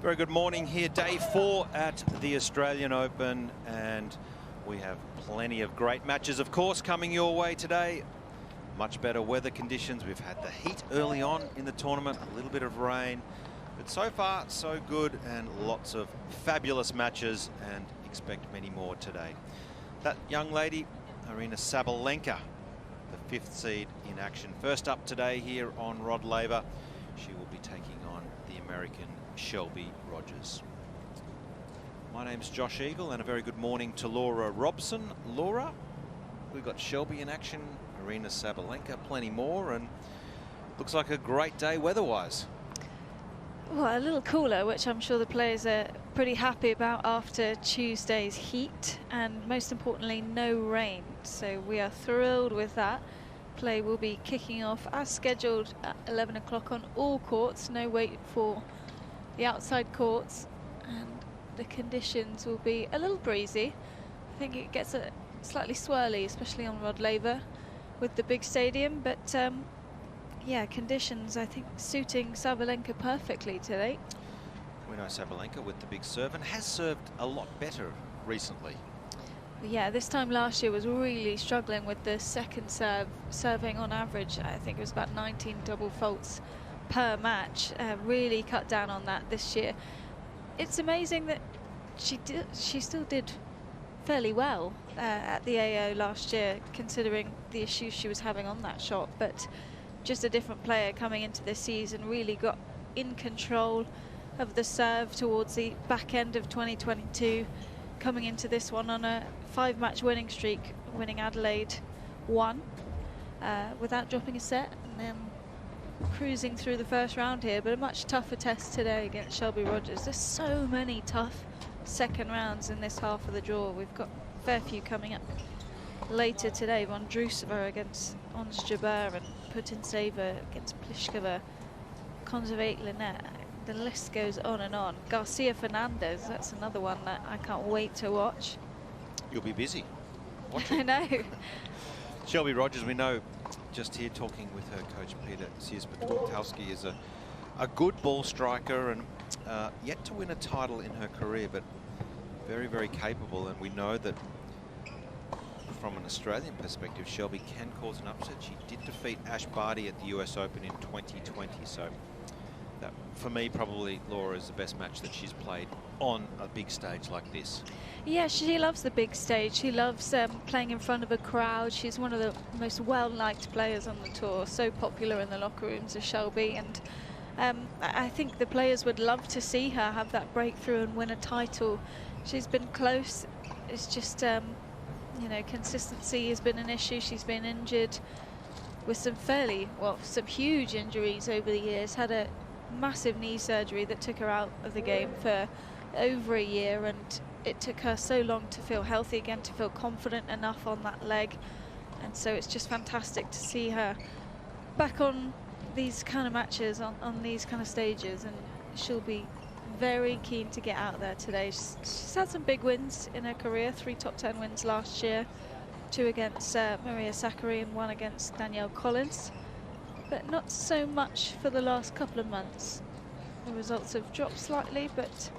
Very good morning here, day 4 at the Australian Open, and we have plenty of great matches, of course, coming your way today. Much better weather conditions. We've had the heat early on in the tournament, a little bit of rain, but so far so good, and lots of fabulous matches, and expect many more today. That young lady, Aryna Sabalenka, the 5th seed in action. First up today here on Rod Laver. She will be taking on the American Shelby Rogers. My name's Josh Eagle, and a very good morning to Laura Robson. Laura, we've got Shelby in action, Aryna Sabalenka, plenty more, and looks like a great day weather-wise. Well, a little cooler, which I'm sure the players are pretty happy about after Tuesday's heat, and most importantly, no rain. So we are thrilled with that. Play will be kicking off as scheduled at 11 o'clock on all courts. No wait for the outside courts, and the conditions will be a little breezy. I think it gets a slightly swirly, especially on Rod Laver with the big stadium, but yeah, conditions I think suiting Sabalenka perfectly today. We know Sabalenka with the big serve, and has served a lot better recently. Yeah, this time last year was really struggling with the second serve, serving on average, I think it was about 19 double faults per match. Really cut down on that this year. It's amazing that she still did fairly well at the AO last year, considering the issues she was having on that shot, but just a different player coming into this season, really got in control of the serve towards the back end of 2022, coming into this one on a 5-match winning streak, winning Adelaide 1 without dropping a set, and then cruising through the first round here, but a much tougher test today against Shelby Rogers. There's so many tough second rounds in this half of the draw. We've got a fair few coming up later today. Vondrousova against Ons Jabeur, and Putintseva against Pliskova, Konzervate Linette. The list goes on and on. Garcia Fernandez, that's another one that I can't wait to watch. You'll be busy watching. I know. Shelby Rogers, we know, just here talking with her coach Peter Sierzbetulkowski, is a good ball striker, and yet to win a title in her career, but very, very capable. And we know that from an Australian perspective, Shelby can cause an upset. She did defeat Ash Barty at the US Open in 2020, so that, for me, probably, Laura, is the best match that she's played on a big stage like this. Yeah, she loves the big stage. She loves playing in front of a crowd. She's one of the most well-liked players on the tour, so popular in the locker rooms as Shelby, and I think the players would love to see her have that breakthrough and win a title. She's been close. It's just, you know, consistency has been an issue. She's been injured with some huge injuries over the years. Had a massive knee surgery that took her out of the game for over a year, and it took her so long to feel healthy again, to feel confident enough on that leg. And so it's just fantastic to see her back on these kind of matches, on these kind of stages, and she'll be very keen to get out there today. She's had some big wins in her career, 3 top 10 wins last year, 2 against Maria Sakkari and 1 against Danielle Collins, but not so much for the last couple of months. The results have dropped slightly, but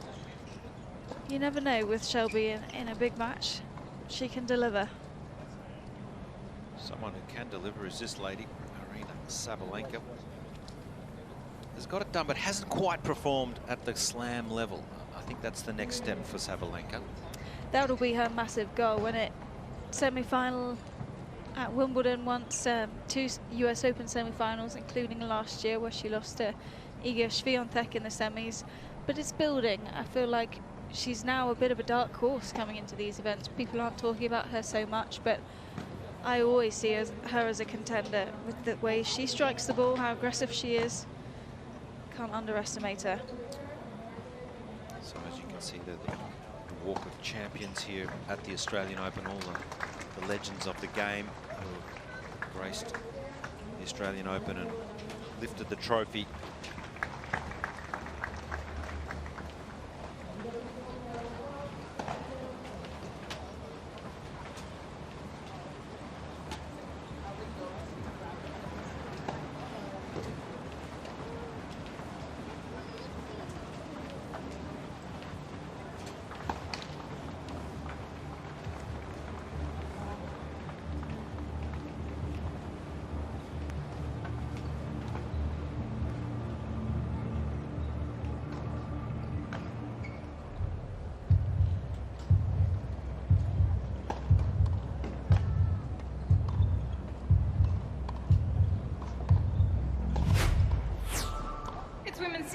you never know with Shelby in a big match. She can deliver. Someone who can deliver is this lady, Aryna Sabalenka. Has got it done, but hasn't quite performed at the slam level. I think that's the next step for Sabalenka. That'll be her massive goal, when it semi-final at Wimbledon once, 2 US Open semi-finals, including last year where she lost to Iga Swiatek in the semis. But it's building. I feel like she's now a bit of a dark horse coming into these events. People aren't talking about her so much, but I always see her as a contender with the way she strikes the ball, how aggressive she is. Can't underestimate her. So as you can see, the walk of champions here at the Australian Open, all the legends of the game who have graced the Australian Open and lifted the trophy.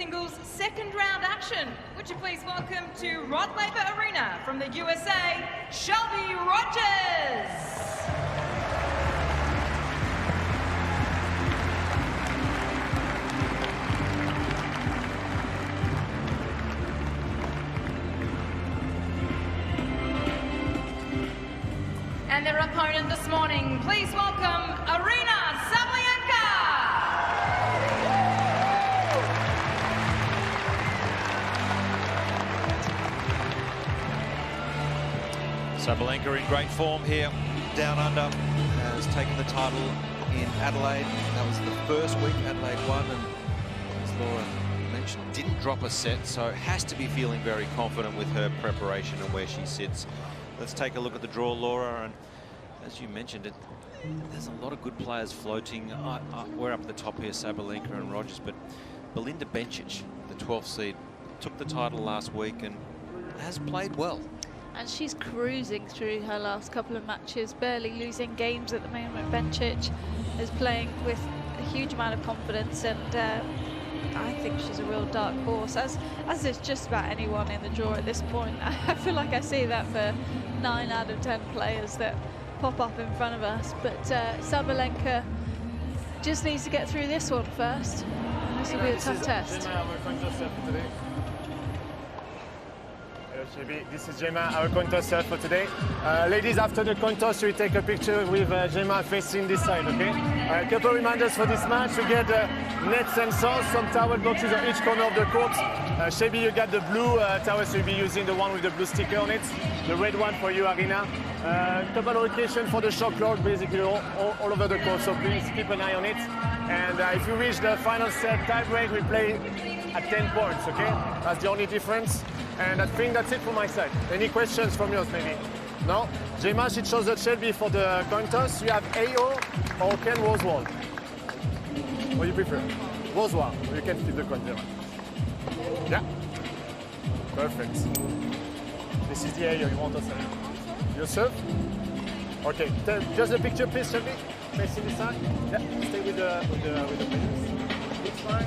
singles second round action. Would you please welcome to Rod Laver Arena from the USA, Shelby Rogers. And their opponent this morning, please welcome Arina Sabalenka. Sabalenka in great form here, down under, has taken the title in Adelaide. That was the first week Adelaide won, and as Laura mentioned, didn't drop a set, so has to be feeling very confident with her preparation and where she sits. Let's take a look at the draw, Laura, and as you mentioned, there's a lot of good players floating. We're up at the top here, Sabalenka and Rogers, but Belinda Bencic, the 12th seed, took the title last week and has played well. And she's cruising through her last couple of matches, barely losing games at the moment. Bencic is playing with a huge amount of confidence, and I think she's a real dark horse, as is just about anyone in the draw at this point. I feel like I see that for 9 out of 10 players that pop up in front of us. But Sabalenka just needs to get through this one first. And this will be a tough test. This is Gemma, our coin tosser for today. Ladies, after the coin toss, we take a picture with Gemma facing this side, okay? A couple reminders for this match. We get nets and sauce, some towel boxes on each corner of the court. Shelby, you got the blue towel, so you'll be using the one with the blue sticker on it. The red one for you, Arina. Couple of locations for the shot clock, basically all over the court, so please keep an eye on it. And if you reach the final set tie break, we play at 10 points, okay? That's the only difference. And I think that's it from my side. Any questions from yours, maybe? No? Gemma, she chose the Shelby for the coin toss. You have AO or Ken Rosewall? What do you prefer? Rosewall. You can flip the coin, Gemma. Yeah? Perfect. This is the AO. You want to serve? You serve? Okay. Just a picture, please, Shelby. Facing this side. Yeah. Stay with the players. It's fine.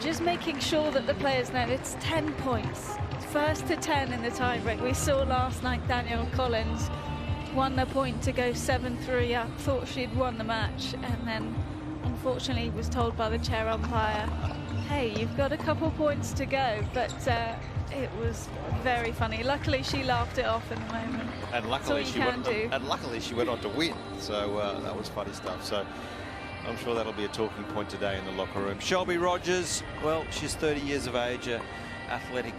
Just making sure that the players know it's 10 points. First to 10 in the tiebreak. We saw last night Danielle Collins won the point to go 7-3 up, thought she'd won the match, and then unfortunately was told by the chair umpire, hey, you've got a couple points to go. But it was very funny. Luckily she laughed it off in the moment. And luckily she went on to win. So that was funny stuff. So I'm sure that'll be a talking point today in the locker room. Shelby Rogers, well, she's 30 years of age, an athletic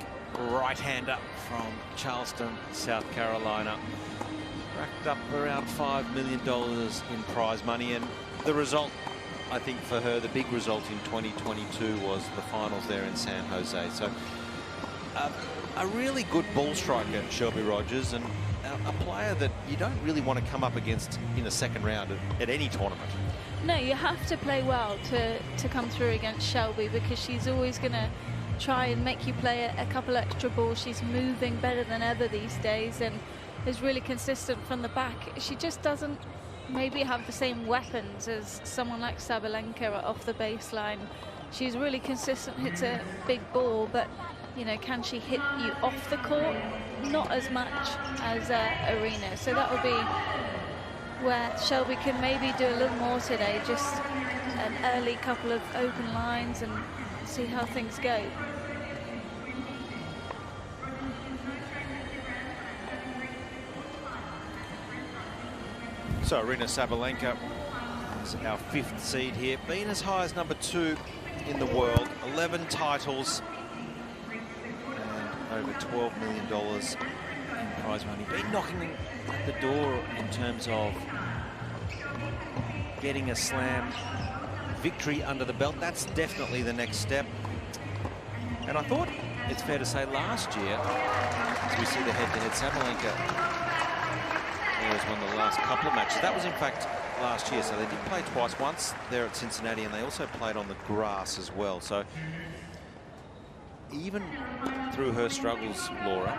right-hander from Charleston, South Carolina. Racked up around $5 million in prize money, and the result, I think for her, the big result in 2022 was the finals there in San Jose. So a really good ball striker, Shelby Rogers, and a player that you don't really want to come up against in a second round at any tournament. No, you have to play well to come through against Shelby, because she's always going to try and make you play a couple extra balls. She's moving better than ever these days and is really consistent from the back. She just doesn't maybe have the same weapons as someone like Sabalenka off the baseline. She's really consistent, hits a big ball, but you know, can she hit you off the court? Not as much as Arena. So that will be where Shelby can maybe do a little more today, just an early couple of open lines and see how things go. So Arina Sabalenka is our 5th seed here, been as high as number 2 in the world, 11 titles and over $12 million in prize money. Been knocking at the door in terms of getting a slam victory under the belt. That's definitely the next step. And I thought it's fair to say last year, as we see the head-to-head, Sabalenka has won the last couple of matches. That was in fact last year, so they did play twice, once there at Cincinnati, and they also played on the grass as well. So even through her struggles, Laura,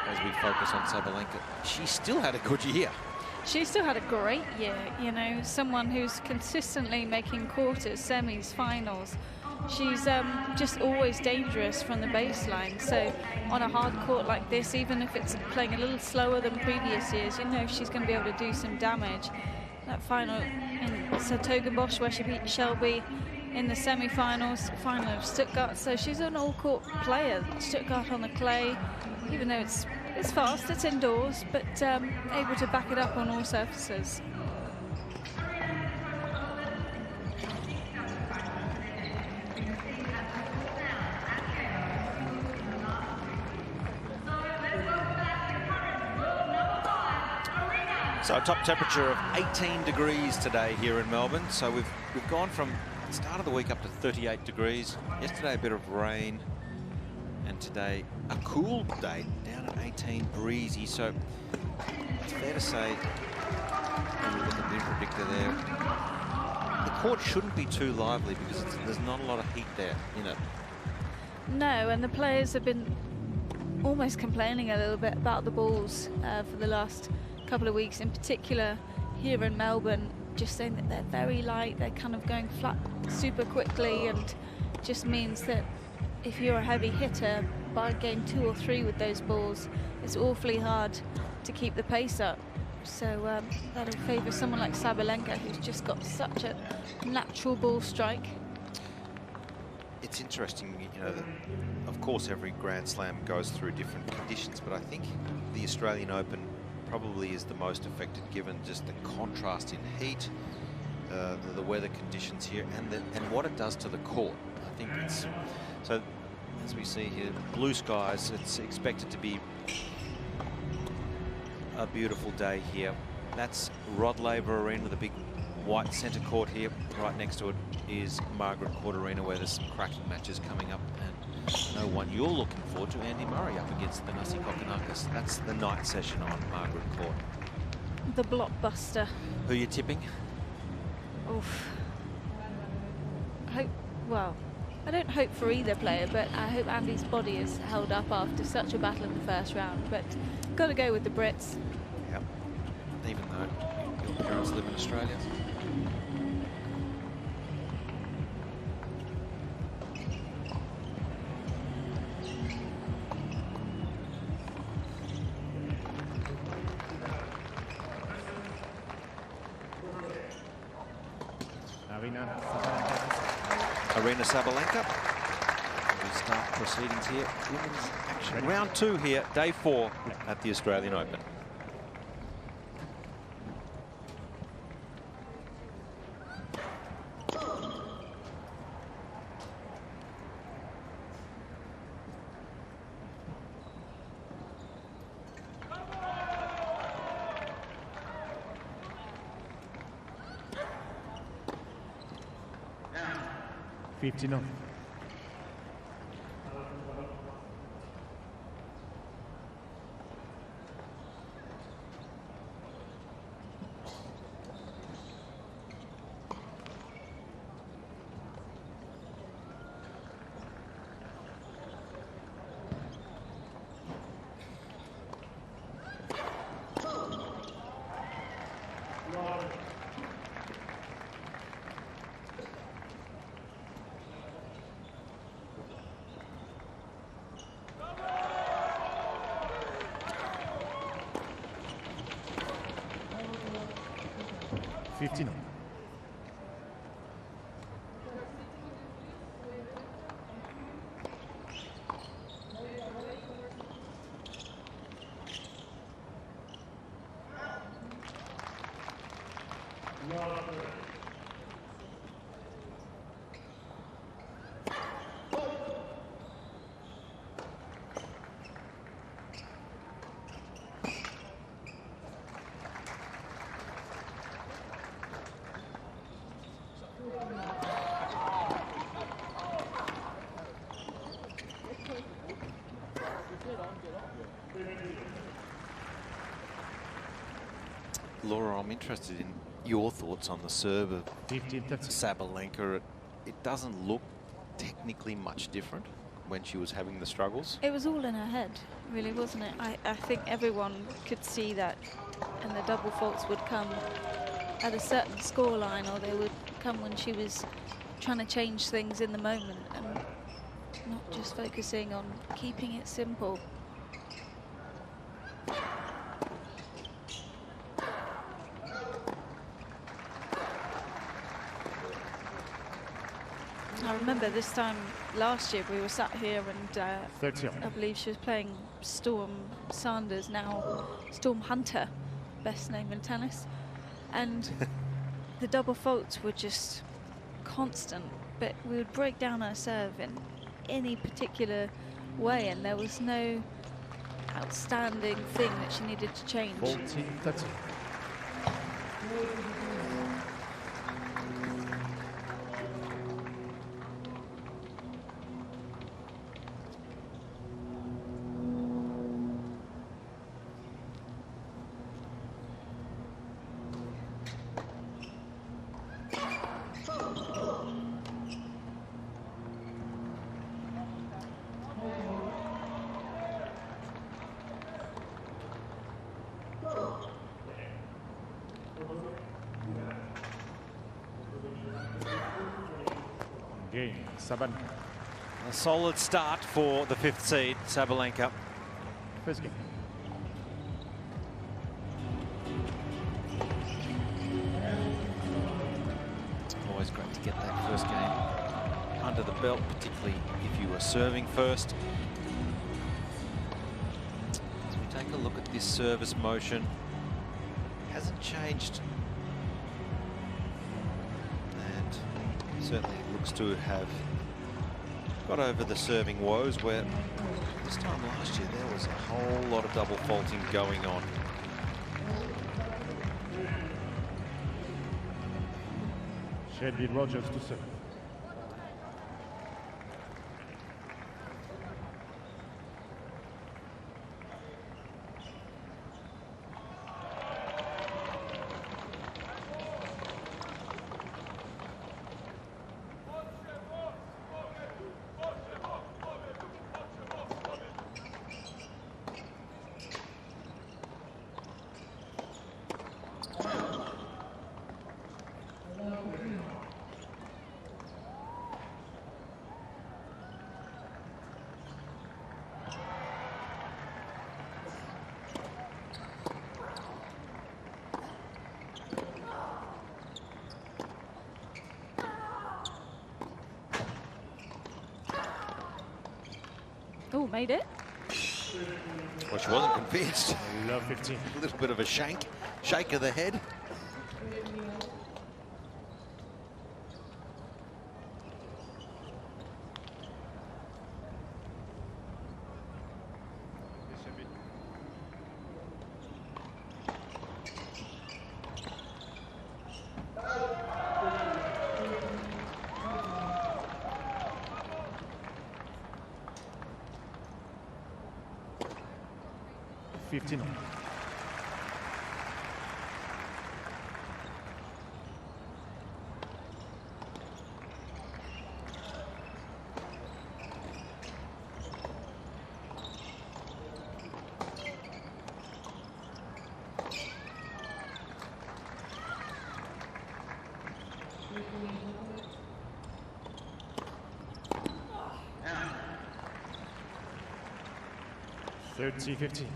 as we focus on Sabalenka, she still had a good year. She still had a great year, you know, someone who's consistently making quarters, semis, finals. She's just always dangerous from the baseline. So on a hard court like this, even if it's playing a little slower than previous years, you know she's going to be able to do some damage. That final in Sertogenbosch, where she beat Shelby in the semi-finals, final of Stuttgart. So she's an all-court player. Stuttgart on the clay, even though it's fast, it's indoors, but able to back it up on all surfaces. So a top temperature of 18 degrees today here in Melbourne. So we've gone from the start of the week up to 38 degrees. Yesterday a bit of rain, and today a cool day down at 18, breezy. So it's fair to say, when we look at the predictor there, the court shouldn't be too lively because there's not a lot of heat there in it. No, and the players have been almost complaining a little bit about the balls for the last couple of weeks, in particular here in Melbourne, just saying that they're very light, they're kind of going flat super quickly, and just means that if you're a heavy hitter by game 2 or 3 with those balls, it's awfully hard to keep the pace up. So that'll favour someone like Sabalenka, who's just got such a natural ball strike. It's interesting, you know, that of course every Grand Slam goes through different conditions, but I think the Australian Open probably is the most affected, given just the contrast in heat, the weather conditions here, and what it does to the court. I think it's, so as we see here, blue skies, it's expected to be a beautiful day here. That's Rod Laver Arena, the big white centre court here. Right next to it is Margaret Court Arena, where there's some cracking matches coming up, and I know one you're looking forward to, Andy Murray up against Thanasi Kokkinakis. That's the night session on Margaret Court. The blockbuster. Who are you tipping? Oof. Well, I don't hope for either player, but I hope Andy's body is held up after such a battle in the first round. But got to go with the Brits. Yep. Even though your parents live in Australia. Arena Sabalenka. We start proceedings here. Women's action. Round 2 here, day 4 at the Australian Open. No. Laura, I'm interested in your thoughts on the serve of Sabalenka. It doesn't look technically much different when she was having the struggles. It was all in her head, really, wasn't it? I think everyone could see that and the double faults would come at a certain scoreline, or they would come when she was trying to change things in the moment and not just focusing on keeping it simple. I remember this time last year we were sat here and I believe she was playing Storm Sanders, now Storm Hunter, best name in tennis, and the double faults were just constant, but we would break down her serve in any particular way and there was no outstanding thing that she needed to change. 14-13. Game, Saban. A solid start for the 5th seed, Sabalenka. First game. Always great to get that first game under the belt, particularly if you were serving first. As we take a look at this service motion, hasn't changed. And certainly looks to have got over the serving woes, where this time last year there was a whole lot of double faulting going on. Shelby Rogers to serve. Oh, made it. Well, she wasn't convinced. Love 15. A little bit of a shake of the head. Thirty 15.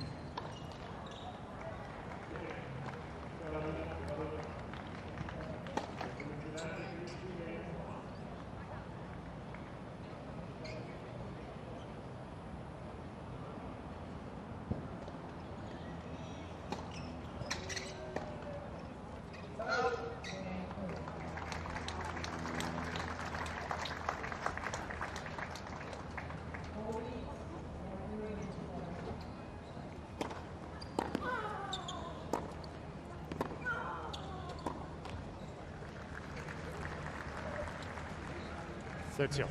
Section.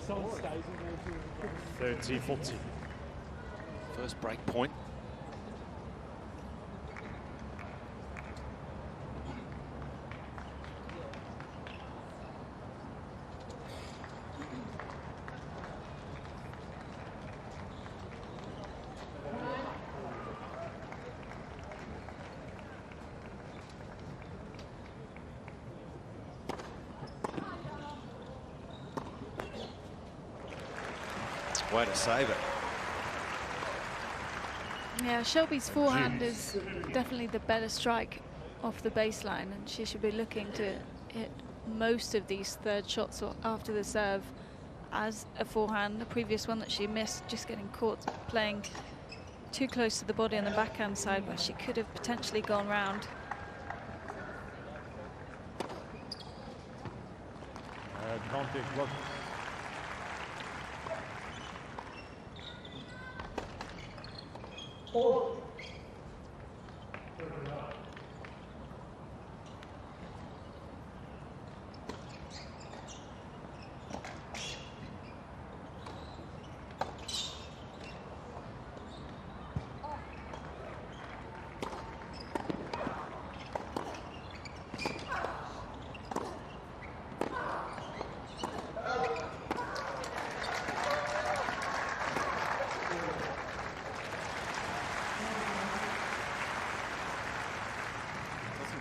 30-40. First break point. Way to save it. Yeah, Shelby's forehand is definitely the better strike off the baseline, and she should be looking to hit most of these third shots or after the serve as a forehand. The previous one that she missed, just getting caught playing too close to the body on the backhand side, where she could have potentially gone round. Advantage Rogers.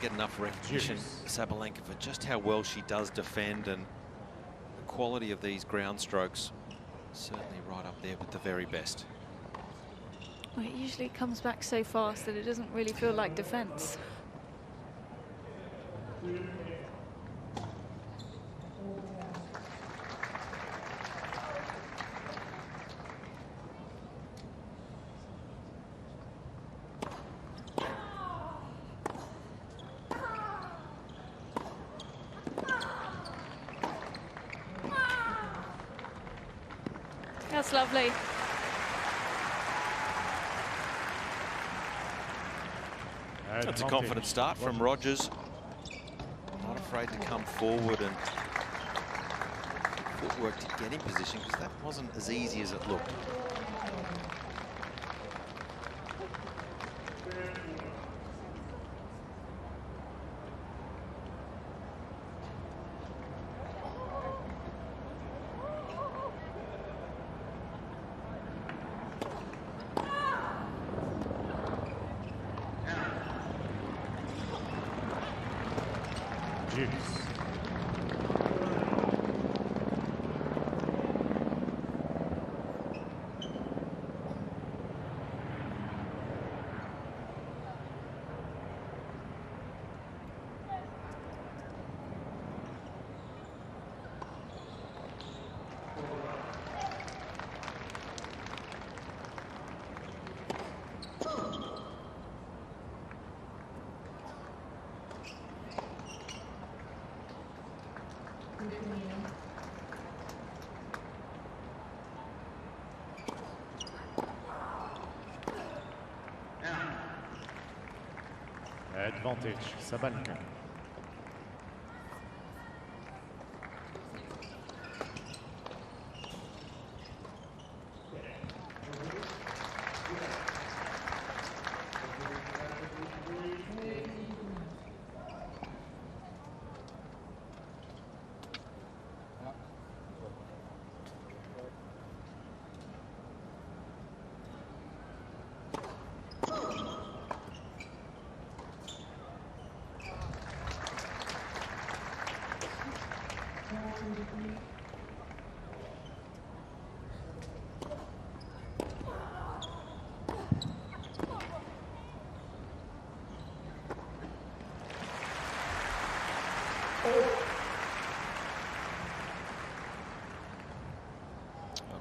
Get enough recognition, Sabalenka, for just how well she does defend, and the quality of these ground strokes certainly right up there with the very best. Well, it usually comes back so fast that it doesn't really feel like defense. That's lovely. That's a confident start from Rogers. Not afraid to come forward and footwork to get in position, because that wasn't as easy as it looked. Advantage Sabalenka.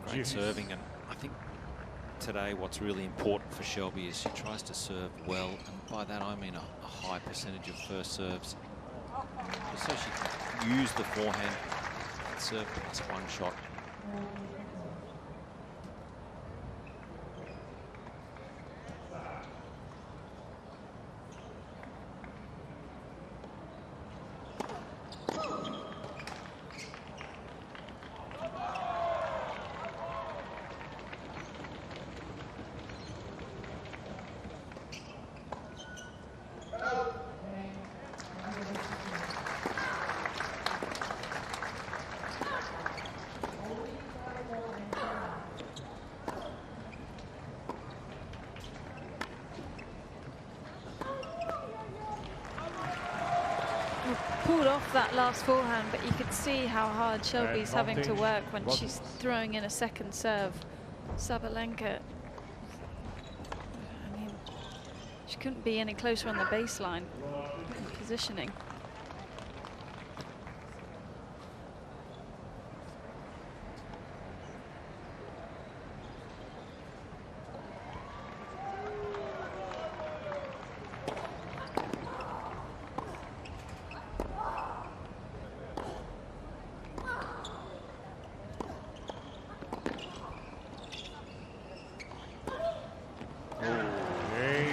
Great serving, and I think today what's really important for Shelby is she tries to serve well, and by that I mean a high percentage of first serves, just so she can use the forehand and serve past one shot. pulled off that last forehand, but you could see how hard Shelby's having to work when she's throwing in a second serve. Sabalenka, I mean, she couldn't be any closer on the baseline in positioning.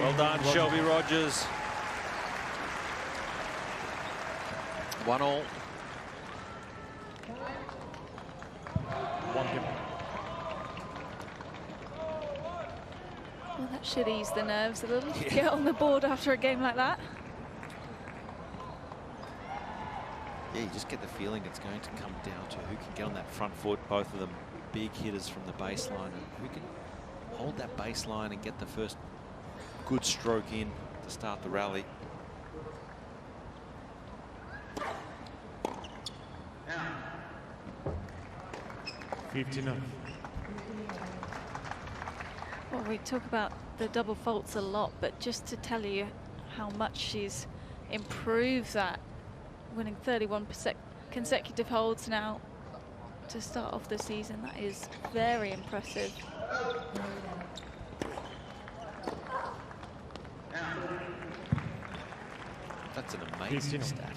Well done, Shelby Rogers. 1-all. Well, that should ease the nerves a little. Yeah. Get on the board after a game like that. Yeah, you just get the feeling it's going to come down to who can get on that front foot. Both of them big hitters from the baseline, and who can hold that baseline and get the first good stroke in to start the rally. Well, we talk about the double faults a lot, but just to tell you how much she's improved that, winning 31 consecutive holds now to start off the season, that is very impressive. That's an amazing stat.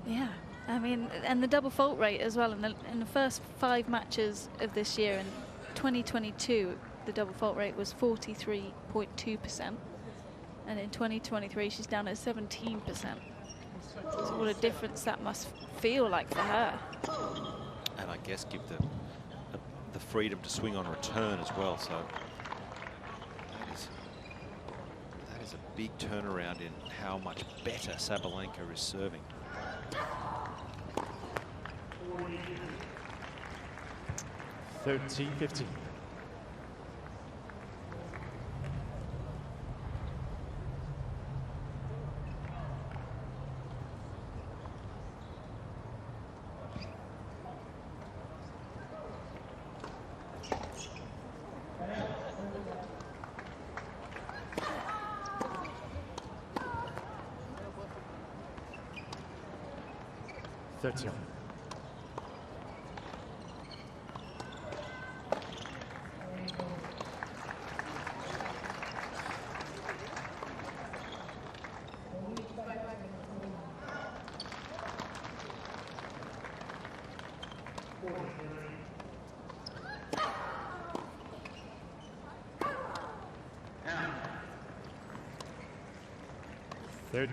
Yeah, I mean, and the double fault rate as well. In the first 5 matches of this year, in 2022, the double fault rate was 43.2%, and in 2023, she's down at 17%. So what a difference that must feel like for her. And I guess give the freedom to swing on return as well. So that is a big turnaround in how much better Sabalenka is serving. 13-15.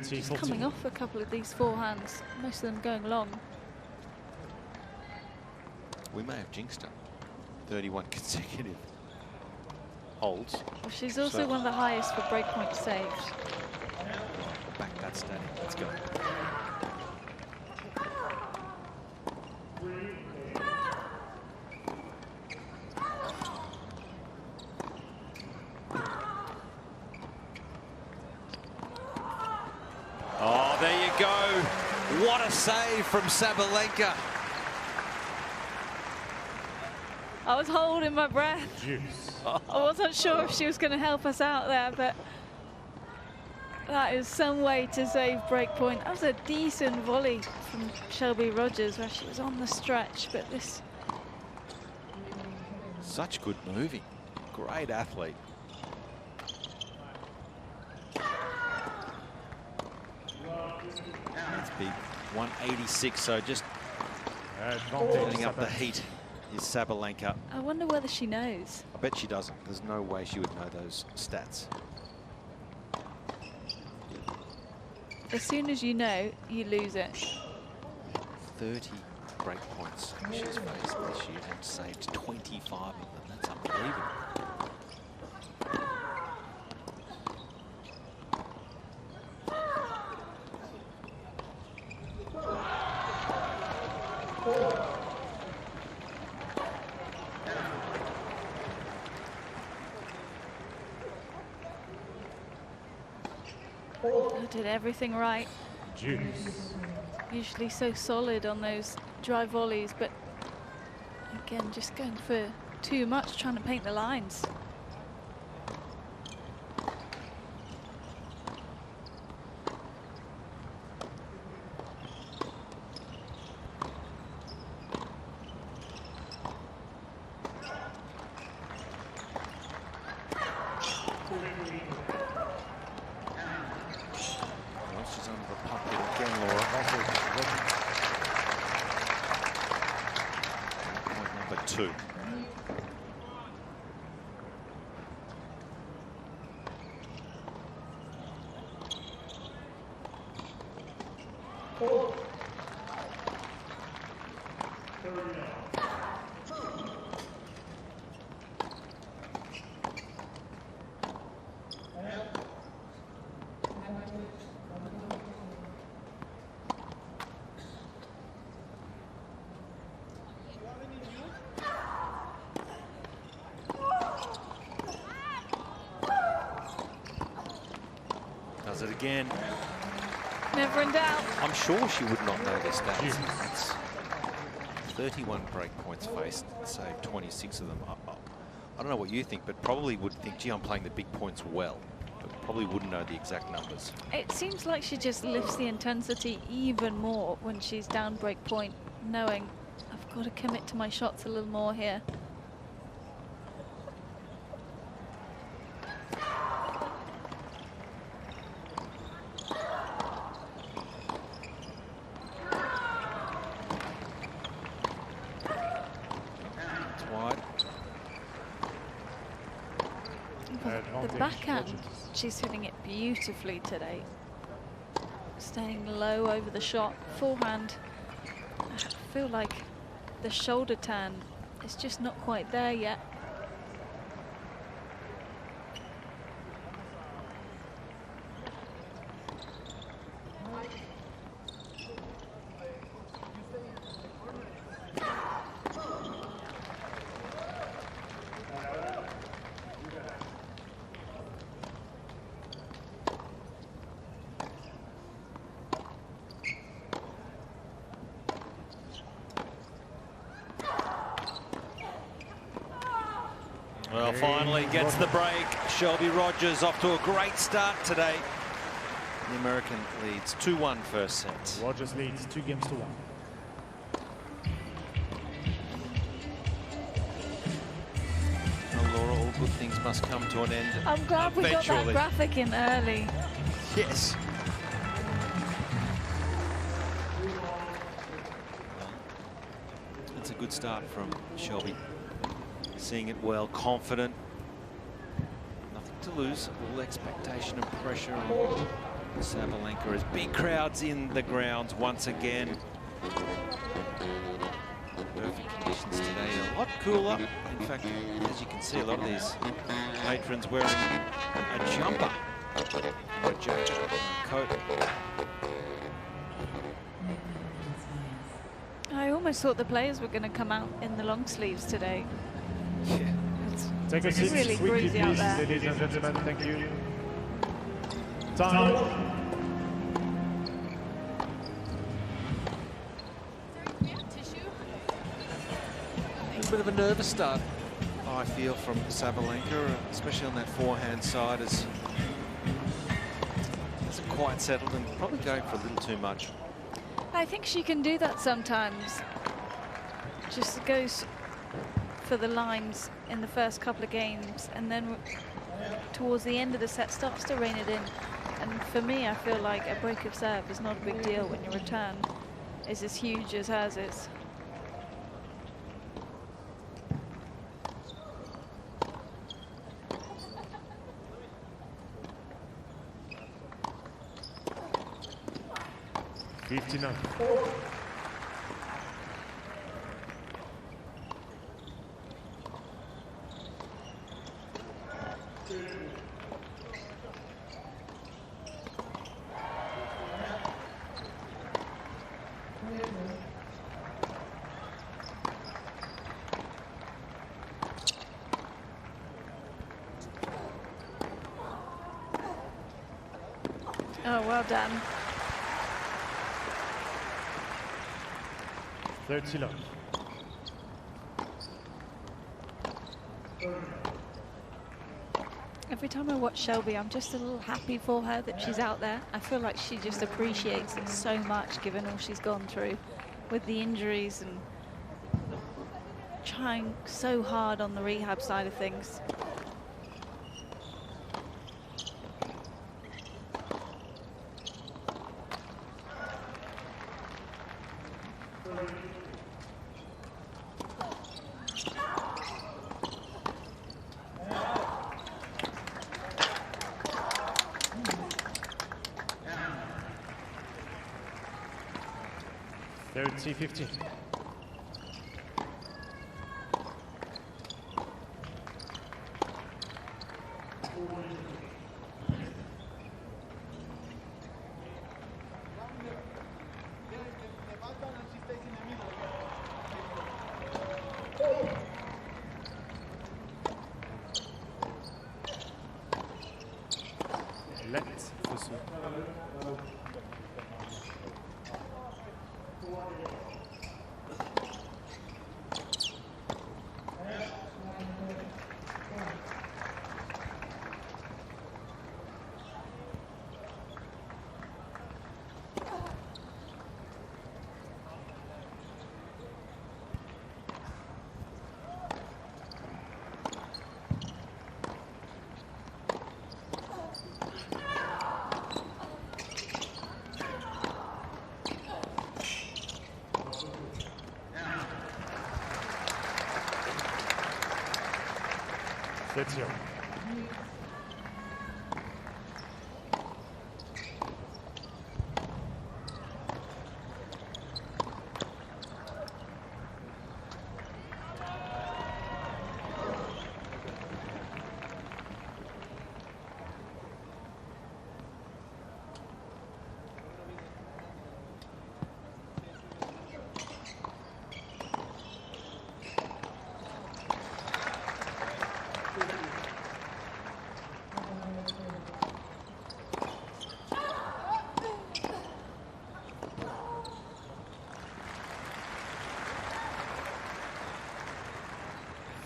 She's coming off a couple of these forehands, most of them going long. We may have jinxed her. 31 consecutive holds. Well, she's also one of the highest for breakpoint saved. Back that stat. Let's go. Oh, there you go. What a save from Sabalenka. I was holding my breath. I wasn't sure if she was going to help us out there, but that is some way to save breakpoint. That was a decent volley from Shelby Rogers where she was on the stretch, but this... Such good moving. Great athlete. That's big. 186, so just building up the heat is Sabalenka. I wonder whether she knows. I bet she doesn't. There's no way she would know those stats. As soon as you know, you lose it. 30 break points she's faced this year and saved 25 of them. That's unbelievable. I did everything right. Juice. Usually so solid on those dry volleys, but again, just going for too much, trying to paint the lines. She's under the pump again, Laura. Point number 2. Does it again. Never in doubt. I'm sure she would not know this stats. It's 31 break points faced, saved 26 of them. I don't know what you think, but probably would think, gee, I'm playing the big points well. But probably wouldn't know the exact numbers. It seems like she just lifts the intensity even more when she's down break point, knowing I've got to commit to my shots a little more here. The backhand, she's hitting it beautifully today. Staying low over the shot. Forehand, I feel like the shoulder turn is just not quite there yet. Well, finally gets the break. Shelby Rogers off to a great start today. The American leads 2-1 first set. Rogers leads 2-1. Well, Laura, all good things must come to an end. I'm glad we got that graphic in early. Yes. That's a good start from Shelby. Seeing it well, confident. Nothing to lose. All expectation and pressure on Sabalenka as big crowds in the grounds once again. Perfect conditions today. A lot cooler. In fact, as you can see, a lot of these patrons wearing a jumper, or a jacket, or a coat. I almost thought the players were going to come out in the long sleeves today. Yeah. Take a seat, really quickly, breezy out please, there. ladies and gentlemen. Thank you. Time. A bit of a nervous start, I feel, from Sabalenka, especially on that forehand side, as hasn't quite settled and probably going for a little too much. I think she can do that sometimes. Just goes for the lines in the first couple of games, and then towards the end of the set starts to rein it in. And for me, I feel like a break of serve is not a big deal when your return is as huge as hers is. Oh, well done. 30 love. Every time I watch Shelby, I'm just a little happy for her that she's out there. I feel like she just appreciates it so much, given all she's gone through with the injuries and trying so hard on the rehab side of things. $30-15. Let's proceed. That's you.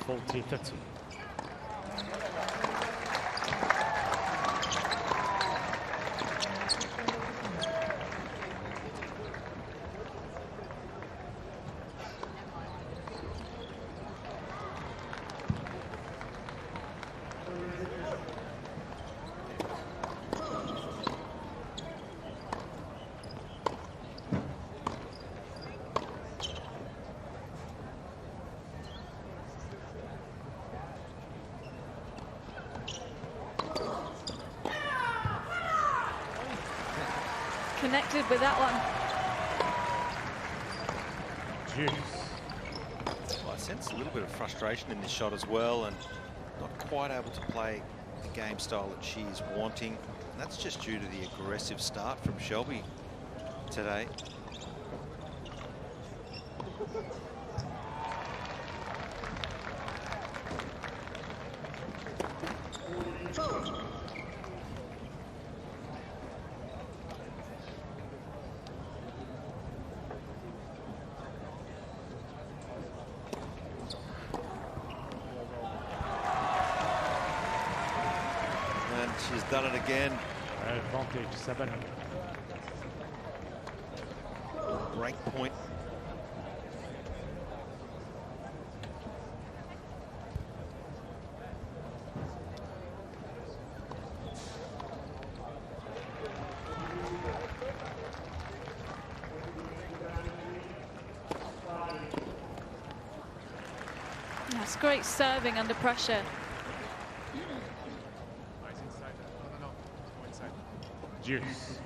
$40-30. Connected with that one. Juice. Well, I sense a little bit of frustration in this shot as well, and not quite able to play the game style that she is wanting. And that's just due to the aggressive start from Shelby today. She's done it again. Advantage, Sabana. Break point. That's great serving under pressure. Juice.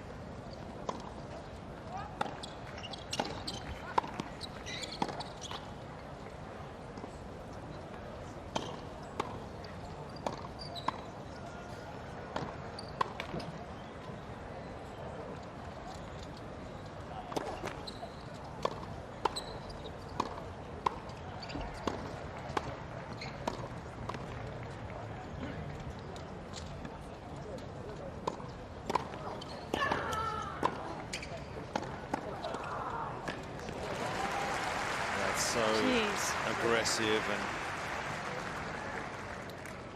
aggressive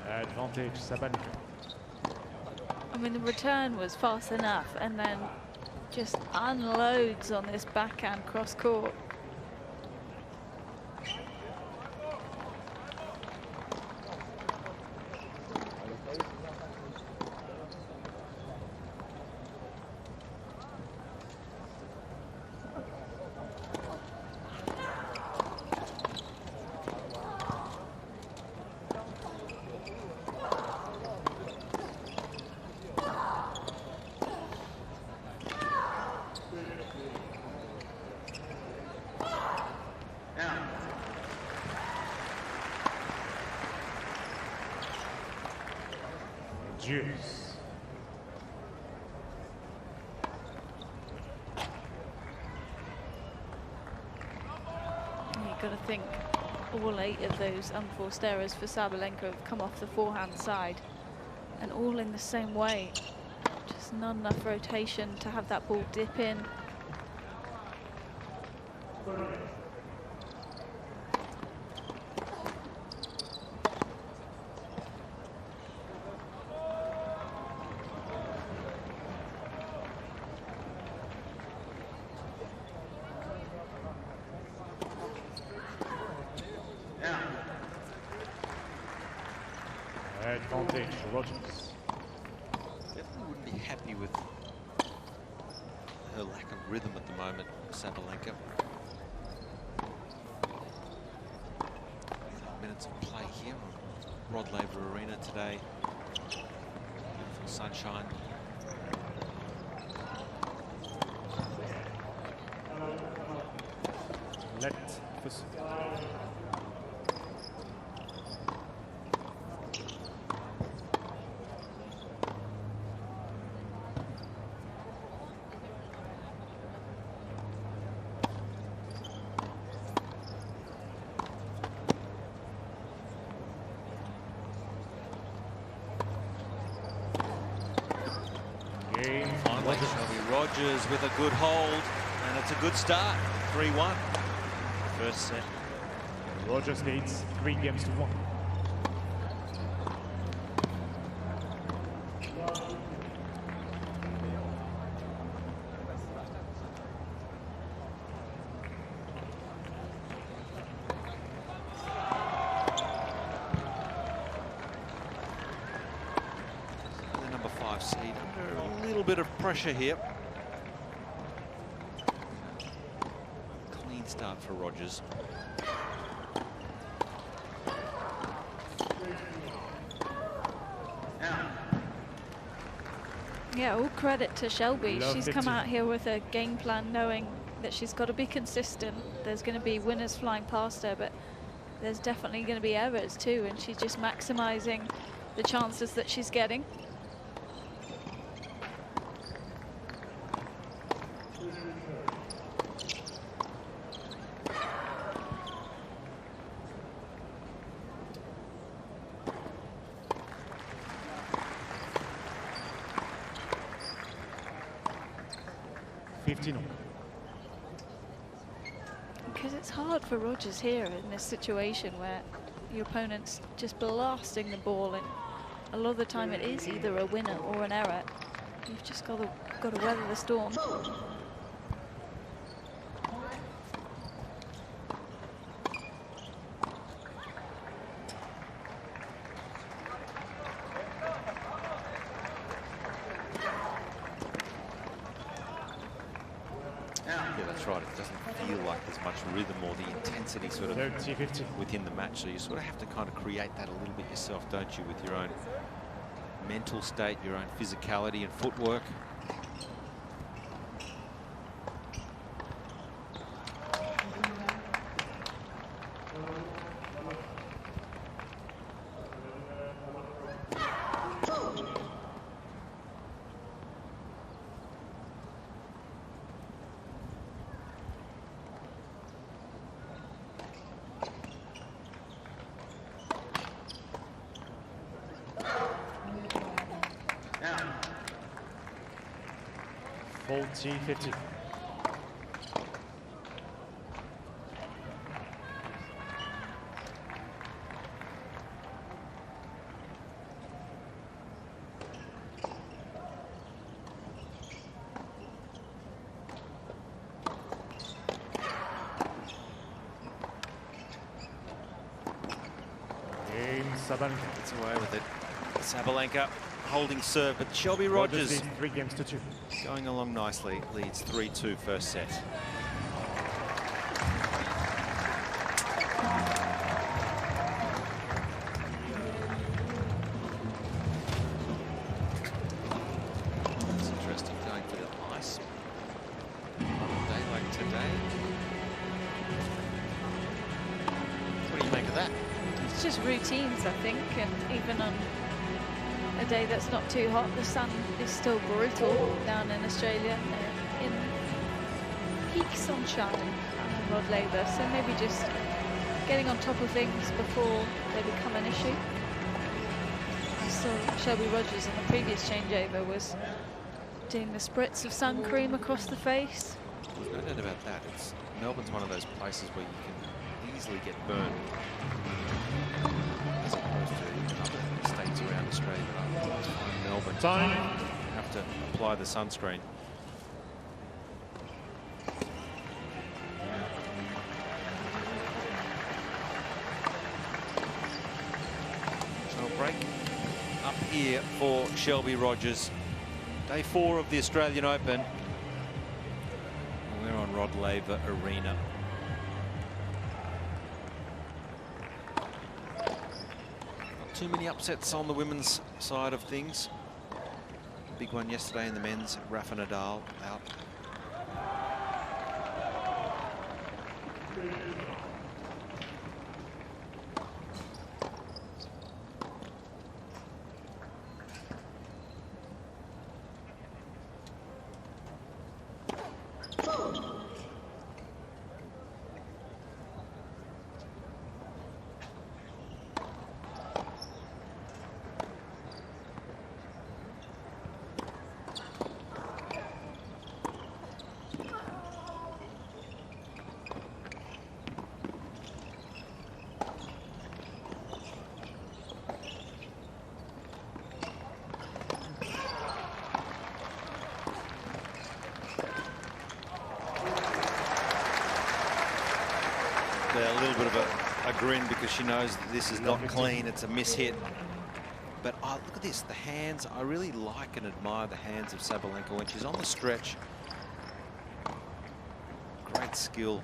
and Advantage Sabalenka. I mean, the return was fast enough, and then just unloads on this backhand cross court. Juice. You've got to think all 8 of those unforced errors for Sabalenka have come off the forehand side, and all in the same way. Just not enough rotation to have that ball dip in. Advantage Rogers. definitely wouldn't be happy with her lack of rhythm at the moment, Sabalenka. 8 minutes of play here on Rod Laver Arena today. Beautiful sunshine. Let Finally, Shelby Rogers with a good hold, and it's a good start. 3-1. First set. Rogers leads 3 games to 1. The number 5 seed under a little bit of pressure here. Clean start for Rogers. Yeah, all credit to Shelby. Love She's it come too. out here with a game plan knowing that she's got to be consistent. There's going to be winners flying past her, but there's definitely going to be errors too, and she's just maximizing the chances that she's getting. Because it's hard for Rogers here in this situation where your opponent's just blasting the ball, and a lot of the time it is either a winner or an error. You've just got to weather the storm. Yeah, that's right. It doesn't feel like there's much rhythm or the intensity sort of 30-50. within the match. So you sort of have to kind of create that a little bit yourself, don't you, with your own mental state, your own physicality and footwork. Now. 40-50. Sabalenka. Gets away with it. Sabalenka holding serve, but Shelby Rogers leads 3 games to 2. going along nicely. Leads 3-2 first set. It's interesting going for the ice on a day like today. What do you make of that? It's just routines, I think, and even on a day that's not too hot, the sun is still brutal down in Australia, in peak sunshine on Rod Laver. So maybe just getting on top of things before they become an issue. I saw Shelby Rogers in the previous changeover was doing the spritz of sun cream across the face. There's no doubt about that. Melbourne's one of those places where you can easily get burned, as opposed to other states around Australia. But I find Melbourne have to apply the sunscreen. So a break up here for Shelby Rogers. Day 4 of the Australian Open. We're on Rod Laver Arena. Not too many upsets on the women's side of things. Big one yesterday in the men's. Rafa Nadal out. A little bit of a grin because she knows that this is not clean. It's a mishit. But oh, look at this, the hands. I really like and admire the hands of Sabalenka when she's on the stretch. Great skill.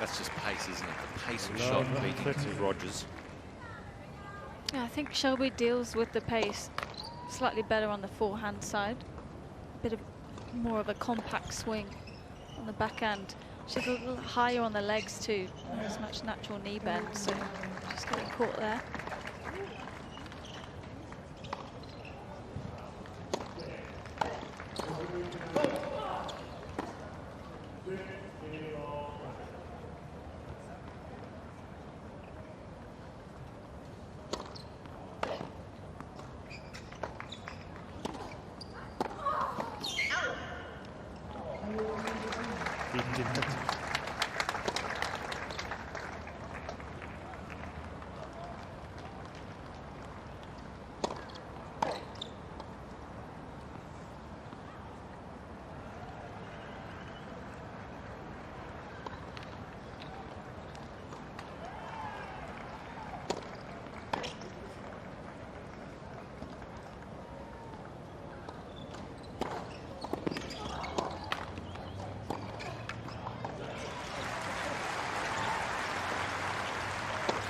That's just pace, isn't it? The pace of shot beating Rogers. Yeah, I think Shelby deals with the pace slightly better on the forehand side. Bit of more of a compact swing on the backhand. She's a little higher on the legs too. Not as much natural knee bend, so just getting caught there.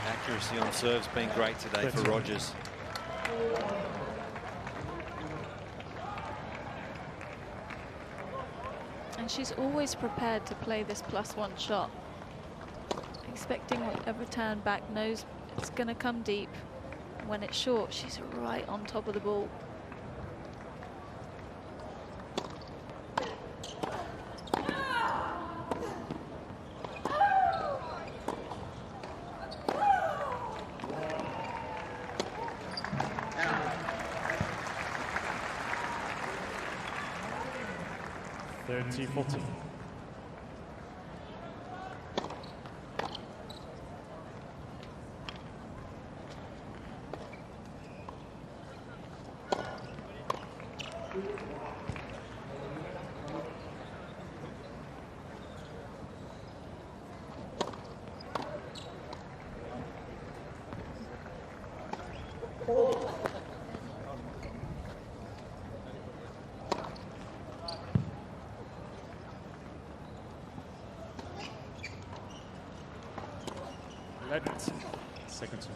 Accuracy on serve's been great today for Rogers. And she's always prepared to play this +1 shot. Expecting whatever turn back, knows it's going to come deep. When it's short, she's right on top of the ball. Second serve.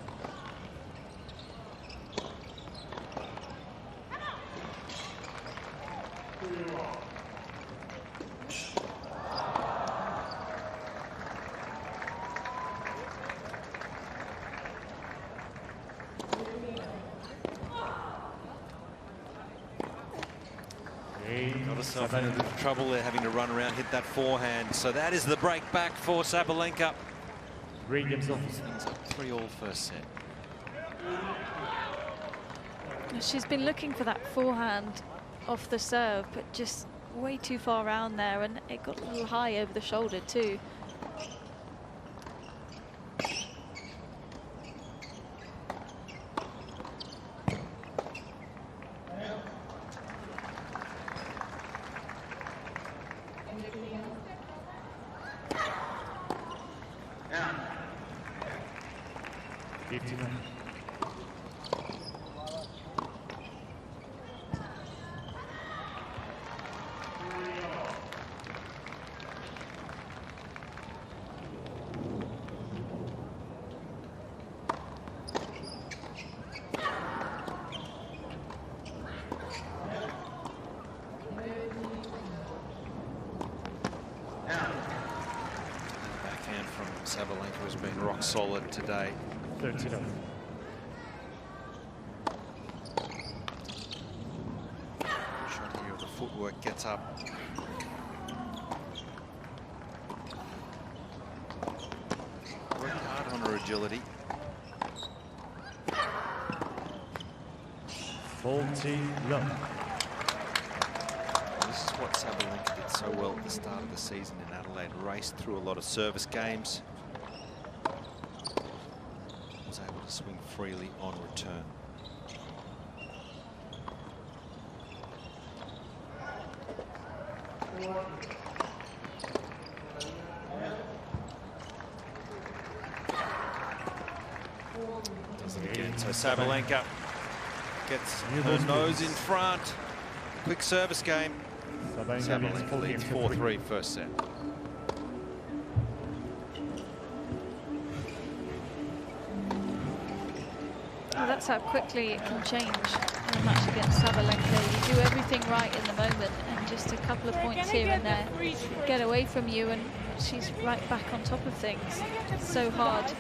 Got herself in a bit of trouble there, having to run around, hit that forehand. So that is the break back for Sabalenka. 3 games off. Things up 3-all first set. She's been looking for that forehand off the serve, but just way too far around there, and it got a little high over the shoulder too. Sabalenka has been rock solid today. 13. Shot here, the footwork gets up. Worked hard on her agility. 14 love. This is what Sabalenka did so well at the start of the season in Adelaide. Raced through a lot of service games. Was able to swing freely on return. Does it again. So Sabalenka gets her nose in front. Quick service game. Sabalenka leads 4-3 first set. Oh, that's how quickly it can change in a match against Sabalenka. You do everything right in the moment, and just a couple of points here and there get away from you, and she's right back on top of things. It's so hard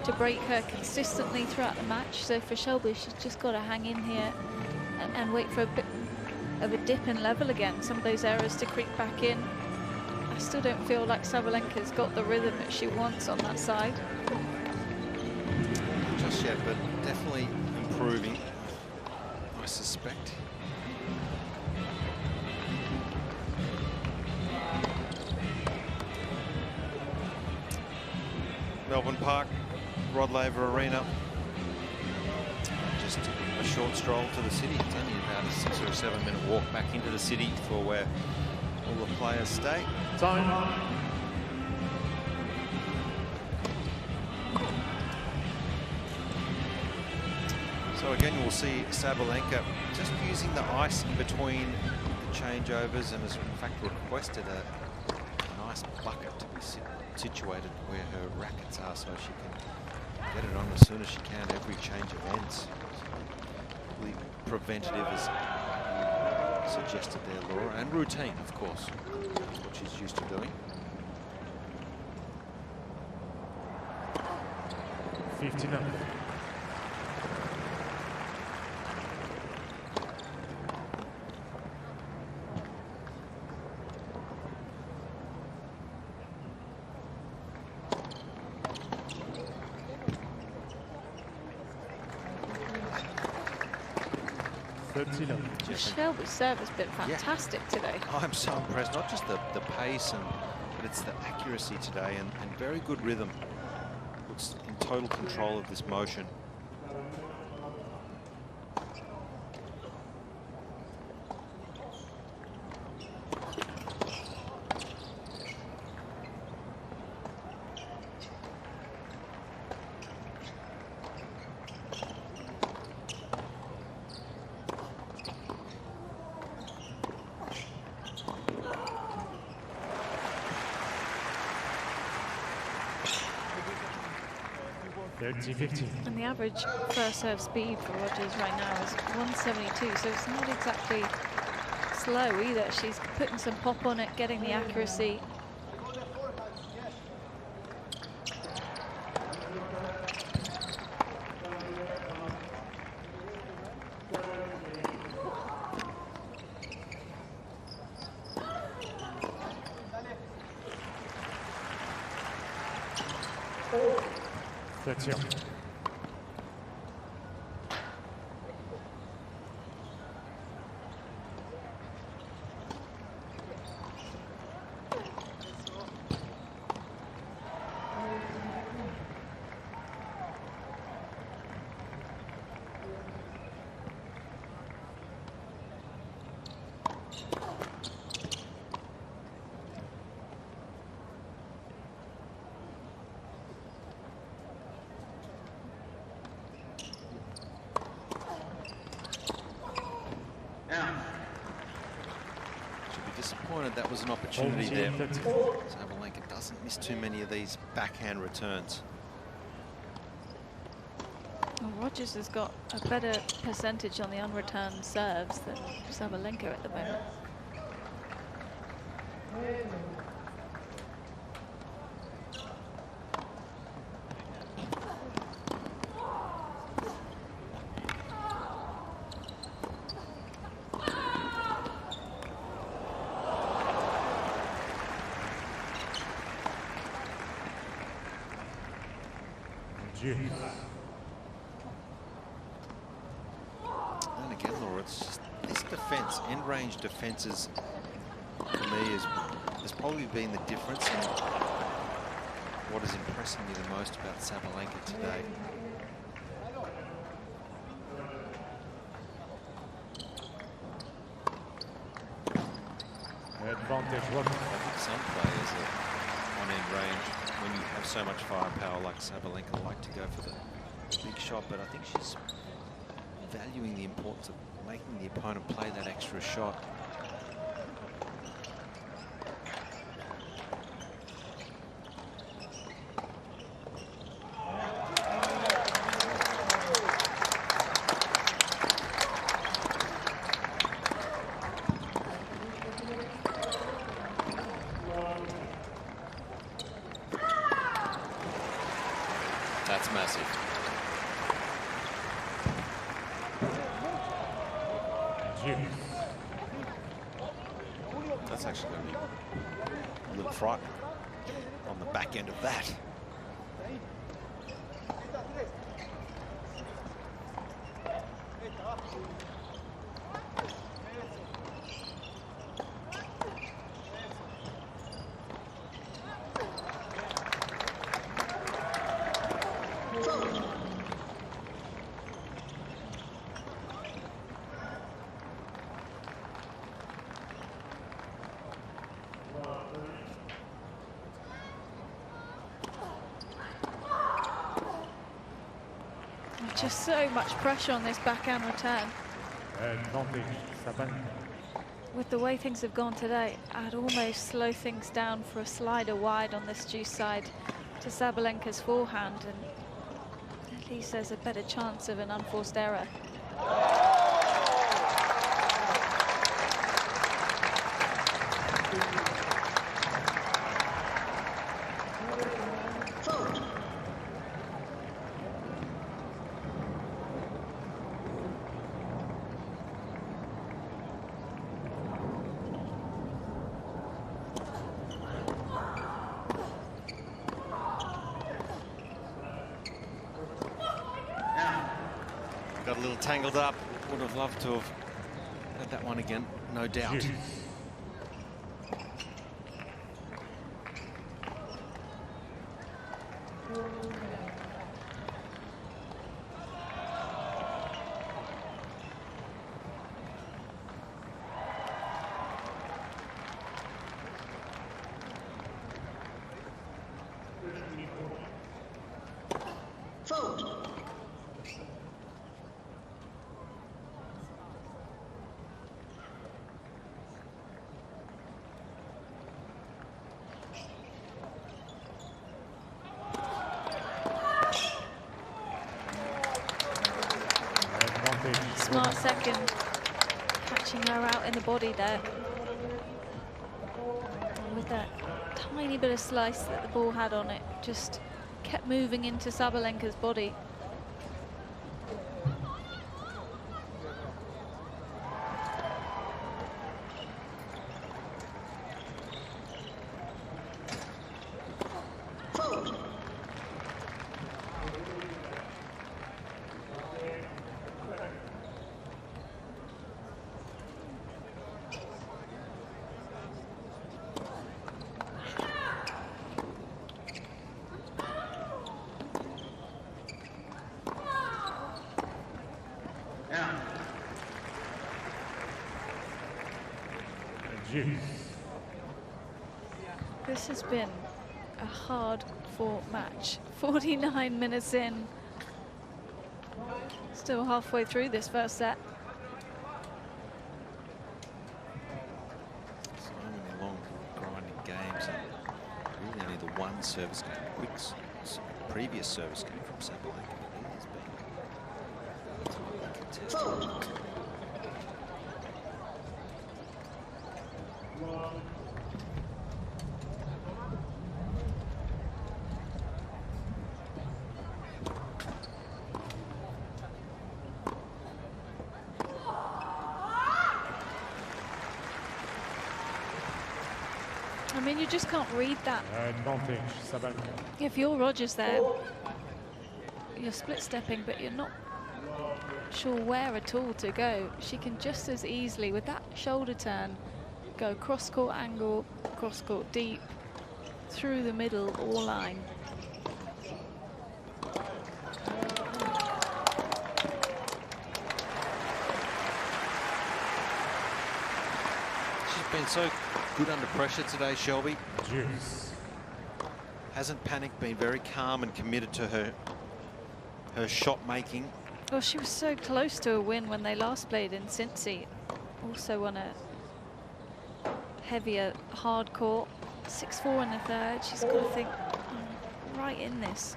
to break her consistently throughout the match. So for Shelby, she's just got to hang in here and wait for a bit of a dip in level again. Some of those errors to creep back in. I still don't feel like Sabalenka's got the rhythm that she wants on that side. Just yet, but definitely improving, I suspect. Melbourne Park, Rod Laver Arena. Just a short stroll to the city. It's only about a 6 or 7 minute walk back into the city for where all the players stay. Time. So again, we'll see Sabalenka just using the ice in between the changeovers, and has in fact requested a nice bucket to be situated where her rackets are, so she can get it on as soon as she can every change of ends. Really preventative, as you suggested there, Laura, and routine, of course. That's what she's used to doing. 59. Shelby's serve has been fantastic today. I'm so impressed, not just the pace, but it's the accuracy today, and very good rhythm. Looks in total control of this motion. 30-15. And the average first serve speed for Rogers right now is 172, so it's not exactly slow either. She's putting some pop on it, getting the accuracy. Should be disappointed that was an opportunity there. Sabalenka doesn't miss too many of these backhand returns. Well, Rogers has got a better percentage on the unreturned serves than Sabalenka at the moment. And again, Laura, it's just this defense, end-range defenses, for me, has probably been the difference in what is impressing me the most about Sabalenka today. Advantage I think some players on end range, when you have so much firepower like Sabalenka, like to go for the big shot, but I think she's valuing the importance of making the opponent play that extra shot. That's massive. That's actually going to be a little frightening on the back end of that. Just so much pressure on this backhand return. Advantage Sabalenka. With the way things have gone today, I'd almost slow things down for a slider wide on this deuce side to Sabalenka's forehand, and at least there's a better chance of an unforced error. Got a little tangled up. Would have loved to have had that one again, no doubt. last second, catching her out in the body there. And with that tiny bit of slice that the ball had on it, just kept moving into Sabalenka's body. This has been a hard-fought match. 49 minutes in. Still halfway through this first set. So many long, grinding games, and really only the one service game, quick previous service game from Sabalenka. It has been contested. I mean, you just can't read that. Advantage, Sabalenka. If you're Rogers there, you're split stepping, but you're not sure where at all to go. She can just as easily, with that shoulder turn, go cross-court angle, cross-court deep, through the middle, or line. She's been so good under pressure today, Shelby. Juice. Hasn't panicked, been very calm and committed to her shot making. Well, she was so close to a win when they last played in Cincy. Also on a heavier hard court. 6-4 in the third. She's got to think right in this.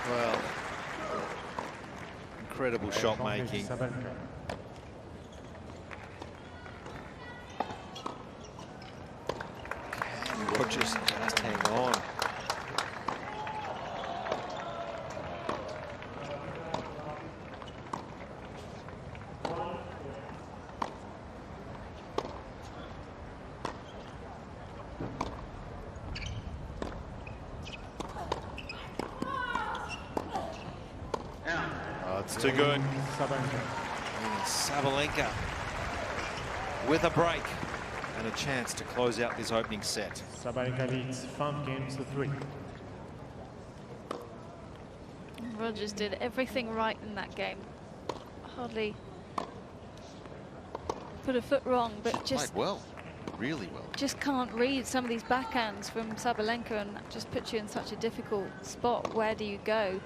Well, incredible shot making. Rogers just hang on. Oh, it's too good. Sabalenka with a break and a chance to close out this opening set. Sabalenka leads 5 games to 3. Rogers did everything right in that game. Hardly put a foot wrong, but just played well, really well. Just can't read some of these backhands from Sabalenka, and that just puts you in such a difficult spot. Where do you go?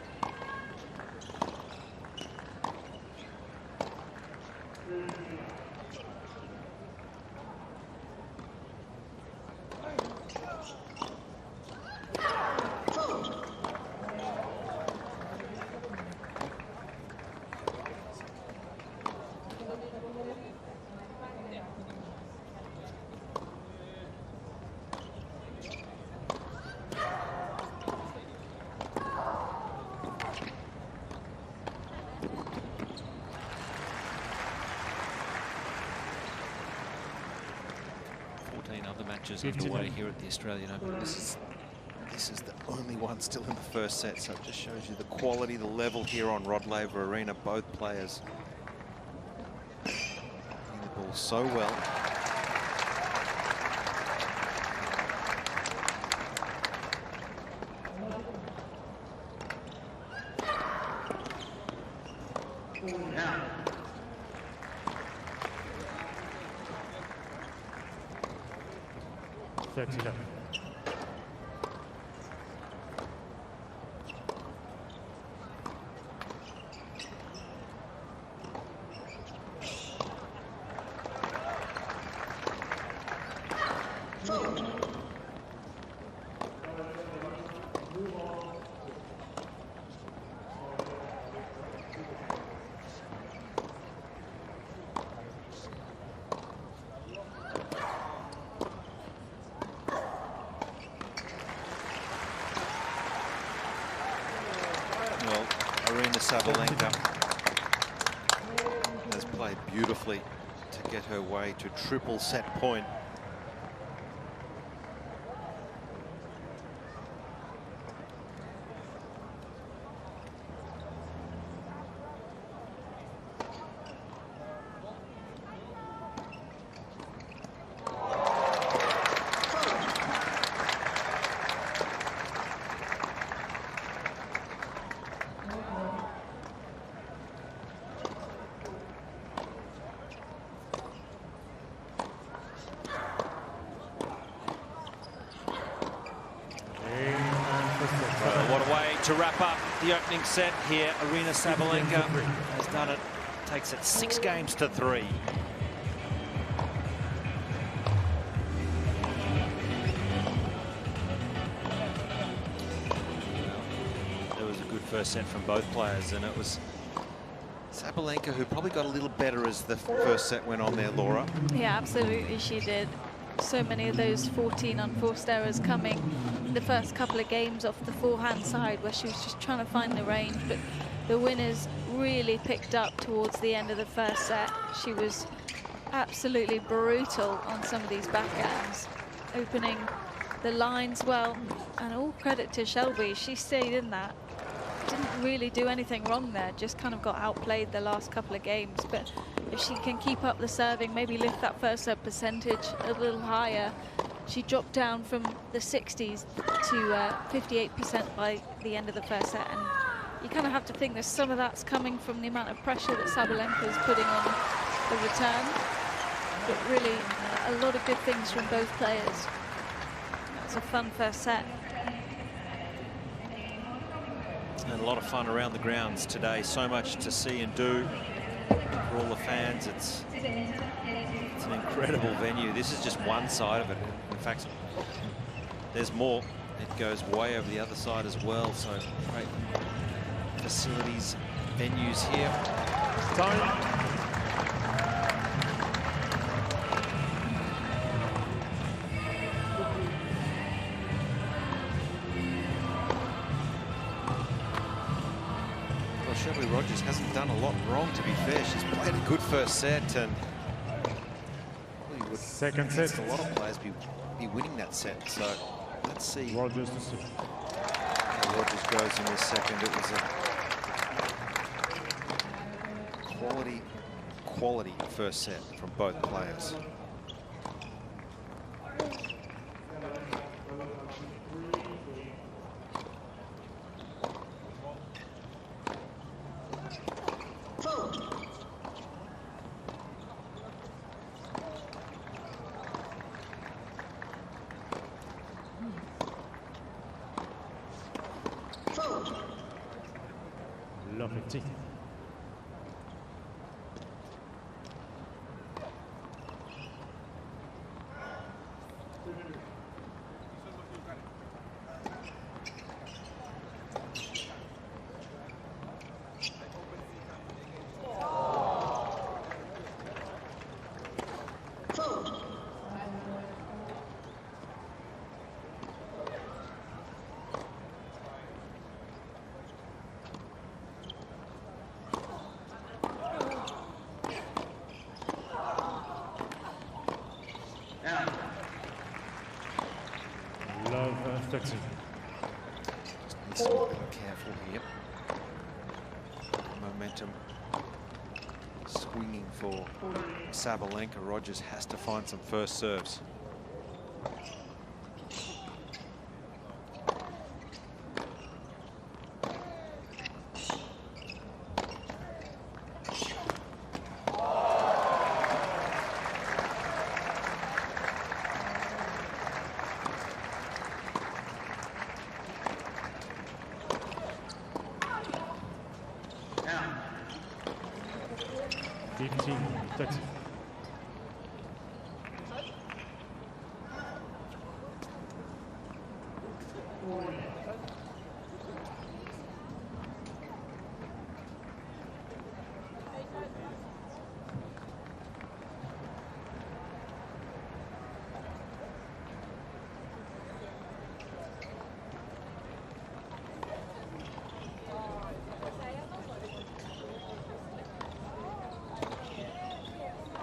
Other matches underway here at the Australian Open. This is the only one still in the first set, so it just shows you the quality, the level here on Rod Laver Arena. Both players hitting the ball so well. 39. Well, Sabalenka has played beautifully to get her way to triple set point. What a way to wrap up the opening set here. Aryna Sabalenka has done it. Takes it 6 games to 3. There was a good first set from both players, and it was Sabalenka who probably got a little better as the first set went on there, Laura. Yeah, absolutely she did. So many of those 14 unforced errors coming in the first couple of games off the forehand side where she was just trying to find the range, but the winners really picked up towards the end of the first set. She was absolutely brutal on some of these backhands, opening the lines well, and all credit to Shelby. She stayed in that. Didn't really do anything wrong there, just kind of got outplayed the last couple of games. But if she can keep up the serving, maybe lift that first serve percentage a little higher. She dropped down from the 60s to 58% by the end of the first set, and you kind of have to think that some of that's coming from the amount of pressure that Sabalenka is putting on the return. But really, a lot of good things from both players. It's a fun first set. And a lot of fun around the grounds today. So much to see and do for all the fans. It's an incredible venue. This is just one side of it. In fact, there's more. It goes way over the other side as well. So great facilities, venues here. Time. Shelby Rogers hasn't done a lot wrong, to be fair. She's played a good first set, and second set. A lot of players be winning that set. So let's see Rogers to see how Rogers goes in this second. It was a quality first set from both players. Lovely. Love 13. Just needs to be a little careful here. Momentum swinging for Sabalenka. Rogers has to find some first serves. 15-30.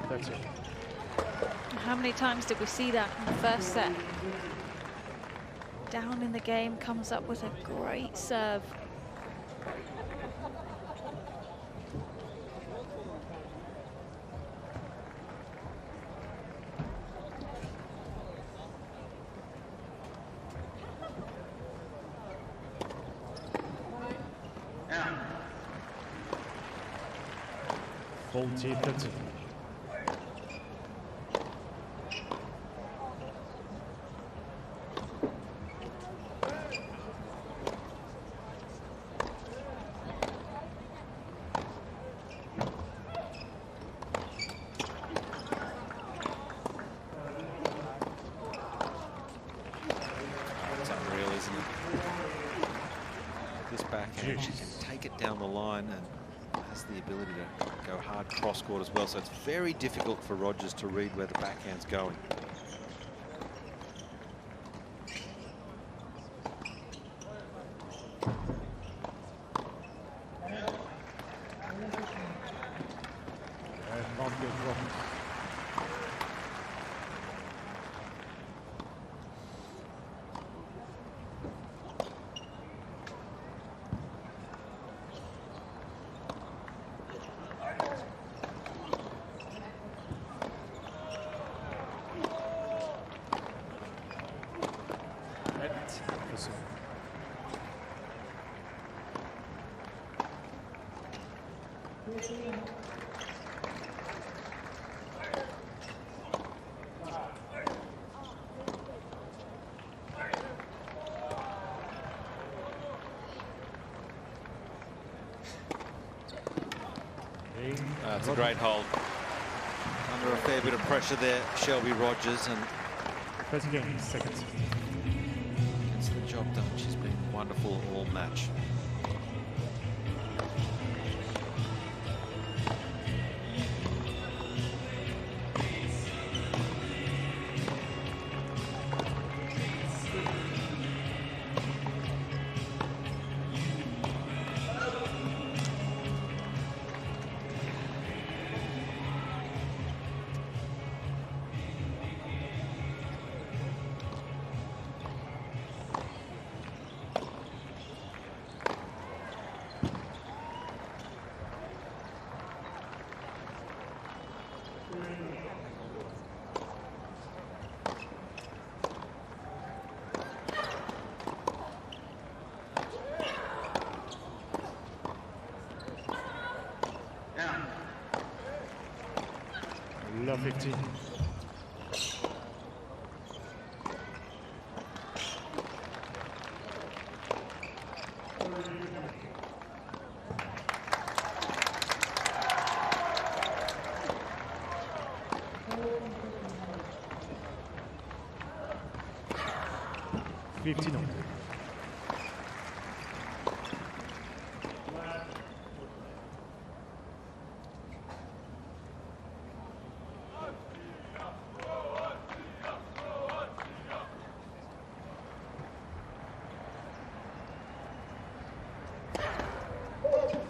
That's it. How many times did we see that in the first set? Down in the game, comes up with a great serve. Full T30. It's unreal, isn't it? This backhand, she can take it down the line and has the ability to go hard cross court as well. So it's very difficult for Rogers to read where the backhand's going. Not good problems. It's a great hold. Under a fair bit of pressure there, Shelby Rogers, and 30 seconds. gets the job done. She's been wonderful all match. Love 15.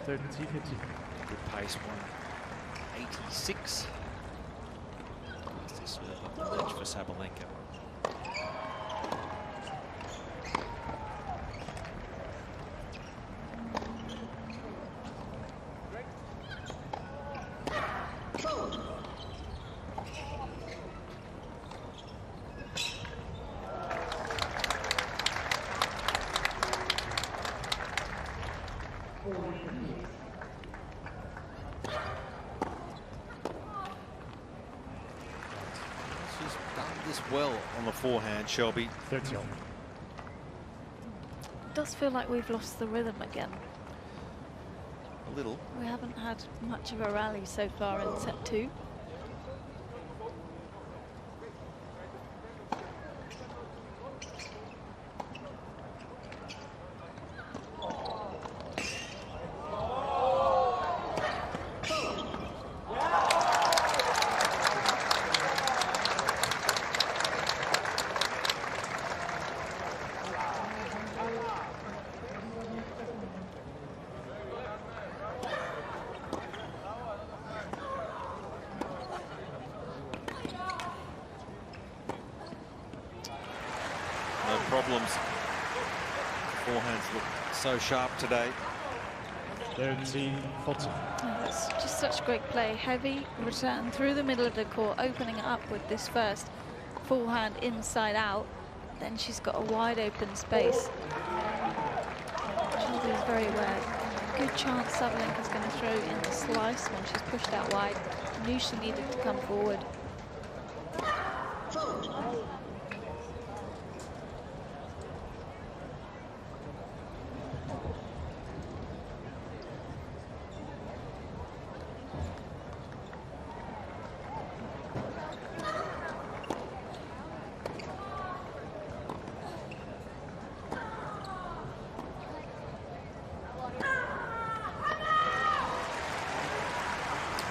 Good pace, 186. That's this serve up the ledge for Sabalenka. Well on the forehand, Shelby. 30. It does feel like we've lost the rhythm again. A little. We haven't had much of a rally so far in set 2. No problems. Forehands look so sharp today. 13-14. Oh, that's just such great play. Heavy return through the middle of the court, opening it up with this first forehand inside out. Then she's got a wide open space. Shelby is very aware. Good chance Sabalenka's going to throw in the slice when she's pushed out wide. Knew she needed to come forward.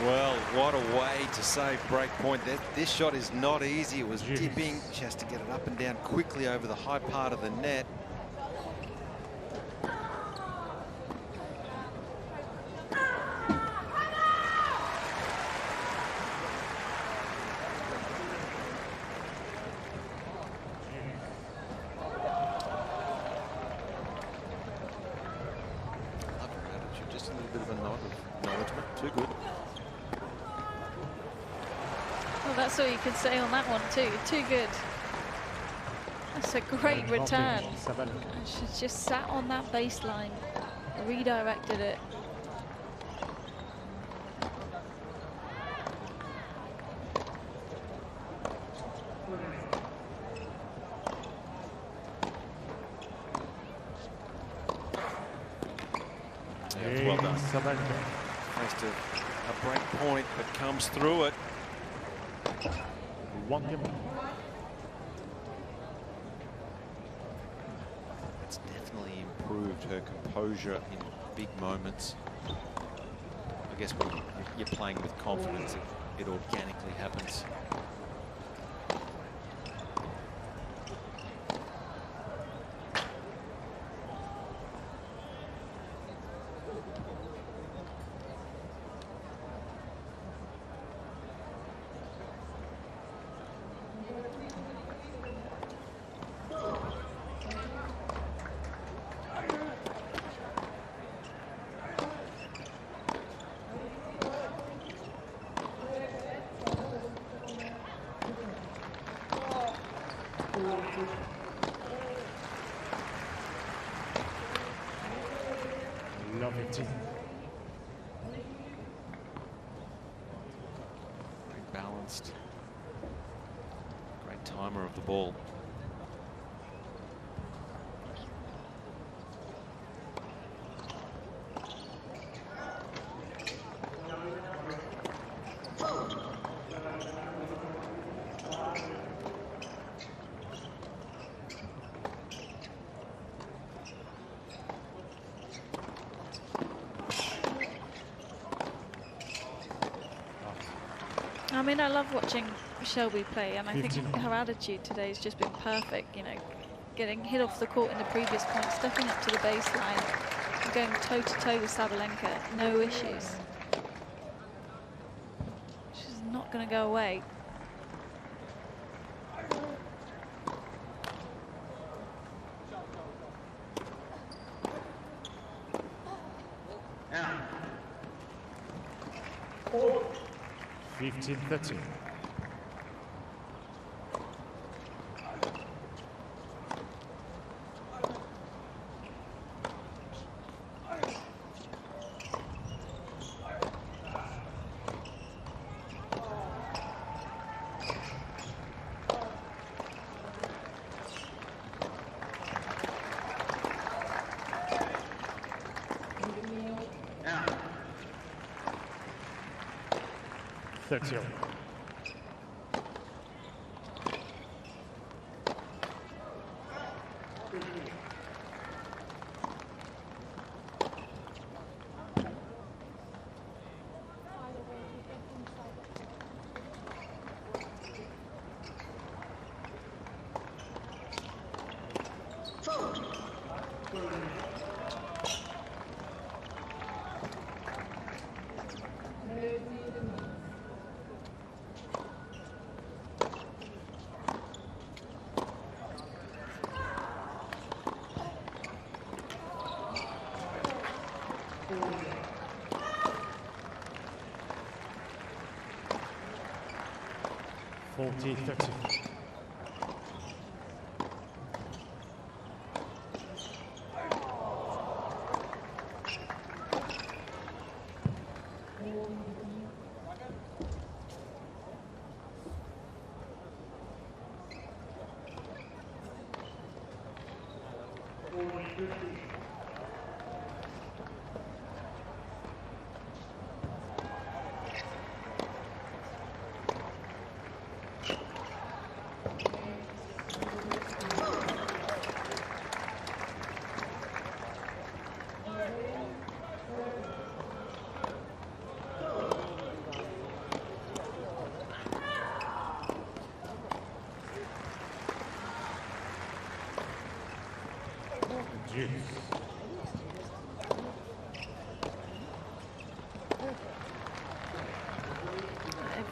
Well, what a way to save break point. This shot is not easy. It was dipping. She has to get it up and down quickly over the high part of the net. Love her attitude. Just a little bit of a nod of acknowledgement. Too good. Well, that's all you can say on that one too. Too good. That's a great return. And she just sat on that baseline, redirected it. Yeah, well done. Faced a break point, but comes through it. One game. It's definitely improved her composure in big moments. I guess when you're playing with confidence, it organically happens. Love 15. Very balanced. Great timer of the ball. I mean, I love watching Shelby play, and I think her attitude today has just been perfect. You know, getting hit off the court in the previous point, stepping up to the baseline, and going toe-to-toe with Sabalenka, no issues. She's not going to go away. Yeah. 15-13. Yeah. 30.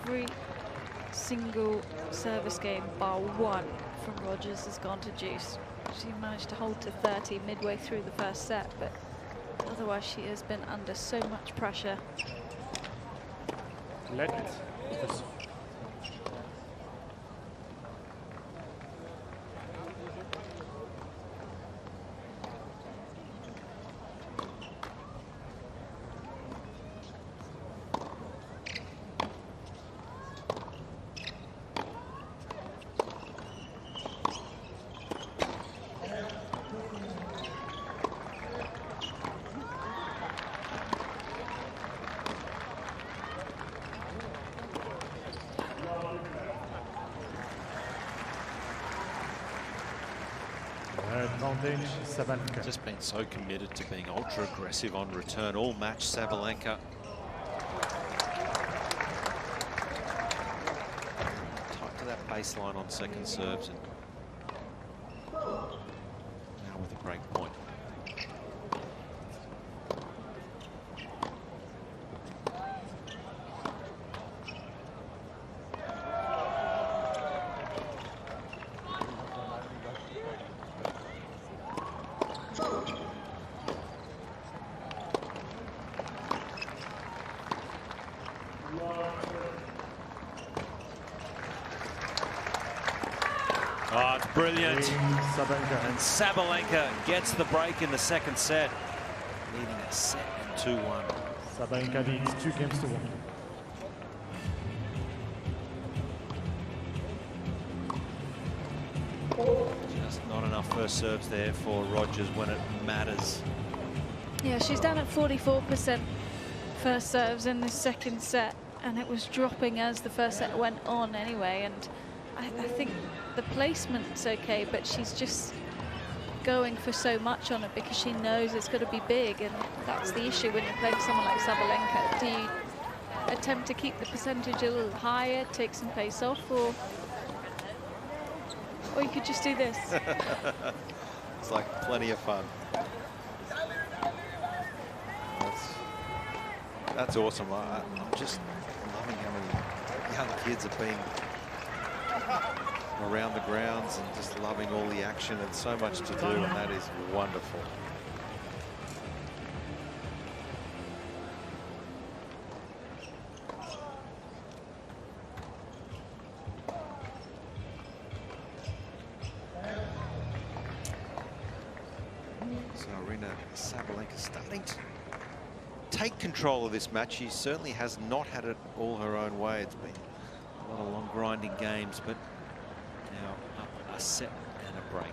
Every single service game bar one from Rogers has gone to deuce. She managed to hold to 30 midway through the first set, but otherwise she has been under so much pressure. Just been so committed to being ultra aggressive on return all match. Sabalenka tight to that baseline on second serves, and now with a break point. Oh, it's brilliant. And Sabalenka gets the break in the second set, leading a set 2-1. Sabalenka leads 2-1. Just not enough first serves there for Rogers when it matters. Yeah, she's down at 44% first serves in this second set, and it was dropping as the first set went on anyway. And I think the placement's okay, but she's just going for so much on it because she knows it's going to be big, and that's the issue when you're playing someone like Sabalenka. Do you attempt to keep the percentage a little higher, take some pace off, or you could just do this? It's like plenty of fun. That's awesome. I'm just loving how many young kids have been around the grounds and just loving all the action, and so much to do, and that is wonderful. So Aryna Sabalenka starting to take control of this match. She certainly has not had it all her own way. It's been a lot of long grinding games, but now up a set and a break.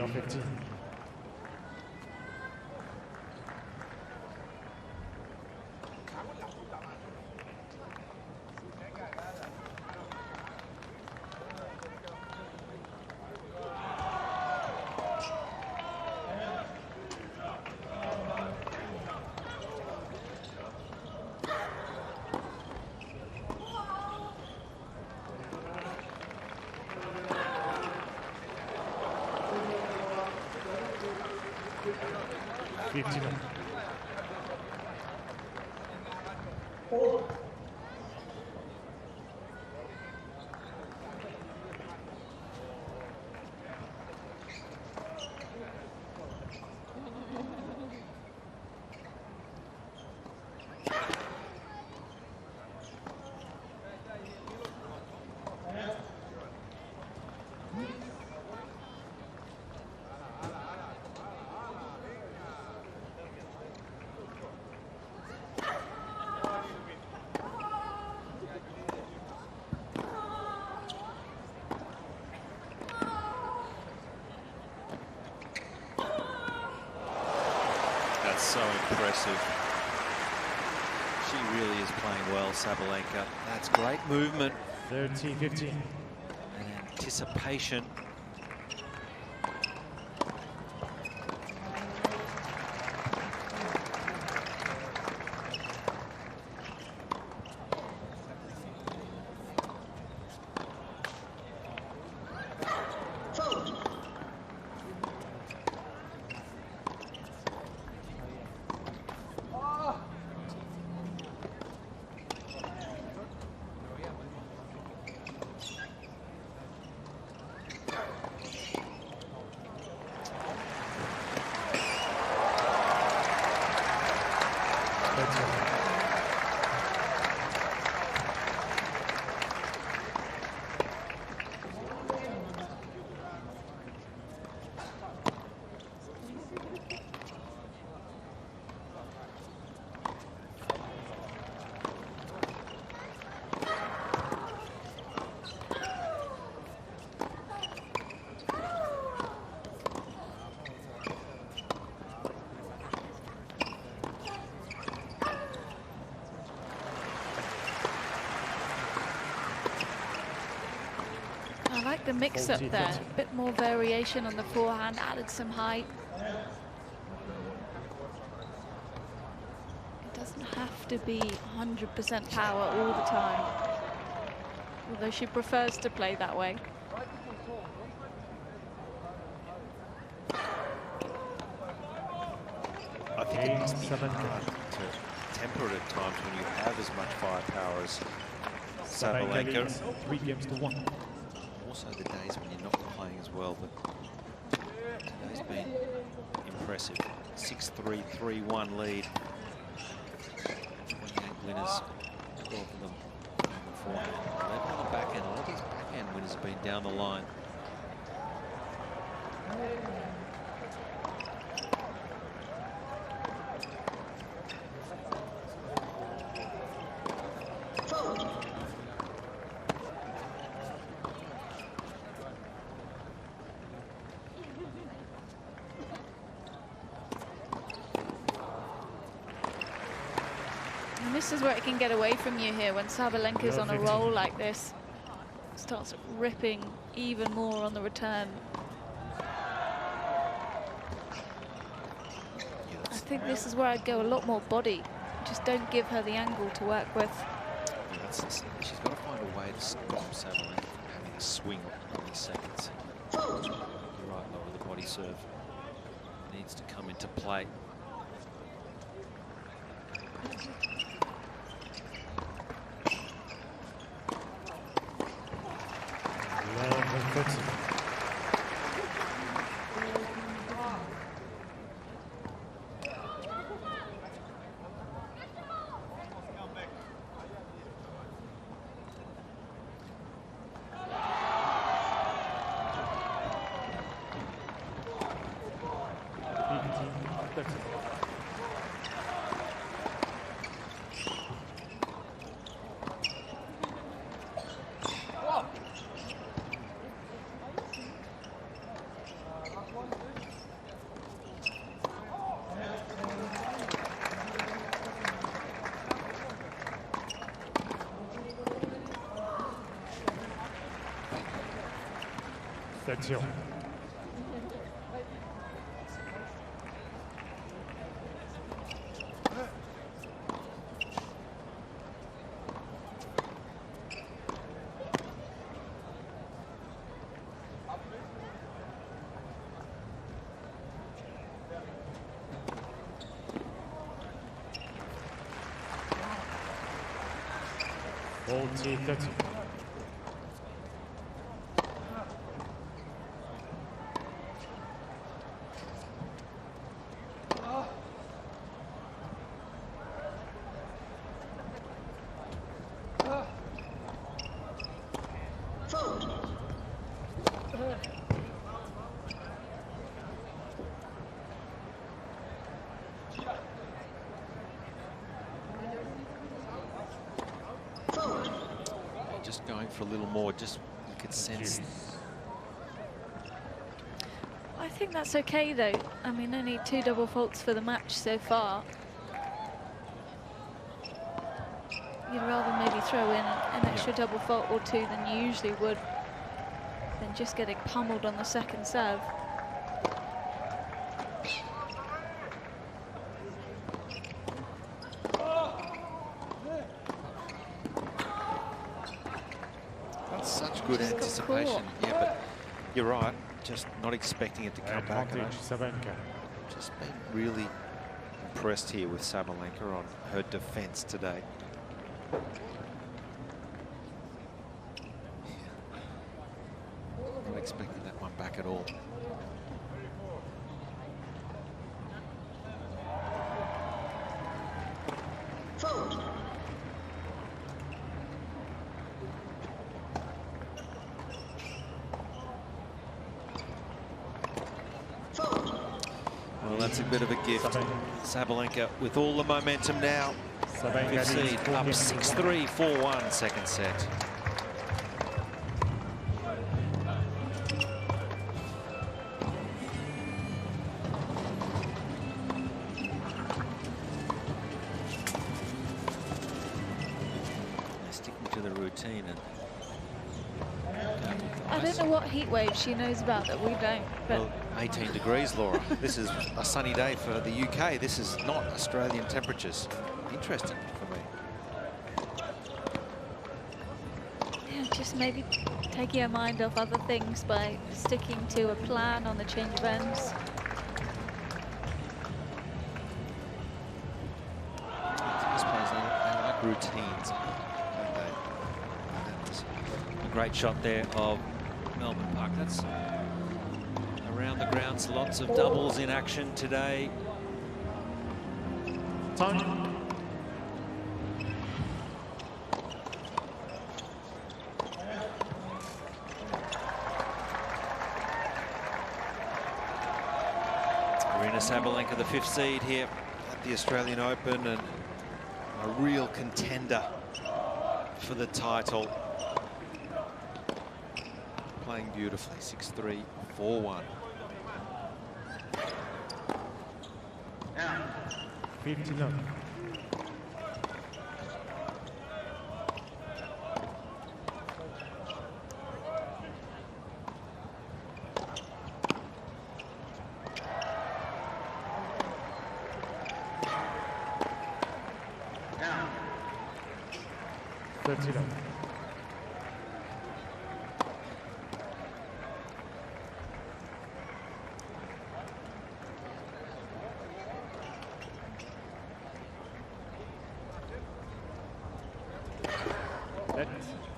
Number 15. That's so impressive. She really is playing well, Sabalenka. That's great movement 13-15. and anticipation. I like the mix-up there. A bit more variation on the forehand, added some height. It doesn't have to be 100% power all the time, although she prefers to play that way. I think it must be hard to temper it at times when you have as much firepower as Sabalenka. 3-1. Also the days when you're not playing as well, but today's been impressive. 6-3, 3-1 lead. 28 winners, 12 of them on the forehand. 11 on the backhand. A lot of these backhand winners have been down the line. And this is where it can get away from you here when Sabalenka's on a roll like this. Starts ripping even more on the return. I think this is where I'd go a lot more body. Just don't give her the angle to work with. Yeah, she's got to find a way to stop Sabalenka from having a swing on these seconds. You're right, Laura, the body serve needs to come into play. 7-0. Multi 30. Just going for a little more, just you could sense. I think that's okay though. I mean, only 2 double faults for the match so far. You'd rather maybe throw in an extra double fault or 2 than you usually would, than just getting pummeled on the second serve. Such good anticipation. Yeah, but you're right. Just not expecting it to come back. Just been really impressed here with Sabalenka on her defense today. Not expecting that one back at all. Well, that's a bit of a gift. Sabalenka with all the momentum now. Fifth seed up 6-3, 4-1, second set. Sticking to the routine and I don't know what heat wave she knows about that we don't. But well, 18 degrees, Laura. This is a sunny day for the UK. This is not Australian temperatures. Interesting for me. yeah, just maybe taking her mind off other things by sticking to a plan on the change of ends. I suppose they like routines. That was a great shot there of Melbourne Park. That's around the grounds, lots of doubles in action today. Time. Aryna Sabalenka, the 5th seed here at the Australian Open, and a real contender for the title. Playing beautifully, 6-3, 4-1. 59.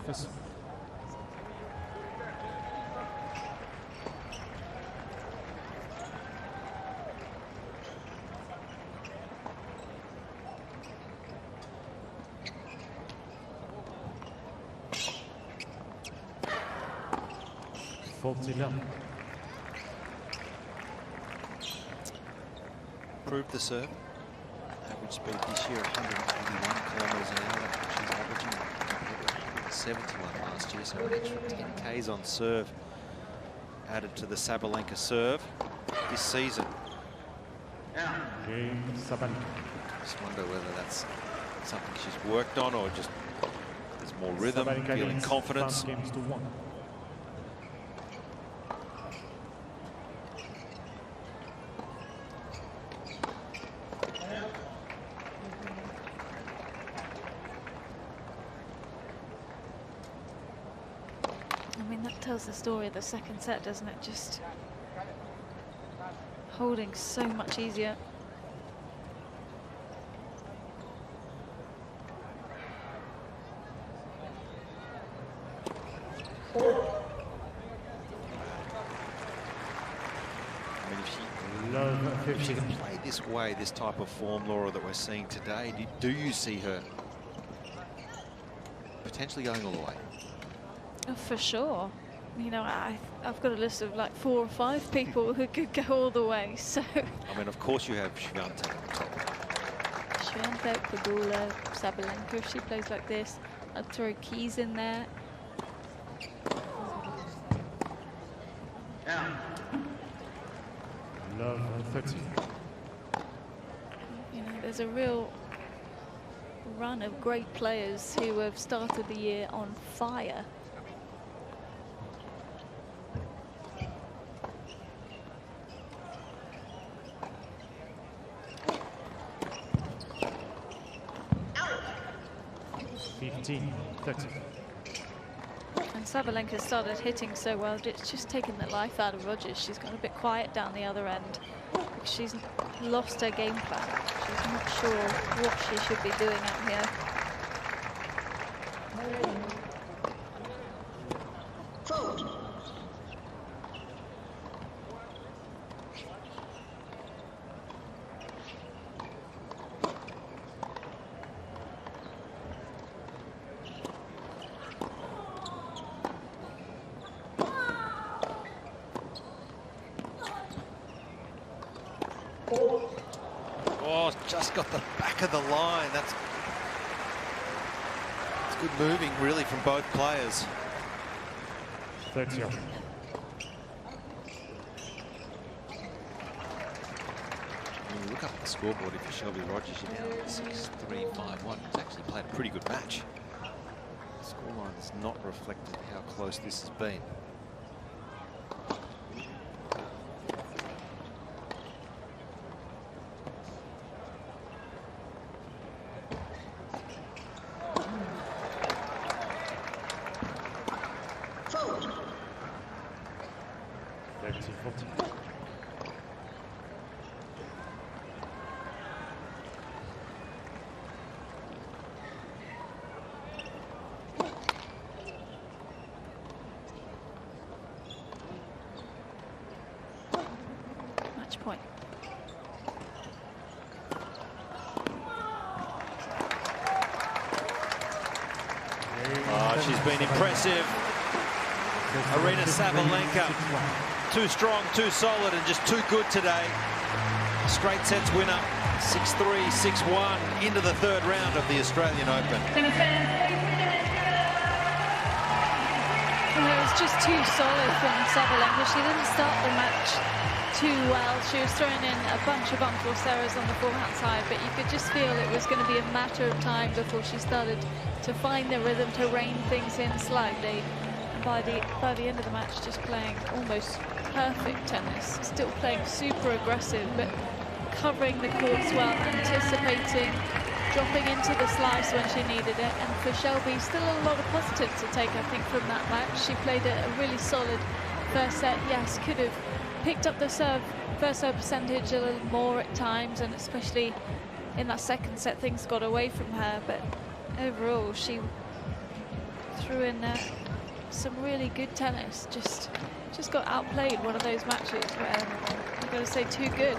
First. Improved the serve. Average speed this year 181 kilometres an hour. She's averaging 71 last year, so an extra 10 Ks on serve added to the Sabalenka serve this season. Just wonder whether that's something she's worked on or just there's more rhythm, feeling confidence. tells the story of the second set, doesn't it? Just holding so much easier. I mean, if she can play this way, this type of form, Laura, that we're seeing today, do you see her potentially going all the way? Oh, for sure. You know, I've got a list of like 4 or 5 people who could go all the way, so... I mean, of course you have Swiatek on top. Swiatek, Pegula, Sabalenka, if she plays like this. I'd throw Keys in there. Love 30. You know, there's a real run of great players who have started the year on fire. And Sabalenka started hitting so well, it's just taken the life out of Rogers. She's gone a bit quiet down the other end because she's lost her game plan. She's not sure what she should be doing out here. Oh, just got the back of the line. That's good moving, really, from both players. 30. When you look up at the scoreboard, if you're Shelby Rogers, you're down 6-3, 5-1. He's actually played a pretty good match. The scoreline has not reflected how close this has been. Match point. Oh, she's been impressive. Arina Sabalenka, too strong, too solid, and just too good today. Straight sets winner, 6-3, 6-1, into the third round of the Australian Open. Well, it was just too solid from Sabalenka. She didn't start the match too well. She was throwing in a bunch of unforced errors on the forehand side, but you could just feel it was going to be a matter of time before she started to find the rhythm, to rein things in slightly. And by the end of the match, just playing almost perfect tennis, still playing super aggressive, but covering the courts well, anticipating, dropping into the slice when she needed it. And for Shelby, still a lot of positives to take, I think, from that match. She played a really solid first set. Yes, could have picked up the first serve percentage a little more at times, and especially in that second set, things got away from her. But overall, she threw in some really good tennis. Just got outplayed one of those matches where I've got to say, too good.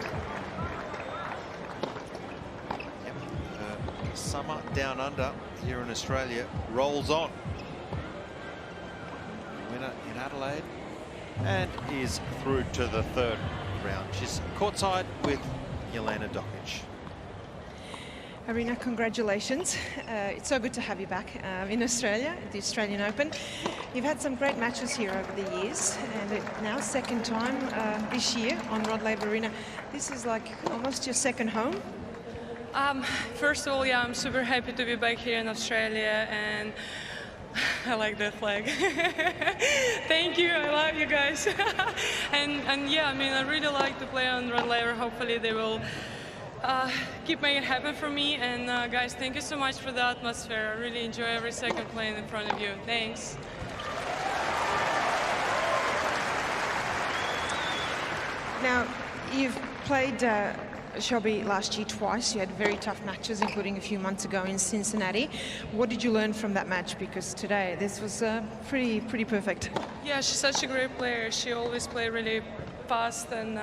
Summer down under here in Australia rolls on. Winner in Adelaide and is through to the third round. She's courtside with Jelena Dokic. Arina, congratulations. It's so good to have you back in Australia at the Australian Open. You've had some great matches here over the years, and now second time this year on Rod Laver Arena. This is like almost your second home. First of all, yeah, I'm super happy to be back here in Australia, and I like that flag. Thank you, I love you guys. and yeah, I mean, I really like to play on Rod Laver. Hopefully they will keep making it happen for me. And guys, thank you so much for the atmosphere. I really enjoy every second playing in front of you. Thanks. Now, you've played Shelby last year twice. You had very tough matches, including a few months ago in Cincinnati. What did you learn from that match? Because today, this was pretty perfect. Yeah, she's such a great player. She always plays really fast, and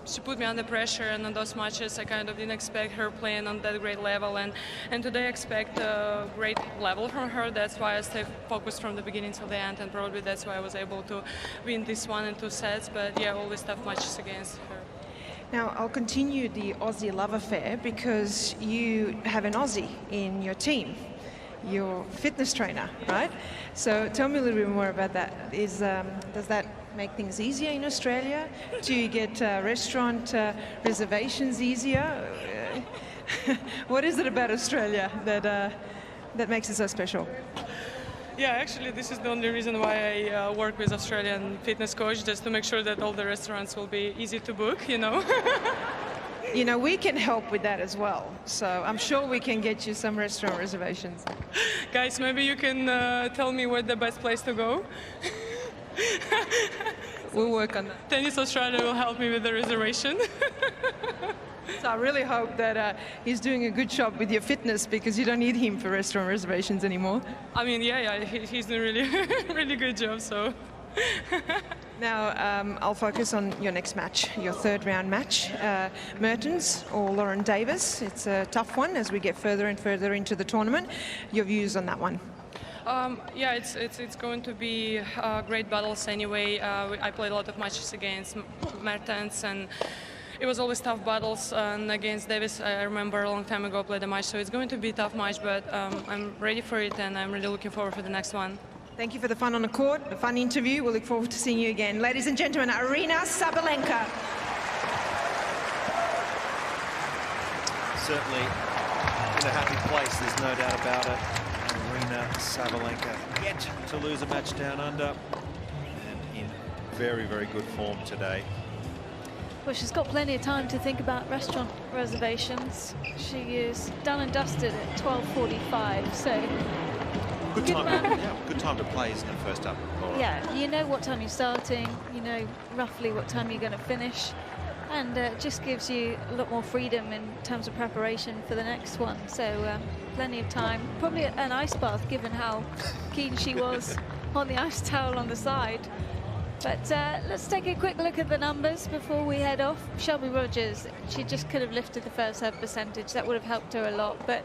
she put me under pressure. And on those matches, I kind of didn't expect her playing on that great level. And today I expect a great level from her. That's why I stay focused from the beginning till the end, and probably that's why I was able to win this 1 and 2 sets. But yeah, always tough matches against her. Now, I'll continue the Aussie love affair because you have an Aussie in your team, your fitness trainer, right? So tell me a little bit more about that. Does that make things easier in Australia? Do you get restaurant reservations easier? What is it about Australia that makes it so special? Yeah, actually, this is the only reason why I work with Australian fitness coach, just to make sure that all the restaurants will be easy to book, you know. You know, we can help with that as well. So I'm sure we can get you some restaurant reservations. Guys, maybe you can tell me where the best place to go. We'll work on that. Tennis Australia will help me with the reservation. So I really hope that he's doing a good job with your fitness, because you don't need him for restaurant reservations anymore. I mean, yeah, he's doing really, really good job, so. Now, I'll focus on your next match, your third round match. Mertens or Lauren Davis. It's a tough one as we get further and further into the tournament. Your views on that one? Yeah, it's going to be great battles anyway. I played a lot of matches against Mertens, and it was always tough battles. And against Davis, I remember a long time ago I played a match, so it's going to be a tough match, but I'm ready for it, and I'm really looking forward for the next one. Thank you for the fun on the court, the fun interview. We'll look forward to seeing you again. Ladies and gentlemen, Aryna Sabalenka. Certainly in a happy place, there's no doubt about it. Aryna Sabalenka yet to lose a match down under, and in very, very good form today. Well, she's got plenty of time to think about restaurant reservations. She is done and dusted at 12:45, so good time to play, isn't it, first up? Yeah, you know what time you're starting, you know roughly what time you're going to finish, and it just gives you a lot more freedom in terms of preparation for the next one. So plenty of time, probably an ice bath given how keen she was on the ice towel on the side. But let's take a quick look at the numbers before we head off. Shelby Rogers, she just could have lifted the first serve percentage. That would have helped her a lot. But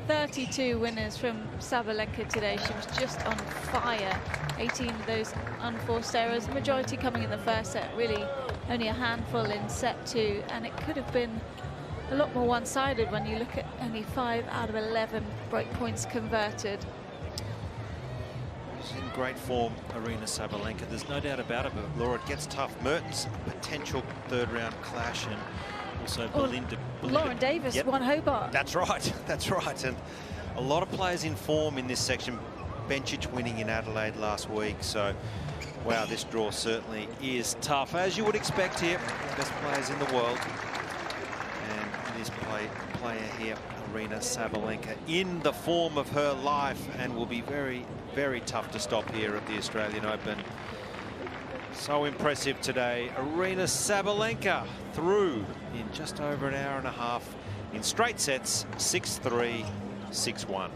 32 winners from Sabalenka today. She was just on fire. 18 of those unforced errors, majority coming in the first set. Really only a handful in set 2. And it could have been a lot more one-sided when you look at only 5 out of 11 break points converted. She's in great form, Aryna Sabalenka. There's no doubt about it, but Laura, it gets tough. Mertens, potential third-round clash, and also Belinda. Lauren Davis won Hobart. That's right, that's right. And a lot of players in form in this section. Bencic winning in Adelaide last week. So, wow, this draw certainly is tough, as you would expect here. Best players in the world. And this player here, Aryna Sabalenka, in the form of her life, and will be very, very tough to stop here at the Australian Open. So impressive today. Aryna Sabalenka through in just over an hour and a half in straight sets, 6-3, 6-1.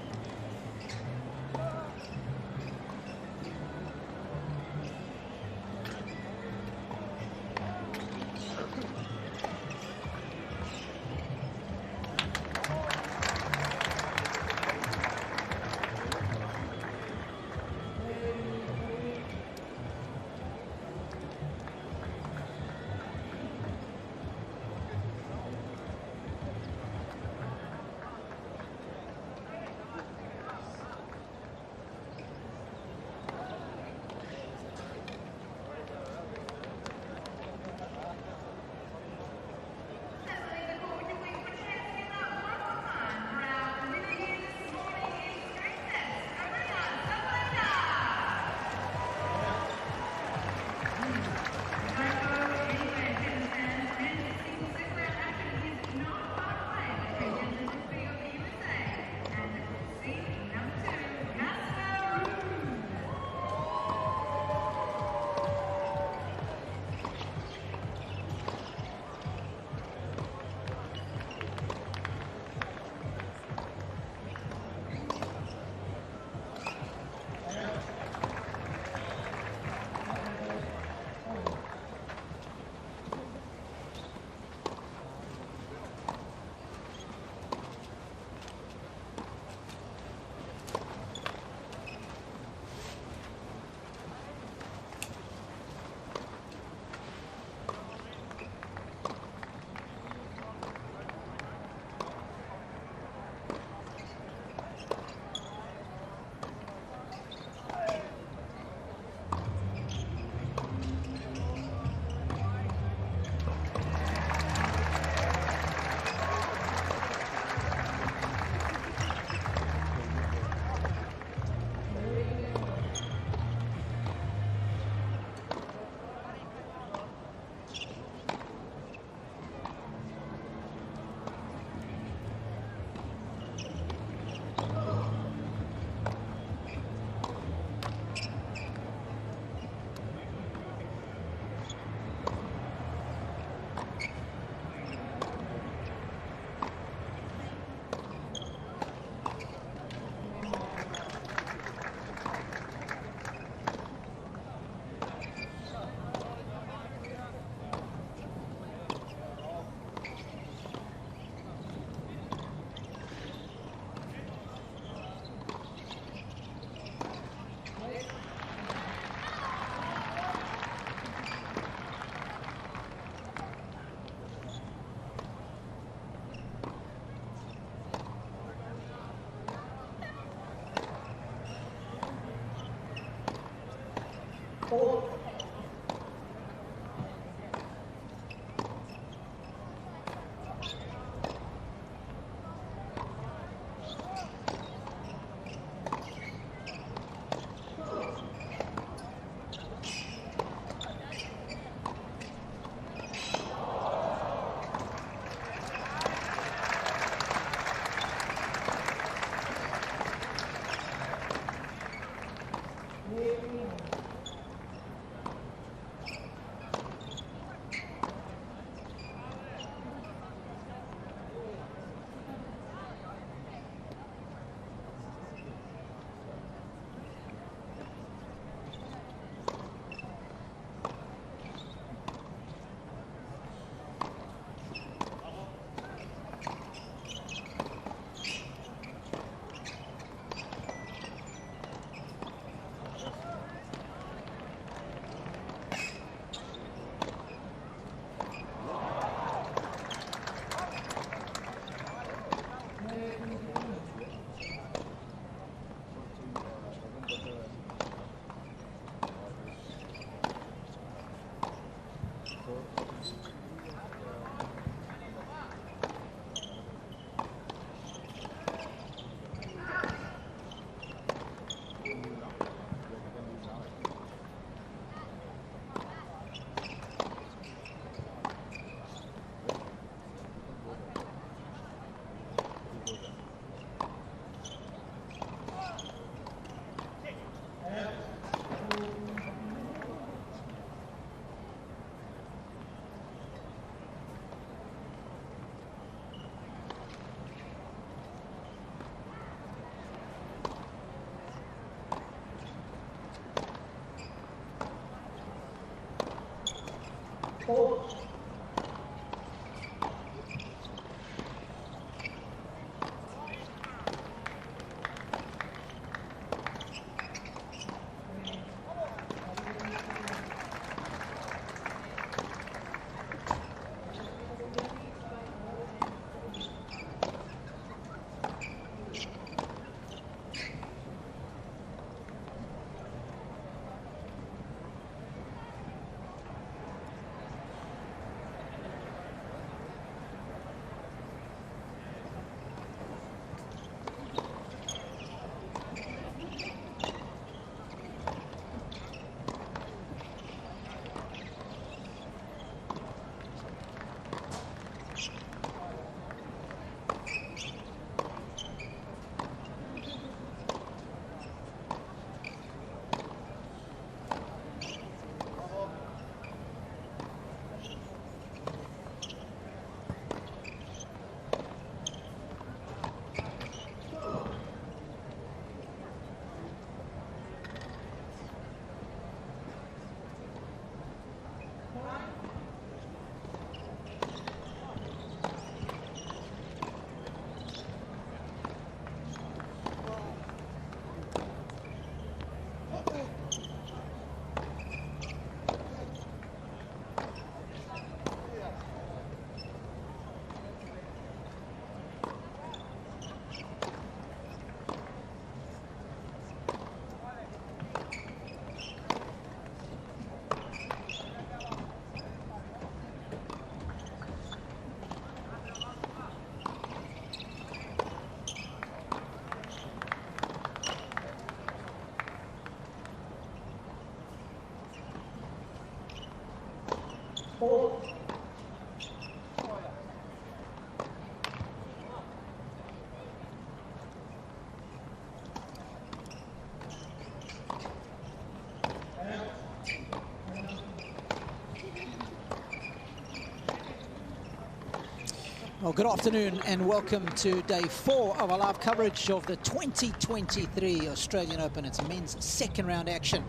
Well, good afternoon and welcome to day 4 of our live coverage of the 2023 Australian Open. It's men's second round action.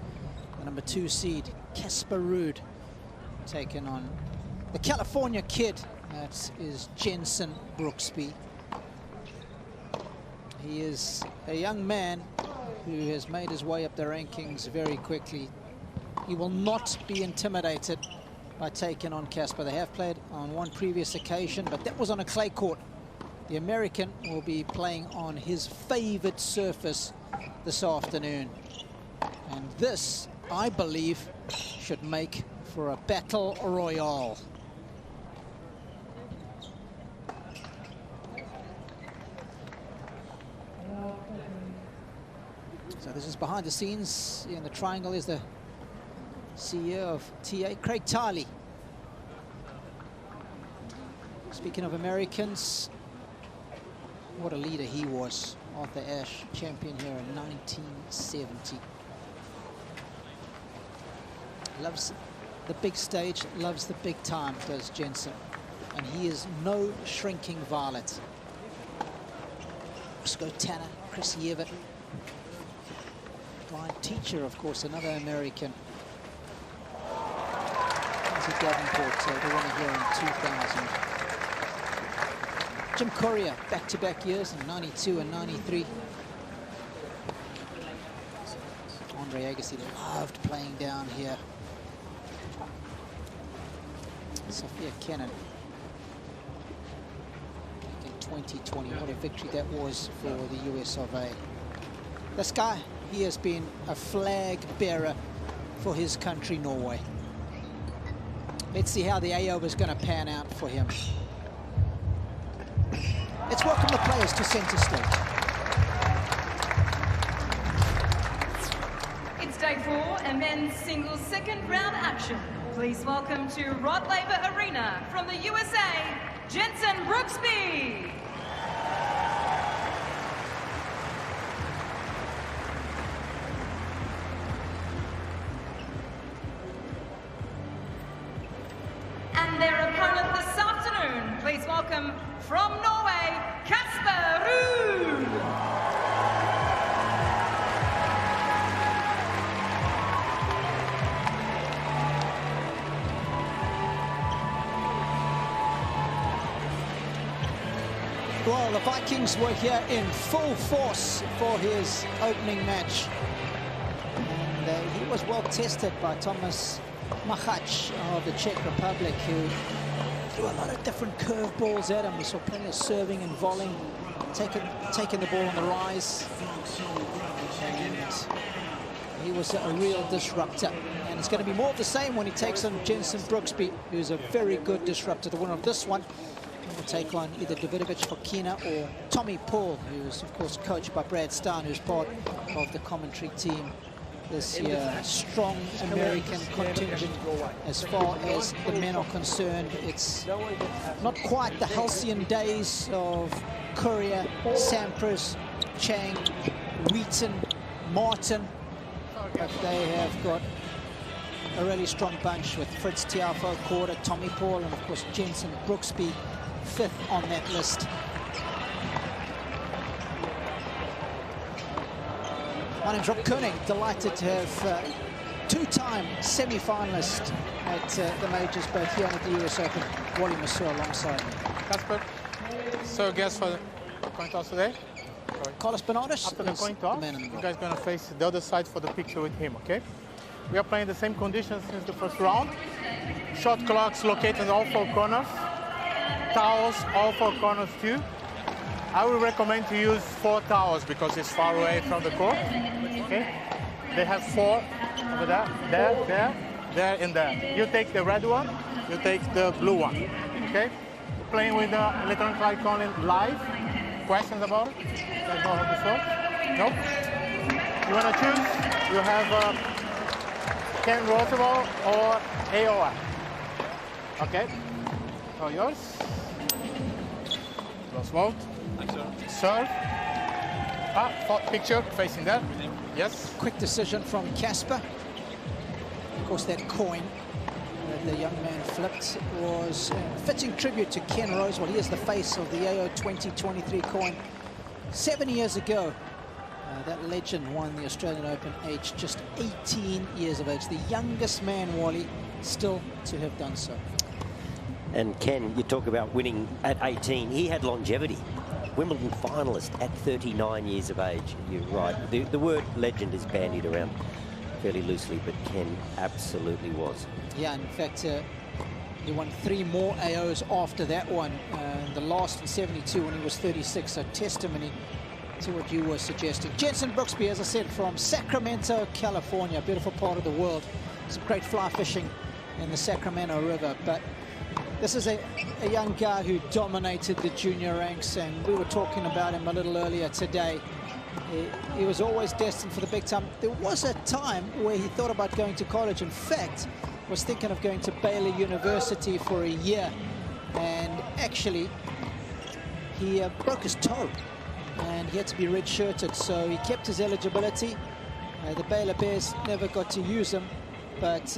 The number 2 seed, Casper Ruud, taking on the California kid, that is Jensen Brooksby. He is a young man who has made his way up the rankings very quickly. He will not be intimidated by taking on Casper. They have played on one previous occasion, but that was on a clay court. The American will be playing on his favored surface this afternoon. And this, I believe, should make for a battle royale. So this is behind the scenes. In the triangle is the CEO of TA, Craig Tiley. Speaking of Americans, what a leader he was. Arthur Ashe, champion here in 1970. Loves the big stage, loves the big time, does Jensen. And he is no shrinking violet. Scott Tanner, Chris Yevitt. Blind teacher, of course, another American. Davenport, the winner here in 2000. Jim Courier, back-to-back years in 92 and 93. Andre Agassi loved playing down here. Sophia Kennan in 2020. What a victory that was for the US of A. This guy, he has been a flag bearer for his country, Norway. Let's see how the AO is going to pan out for him. Let's welcome the players to center stage. It's day 4 and men's singles second round action. Please welcome to Rod Laver Arena from the USA, Jensen Brooksby. And their opponent this afternoon, please welcome from Norway, Casper Ruud. Well, the Vikings were here in full force for his opening match. And he was well tested by Thomas Machach of the Czech Republic, who threw a lot of different curveballs at him. We saw plenty of serving and volleying, taking the ball on the rise. And he was a real disruptor. And it's going to be more of the same when he takes on Jensen Brooksby, who's a very good disruptor. The winner of this one will take on either Davidovich Fokina or Tommy Paul, who is, of course, coached by Brad Stein, who's part of the commentary team this year. Strong American contingent as far as the men are concerned. It's not quite the halcyon days of Courier, Sampras, Chang, Wheaton, Martin, but they have got a really strong bunch with Fritz Tiafo, quarter, Tommy Paul, and of course Jensen Brooksby, fifth on that list. My name's Rob Koenig, delighted to have two-time semi-finalist at the majors, both here and at the US Open, Wally Masur alongside me. Casper, so guess for the coin toss today? Carlos Bernardes. After the coin toss, you guys are going to face the other side for the picture with him, okay? We are playing the same conditions since the first round. Shot clocks located in all four corners. Towels, all four corners too. I would recommend to use 4 towels because it's far away from the court, okay? They have 4 over there, there, and there. You take the red one, you take the blue one, okay? Playing with the electronic light calling live. Questions about it? That's all before? No? You want to choose? You have Ken Roosevelt or AOR. Okay? All yours. Roosevelt. Serve. Picture facing there. Yes. Quick decision from Casper. Of course, that coin that the young man flipped was a fitting tribute to Ken Roosevelt. He is the face of the AO 2023 coin. 7 years ago, that legend won the Australian Open aged just 18 years of age. The youngest man, Wally, still to have done so. And Ken, you talk about winning at 18. He had longevity. Wimbledon finalist at 39 years of age. You're right. The word legend is bandied around fairly loosely, but Ken absolutely was. Yeah, in fact, he won 3 more AOs after that one. The last in 72 when he was 36. So testimony to what you were suggesting. Jensen Brooksby, as I said, from Sacramento, California, a beautiful part of the world. Some great fly fishing in the Sacramento River, but this is a young guy who dominated the junior ranks, and we were talking about him a little earlier today. He was always destined for the big time. There was a time where he thought about going to college. In fact, was thinking of going to Baylor University for a year, and actually he broke his toe and he had to be redshirted, so he kept his eligibility. The Baylor Bears never got to use him, but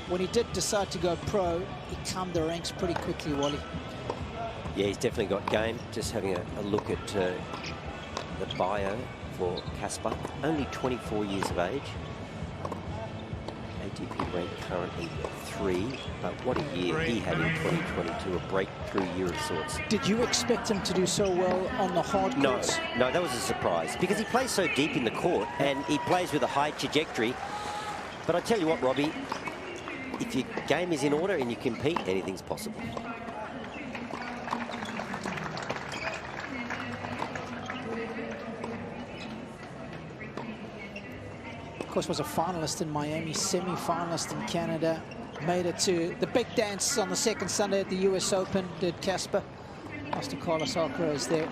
when he did decide to go pro, he climbed the ranks pretty quickly, Wally. Yeah, he's definitely got game. Just having a look at the bio for Casper. Only 24 years of age. ATP rank currently 3, but what a year he had in 2022, a breakthrough year of sorts. Did you expect him to do so well on the hard courts? No, that was a surprise, because he plays so deep in the court and he plays with a high trajectory. But I tell you what, Robbie, if your game is in order and you compete, anything's possible. Of course, was a finalist in Miami, semi-finalist in Canada, made it to the big dance on the second Sunday at the US Open, did Casper. Lost to Carlos Alcaraz there.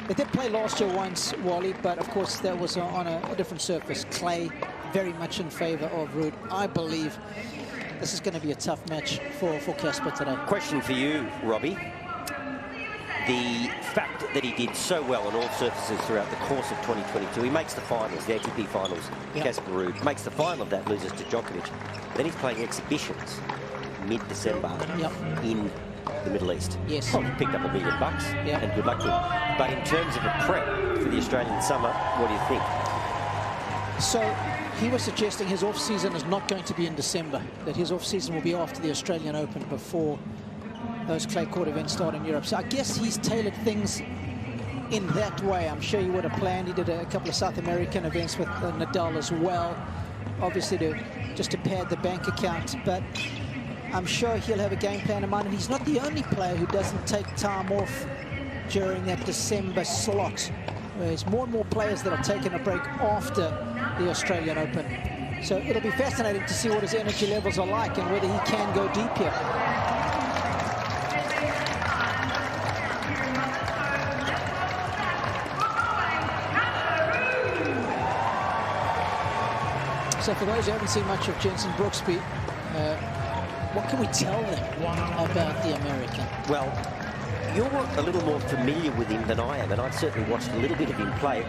They did play last year once, Wally, but of course that was on a different surface. Clay, very much in favor of Ruud. I believe this is going to be a tough match for Casper today. Question for you, Robbie. The fact that he did so well on all surfaces throughout the course of 2022, he makes the finals, the ATP finals, Casper Ruud, makes the final of that, loses to Djokovic. Then he's playing exhibitions mid-December in the Middle East. Yes. Probably picked up $1 million and good luck to him. But in terms of a prep for the Australian summer, what do you think? So he was suggesting his off-season is not going to be in December, that his off-season will be after the Australian Open before those clay court events start in Europe. So I guess he's tailored things in that way. I'm sure he would have planned. He did a couple of South American events with Nadal as well, obviously just to pad the bank account. But I'm sure he'll have a game plan in mind. And he's not the only player who doesn't take time off during that December slot. There's more and more players that are taking a break after the Australian Open. So it'll be fascinating to see what his energy levels are like and whether he can go deep here. So for those who haven't seen much of Jenson Brooksby, what can we tell them about the American? Well, you're a little more familiar with him than I am, and I've certainly watched a little bit of him play.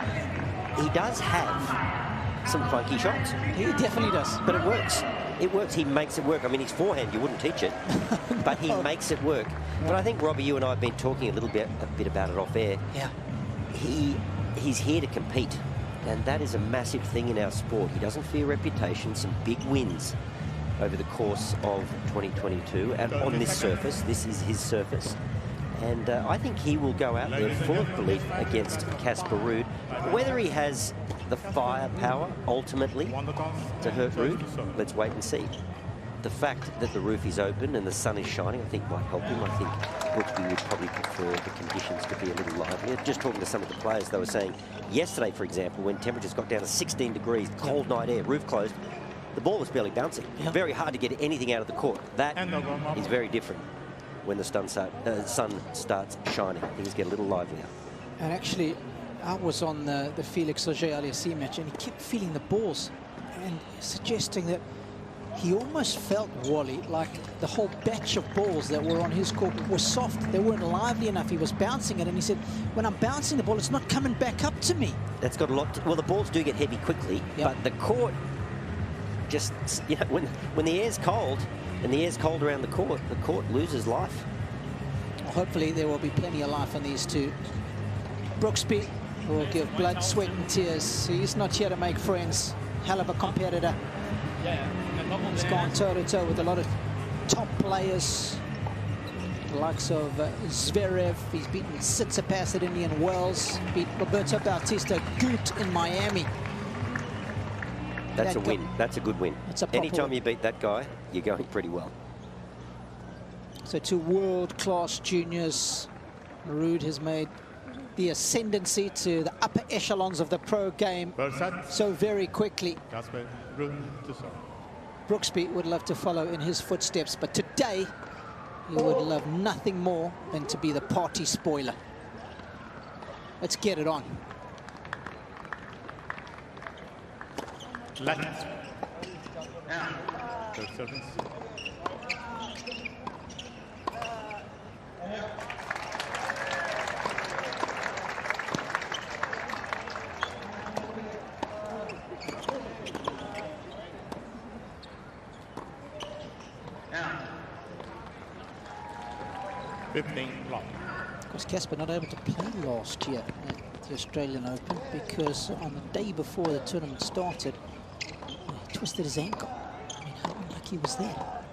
He does have some funky shots. He definitely does. But it works. It works. He makes it work. I mean, his forehand, you wouldn't teach it, but he makes it work. But I think, Robbie, you and I have been talking a bit about it off air. Yeah. He's here to compete, and that is a massive thing in our sport. He doesn't fear reputation. Some big wins over the course of 2022, and on this surface. This is his surface. And I think he will go out there full of belief against Casper Ruud. Whether he has the firepower, ultimately, to hurt Ruud, let's wait and see. The fact that the roof is open and the sun is shining, I think might help him. I think Brooksby would probably prefer the conditions to be a little livelier. Just talking to some of the players, they were saying yesterday, for example, when temperatures got down to 16 degrees, cold night air, roof closed, the ball was barely bouncing. Very hard to get anything out of the court. That is very different when the sun starts shining. Things get a little livelier. And actually, I was on the Felix Auger-Aliassime match, and he kept feeling the balls and suggesting that he almost felt, Wally, like the whole batch of balls that were on his court were soft. They weren't lively enough. He was bouncing it, and he said, when I'm bouncing the ball, it's not coming back up to me. That's got a lot well, the balls do get heavy quickly, but the court just, you know, when the air's cold, and the air's cold around the court loses life. Hopefully there will be plenty of life on these two. Brooksby will give blood, sweat and tears. He's not here to make friends. Hell of a competitor. He's gone toe-to-toe with a lot of top players. The likes of Zverev. He's beaten Tsitsipas at Indian Wells. Beat Roberto Bautista Gut in Miami. That's a win. That's a good win. Anytime win. you beat that guy, you're going pretty well. So two world-class juniors. Ruud has made the ascendancy to the upper echelons of the pro game so very quickly. Brooksby would love to follow in his footsteps, but today he would love nothing more than to be the party spoiler. Let's get it on. Left. Of course, Casper not able to play last year at the Australian Open because on the day before the tournament started, he twisted his ankle. I mean, how unlucky was that?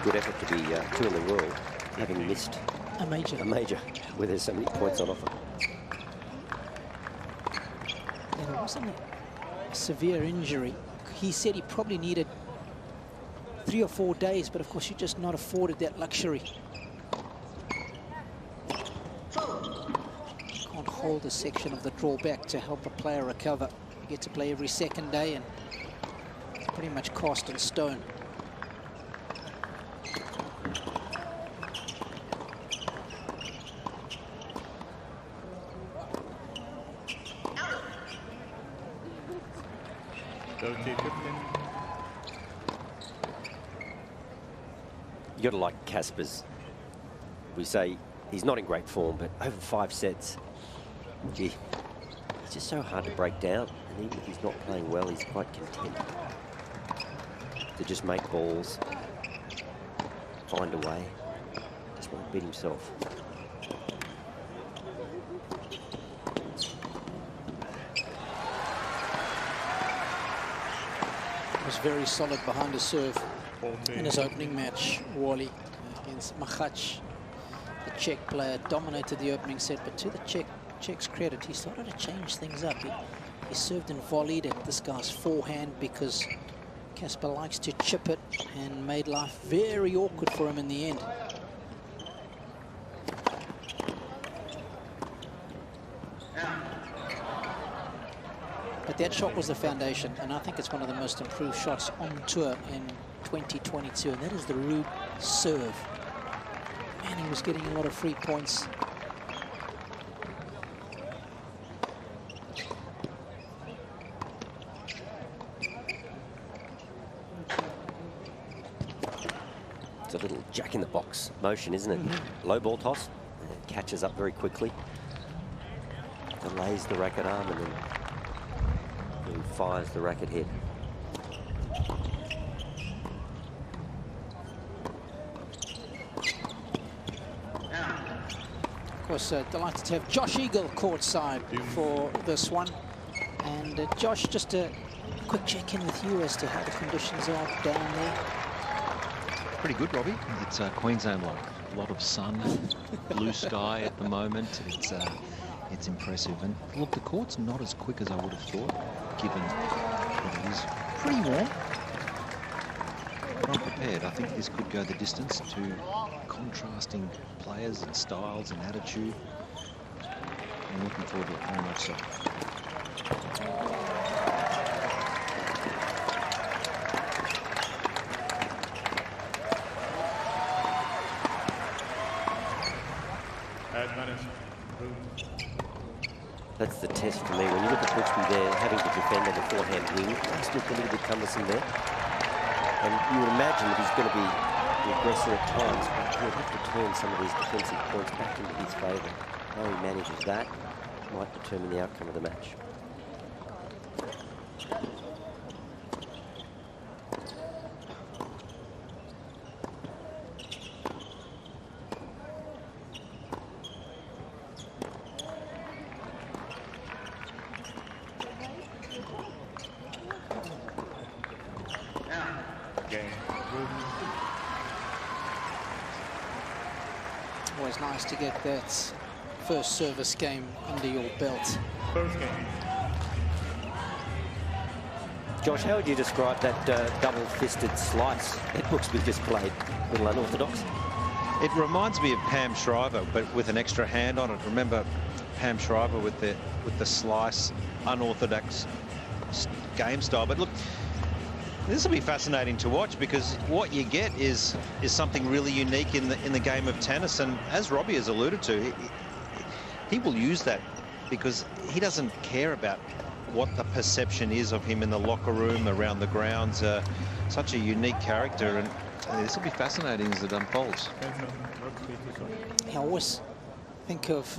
Good effort to be two in the world, having missed a major, where there's so many points on offer. And it wasn't a severe injury. He said he probably needed 3 or 4 days, but of course you're just not afforded that luxury. Can't hold a section of the drawback to help a player recover. You get to play every second day, and it's pretty much cast in stone. You got to like Casper's. We say he's not in great form, but over 5 sets, gee, it's just so hard to break down. And even if he's not playing well, he's quite content to just make balls, find a way, just won't beat himself. Was very solid behind his serve in his opening match, Wally, against Machach. The Czech player dominated the opening set, but to the Czech's credit, he started to change things up. He served and volleyed at this guy's forehand because Casper likes to chip it, and made life very awkward for him in the end. But that shot was the foundation, and I think it's one of the most improved shots on tour in 2022, and that is the Rube serve. Man, he was getting a lot of free points. It's a little jack-in-the-box motion, isn't it? Low ball toss, and it catches up very quickly. Delays the racket arm and then fires the racket head. Of course, delighted to have Josh Eagle courtside for this one. And Josh, just a quick check-in with you as to how the conditions are down there. Pretty good, Robbie. It's Queensland-like. A lot of sun, blue sky at the moment. It's impressive. And look, the court's not as quick as I would have thought, given that it is pretty warm. But I'm prepared. I think this could go the distance to contrasting players and styles and attitude. I'm looking forward to it very much so. That's the test for me. When you look at Brooksby there, having to defend on the forehand wing, it does look a little bit cumbersome there. And you would imagine that he's going to be the aggressor at times, but he'll have to turn some of these defensive points back into his favour. How he manages that might determine the outcome of the match. Always nice to get that first service game under your belt. First game. Josh, how would you describe that double-fisted slice that Brooksby just played? A little unorthodox? It reminds me of Pam Shriver, but with an extra hand on it. Remember Pam Shriver with the slice, unorthodox game style. But look, this will be fascinating to watch, because what you get is something really unique in the game of tennis. And as Robbie has alluded to, he will use that because he doesn't care about what the perception is of him in the locker room, around the grounds. Such a unique character, and this will be fascinating as it unfolds. I always think of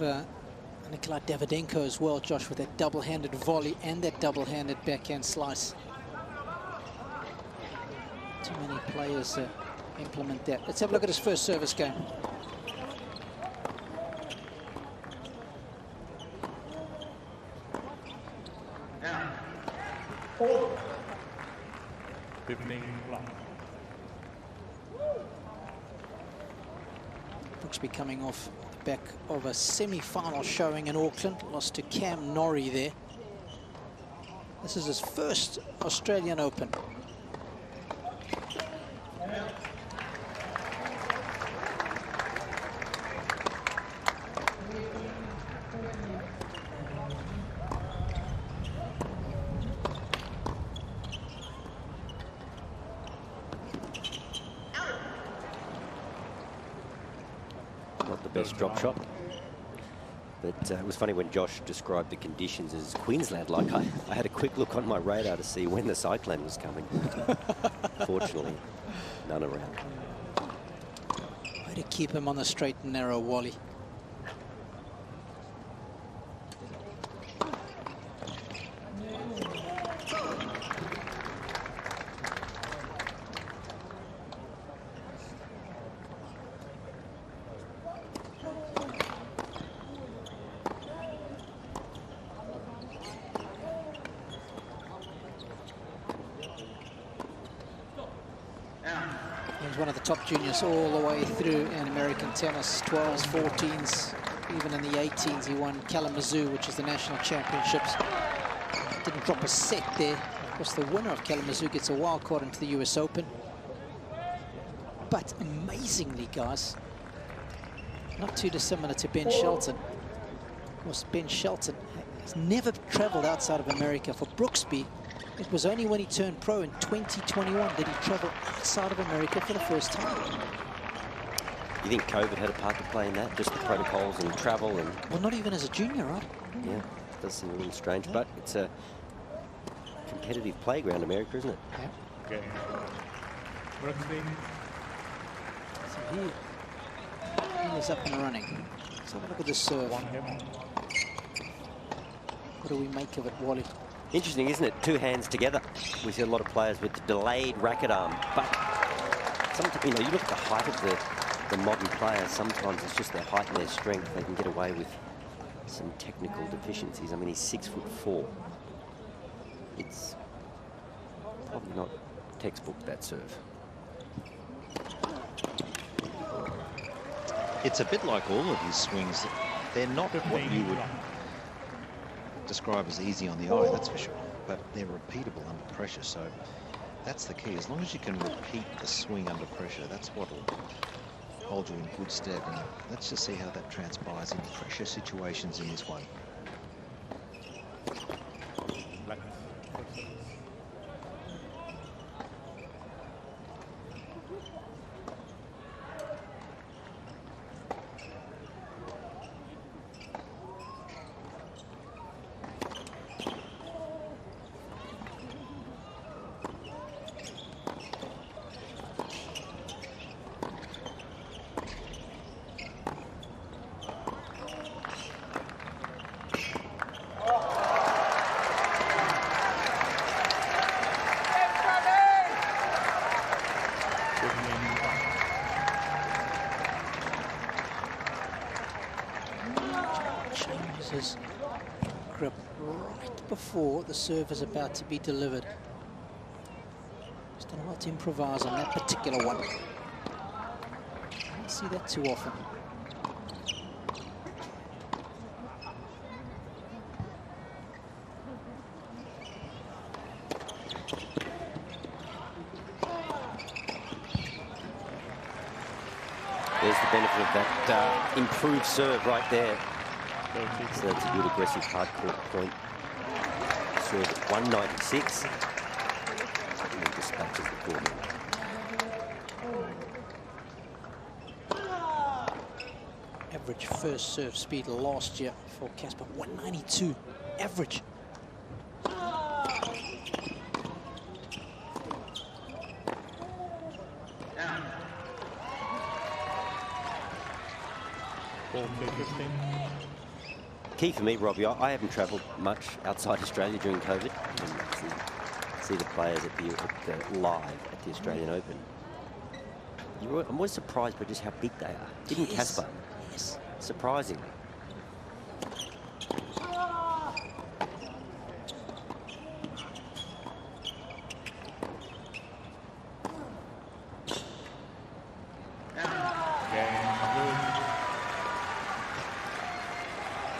Nikolai Davydenko as well, Josh, with that double-handed volley and that double-handed backhand slice. Too many players implement that. Let's have a look at his first service game. Brooksby coming off the back of a semi-final showing in Auckland, lost to Cam Norrie there. This is his first Australian Open. Not the best drop shot. But it was funny when Josh described the conditions as Queensland-like. I had a quick look on my radar to see when the cyclone was coming. Fortunately, none around. Way to keep him on the straight and narrow, Wally. was one of the top juniors all the way through in American tennis, 12s, 14s, even in the 18s. He won Kalamazoo, which is the national championships. Didn't drop a set there. Of course, the winner of Kalamazoo gets a wild card into the US Open. But amazingly, guys, not too dissimilar to Ben Shelton. Of course, Ben Shelton has never traveled outside of America. For Brooksby, it was only when he turned pro in 2021 that he traveled outside of America for the first time. You think COVID had a part to play in that? Just the protocols and travel and... Well, not even as a junior, right? Yeah, it does seem a little strange, but it's a competitive playground, America, isn't it? Yeah. Okay. Brooksby. So he is up and running. Let's have a look at this serve. One hip. What do we make of it, Wally? Interesting, isn't it? Two hands together. We see a lot of players with the delayed racket arm, but sometimes, you know, you look at the height of the modern players, sometimes it's just their height and their strength. They can get away with some technical deficiencies. I mean, he's 6'4". It's probably not textbook, that serve. It's a bit like all of his swings. They're not what you would describe as easy on the eye, that's for sure, but they're repeatable under pressure, so that's the key. As long as you can repeat the swing under pressure, that's what will hold you in good stead. And let's just see how that transpires in pressure situations in this one. His grip right before the serve is about to be delivered. He's done well to improvise on that particular one. I don't see that too often. There's the benefit of that improved serve right there. So that's a good aggressive hard court point. Serve at 196. And dispatches the court. Average first serve speed last year for Casper, 192. Average. Key for me, Robbie, I haven't travelled much outside Australia during COVID. And see the players at the live at the Australian Open. I'm always surprised by just how big they are. Even Casper. Yes. Surprisingly.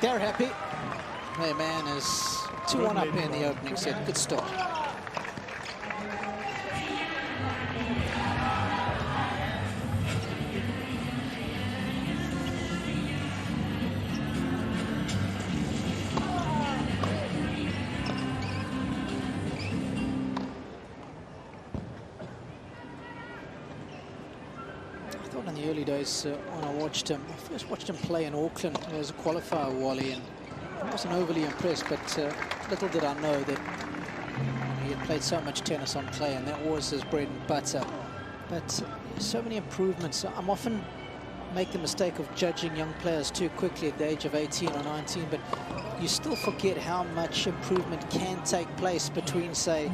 They're happy. Their man is 2-1 up in the opening set. Good start. In the early days when I watched him, I first watched him play in Auckland as a qualifier, Wally, and I wasn't overly impressed, but little did I know that he had played so much tennis on clay, and that was his bread and butter. But so many improvements. I'm often make the mistake of judging young players too quickly at the age of 18 or 19, but you still forget how much improvement can take place between, say,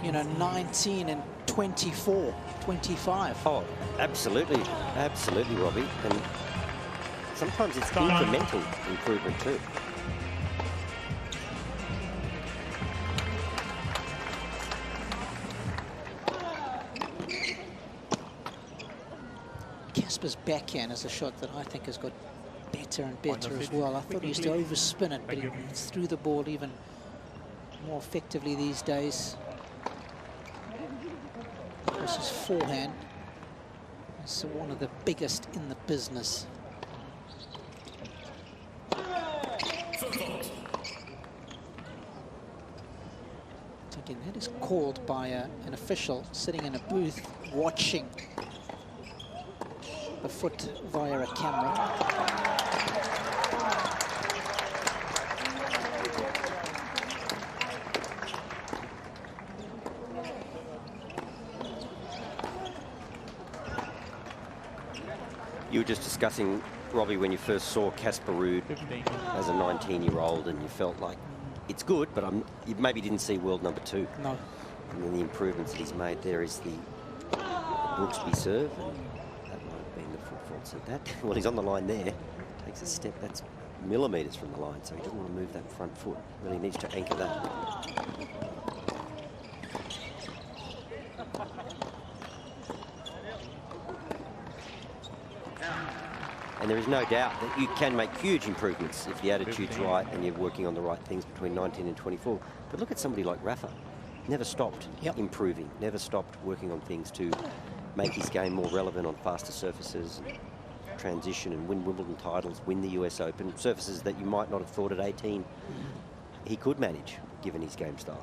you know, 19 and 24, 25. Oh, absolutely. Absolutely, Robbie. And sometimes it's incremental improvement too. Casper's backhand is a shot that I think has got better and better as well. I thought he used to overspin it, but he threw the ball even more effectively these days. This is forehand. It's one of the biggest in the business. Again, that is called by an official sitting in a booth watching the foot via a camera. You were just discussing, Robbie, when you first saw Casper Ruud as a 19-year-old, and you felt like it's good, but you maybe didn't see world number 2. No. And then the improvements that he's made there is the Brooksby serve, and that might have been the foot fault. So that, well, he's on the line there, takes a step, that's millimetres from the line, so he doesn't want to move that front foot. Really needs to anchor that. And there is no doubt that you can make huge improvements if the attitude's right and you're working on the right things between 19 and 24. But look at somebody like Rafa. Never stopped improving, never stopped working on things to make his game more relevant on faster surfaces, transition and win Wimbledon titles, win the US Open, surfaces that you might not have thought at 18 he could manage, given his game style.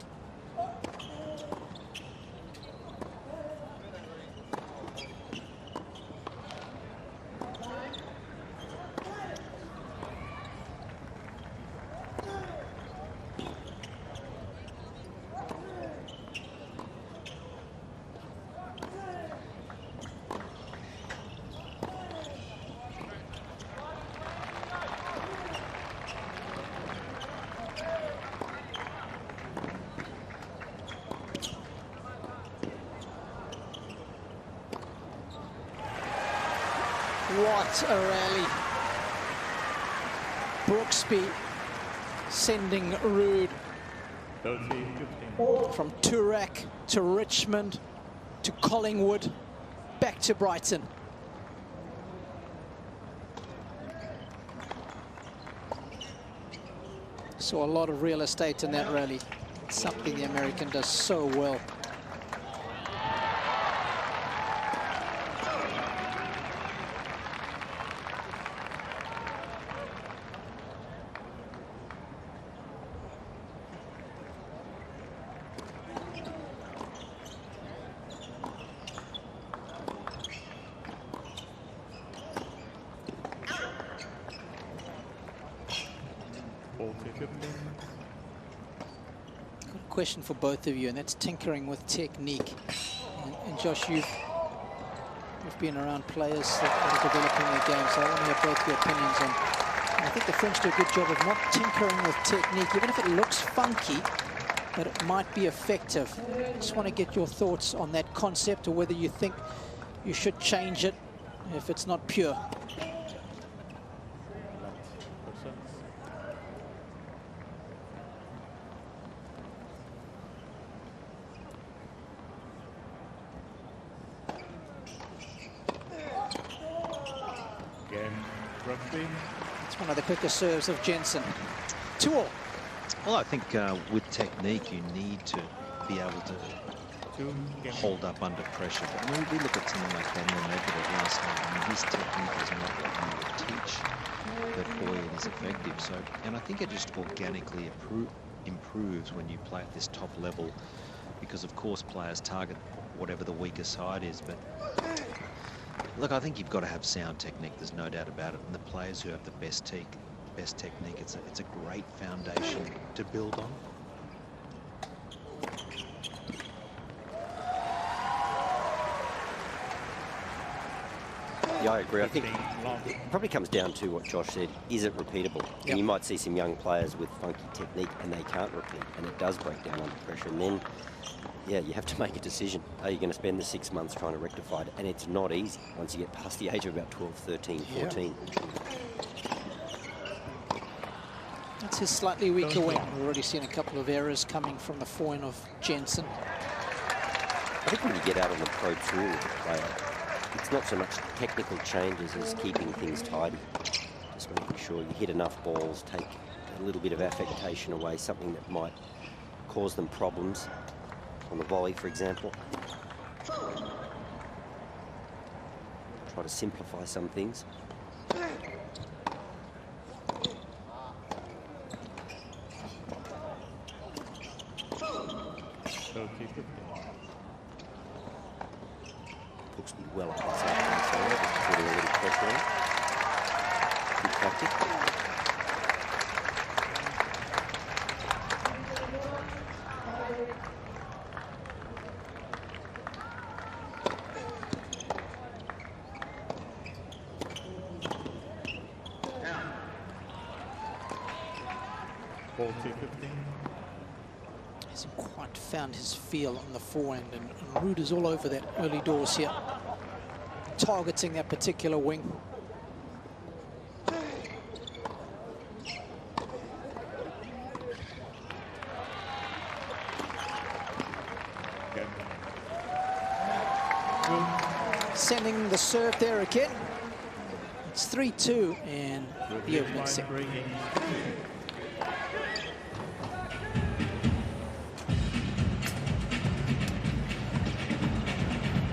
What a rally. Brooksby sending Ruud from Toorak to Richmond to Collingwood, back to Brighton. Saw a lot of real estate in that rally. Something the American does so well. Question for both of you, and that's tinkering with technique. And Josh, you've been around players that are developing their game, so I want to hear both your opinions on. I think the French do a good job of not tinkering with technique, even if it looks funky, but it might be effective. I just want to get your thoughts on that concept, or whether you think you should change it if it's not pure. It's one of the quicker serves of Jensen. 2-all. Well, I think with technique, you need to be able to hold up under pressure. But when we look at someone like Daniel Medvedev last night, I mean, his technique is not what you would teach, but boy, it is effective. So, and I think it just organically improves when you play at this top level, because of course players target whatever the weaker side is, but look, I think you've got to have sound technique. There's no doubt about it. And the players who have the best technique, it's a great foundation to build on. Yeah, I agree. I think it probably comes down to what Josh said. Is it repeatable? Yep. And you might see some young players with funky technique and they can't repeat, and it does break down under pressure. And then, yeah, you have to make a decision. Are you going to spend the 6 months trying to rectify it? And it's not easy once you get past the age of about 12, 13, 14. That's his slightly weaker wing. We've already seen a couple of errors coming from the forehand of Jensen. I think when you get out on the pro tour with a player, it's not so much technical changes as keeping things tidy. Just making sure you hit enough balls, take a little bit of affectation away, something that might cause them problems on the volley, for example. Try to simplify some things. Looks to be well up his left-hand side, just putting a little pressure on. Good tactic. Ball 215. Hasn't quite found his feel on the forehand, and Ruud is all over that early doors here, targeting that particular wing. Sending the serve there again. It's 3-2 and the opening set.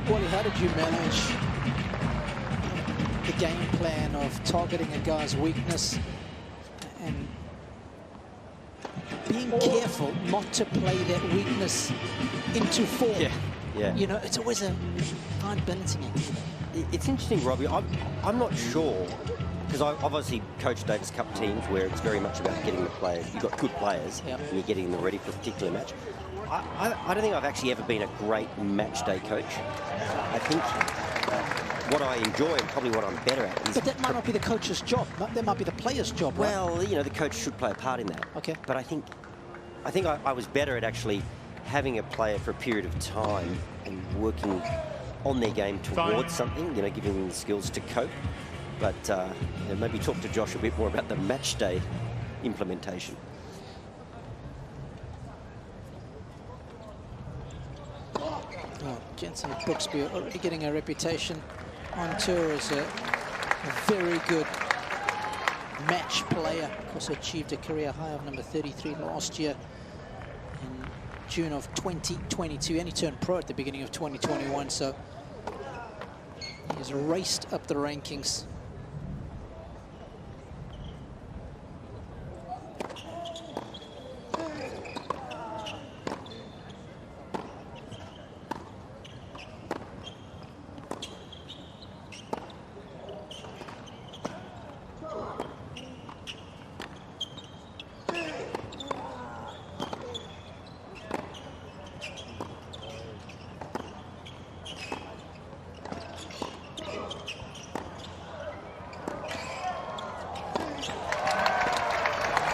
Wally, how did you manage the game plan of targeting a guy's weakness and being careful not to play that weakness into form? Yeah. You know, it's always a fine balancing act. It's interesting, Robbie. I'm not sure, because I've obviously coached Davis Cup teams where it's very much about getting the players. You've got good players, and you're getting them ready for a particular match. I don't think I've actually ever been a great match day coach. I think what I enjoy and probably what I'm better at is... But that might not be the coach's job. That might be the player's job, right? Well, you know, the coach should play a part in that. Okay. But I think I was better at actually having a player for a period of time and working on their game towards something, you know, giving them the skills to cope. But you know, maybe talk to Josh a bit more about the match day implementation. Oh, Jensen Brooksby are already getting a reputation on tour as a very good match player. Of course, achieved a career high of number 33 last year in June of 2022, and he turned pro at the beginning of 2021, so he's raced up the rankings.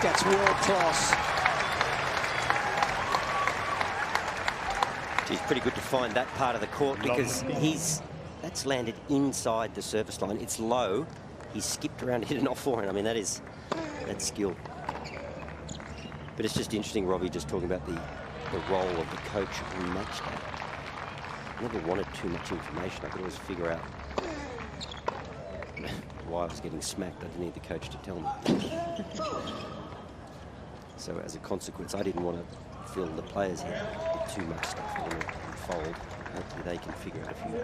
That's world class. It's pretty good to find that part of the court because that's landed inside the surface line. It's low. He's skipped around, hit it off forehand. I mean, that's skill. But it's just interesting, Robbie, just talking about the role of the coach in match day. I never wanted too much information. I could always figure out why I was getting smacked. I didn't need the coach to tell me. So as a consequence, I didn't want to fill the players here with too much stuff. I want to unfold. Hopefully they can figure out a few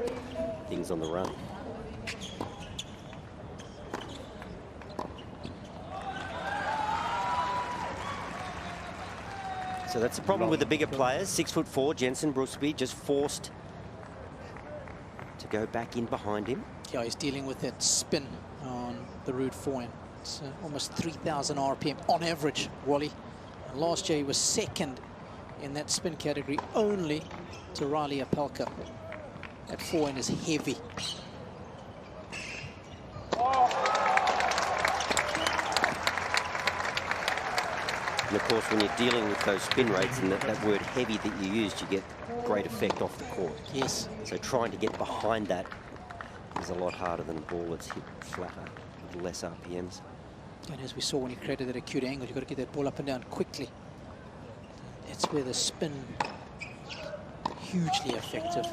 things on the run. So that's the problem with the bigger players. 6'4", Jensen Brooksby, just forced to go back in behind him. Yeah, he's dealing with that spin on the Ruud forehand. It's almost 3,000 RPM on average, Wally. And last year he was second in that spin category, only to Riley Apelka. That forehand is heavy. And of course, when you're dealing with those spin rates and that word heavy that you used, you get great effect off the court. Yes. So trying to get behind that is a lot harder than a ball that's hit flatter with less RPMs. And as we saw when he created that acute angle, you've got to get that ball up and down quickly. That's where the spin, hugely effective.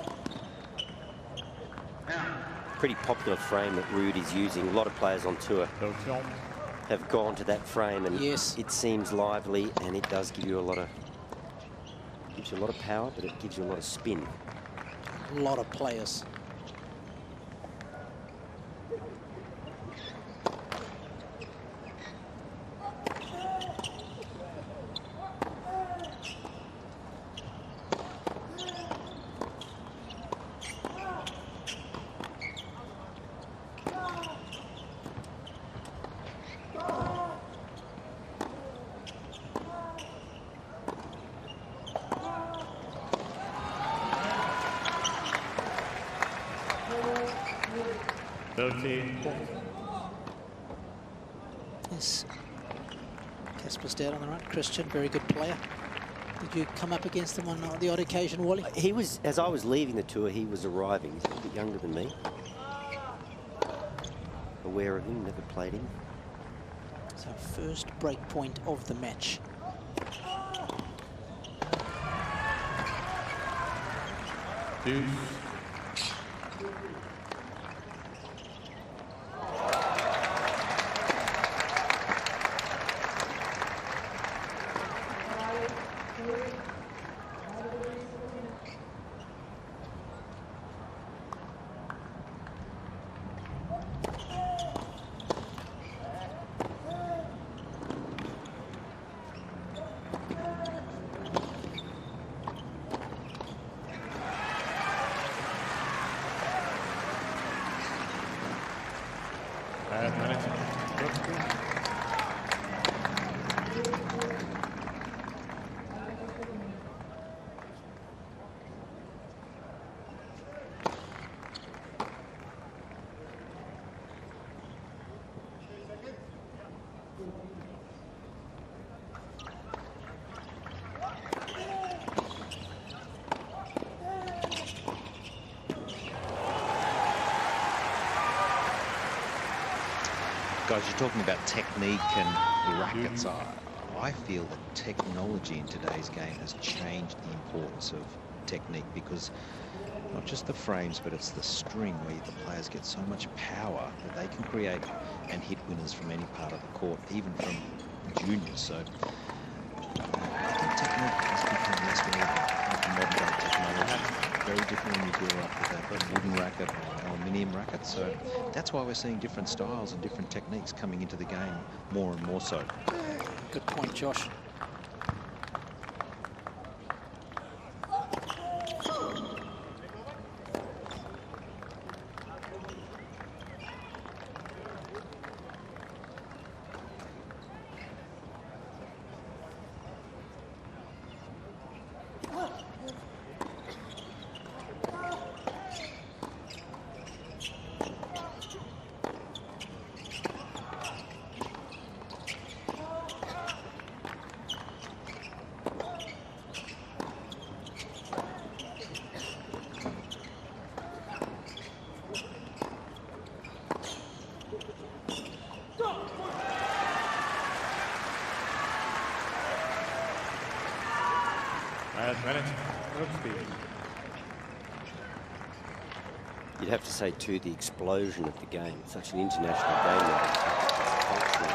pretty popular frame that Ruud is using. A lot of players on tour have gone to that frame, and yes, it seems lively, and it does give you a lot of power, but it gives you a lot of spin. A lot of players. Yes, Casper's dad on the right. Christian, very good player. Did you come up against him on the odd occasion, Wally? He was, as I was leaving the tour, he was arriving. He's a bit younger than me. Aware of him, never played him. It's our first break point of the match. Guys, you're talking about technique and the rackets. I feel that technology in today's game has changed the importance of technique, because not just the frames, but it's the string where the players get so much power that they can create and hit winners from any part of the court, even from juniors. So I think technique has become less relevant with the modern day technology. Very different when you grew up with a wooden racket or aluminium racket. So that's why we're seeing different styles and different techniques coming into the game more and more so. Good point, Josh. You'd have to say, too, the explosion of the game. It's such an international game now. Cultural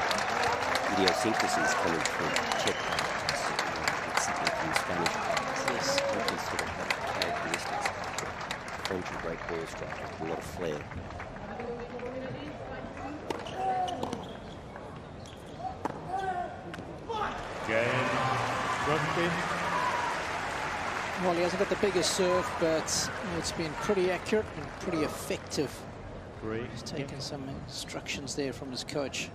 idiosyncrasies coming from Czech players, from Spanish players. Yes, every sort of have characteristics. French and great ball striker, a lot of flair. Well, he hasn't got the biggest serve, but it's been pretty accurate and pretty effective. He's taken some instructions there from his coach.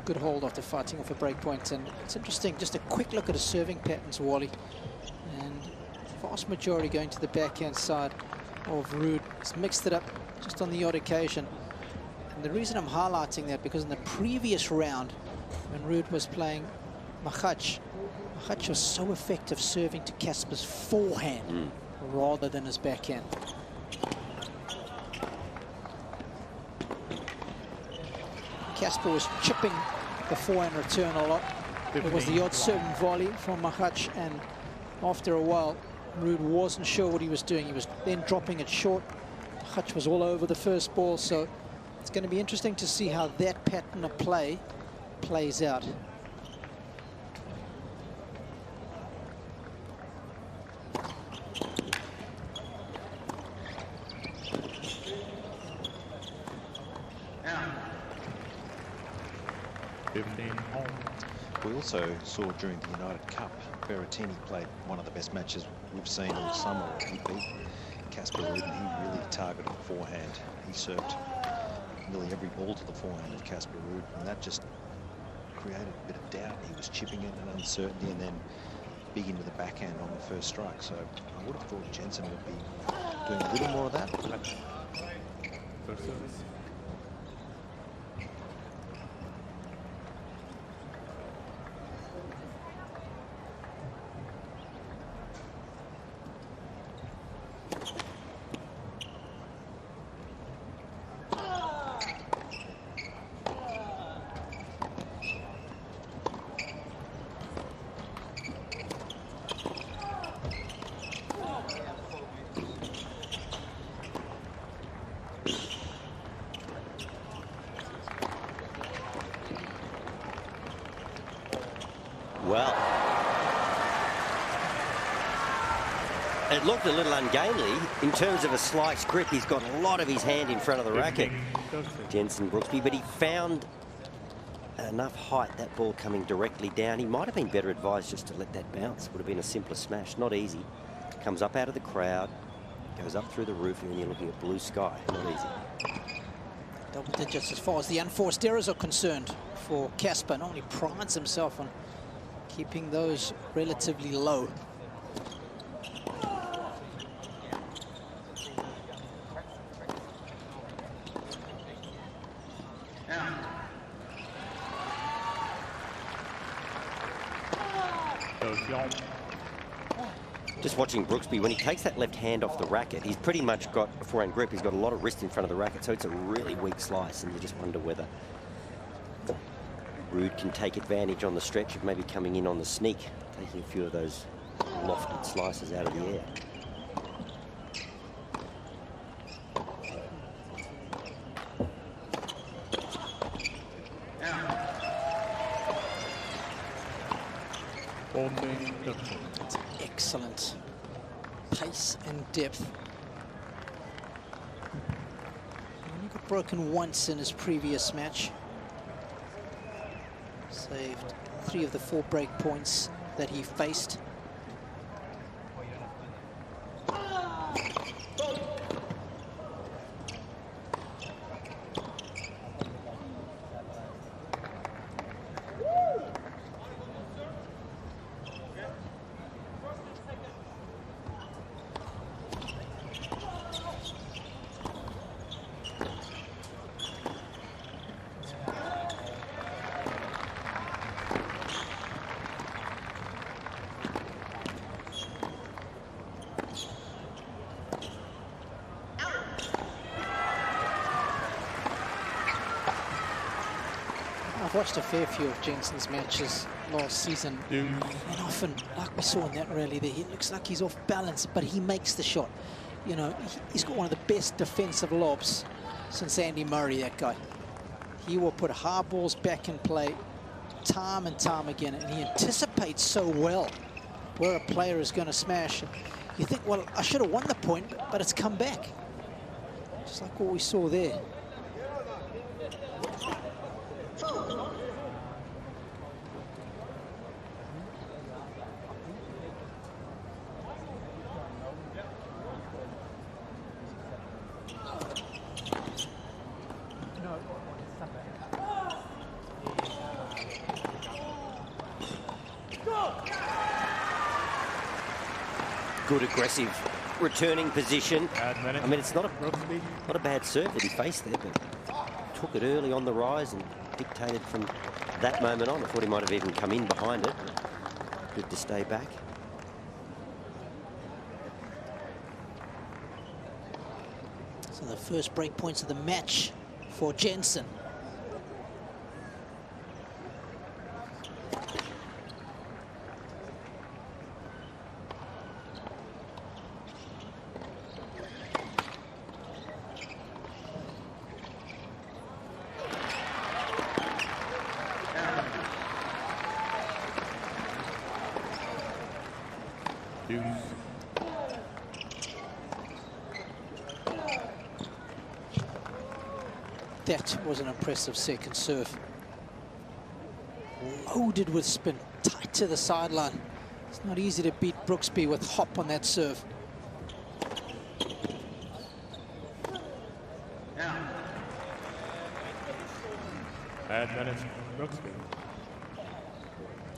Good hold after fighting off a break point, and it's interesting, just a quick look at his serving patterns, Wally, and vast majority going to the backhand side of Ruud. He's mixed it up just on the odd occasion. And the reason I'm highlighting that, because in the previous round, when Ruud was playing Mahach was so effective serving to Casper's forehand rather than his backhand. Casper was chipping the forehand return a lot. It was the odd serving volley from Mahach, and after a while, Ruud wasn't sure what he was doing. He was then dropping it short, Hutch was all over the first ball, so it's going to be interesting to see how that pattern of play plays out. We also saw during the United Cup, Berrettini played one of the best matches we've seen all summer. He beat Casper Ruud, and he really targeted forehand. He served nearly every ball to the forehand of Casper Ruud, and that just created a bit of doubt. He was chipping it and uncertainty, and then big into the backhand on the first strike. So I would have thought Jensen would be doing a little more of that. First service. Well, it looked a little ungainly in terms of a slice grip. He's got a lot of his hand in front of the racket, Jensen Brooksby, but he found enough height, that ball coming directly down. He might have been better advised just to let that bounce. Would have been a simpler smash. Not easy. Comes up out of the crowd, goes up through the roof, and then you're looking at blue sky. Not easy. Double digits as far as the unforced errors are concerned for Casper. Not only prides himself on keeping those relatively low. Just watching Brooksby, when he takes that left hand off the racket, he's pretty much got a forehand grip. He's got a lot of wrist in front of the racket, so it's a really weak slice, and you just wonder whether Ruud can take advantage on the stretch of maybe coming in on the sneak, taking a few of those lofted slices out of the air. That's excellent pace and depth. He got broken once in his previous match. Saved 3 of the 4 break points that he faced. I've watched a fair few of Jensen's matches last season, and often, like we saw in that rally there, he looks like he's off balance, but he makes the shot. You know, he's got one of the best defensive lobs since Andy Murray, that guy. He will put hard balls back in play time and time again, and he anticipates so well where a player is going to smash. You think, well, I should have won the point, but it's come back. Just like what we saw there. Good aggressive returning position. I mean, it's not a bad serve that he faced there, but took it early on the rise and dictated from that moment on. I thought he might have even come in behind it. Good to stay back. So the first break points of the match for Jensen. That was an impressive second serve. Loaded with spin, tight to the sideline. It's not easy to beat Brooksby with hop on that serve.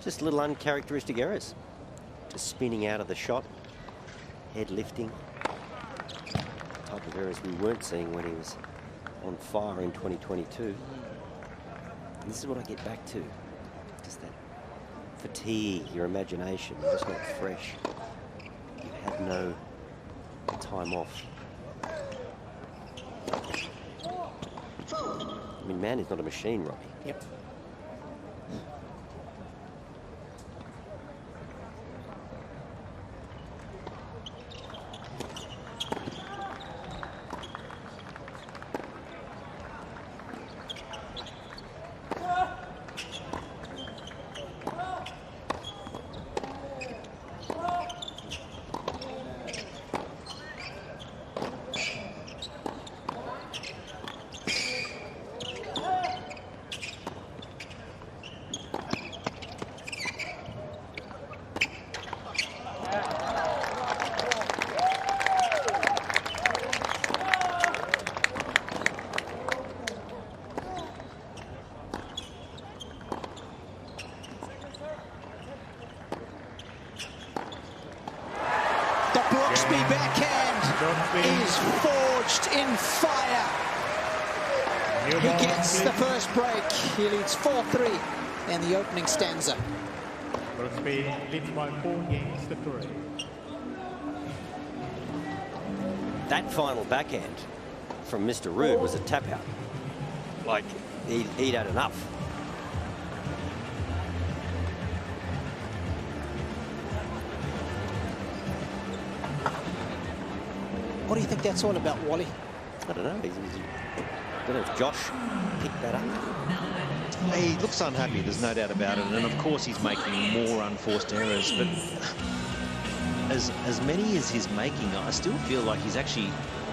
Just little uncharacteristic errors. Just spinning out of the shot, head lifting. Type of errors we weren't seeing when he was on fire in 2022. And this is what I get back to. Just that fatigue, your imagination, you're just not fresh. You've had no time off. I mean, man is not a machine, Robbie. Yep. Brooksby backhand is forged in fire. He gets the first break. He leads 4-3 in the opening stanza. Brooksby leads by 4 games to 3. That final backhand from Mr. Rude was a tap out. Like, he'd had enough. What do you think that's all about, Wally? I don't know. I don't know if Josh picked that up. He looks unhappy, there's no doubt about it. And of course he's making more unforced errors. But as many as he's making, I still feel like he's actually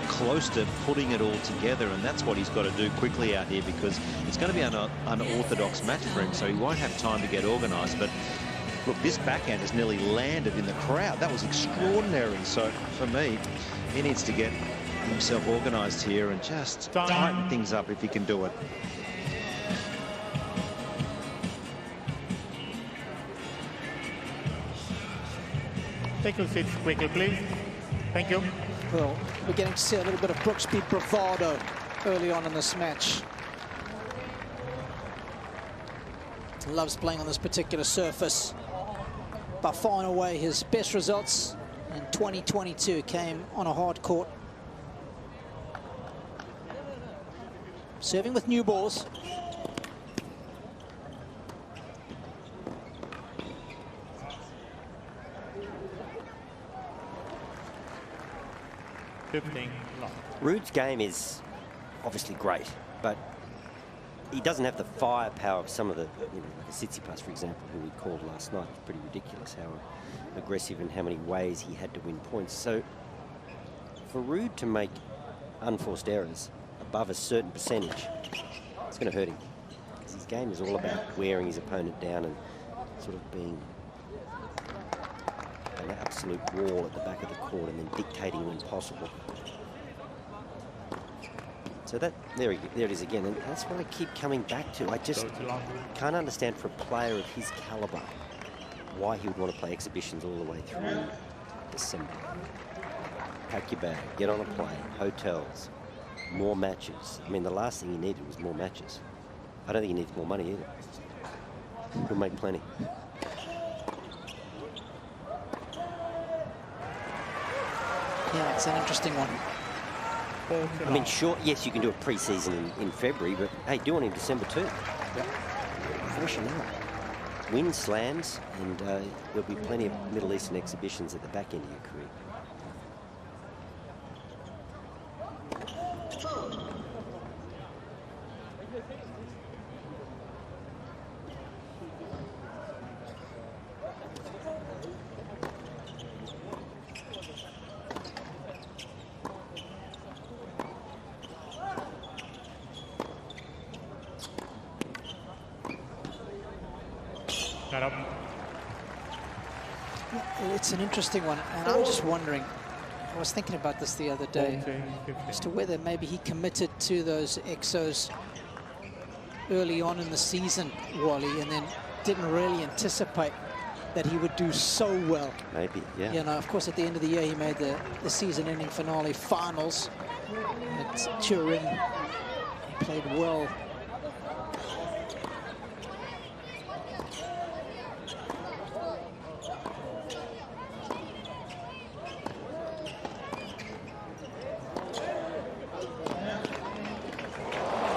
close to putting it all together. And that's what he's got to do quickly out here, because it's going to be an unorthodox match for him. So he won't have time to get organised. But look, this backhand has nearly landed in the crowd. That was extraordinary. So for me, he needs to get himself organised here and just tighten things up if he can do it. Take your seats quickly, please. Thank you. Well, we're getting to see a little bit of Brooksby bravado early on in this match. Loves playing on this particular surface. But far and away, his best results in 2022 came on a hard court. Serving with new balls. Rude's game is obviously great, but he doesn't have the firepower of some of the, like a Tsitsipas, for example, who we called last night. It's pretty ridiculous how aggressive and how many ways he had to win points. So for Rude to make unforced errors above a certain percentage, it's going to hurt him. Because his game is all about wearing his opponent down and sort of being an absolute wall at the back of the court and then dictating when possible. So that there it is again, and that's what I keep coming back to. I just can't understand for a player of his caliber why he would want to play exhibitions all the way through December. Pack your bag, get on a plane, hotels, more matches. I mean, the last thing he needed was more matches. I don't think he needs more money either. He'll make plenty. Yeah, it's an interesting one. I mean, sure, yes, you can do a pre-season in February, but hey, do one in December too. Yep. Freshen up. Win slams, and there'll be plenty of Middle Eastern exhibitions at the back end of your career. It's an interesting one, and I'm just wondering, I was thinking about this the other day, as to whether maybe he committed to those exos early on in the season, Wally, and then didn't really anticipate that he would do so well. Maybe, yeah. You know, of course, at the end of the year, he made the season-ending finale finals at Turin. He played well.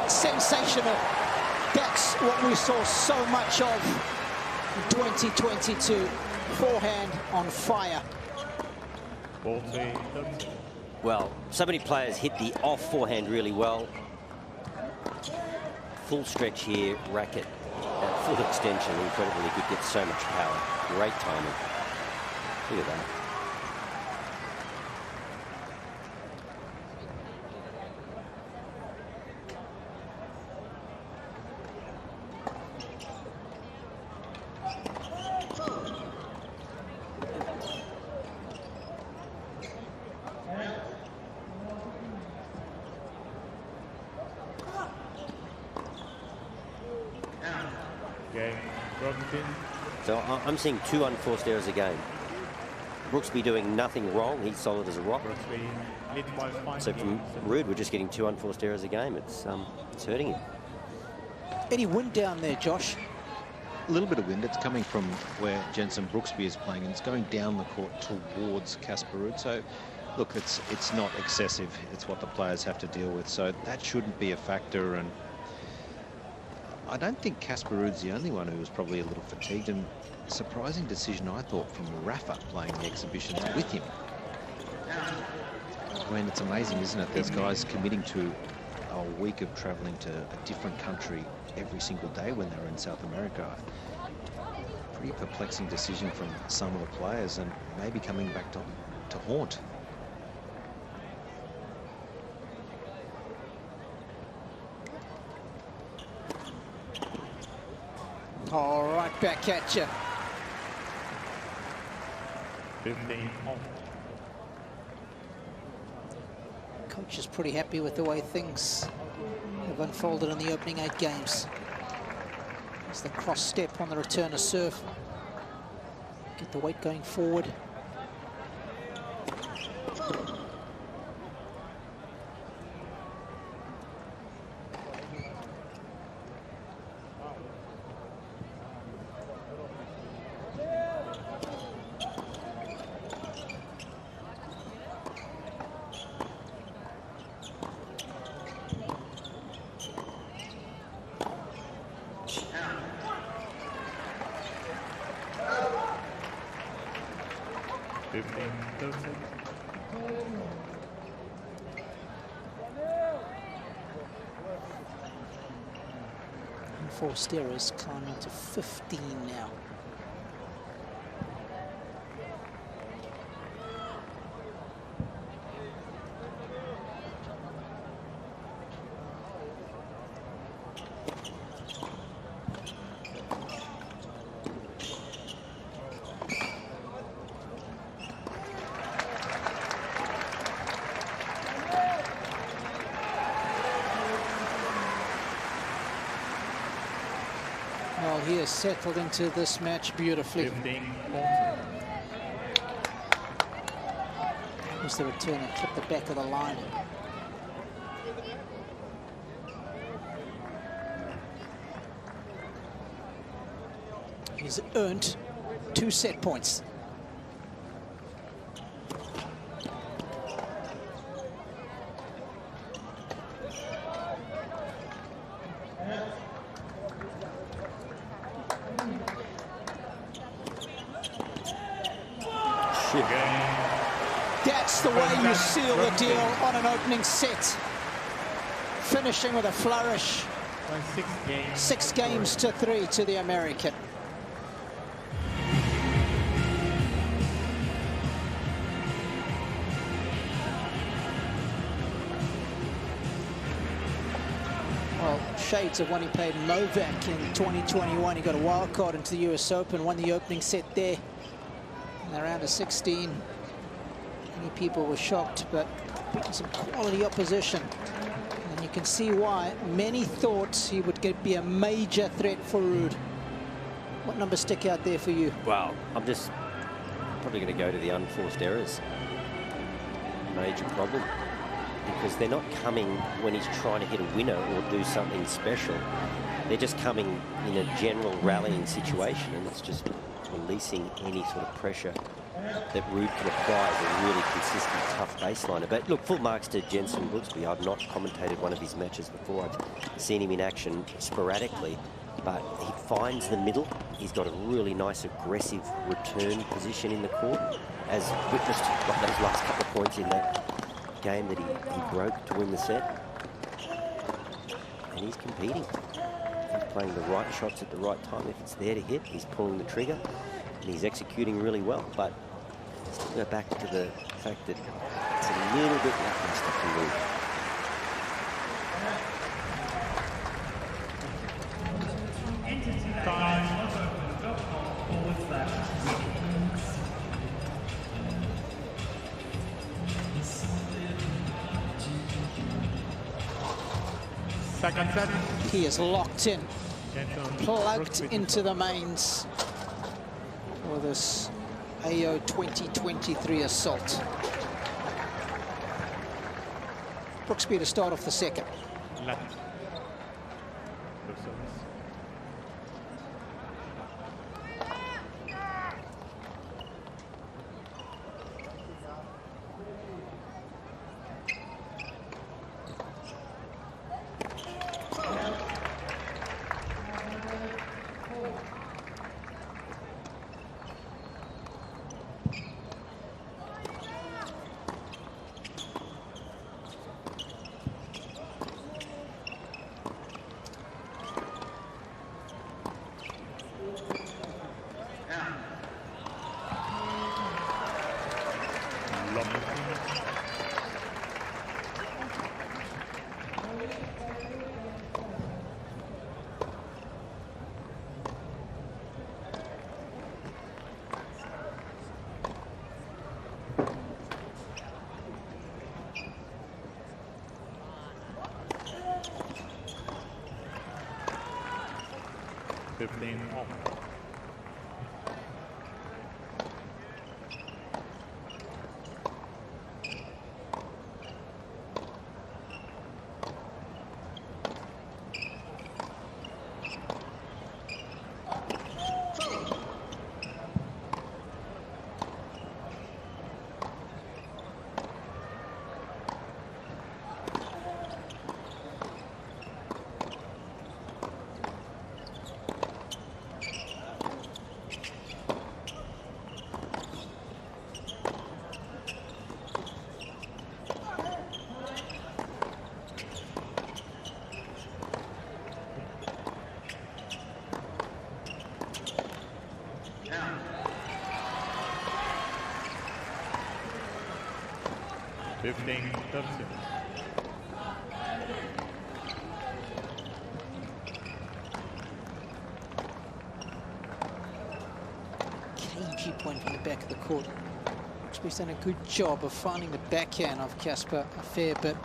Sensational. That's what we saw so much of in 2022. Forehand on fire. Well, so many players hit the off forehand really well. Full stretch here, racket at full extension, incredibly good, gets so much power. Great timing. Look at that. So I'm seeing 2 unforced errors a game. Brooksby doing nothing wrong. He's solid as a rock. So from Ruud, we're just getting 2 unforced errors a game. It's hurting him. Any wind down there, Josh? A little bit of wind. It's coming from where Jensen Brooksby is playing, and it's going down the court towards Casper Ruud. So, look, it's not excessive. It's what the players have to deal with. So that shouldn't be a factor. And I don't think Casper Ruud's the only one who was probably a little fatigued, and surprising decision, I thought, from Rafa playing the exhibitions with him. I mean, it's amazing, isn't it? These guys committing to a week of travelling to a different country every single day when they're in South America. Pretty perplexing decision from some of the players, and maybe coming back to haunt. All right, back at you. 15. Coach is pretty happy with the way things have unfolded in the opening 8 games. It's the cross step on the return of serve. Get the weight going forward. Enforced errors climbing to 15 now. Well, he has settled into this match beautifully. Here's the return and clip the back of the line. He's earned 2 set points. That's the way you seal the deal on an opening set. Finishing with a flourish. 6 games to 3 to the American. Well, shades of when he played Novak in 2021. He got a wild card into the US Open, won the opening set there in the round of 16. Many people were shocked, but beaten some quality opposition. And you can see why many thought he would be a major threat for Ruud. What numbers stick out there for you? Well, I'm just probably going to go to the unforced errors. Major problem. Because they're not coming when he's trying to hit a winner or do something special. They're just coming in a general rallying situation, and it's just releasing any sort of pressure that Ruud can apply as a really consistent, tough baseliner. But look, full marks to Jensen Brooksby. I've not commentated one of his matches before. I've seen him in action sporadically, but he finds the middle. He's got a really nice, aggressive return position in the court, as witnessed by those last couple of points in that game that he broke to win the set. And he's competing. He's playing the right shots at the right time. If it's there to hit, he's pulling the trigger, and he's executing really well. But still go back to the fact that it's a little bit lackluster for Ruud. Second set. He is locked in, plugged into the mains for this AO 2023 assault. Brooksby to start off the second. Left. 15 off. Cagey point from the back of the court. Brooksby's done a good job of finding the backhand of Casper a fair bit.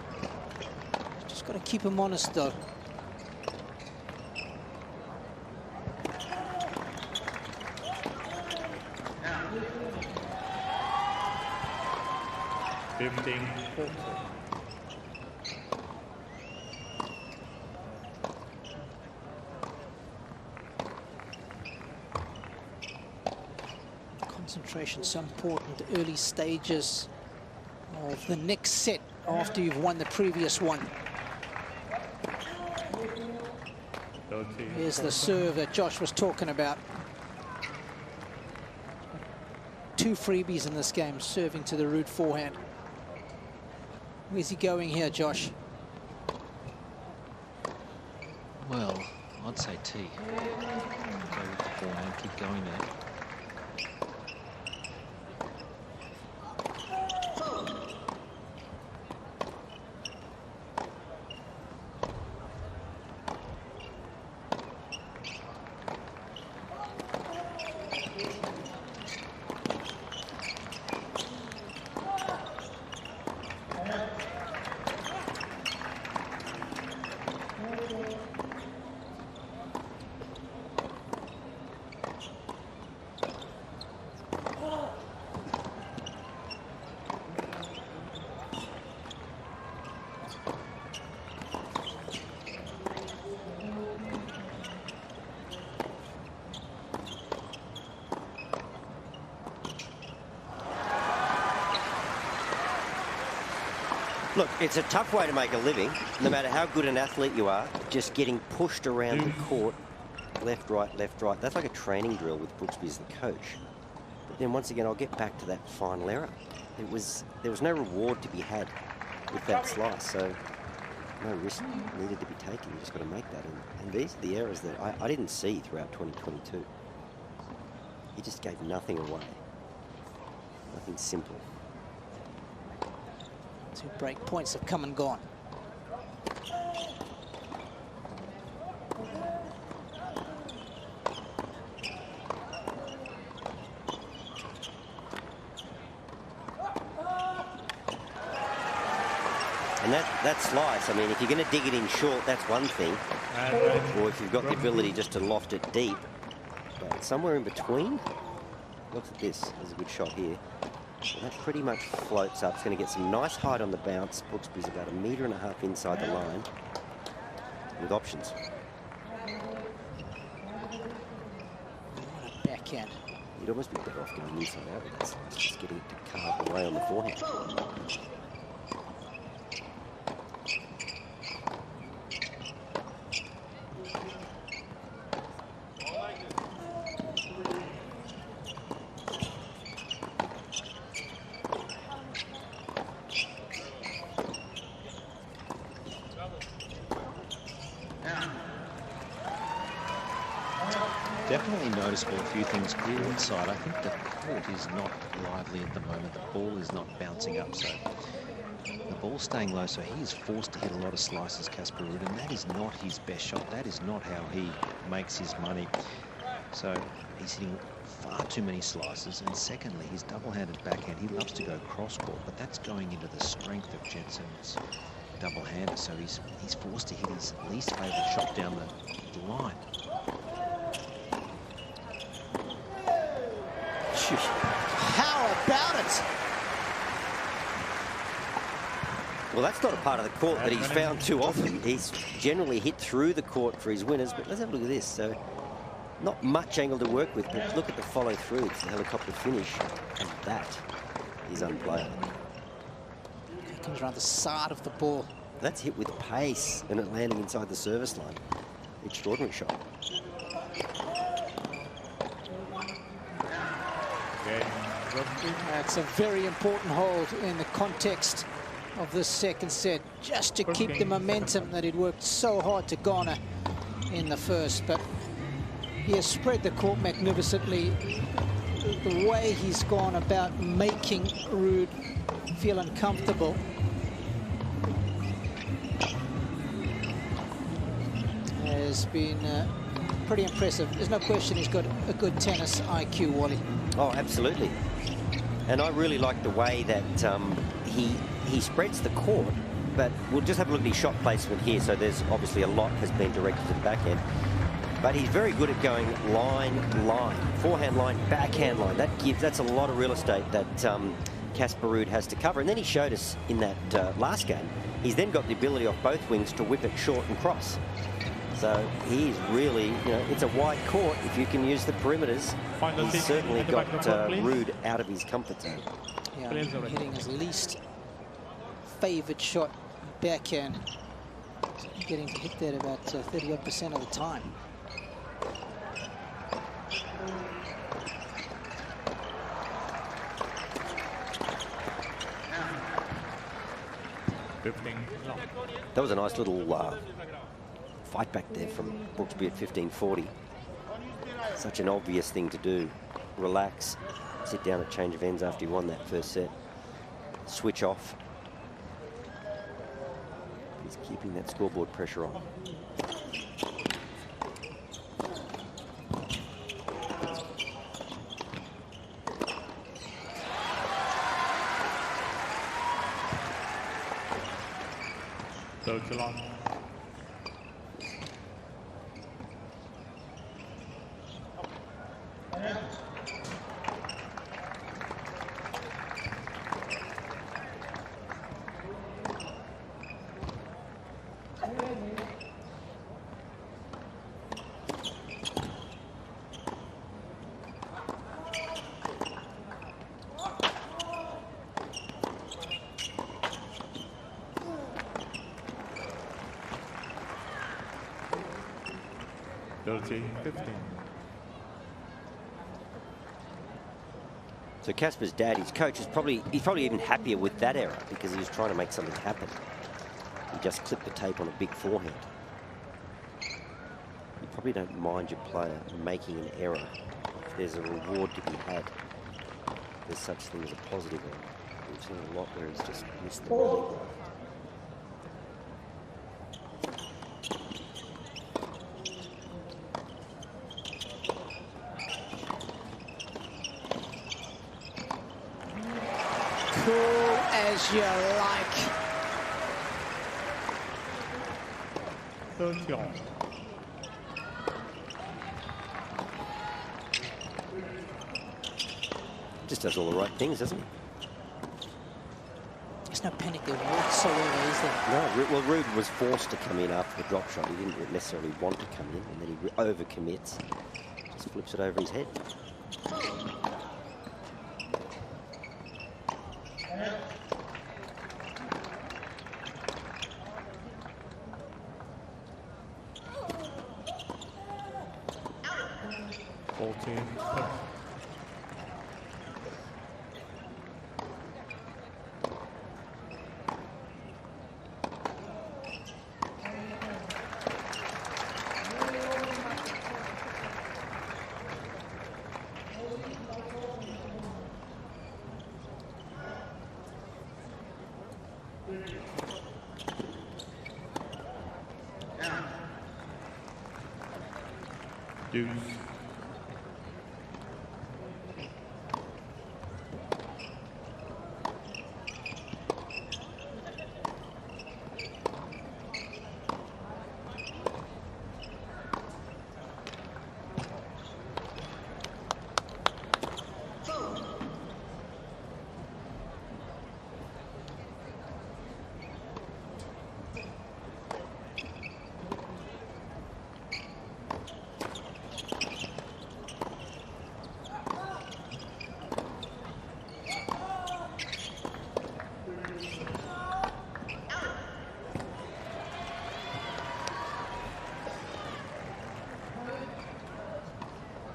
Just got to keep him honest though. Concentration so important, the early stages of the next set after you've won the previous one. Here's the serve that Josh was talking about. 2 freebies in this game, serving to the Ruud forehand. Where's he going here, Josh? Well, I'd say T. Go with the forehand, keep going there. Look, it's a tough way to make a living, no matter how good an athlete you are, just getting pushed around the court, left, right, left, right. That's like a training drill with Brooksby as the coach. But then once again, I'll get back to that final error. There was no reward to be had with that slice, so no risk needed to be taken. You just got to make that. And these are the errors that I didn't see throughout 2022. He just gave nothing away. Nothing simple. 2 break points have come and gone. And that slice, I mean, if you're going to dig it in short, that's one thing. Or if you've got the ability just to loft it deep. But somewhere in between, look at this. There's a good shot here. Well, that pretty much floats up. It's going to get some nice height on the bounce. Brooksby's about 1.5 meters inside the line with options. What a backhand. You'd almost be better off going inside out with that slice, just getting it to carve away on the forehand. Definitely noticeable a few things clear inside. I think the court is not lively at the moment. The ball is not bouncing up, so the ball's staying low, so he is forced to hit a lot of slices, Casper Ruud, and that is not his best shot. That is not how he makes his money. So he's hitting far too many slices, and secondly, his double-handed backhand, he loves to go cross-court, but that's going into the strength of Jensen's double-hander, so he's forced to hit his least favourite shot down the line. How about it? Well, that's not a part of the court that he's found too often. He's generally hit through the court for his winners, but let's have a look at this. So, not much angle to work with, but look at the follow-through. It's the helicopter finish, and that is unplayable. It comes around the side of the ball. That's hit with pace, and it landing inside the service line. Extraordinary shot. That's a very important hold in the context of this second set, just to keep the momentum that he'd worked so hard to garner in the first. But he has spread the court magnificently. The way he's gone about making Ruud feel uncomfortable has been pretty impressive. There's no question he's got a good tennis IQ, Wally. Oh, absolutely. And I really like the way that he spreads the court, but we'll just have a look at his shot placement here. So there's obviously a lot has been directed to the backhand, but he's very good at going line, forehand line, backhand line. That's a lot of real estate that Casper Ruud has to cover. And then he showed us in that last game, he's then got the ability off both wings to whip it short and cross. So he's really, it's a wide court if you can use the perimeters. He's certainly got Ruud out of his comfort zone. Yeah, hitting his least favoured shot, backhand. Getting to hit that about 30% of the time. That was a nice little fight back there from Brooksby at 1540. Such an obvious thing to do. Relax, sit down at change of ends after you won that first set. Switch off. He's keeping that scoreboard pressure on. So too long. 30-15. So Casper's dad, his coach, he's probably even happier with that error because he was trying to make something happen. He just clipped the tape on a big forehand. You probably don't mind your player making an error if there's a reward to be had. There's such thing as a positive error. We've seen a lot where he's just missed the volley. Cool as you like. 30-11. Just does all the right things, doesn't he? There's no panic there whatsoever, is there? No, well, Ruben was forced to come in after the drop shot. He didn't necessarily want to come in, and then he overcommits. Just flips it over his head. Deuce.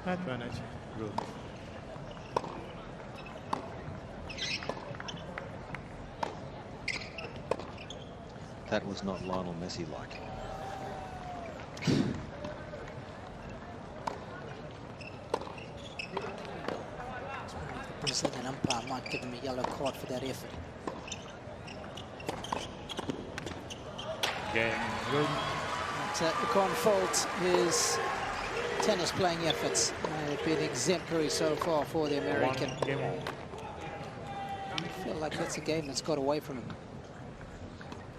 Advantage. Good. That was not Lionel Messi-like. The Brazilian umpire might give him a yellow card for that effort. Game. Good. But you can't fault his tennis playing efforts. They've been exemplary so far for the American. Game on. I feel like that's a game that's got away from him.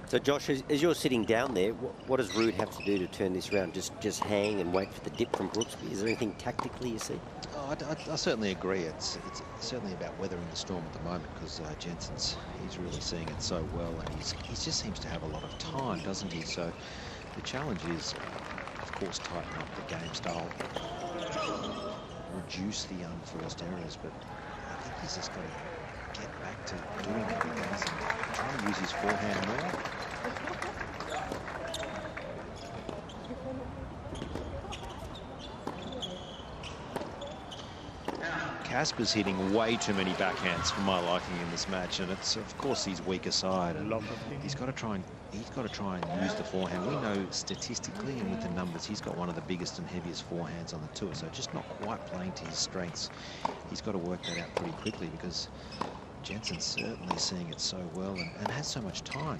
So, Josh, as you're sitting down there, what does Ruud have to do to turn this around? Just hang and wait for the dip from Brooksby? Is there anything tactically you see? Oh, I certainly agree. It's certainly about weathering the storm at the moment because he's really seeing it so well, and he just seems to have a lot of time, doesn't he? So the challenge is, of course, tighten up the game style, reduce the unforced errors, but I think he's just got to get back to doing what he does and try and use his forehand more. Casper's hitting way too many backhands for my liking in this match, and it's of course his weaker side, and he's got to try and use the forehand. We know statistically and with the numbers he's got one of the biggest and heaviest forehands on the tour, so just not quite playing to his strengths. He's got to work that out pretty quickly because Jensen's certainly seeing it so well and has so much time.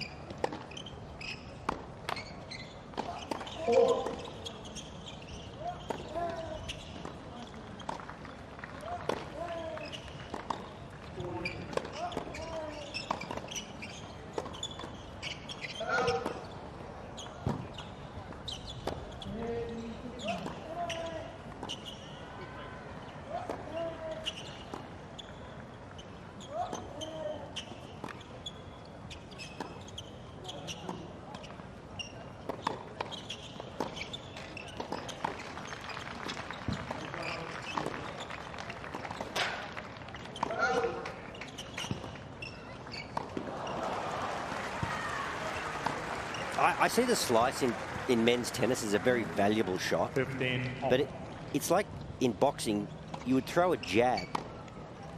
I see the slice in in men's tennis is a very valuable shot. 15. But it's like in boxing, you would throw a jab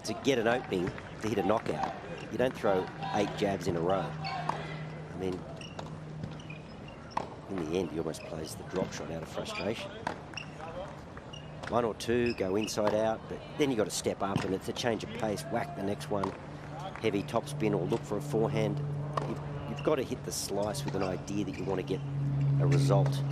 to get an opening to hit a knockout. You don't throw 8 jabs in a row. I mean, in the end, he almost plays the drop shot out of frustration. 1 or 2 go inside out, but then you got to step up and it's a change of pace. Whack the next one, heavy topspin, or look for a forehand. You've got to hit the slice with an idea that you want to get a result.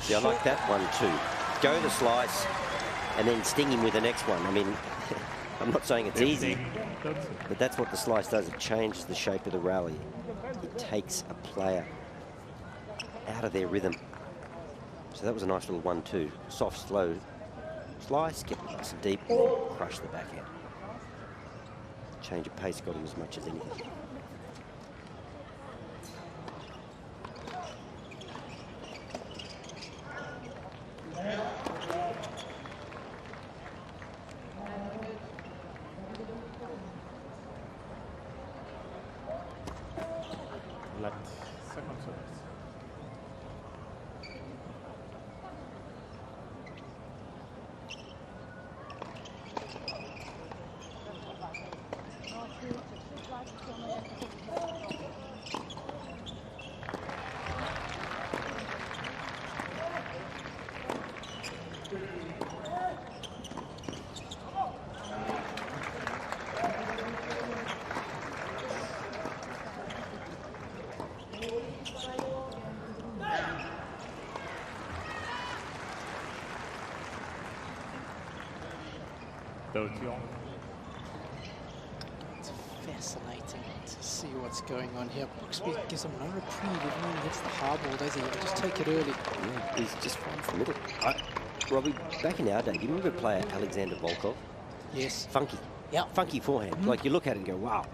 See, I like that one too. Go the slice and then sting him with the next one. I mean, I'm not saying it's easy, but that's what the slice does. It changes the shape of the rally. It takes a player out of their rhythm. So that was a nice little 1-2. Soft, slow slice, kept it nice and deep, crush the backhand. Change of pace got him as much as anything. Second service. It's fascinating to see what's going on here. Brooksby gives him no reprieve. Even when he hits the hard ball, does he? He'll just take it early. Yeah, he's just fine for the middle. Robbie, back in our day, do you remember player Alexander Volkov? Yes. Funky. Yeah. Funky forehand. Like you look at it and go, wow,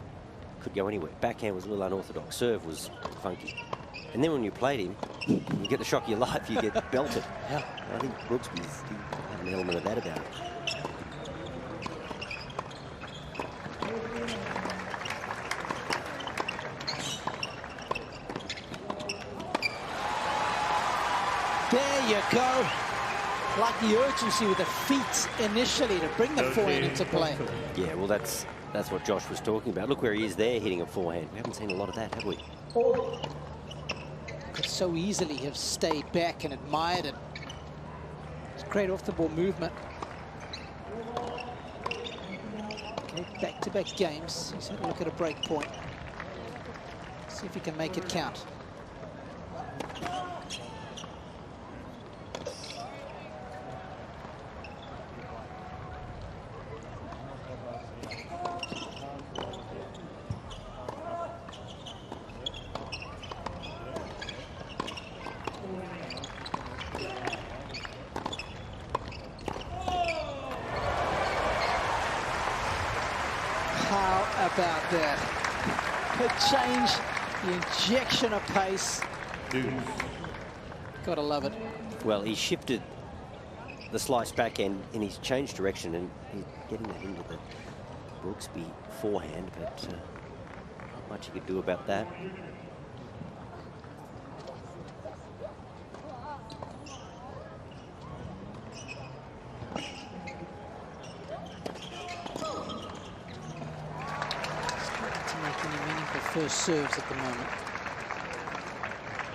could go anywhere. Backhand was a little unorthodox. Serve was funky. And then when you played him, you get the shock of your life, you get belted. Yeah. I think Brooksby's had an element of that about it. There you go. Like the urgency with the feet initially to bring the forehand into play. Yeah, well, that's what Josh was talking about. Look where he is there hitting a forehand. We haven't seen a lot of that, have we? Could so easily have stayed back and admired it. It's great off-the-ball movement. Okay, back-to-back games. He's had a look at a break point. See if he can make it count. About that. Could change the injection of pace. Gotta love it. Well, he shifted the slice backhand and he's changed direction and he's getting that into the Brooksby forehand, but not much he could do about that. First serves at the moment.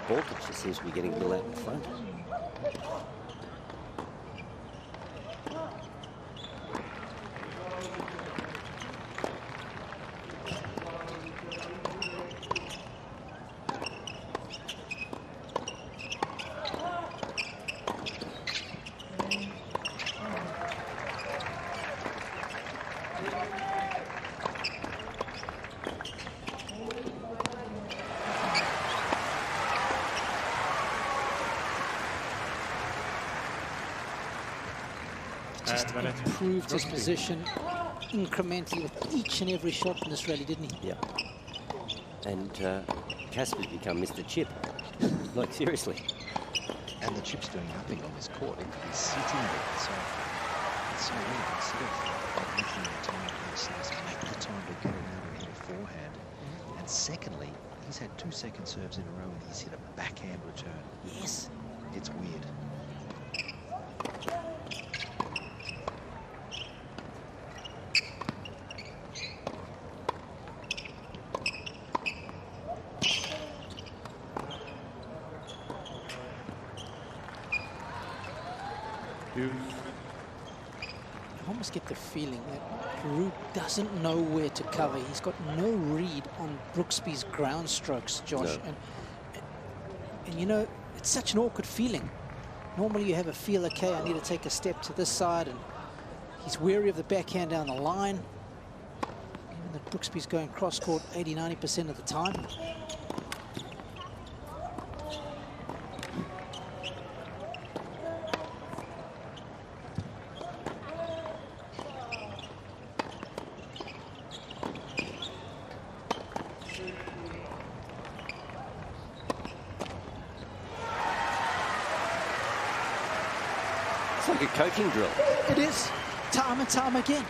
Walkouts just seems to be getting a little out in front. just improved his position incrementally with each and every shot in this rally, didn't he? Yeah. And Casper's become Mr. Chip. Like, seriously. And the chip's doing nothing on this court. It could be sitting there. So it's so weird. Instead of making the time, he says, make the time to go around and hit a forehand. And secondly, he's had 2 second serves in a row and he's hit a backhand return. Yes. It's weird. I almost get the feeling that Root doesn't know where to cover. He's got no read on Brooksby's ground strokes, Josh. No. And you know, it's such an awkward feeling. Normally you have a feel, okay, I need to take a step to this side, and he's wary of the backhand down the line. Even that Brooksby's going cross-court 80–90% of the time. It's like a coaching drill. It is, time and time again.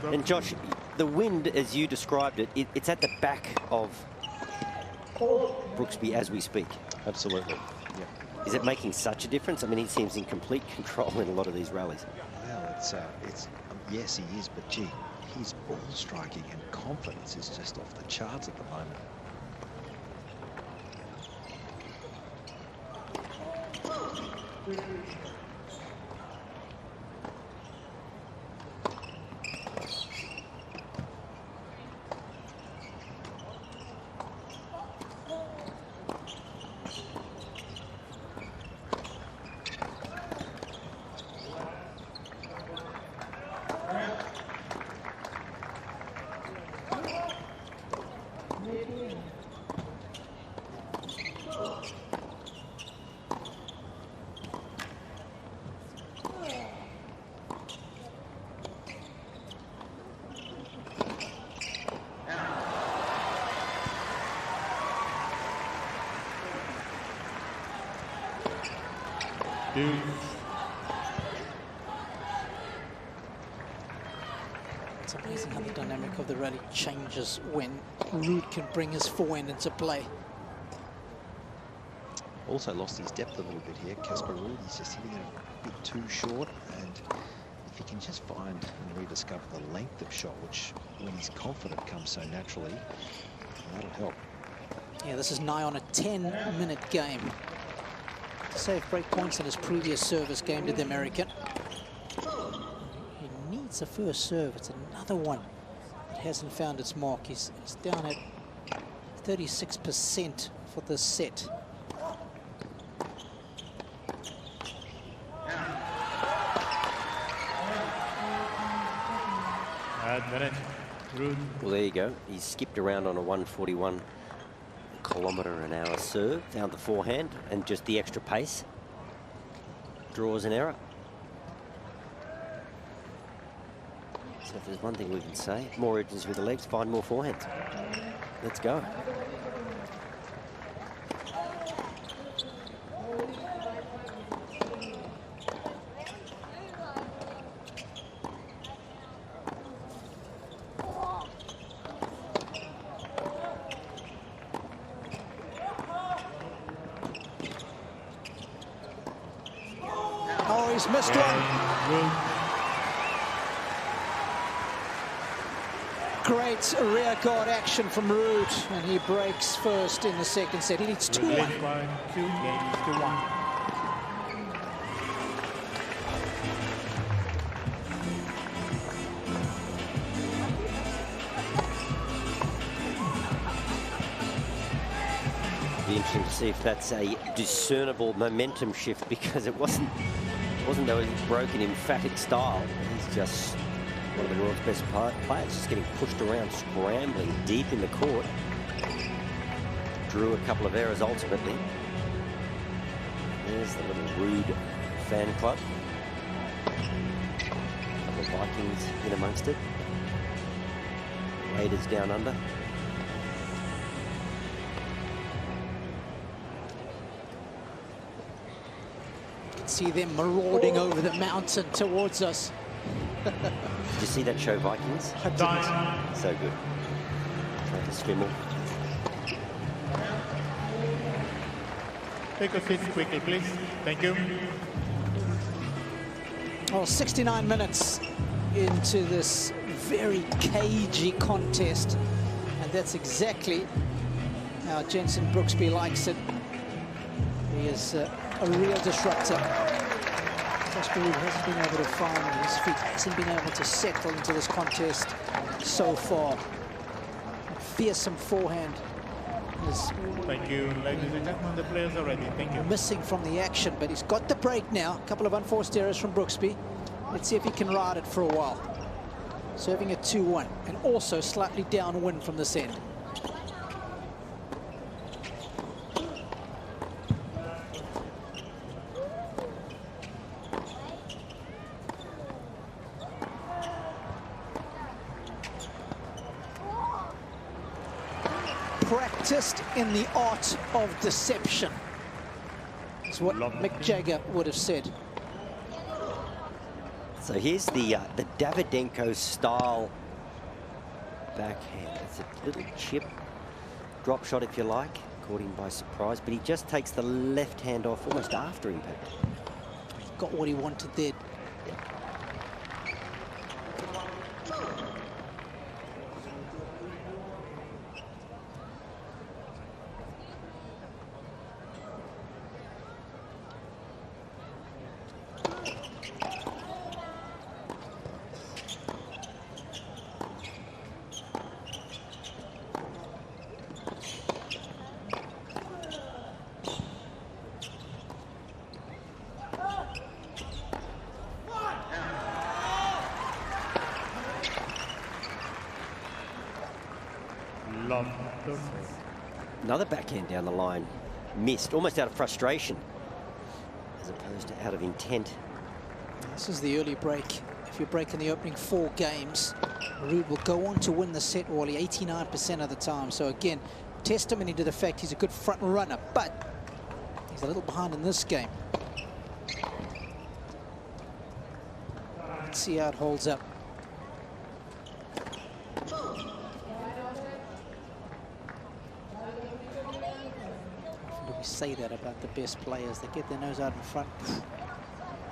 And Josh, the wind, as you described it, it's at the back of Brooksby as we speak. Absolutely. Yeah. Is it making such a difference? I mean, he seems in complete control in a lot of these rallies. Well, it's yes, he is, but gee, his ball striking and confidence is just off the charts at the moment. It's amazing how the dynamic of the rally changes when Root can bring his forehand into play. Also lost his depth a little bit here, Casper Ruud. He's just hitting it a bit too short, and if he can just find and rediscover the length of shot, which when he's confident comes so naturally, that'll help. Yeah, this is nigh on a 10-minute game. To save break points in his previous service game to the American. He needs a first serve. It's another one that hasn't found its mark. He's down at 36% for this set. Well, there you go. He's skipped around on a 141 km/h serve, found the forehand, and just the extra pace draws an error. So if there's one thing we can say, more urgency with the legs, find more forehands. Let's go. Oh, he's missed one. Great rear guard action from Root, and he breaks first in the second set. He needs 2-1. Be interesting to see if that's a discernible momentum shift, because it wasn't though he's broken emphatic style. He's just one of the world's best players, just getting pushed around, scrambling deep in the court. Drew a couple of errors ultimately. There's the little Rude fan club. Couple of Vikings in amongst it. Raiders down under. You can see them marauding over the mountain towards us. Did you see that show, Vikings? I didn't. So good. Trying to swim off. Take a seat quickly, please. Thank you. Well, 69 minutes into this very cagey contest, and that's exactly how Jensen Brooksby likes it. He is a real disruptor. Jasper Ruud hasn't been able to find his feet, hasn't been able to settle into this contest so far. A fearsome forehand is Thank you, ladies and gentlemen. The players are ready. Thank you. missing from the action, but he's got the break now. A couple of unforced errors from Brooksby. Let's see if he can ride it for a while. Serving at 2-1 and also slightly downwind from this end. Practiced in the art of deception is what Mick Jagger would have said. So here's the Davydenko style backhand. It's a little chip, drop shot if you like, caught him by surprise, but he just takes the left hand off almost after impact. Got what he wanted there. Another backhand down the line, missed, almost out of frustration, as opposed to out of intent. This is the early break. If you break in the opening 4 games, Ruud will go on to win the set, Wally, 89% of the time. So again, testimony to the fact he's a good front runner, but he's a little behind in this game. Let's see how it holds up. We say that about the best players. They get their nose out in front.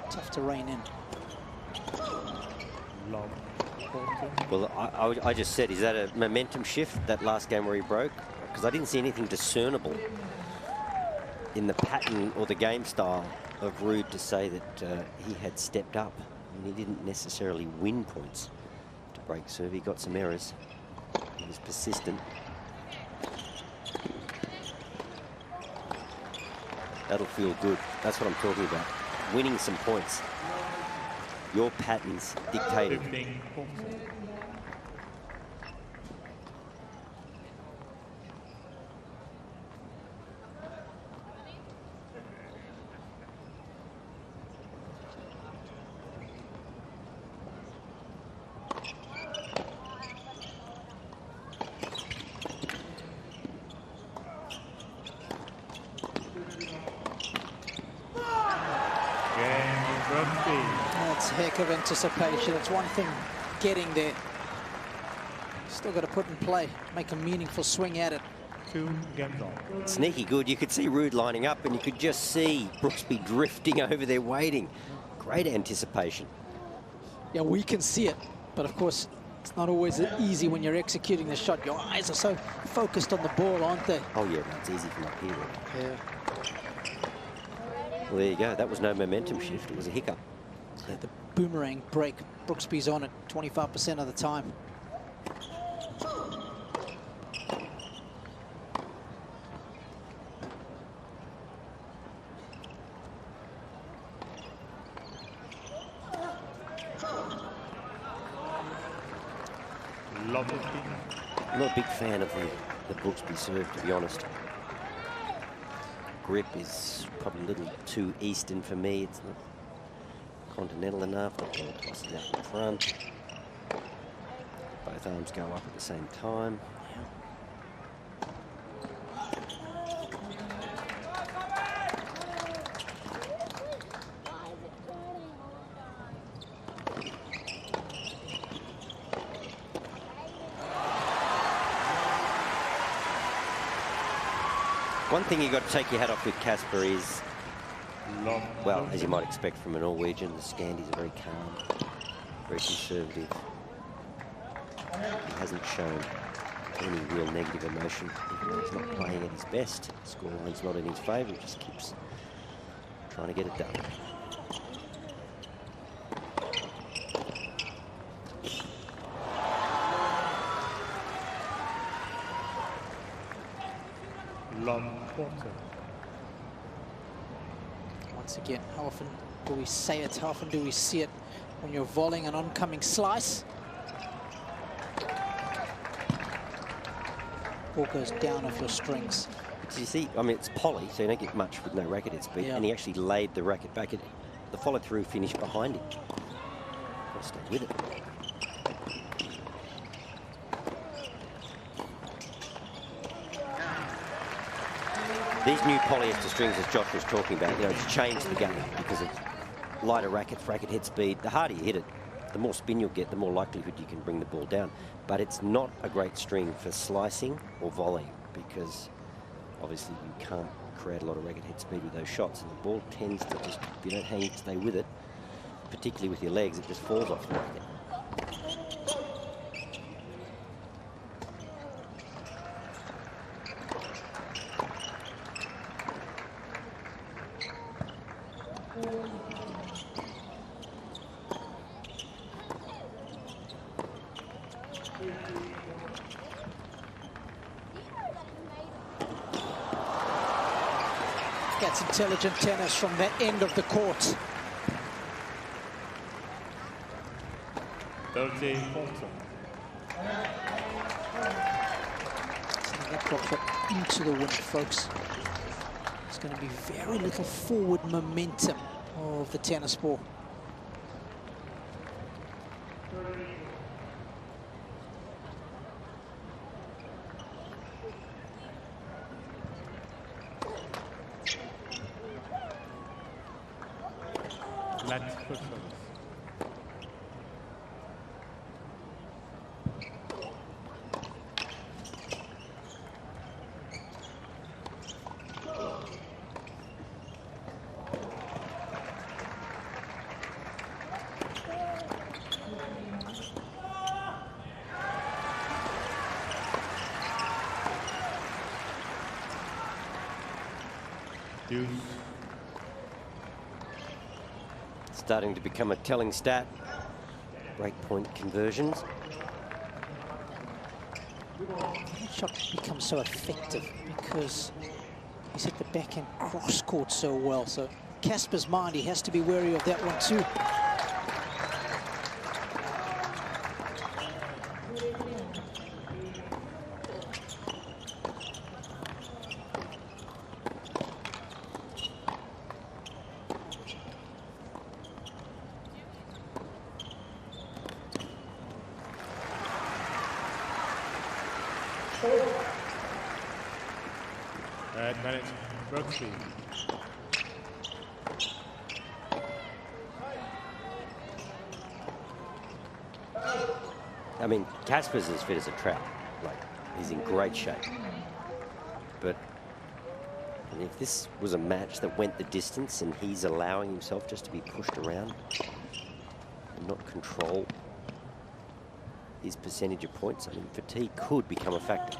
Tough to rein in. Well, I just said, is that a momentum shift, that last game where he broke? Because I didn't see anything discernible in the pattern or the game style of Ruud to say that he had stepped up. I mean, he didn't necessarily win points to break serve. He got some errors. He was persistent. That'll feel good. That's what I'm talking about. Winning some points. Your patterns dictated. That's a heck of anticipation. It's one thing getting there. Still got to put in play, make a meaningful swing at it. 2 games on. Sneaky good. You could see Ruud lining up and you could just see Brooksby drifting over there waiting. Great anticipation. Yeah, we can see it, but of course it's not always easy when you're executing the shot. Your eyes are so focused on the ball, aren't they? Oh yeah, it's easy from up here. Right? Yeah. Well, there you go. That was no momentum shift. It was a hiccup. Yeah, the boomerang break. Brooksby's on it 25% of the time. I'm not a big fan of the Brooksby serve, to be honest. Grip is probably a little too Eastern for me. It's not continental enough. The ball tosses out in front. Both arms go up at the same time. One thing you've got to take your hat off with Casper is, well, as you might expect from a Norwegian, the Scandies are very calm, very conservative. He hasn't shown any real negative emotion, even though he's not playing at his best. The scoreline's not in his favour, he just keeps trying to get it done. Once again, how often do we say it? How often do we see it when you're volleying an oncoming slice? Ball goes down off your strings. You see, I mean, it's poly, so you don't get much with no racket head speed, and he actually laid the racket back. The follow-through finished behind him. Got to stay with it. These new polyester strings, as Josh was talking about, you know, it's changed the game because of lighter rackets, racket head speed. The harder you hit it, the more spin you'll get, the more likelihood you can bring the ball down. But it's not a great string for slicing or volleying because obviously you can't create a lot of racket head speed with those shots, and the ball tends to just, if you don't hang it, stay with it, particularly with your legs, it just falls off the racket. That's intelligent tennis from that end of the court. 30 points. That ball shot into the wind, folks. There's going to be very little forward momentum of the tennis ball. Starting to become a telling stat. Breakpoint conversions. That shot becomes so effective because he's hit the backhand cross court so well. So Casper's mind, he has to be wary of that one too. I mean, Casper's as fit as a trout. Like, he's in great shape. But if this was a match that went the distance and he's allowing himself just to be pushed around and not control his percentage of points, I mean, fatigue could become a factor.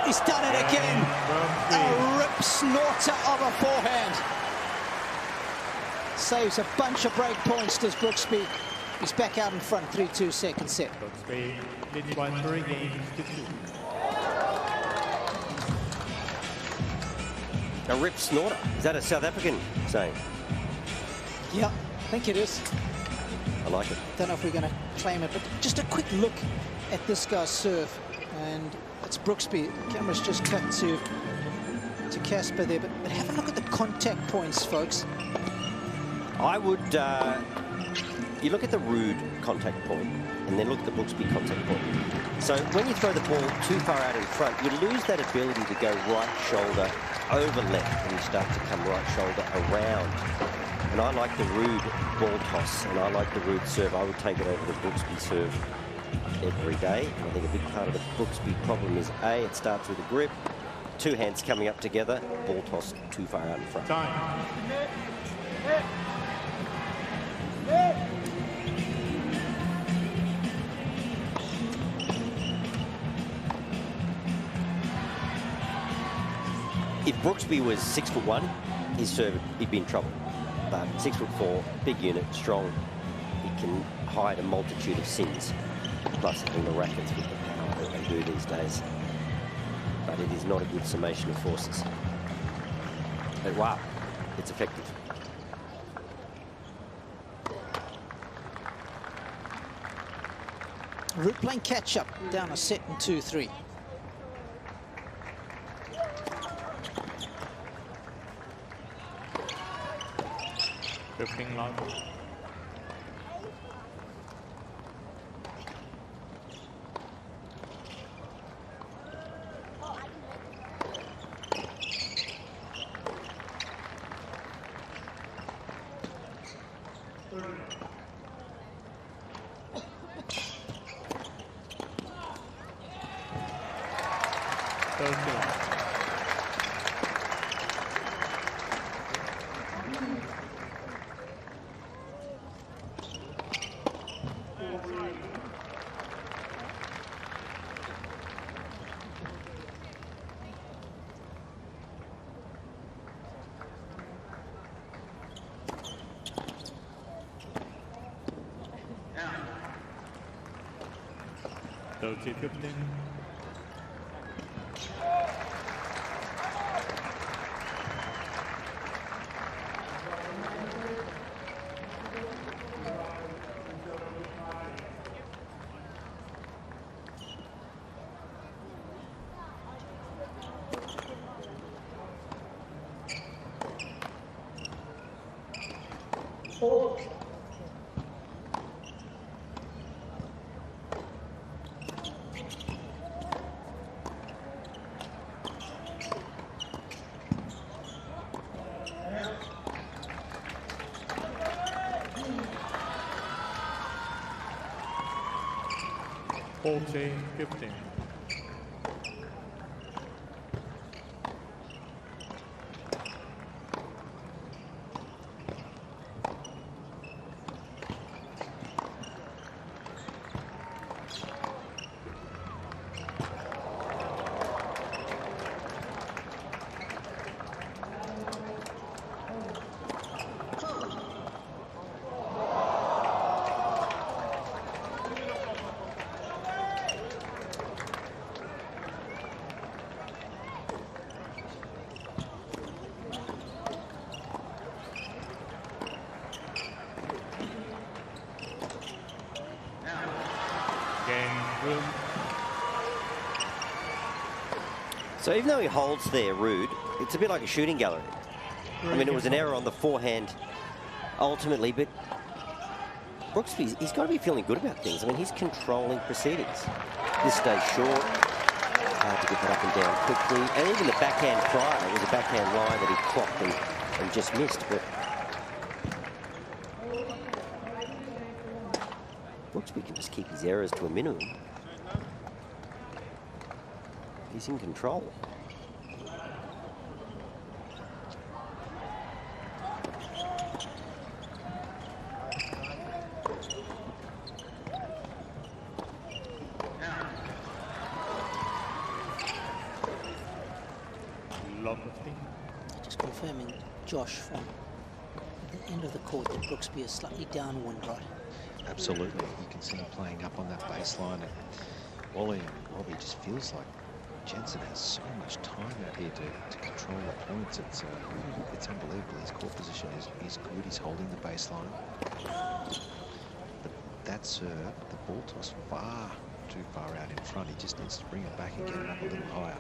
He's done it again. A rip snorter of a forehand. Saves a bunch of break points, does Brooksby. He's back out in front, 3-2 second set. Brooksby leading by 3 games to 2. A rip snorter. Is that a South African saying? Yeah, I think it is. I like it. Don't know if we're going to claim it, but just a quick look at this guy's serve. And it's Brooksby. The camera's just cut to Casper there, but have a look at the contact points, folks. I would, you look at the Rude contact point and then look at the Brooksby contact point. So when you throw the ball too far out in front, you lose that ability to go right shoulder over left and you start to come right shoulder around. And I like the Rude ball toss and I like the Rude serve. I would take it over the Brooksby serve every day. And I think a big part of the Brooksby problem is A, it starts with a grip, two hands coming up together, ball toss too far out in front. Time. If Brooksby was 6'1", his serve, he'd be in trouble. But 6'4", big unit, strong, he can hide a multitude of sins. Plus, in the rackets with the power that they do these days. But it is not a good summation of forces. But wow, it's effective. Root playing catch-up, down a set in 2-3. Drifting long. T15. T15. So even though he holds there, Rude, it's a bit like a shooting gallery. I mean, it was an error on the forehand ultimately, but Brooksby, he's got to be feeling good about things. I mean, he's controlling proceedings. This stays short. Hard to get that up and down quickly. And even the backhand prior was a backhand line that he clocked and just missed. But Brooksby can just keep his errors to a minimum. He's in control. Just confirming, Josh, from the end of the court that Brooksby is slightly downwind, right? Absolutely. You can see him playing up on that baseline. And Wally and Robbie just feels like Jensen has so much time out here to control the points. It's unbelievable. His court position is good. He's holding the baseline. But that serve, the ball toss far too far out in front. He just needs to bring it back and get it up a little higher.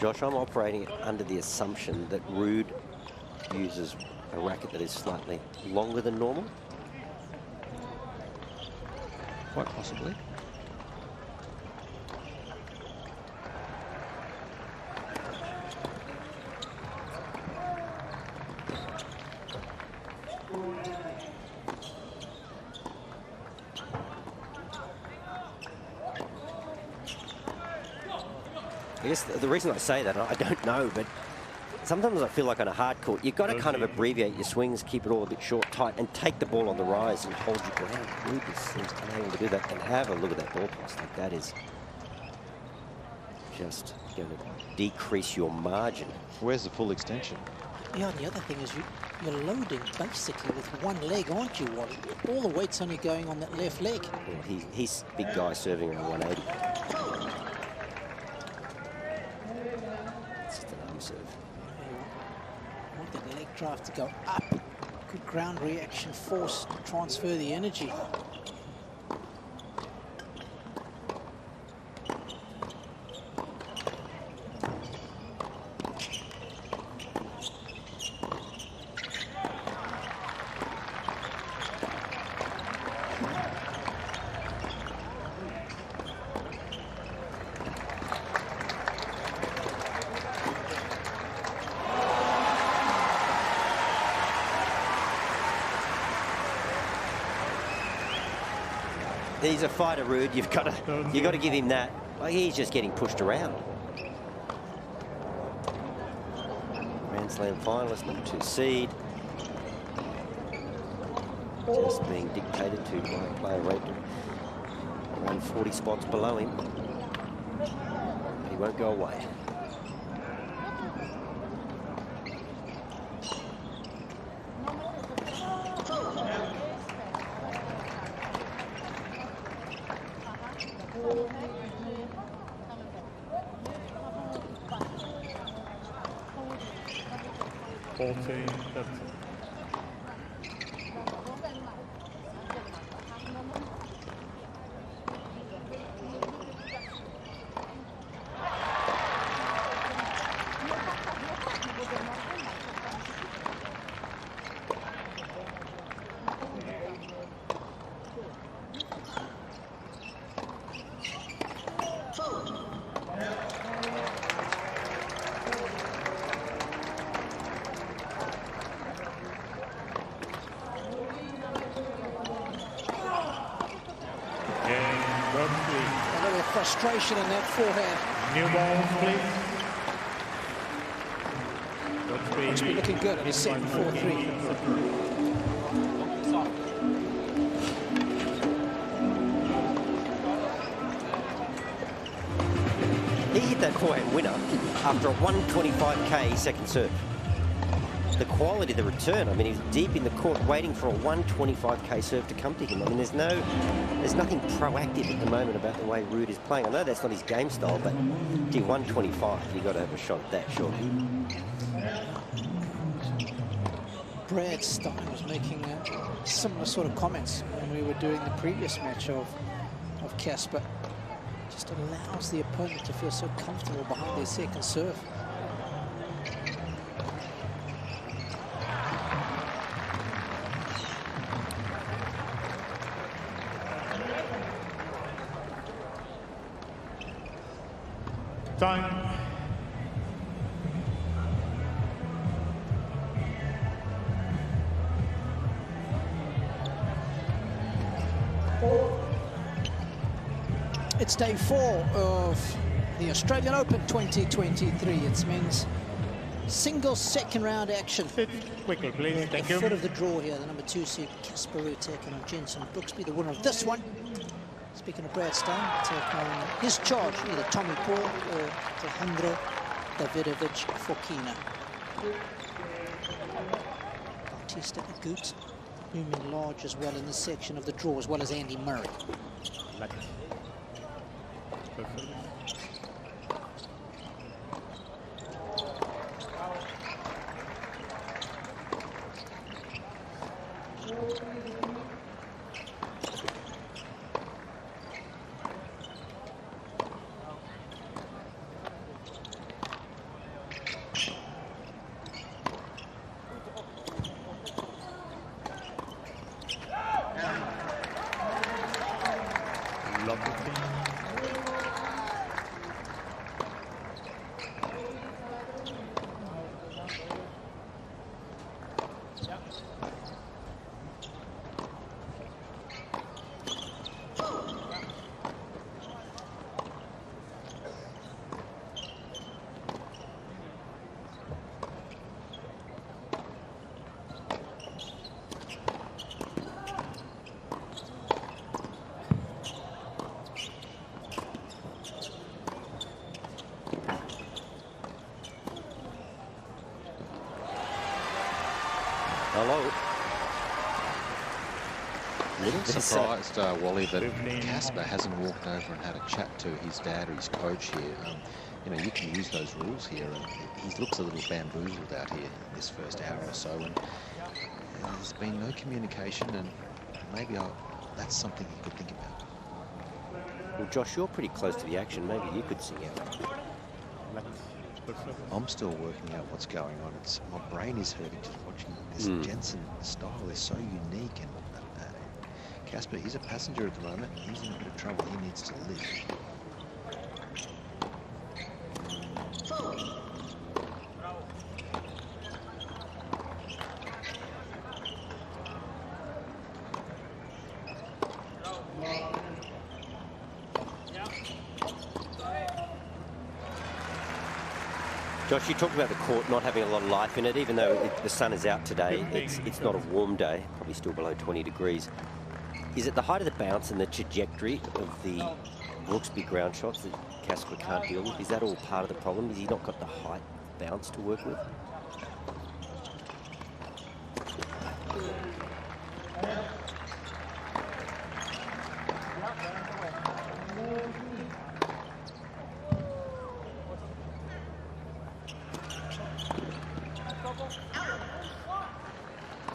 Josh, I'm operating under the assumption that Ruud uses a racket that is slightly longer than normal. Quite possibly. I guess the reason I say that, I don't know, but sometimes I feel like on a hard court, you've got to kind of abbreviate your swings, keep it all a bit short, tight, and take the ball on the rise and hold your ground. Ruud seems unable to do that. And have a look at that ball toss. Like, that is just going to decrease your margin. Where's the full extension? Yeah, and the other thing is you're loading basically with one leg, aren't you, Wally? All the weight's only going on that left leg. Well, he's a big guy serving around 180. It's just an arm serve. I want that leg drive to go up. Good ground reaction force to transfer the energy. He's a fighter, Ruud. You've got to give him that. Like, he's just getting pushed around. Grand Slam finalist, #2 seed. Just being dictated to by a player rated around 40 spots below him. He won't go away. Frustration in that forehand. New balls, please. Must be looking good at his set, 4-3. He hit that forehand winner after a 125k second serve. The quality of the return, I mean, he's deep in the court waiting for a 125k serve to come to him. I mean, there's nothing proactive at the moment about the way Ruud is playing. I know that's not his game style, but gee, 125, you've got to have a shot at that, surely. Brad Stein was making similar sort of comments when we were doing the previous match of Casper. Just allows the opponent to feel so comfortable behind their second serve. Time. It's day 4 of the Australian Open 2023. It's men's single second round action. Sit quickly, please. Thank you. Foot of the draw here, the #2 seed Casper Ruud taking on Jensen Brooksby, the winner of this one. Speaking of Brad Stone, take on his charge, either Tommy Paul or Alejandro Davidovich Fokina. Bautista Agut looming large as well in this section of the draw, as well as Andy Murray. Hello. A little surprised, Wally, that Casper hasn't walked over and had a chat to his dad or his coach here. You know, you can use those rules here, and he looks a little bamboozled out here in this first hour or so, and there's been no communication, and maybe that's something you could think about. Well, Josh, you're pretty close to the action. Maybe you could sing out. I'm still working out what's going on. My brain is hurting just watching this. Jensen style is so unique, and Casper, he's a passenger at the moment. He's in a bit of trouble. He needs to live. Josh, you talked about the court not having a lot of life in it, even though the sun is out today. It's not a warm day, probably still below 20 degrees. Is it the height of the bounce and the trajectory of the Brooksby ground shots that Casper can't deal with? Is that all part of the problem? Has he not got the height bounce to work with?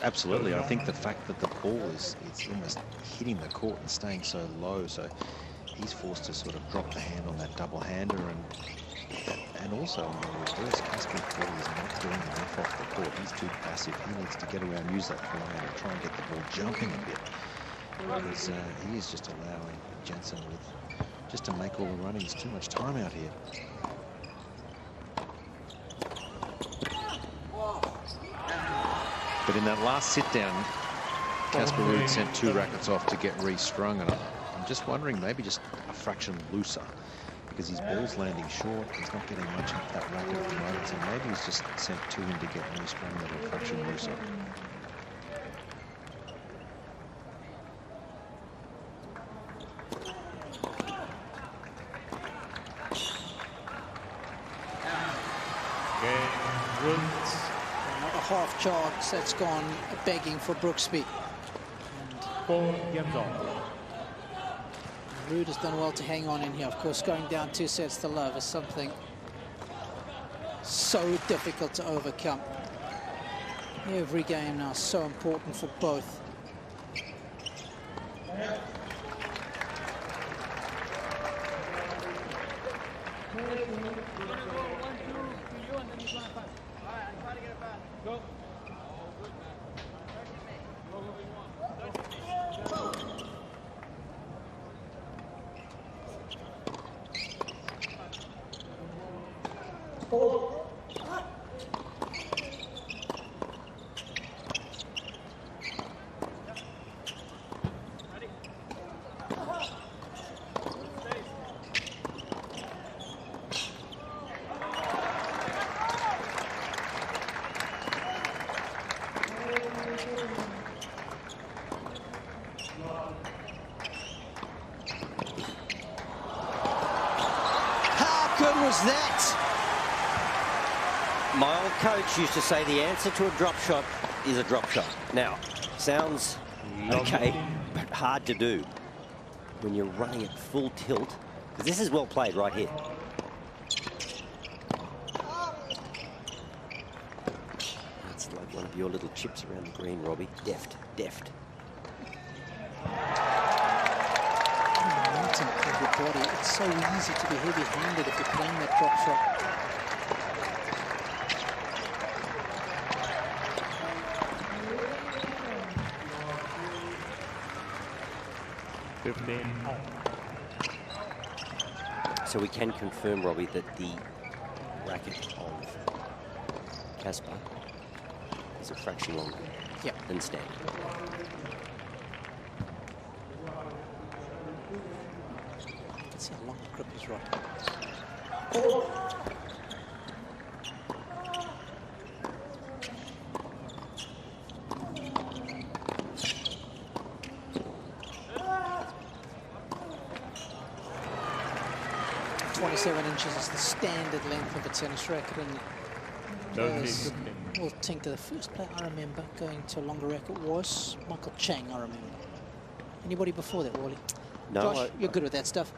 Absolutely. I think the fact that the ball is almost hitting the court and staying so low, so he's forced to sort of drop the hand on that double-hander, and also on the reverse, Casper's ball is not doing enough off the court. He's too passive. He needs to get around, use that forehand, and try and get the ball jumping a bit, because he is just allowing Jensen just to make all the runnings. Too much time out here. But in that last sit-down, Casper Ruud sent 2 rackets off to get restrung, and I'm just wondering, maybe just a fraction looser, because his ball's landing short. He's not getting much of that racket at the moment, so maybe he's just sent 2 in to get restrung a little fraction looser. Another half chance that's gone begging for Brooksby. Ruud has done well to hang on in here. Of course, going down 2 sets to love is something so difficult to overcome. Every game now so important for both. was that? My old coach used to say the answer to a drop shot is a drop shot. Now, sounds okay, but hard to do when you're running at full tilt. This is well played right here. That's like one of your little chips around the green, Robbie. Deft, deft. Mountain of your body. It's so easy to be heavy-handed if you're playing that drop shot. So we can confirm, Robbie, that the racket of Casper is a fraction longer than standard. See how long the grip is, Rod. 27 inches is the standard length of a tennis racket, and players will think that the first player I remember going to a longer racket was Michael Chang, I remember. Anybody before that, Wally? No. Josh, you're good with that stuff.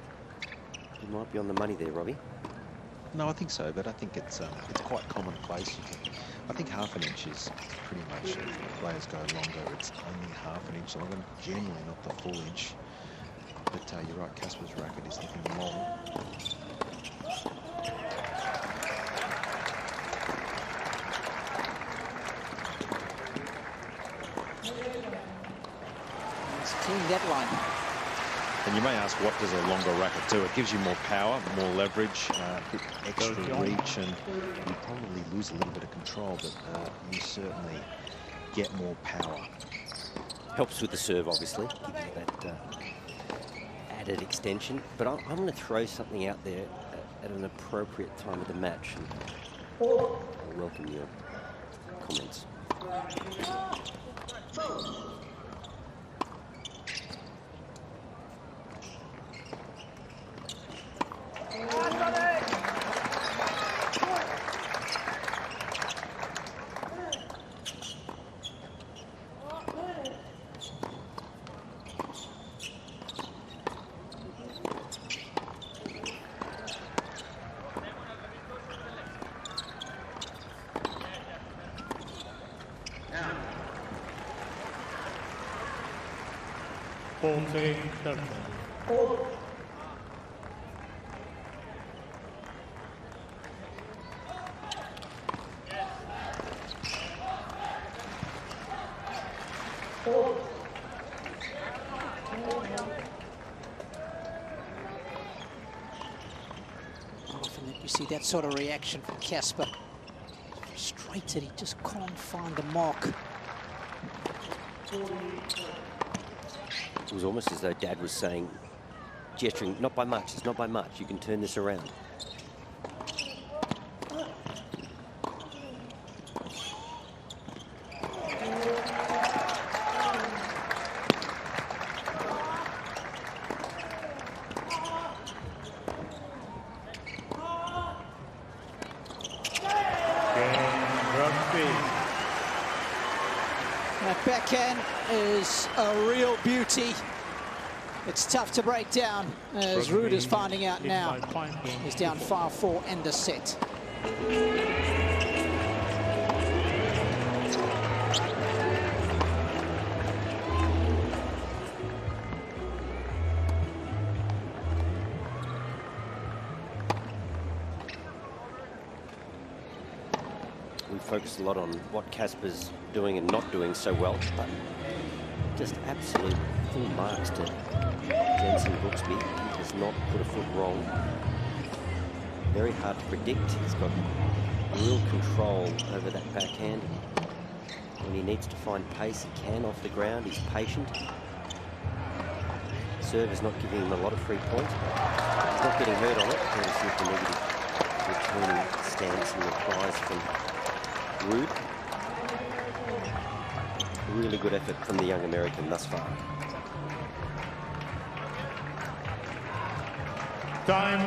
You might be on the money there, Robbie. No, I think so, but I think it's quite commonplace. I think half an inch is pretty much, if players go longer, it's only half an inch longer, generally not the full inch. But you're right, Casper's racket is looking long. He's cleaned that line. And you may ask, what does a longer racket do? It gives you more power, more leverage, extra reach, and you probably lose a little bit of control, but you certainly get more power. Helps with the serve, obviously, giving you that added extension. But I'm going to throw something out there at an appropriate time of the match, and I'll welcome your comments. Often you see that sort of reaction from Casper. Frustrated, he just can't find the mark. It was almost as though Dad was saying, gesturing, not by much, it's not by much, you can turn this around. That backhand is a real beauty. It's tough to break down, as Ruud is finding out now. He's down 5-4 in the set. We focus a lot on what Casper's doing and not doing so well, but just absolute full marks to Jensen Brooksby. He does not put a foot wrong. Very hard to predict. He's got real control over that backhand. When he needs to find pace, he can off the ground. He's patient. Serve is not giving him a lot of free points. He's not getting hurt on it. There's the negative returning stance and replies from Ruud. Really good effort from the young American thus far. Time.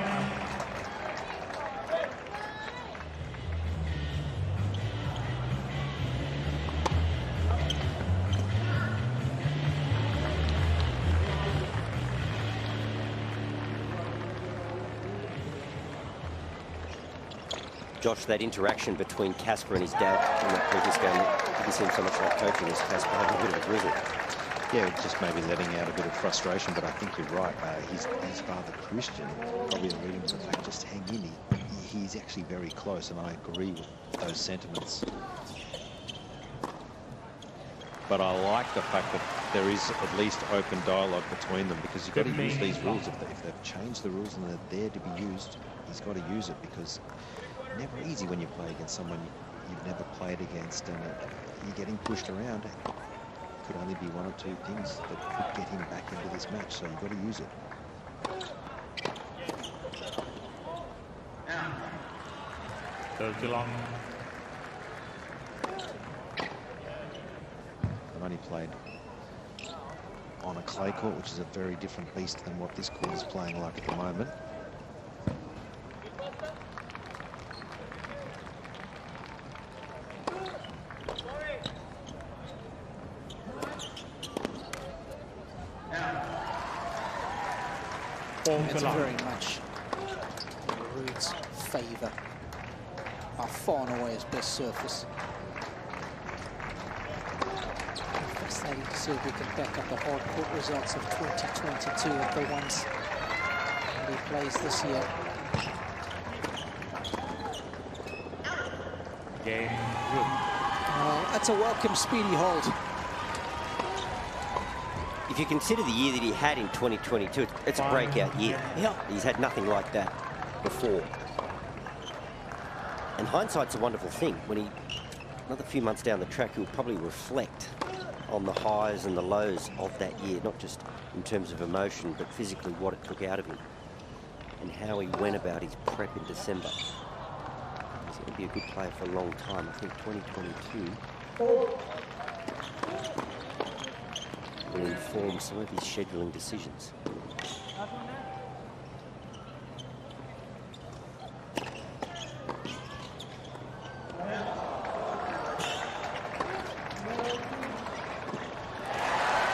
Josh, that interaction between Casper and his dad in that previous game, didn't seem so much like coaching as Casper having a bit of a grizzle. Yeah, just maybe letting out a bit of frustration, but I think you're right. His father, Christian, probably alluding to the fact, just hang in. He's actually very close, and I agree with those sentiments. But I like the fact that there is at least open dialogue between them, because you've got to use these rules. If they've changed the rules and they're there to be used, he's got to use it, because it's never easy when you play against someone you've never played against, and you're getting pushed around. Could only be one or two things that could get him back into this match, so you've got to use it. Go too long. I've only played on a clay court, which is a very different beast than what this court is playing like at the moment. It's very much Ruud's favour. By far and away his best surface. Fascinating to see if we can back up the hard court results of 2022 of the ones that he plays this year. Game. That's a welcome speedy hold. If you consider the year that he had in 2022, it's a breakout year. Yeah. He's had nothing like that before. And hindsight's a wonderful thing. When another few months down the track, he'll probably reflect on the highs and the lows of that year, not just in terms of emotion, but physically what it took out of him and how he went about his prep in December. He's going to be a good player for a long time. I think 2022 will inform some of his scheduling decisions.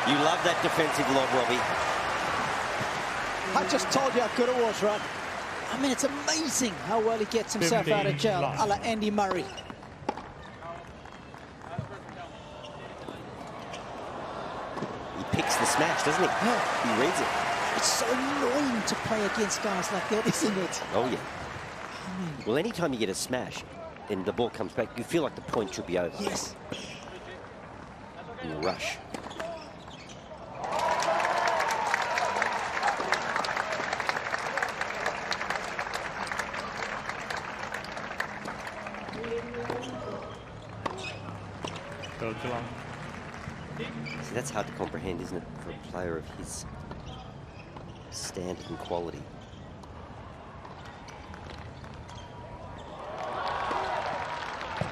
You love that defensive lob, Robbie. I just told you how good it was, right? I mean, it's amazing how well he gets himself out of jail, a la Andy Murray. Picks the smash, doesn't he? Yeah. He reads it. It's so annoying to play against guys like that, isn't it? Oh, yeah. Well, anytime you get a smash and the ball comes back, you feel like the point should be over. Yes. In a rush. Go too long. See, that's hard to comprehend, isn't it, for a player of his standard and quality.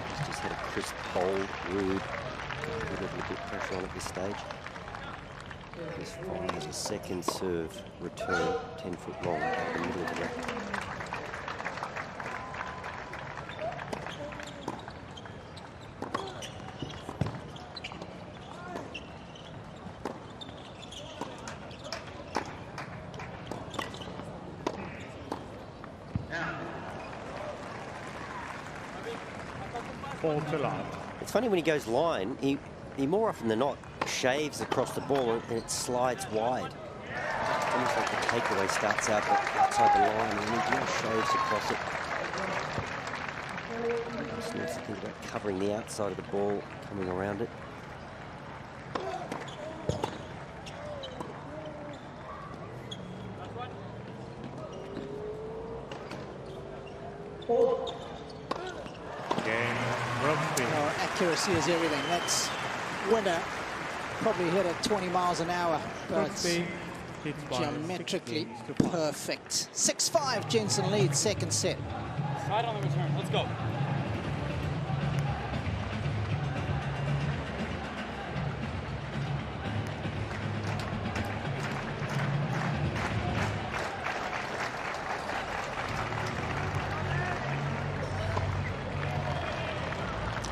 He's just had a crisp, bold, rude, a little bit of pressure on at this stage. This fires a second serve return, 10 foot long, out the middle of the rack. It's funny when he goes line, he more often than not shaves across the ball and it slides wide. Almost like the takeaway starts out outside the line and he just shaves across it. Just needs to think about covering the outside of the ball, coming around it. Accuracy is everything. That's winner. Probably hit at 20 miles an hour, but it's geometrically perfect. 6-5, Jensen leads second set. Side on the return. Let's go.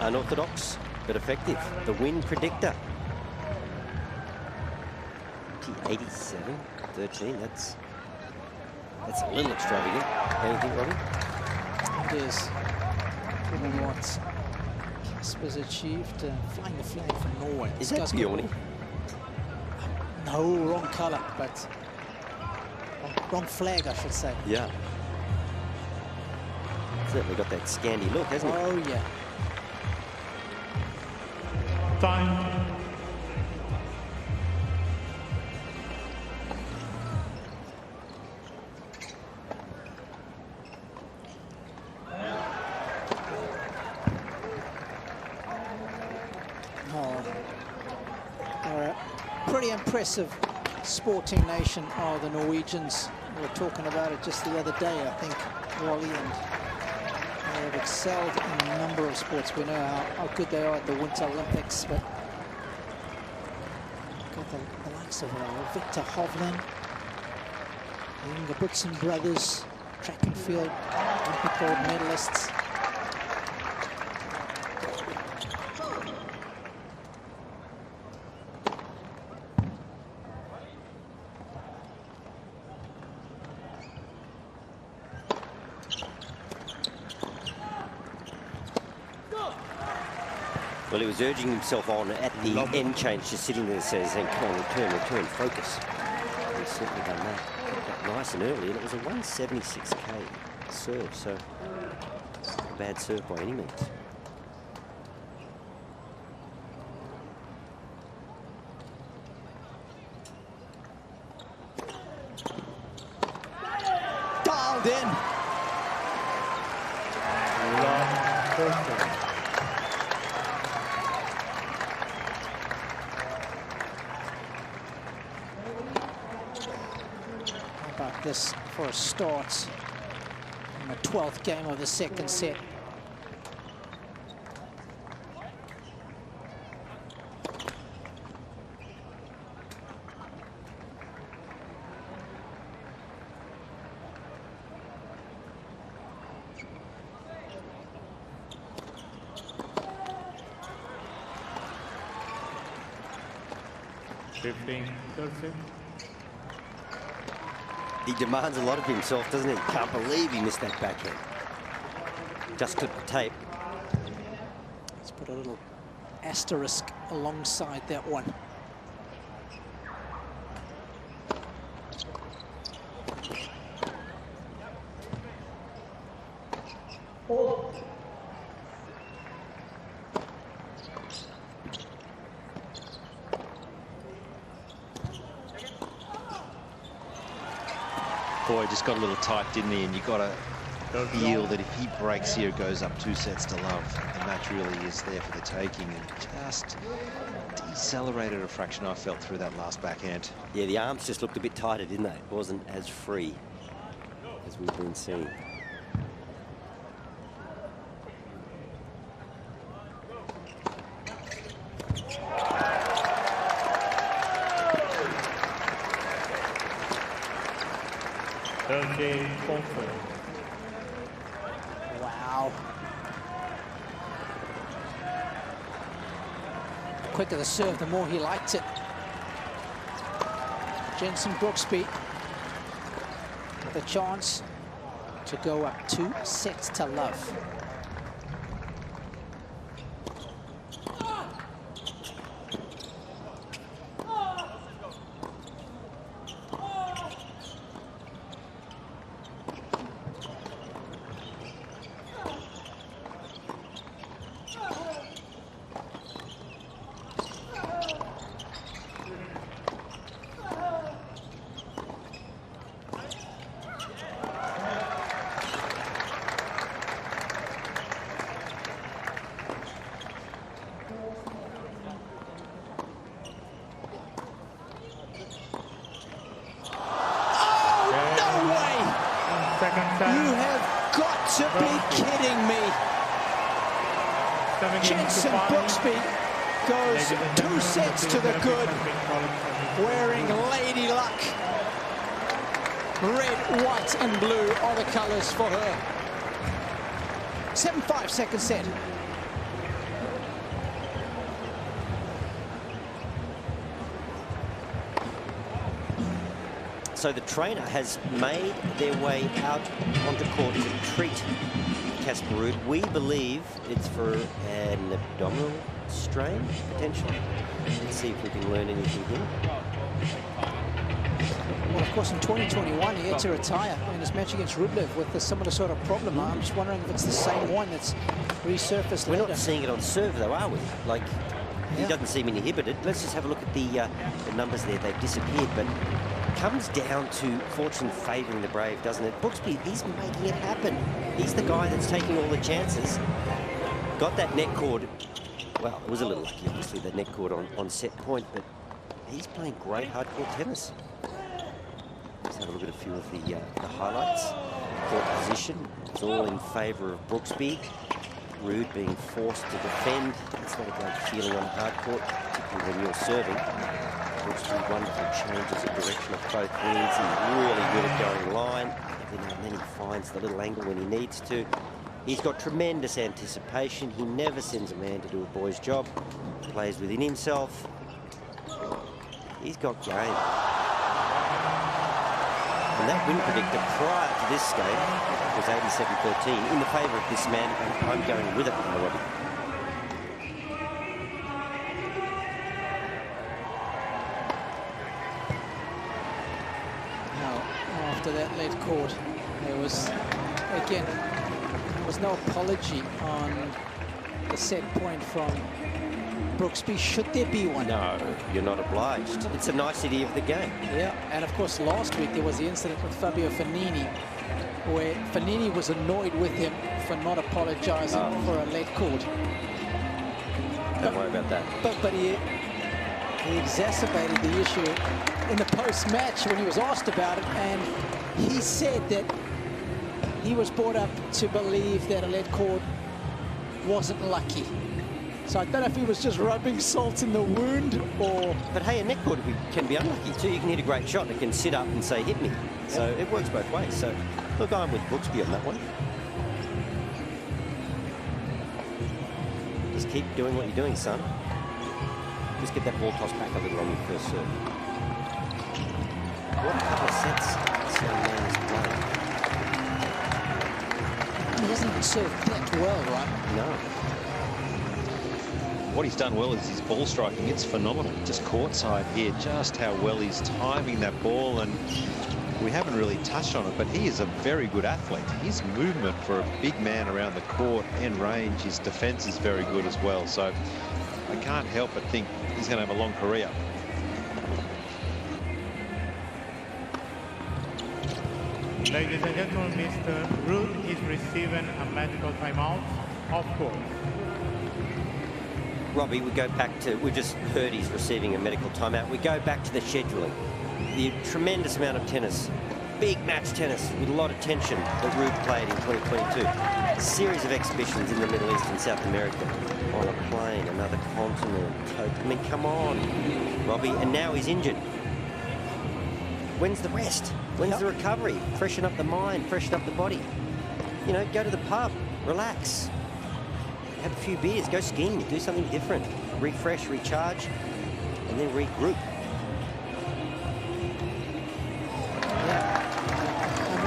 Unorthodox, but effective. The win predictor. 87-13. That's a little extravagant. Anything, Robbie? It is. Given what Casper's achieved, flying the flag from Norway. Is that Bjorny? No, wrong colour, but wrong flag, I should say. Yeah. Certainly got that Scandi look, hasn't he? Oh, yeah. Time. Pretty impressive sporting nation are the Norwegians. We were talking about it just the other day, I think, Wally, and they have excelled in a number of sports. We know how good they are at the Winter Olympics, but got the likes of Victor Hovland, the Ingebrigtsen brothers, track and field Olympic gold medalists. Well, he was urging himself on at the end change, just sitting there saying, come on, return, focus. He's certainly done that. Got that nice and early, and it was a 176k serve, so not a bad serve by any means. Dialed in. This for a start in the 12th game of the second set. He demands a lot of himself, doesn't he? Can't believe he missed that backhand. Just clip the tape. Let's put a little asterisk alongside that one. Boy, just got a little tight, didn't he? And you got to feel that if he breaks here, it goes up 2-0 to love. The match really is there for the taking, and just decelerated a fraction, I felt, through that last backhand. Yeah, the arms just looked a bit tighter, didn't they? It wasn't as free as we've been seeing. Wow. The quicker the serve, the more he liked it. Jensen Brooksby with a chance to go up 2-0 to love. You have got to be kidding me. Jensen Brooksby goes 2-0 to the good, wearing Lady Luck. Red, white and blue are the colors for her. 7-5 second set. So the trainer has made their way out onto court to treat Casper Ruud. We believe it's for an abdominal strain, potentially. Let's see if we can learn anything here. Well, of course, in 2021, he had to retire in his match against Rublev with a similar sort of problem. I'm just wondering if it's the same one that's resurfaced We're later. not seeing it on serve, though, are we? Like, he Yeah. doesn't seem inhibited. Let's just have a look at the numbers there. They've disappeared, but it comes down to fortune favouring the brave, doesn't it? Brooksby, he's making it happen. He's the guy that's taking all the chances. Got that net cord. Well, it was a little lucky, obviously, the net cord on set point, but he's playing great hardcore tennis. Let's have a look at a few of the highlights. Court position, it's all in favour of Brooksby. Ruud being forced to defend. It's not a great feeling on hard court, particularly when you're serving. Brooksby, wonderful changes of direction of both wings. He's really good at going line. Every now and then he finds the little angle when he needs to. He's got tremendous anticipation. He never sends a man to do a boy's job. Plays within himself. He's got game. And that win predictor prior to this game was 87-13 in the favour of this man, and I'm going with it, Robbie. Now, after that late court, there was, again, there was no apology on the set point from Brooksby, should there be one. No, you're not obliged. It's a nicety of the game. Yeah, and of course last week there was the incident with Fabio Fognini, where Fognini was annoyed with him for not apologising for a late court. Don't worry about that. But he exacerbated the issue in the post-match when he was asked about it, and he said that he was brought up to believe that a late court wasn't lucky. So I don't know if he was just rubbing salt in the wound or... But hey, a net cord can be unlucky too. You can hit a great shot that can sit up and say, hit me. So it works both ways. So look, I'm with Brooksby on that one. Just keep doing what you're doing, son. Just get that ball tossed back a little on your first serve. What a couple of sets this young man is playing. He doesn't even serve that well, right? No. What he's done well is his ball striking. It's phenomenal. Just courtside here, just how well he's timing that ball, and we haven't really touched on it, but he is a very good athlete. His movement for a big man around the court and range, his defense is very good as well. So I can't help but think he's going to have a long career. Ladies and gentlemen, Mr. Ruud is receiving a medical timeout, of course. Robbie, we go back to, we just heard he's receiving a medical timeout. We go back to the scheduling. The tremendous amount of tennis, big match tennis with a lot of tension that Ruud played in 2022. A series of exhibitions in the Middle East and South America, on a plane, another continent. I mean, come on, Robbie. And now he's injured. When's the rest? When's the recovery? Freshen up the mind, freshen up the body. You know, go to the pub, relax. Have a few beers, go skiing, do something different. Refresh, recharge, and then regroup. Yeah.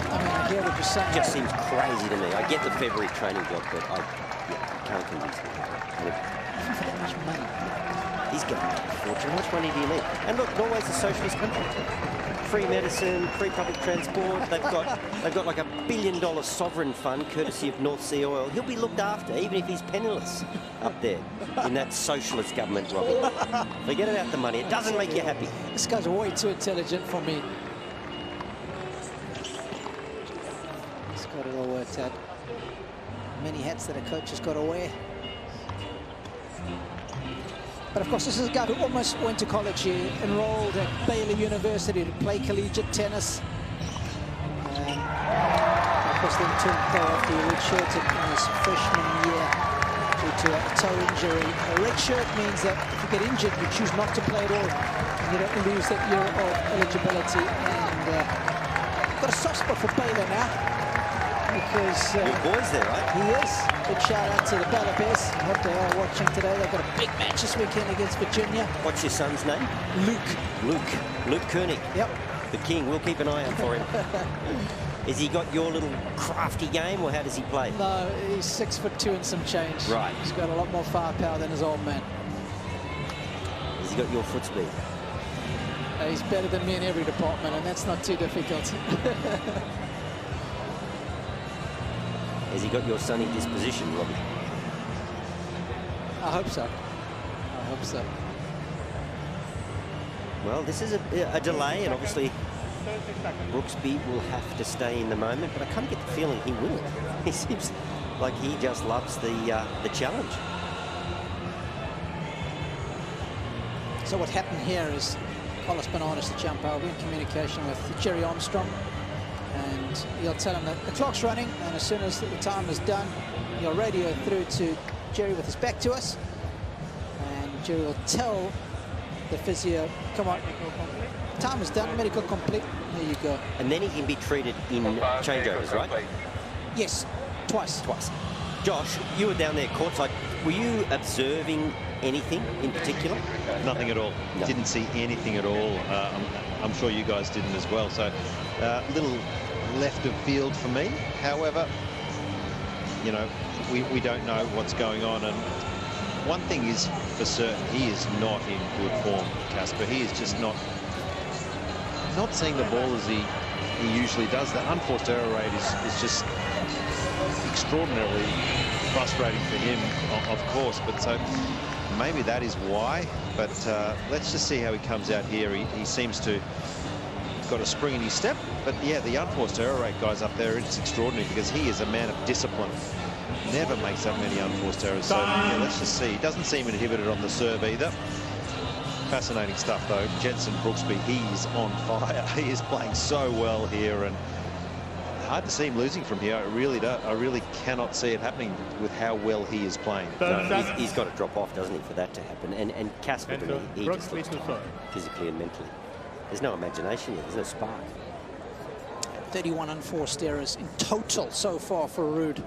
I mean, I hear what you're saying. It just seems crazy to me. I get the February training block, but I can't convince me. For that much money. He's getting a fortune. How much money do you need? And look, Norway's a socialist country. Free medicine, free public transport. They've got like $1 billion sovereign fund, courtesy of North Sea oil. He'll be looked after, even if he's penniless up there in that socialist government, Robbie. Forget about the money. It doesn't make you happy. This guy's way too intelligent for me. He's got it all worked out. Many hats that a coach has got to wear. But of course, this is a guy who almost went to college. He enrolled at Baylor University to play collegiate tennis. Of course, then turned pro after he redshirted in his freshman year due to a toe injury. A red shirt means that if you get injured, you choose not to play at all. And you don't lose that year of eligibility. And got a soft spot for Baylor now. Because your boy's there, right? He is. Big shout out to the Baylor Bears. I hope they are watching today. They've got a big match this weekend against Virginia. What's your son's name? Luke. Luke Koenig. Yep. The king. We'll keep an eye out for him. Has he got your little crafty game, or how does he play? No, he's 6'2" and some change. Right. He's got a lot more firepower than his old man. Has he got your foot speed? He's better than me in every department, and that's not too difficult. Has he got your sunny disposition, Robbie? I hope so. I hope so. Well, this is a delay, and obviously Brooksby will have to stay in the moment, but I kind of get the feeling he will. He seems like he just loves the challenge. So what happened here is Collis Bananas, the jump over, in communication with Jerry Armstrong, and he'll tell him that the clock's running, and as soon as the time is done, he'll radio through to Jerry with his back to us, and Jerry will tell the physio, come on, time is done, medical complete, there you go. And then he can be treated in changeovers, right? Yes, twice. Twice. Josh, you were down there courtside. Were you observing anything in particular? Nothing at all. No. Didn't see anything at all. I'm sure you guys didn't as well. So a little left of field for me. However, you know, we don't know what's going on. And one thing is for certain, he is not in good form, Casper. He is just not seeing the ball as he usually does. The unforced error rate is just extraordinarily frustrating for him, of course. But so maybe that is why. But let's just see how he comes out here. He seems to have got a spring in his step. But yeah, the unforced error rate guys up there, it's extraordinary because he is a man of discipline. Never makes that many unforced errors. So yeah, let's just see. He doesn't seem inhibited on the serve either. Fascinating stuff, though. Jensen Brooksby, he is on fire. He is playing so well here, and hard to see him losing from here. I really cannot see it happening with how well he is playing. No, he's got to drop off, doesn't he, for that to happen? And Casper, to me, he just looks tired, physically and mentally. There's no imagination here. There's no spark. 31 unforced errors in total so far for Ruud.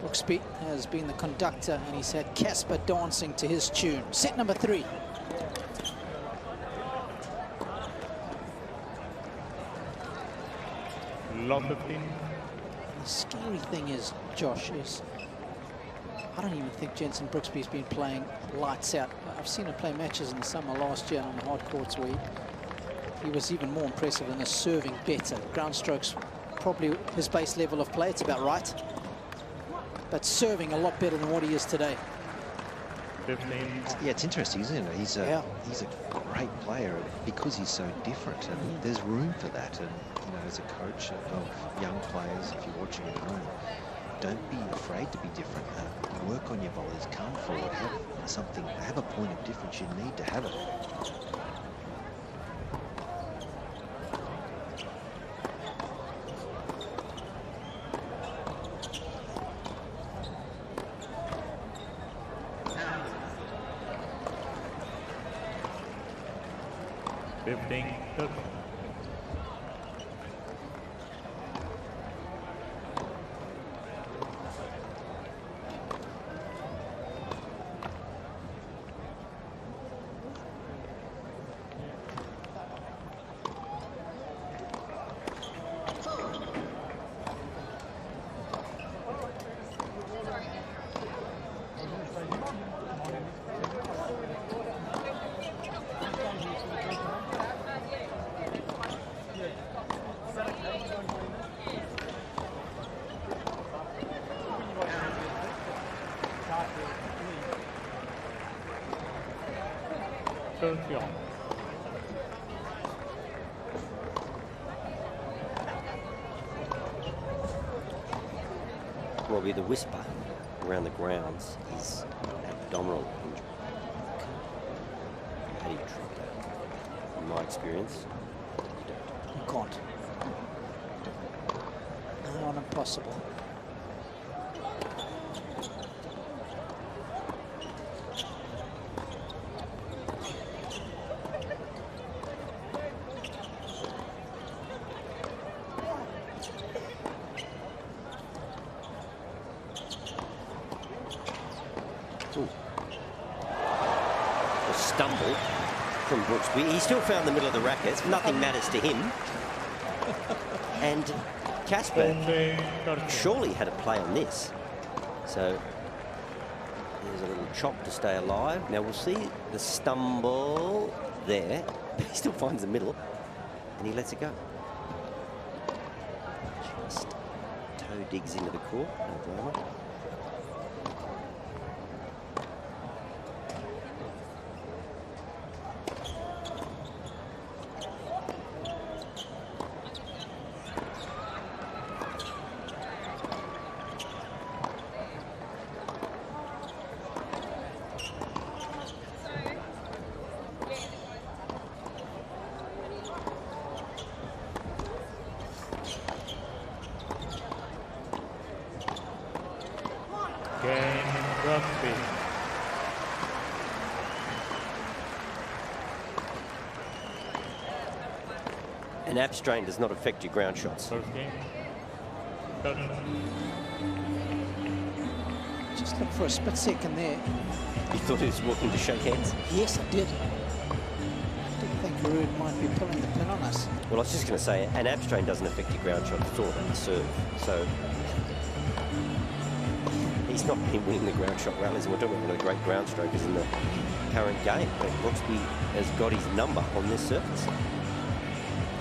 Brooksby has been the conductor, and he's had Casper dancing to his tune. Set number 3. Lot of things. The scary thing is, Josh, is I don't even think Jensen Brooksby's been playing lights out. I've seen him play matches in the summer last year on the hard courts where he was even more impressive in the serving better. Ground strokes, probably his base level of play, it's about right. But serving a lot better than what he is today. 15. Yeah, it's interesting, isn't it? He's a great player because he's so different, and there's room for that. And you know, as a coach of young players, if you're watching at home, don't be afraid to be different. Work on your volleys, come forward, have a point of difference. You need to have it. Robbie, the whisper around the grounds is abdominal injury. How do you treat that? In my experience, You can't. Not impossible. Stumble from Brooksby. He still found the middle of the racket. Nothing matters to him. And Casper surely had a play on this. So there's a little chop to stay alive. Now we'll see the stumble there. He still finds the middle and he lets it go. Just toe digs into the court. No drama. An ab strain does not affect your ground shots. Just look for a split second there. You thought he was walking to shake hands? Yes, I did. I didn't think Ruud might be pulling the pin on us. Well, I was just going to say, an ab strain doesn't affect your ground shot at all on the serve. So he's not been winning the ground shot rallies, and we're talking about one of the great ground strokers in the current game. But Brooksby has got his number on this surface.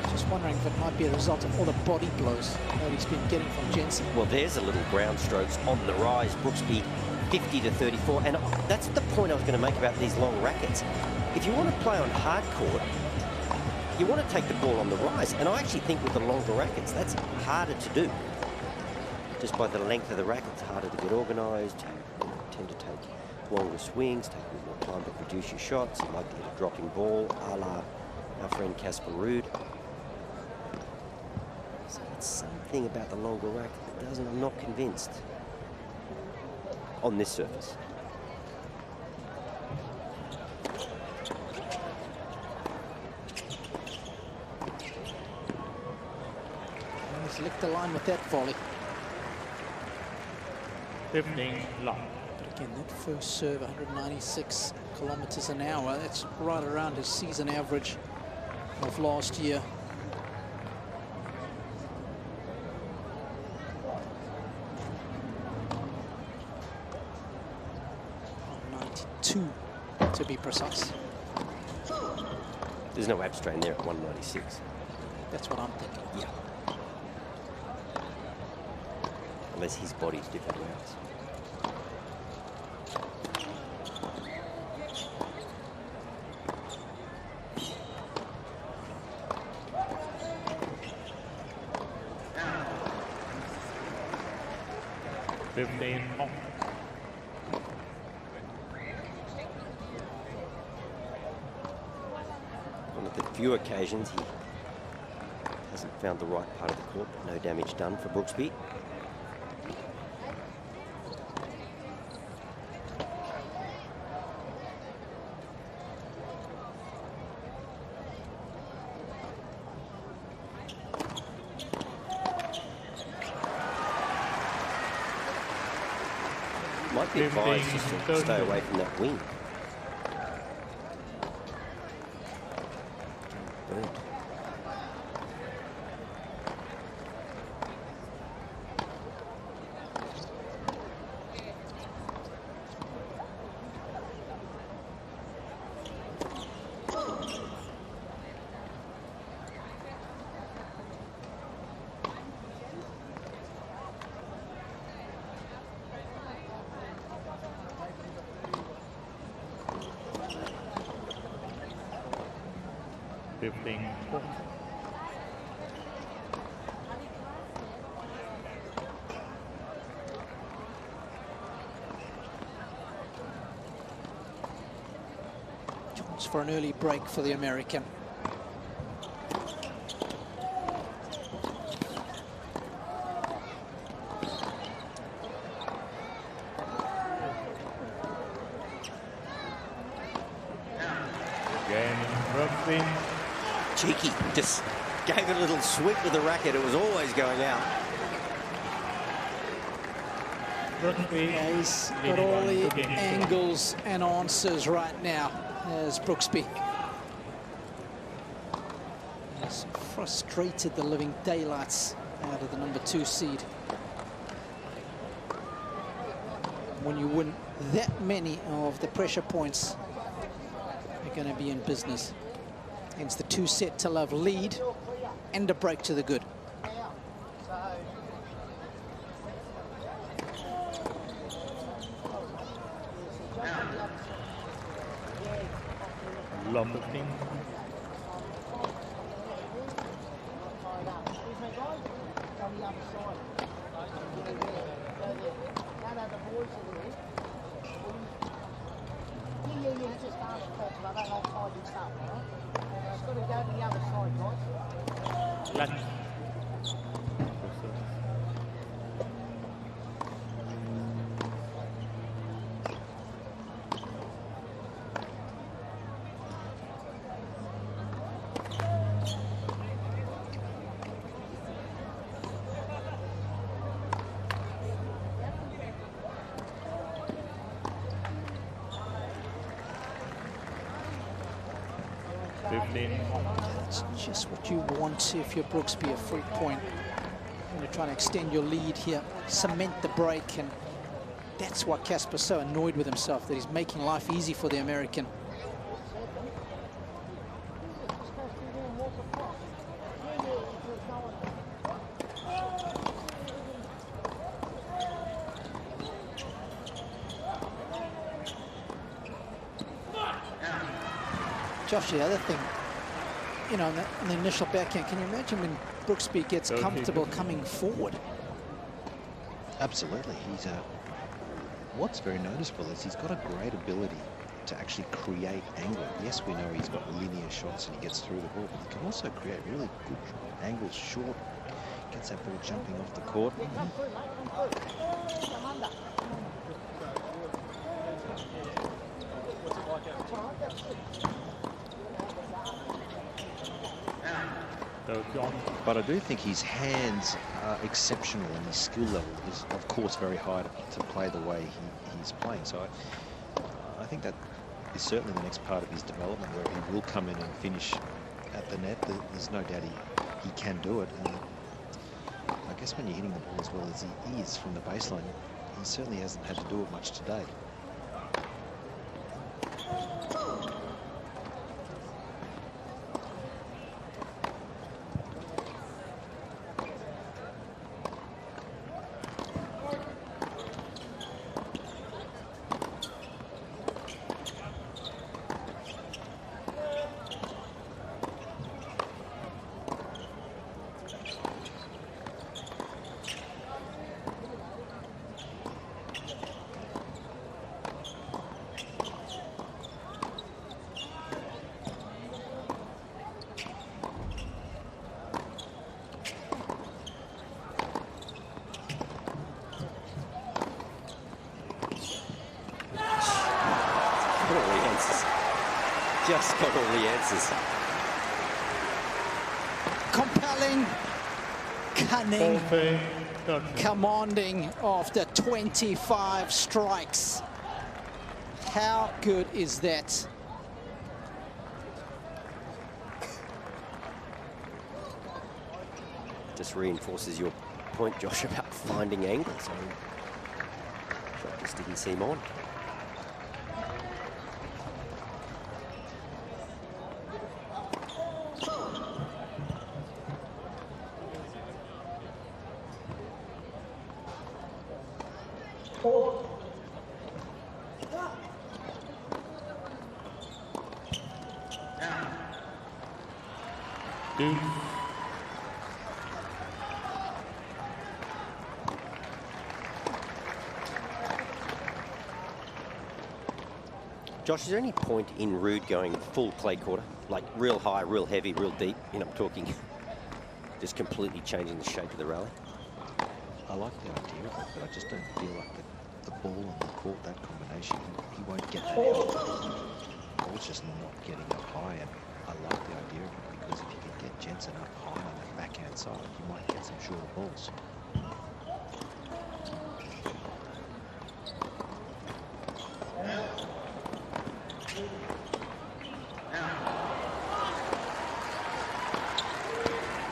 Just wondering if it might be a result of all the body blows that he's been getting from Jensen. Well, there's a little ground strokes on the rise. Brooksby 50 to 34, and that's the point I was going to make about these long rackets. If you want to play on hard court, you want to take the ball on the rise, and I actually think with the longer rackets, that's harder to do. Just by the length of the racket, it's harder to get organised. You tend to take longer swings, take a bit more time to produce your shots. You might get a dropping ball, a la our friend Casper Ruud. So it's something about the longer racket that doesn't, I'm not convinced on this surface. He's licked the line with that volley. 15 long. Again, that first serve, 196 kilometers an hour. That's right around his season average of last year. To be precise. There's no ab strain there at 196. That's what I'm thinking. Yeah. Unless his body's different routes. One of the few occasions he hasn't found the right part of the court, but no damage done for Brooksby. Might be advised just to stay away from that wing. Burnt. Chance for an early break for the American. Cheeky, just gave it a little sweep with the racket. It was always going out. Yeah, he's got all the angles and answers right now as Brooksby. He's frustrated the living daylights out of the number 2 seed. When you win that many of the pressure points, you're going to be in business. Hence the 2-set to love lead and a break to the good. Love the thing. That's just what you want if you're Brooksby, a free point. And you're trying to extend your lead here, cement the break, and that's why Casper's so annoyed with himself, that he's making life easy for the American. Josh, the other thing, you know, in the initial backhand, can you imagine when Brooksby gets comfortable coming forward? Absolutely. He's what's very noticeable is he's got a great ability to actually create angle. Yes, we know he's got linear shots and he gets through the ball, but he can also create really good angles, short, gets that ball jumping off the court. But I do think his hands are exceptional and his skill level is, of course, very high to play the way he's playing. So I think that is certainly the next part of his development, where he will come in and finish at the net. There's no doubt he can do it. And I guess when you're hitting the ball as well as he is from the baseline, he certainly hasn't had to do it much today. Just got all the answers. Compelling, cunning, commanding after 25 strikes. How good is that? Just reinforces your point, Josh, about finding angles. I just didn't seem on. Josh, is there any point in Ruud going full clay quarter? Like real high, real heavy, real deep? You know, I'm talking just completely changing the shape of the rally. I like the idea of it, but I just don't feel like the ball and the court, that combination, he won't get that help. The ball's just not getting up high, and I like the idea of it, because if you can get Jensen up high on that backhand side, you might get some shorter balls.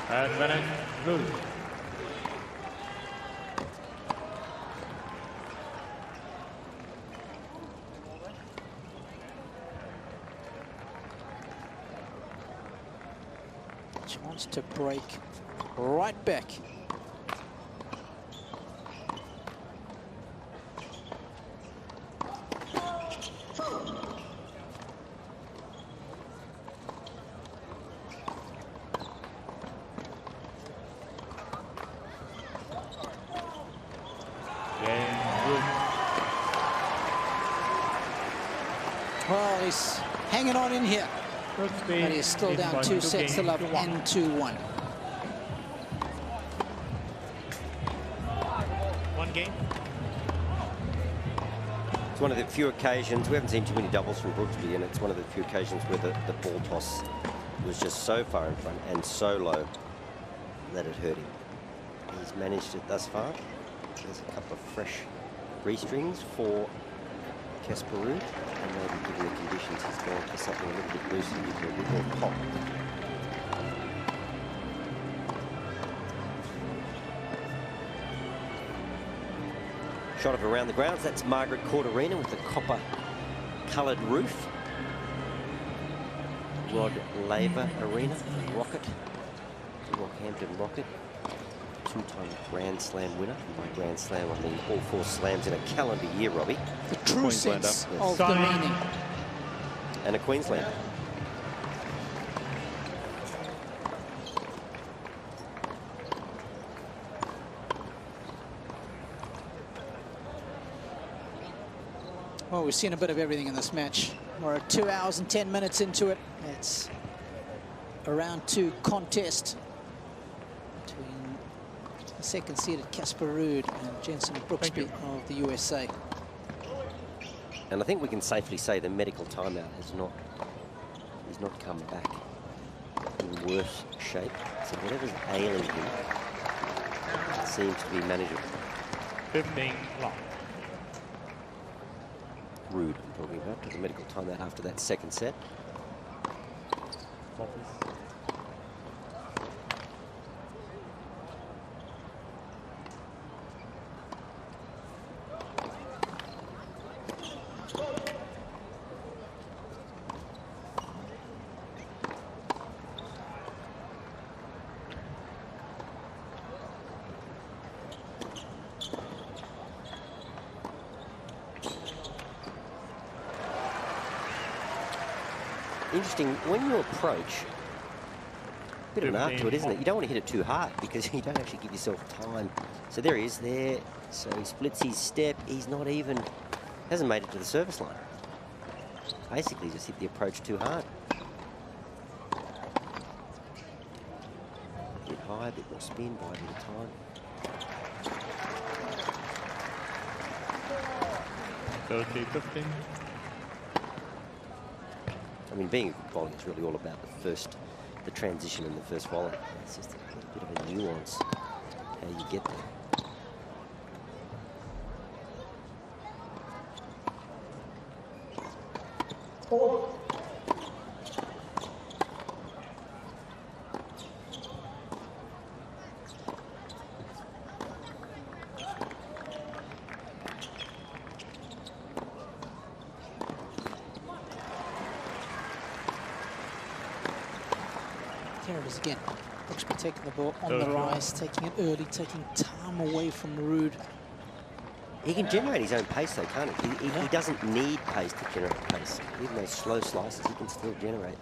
Advantage rule. Chance to break right back. Well, he's hanging on in here. But he's still down 2 sets to love and 2-1. One game. It's one of the few occasions, we haven't seen too many doubles from Brooksby, and it's one of the few occasions where the ball toss was just so far in front and so low that it hurt him. He's managed it thus far. There's a couple of fresh restrings for Casper Ruud, and maybe given the conditions, he's gone for something a little bit looser, a bit more pop. Shot of around the grounds, that's Margaret Court Arena with the copper-coloured roof. Rod Laver Arena, Rocket, Rockhampton Rocket. Two-time Grand Slam winner. By Grand Slam, I mean all 4 slams in a calendar year, Robbie. The true sense of the meaning. And a Queenslander. Well, we've seen a bit of everything in this match. We're 2 hours and 10 minutes into it. It's a round 2 contest between the second seeded Casper Ruud and Jensen Brooksby of the USA. And I think we can safely say the medical timeout has not come back in worse shape. So whatever's ailing him seems to be manageable. 15 long. Ruud, I'm talking about, took a medical timeout after that second set. Interesting, when you approach, a bit of an art to it, isn't it? You don't want to hit it too hard because you don't actually give yourself time. So there he is there. So he splits his step. He's not even, hasn't made it to the service line. Basically just hit the approach too hard. A bit high, a bit more spin, by a bit of time. 30-15. I mean, being a good bowler is really all about the transition in the first volley. It's just a bit of a nuance how you get there. Here it is again. Brooksby taking the ball on the rise, taking it early, taking time away from Ruud. He can generate his own pace though, can't he? He doesn't need pace to generate pace. Even those slow slices, he can still generate.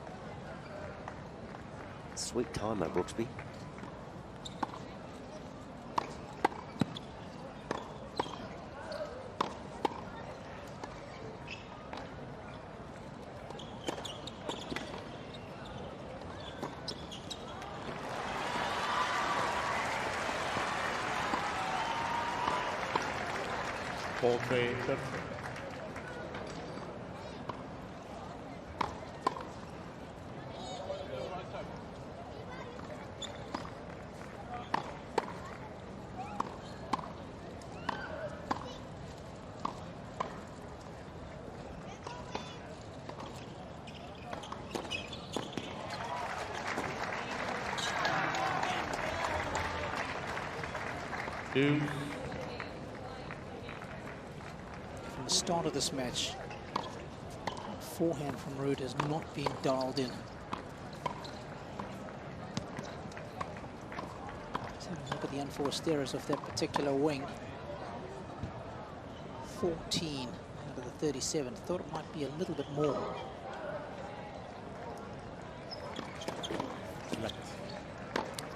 Sweet timer, Brooksby. 2. From the start of this match, forehand from Ruud has not been dialed in. Let's have a look at the unforced errors of that particular wing. 14 out of the 37. Thought it might be a little bit more.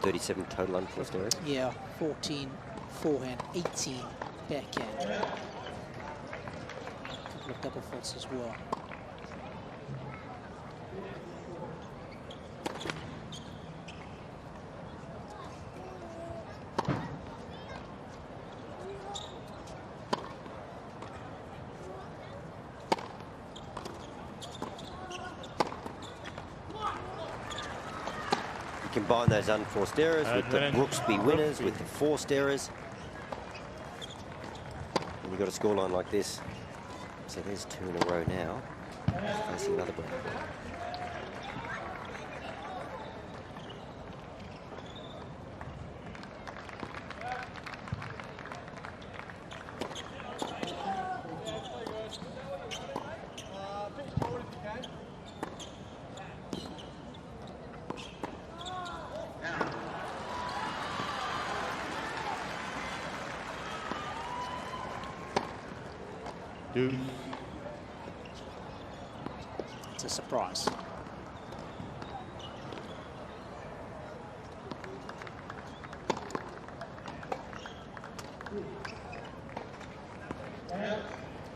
37 total unforced errors. Yeah, 14 forehand, 18 backhand. A couple of double faults as well. Combine those unforced errors with the Brooksby winners, with the forced errors. And you've got a scoreline like this. So there's 2 in a row now. Facing another break. It's a surprise.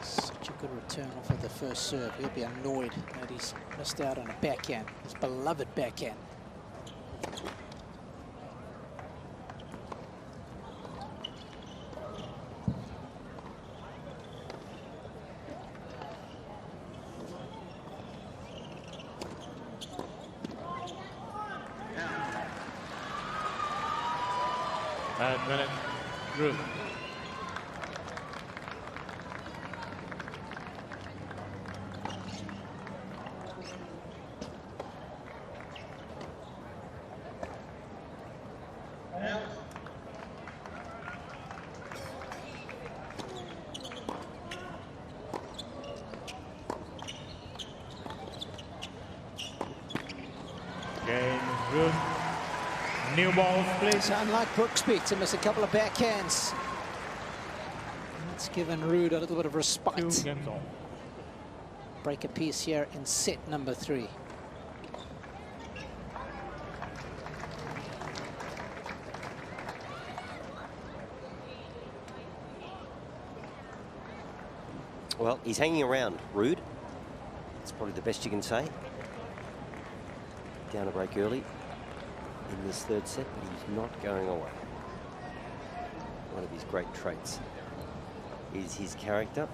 Such a good return off of the first serve. He'll be annoyed that he's missed out on a backhand, his beloved backhand. Minute. Ruud. Game, Ruud. New balls, please. So unlike Brooksby to miss a couple of backhands, that's given Ruud a little bit of respite. Break a piece here in set number 3. Well, he's hanging around, Ruud. That's probably the best you can say. Down a break early in this third set, but he's not going away. One of his great traits is his character.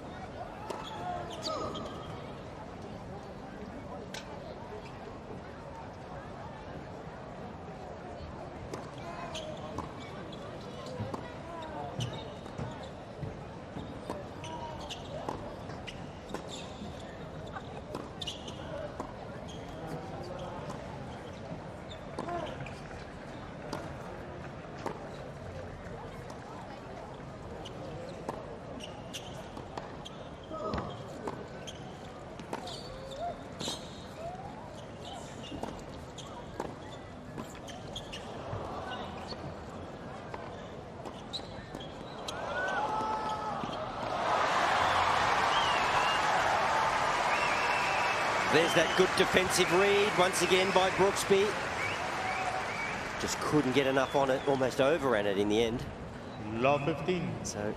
There's that good defensive read once again by Brooksby. Just couldn't get enough on it, almost overran it in the end. Love 15. So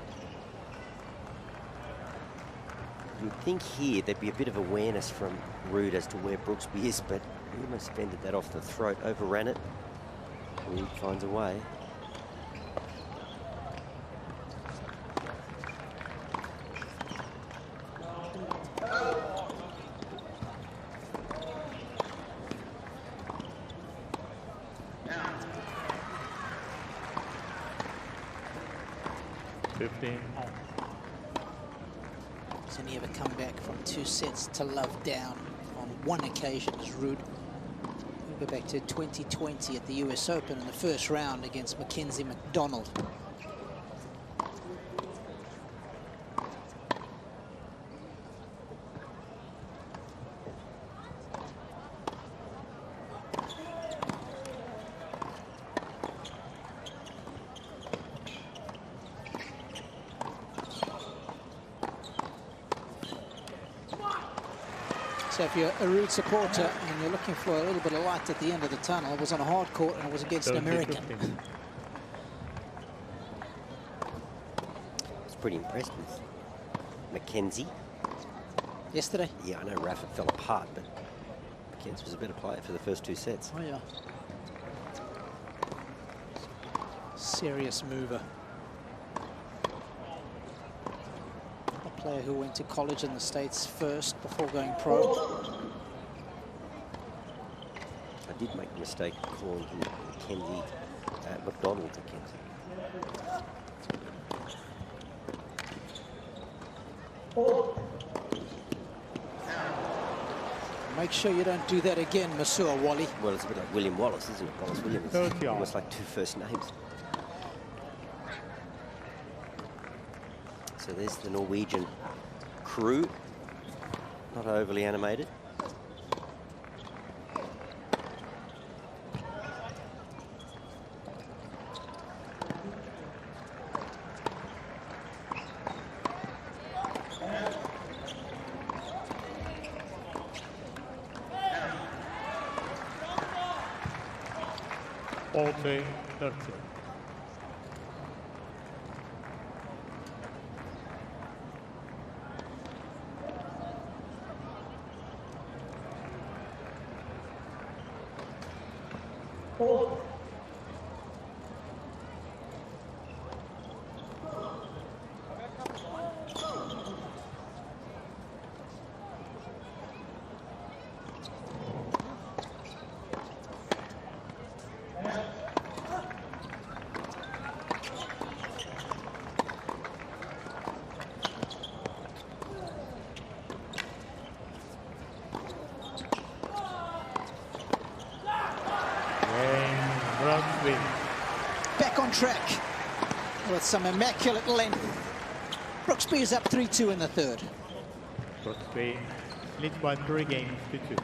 you'd think here there'd be a bit of awareness from Ruud as to where Brooksby is, but he almost fended that off the throat, overran it. Ruud finds a way. Has only ever come back from 2 sets to love down on one occasion as Ruud. We'll go back to 2020 at the US Open in the first round against Mackenzie McDonald. So if you're a Ruud supporter and you're looking for a little bit of light at the end of the tunnel, it was on a hard court and it was against an American. I was pretty impressed with Mackenzie. Yesterday? Yeah, I know Rafa fell apart, but Mackenzie was a better player for the first 2 sets. Oh, yeah. Serious mover. A player who went to college in the States first before going pro. I did make the mistake of calling him Mackenzie, McDonald Mackenzie. Make sure you don't do that again, Masur Wally. Well, it's a bit like William Wallace, isn't it? Wallace Williams. It's almost like 2 first names. So there's the Norwegian crew. Not overly animated. All 3, 30. Back on track with some immaculate length. Brooksby is up 3-2 in the third. Brooksby leads by 3 games to 2.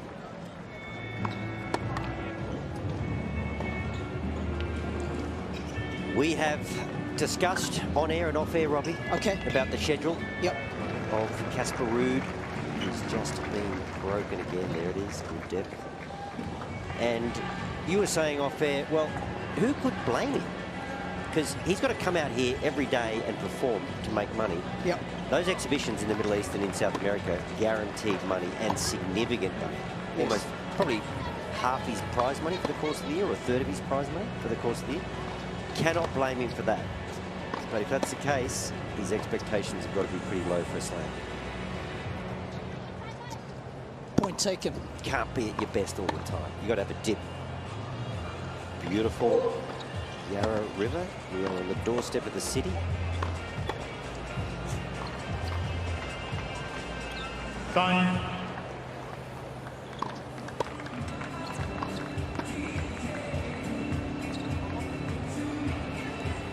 We have discussed on air and off air, Robbie. Okay. About the schedule. Yep. Of Casper Ruud, who's just been broken again. There it is, good depth. And you were saying off air, well, who could blame him? Because he's got to come out here every day and perform to make money. Yep. Those exhibitions in the Middle East and in South America, guaranteed money and significant money. Yes. Almost probably half his prize money for the course of the year, or a third of his prize money for the course of the year. Cannot blame him for that. But if that's the case, his expectations have got to be pretty low for a slam. Point taken. Can't be at your best all the time. You've got to have a dip. Beautiful Yarra River. We are on the doorstep of the city. Time.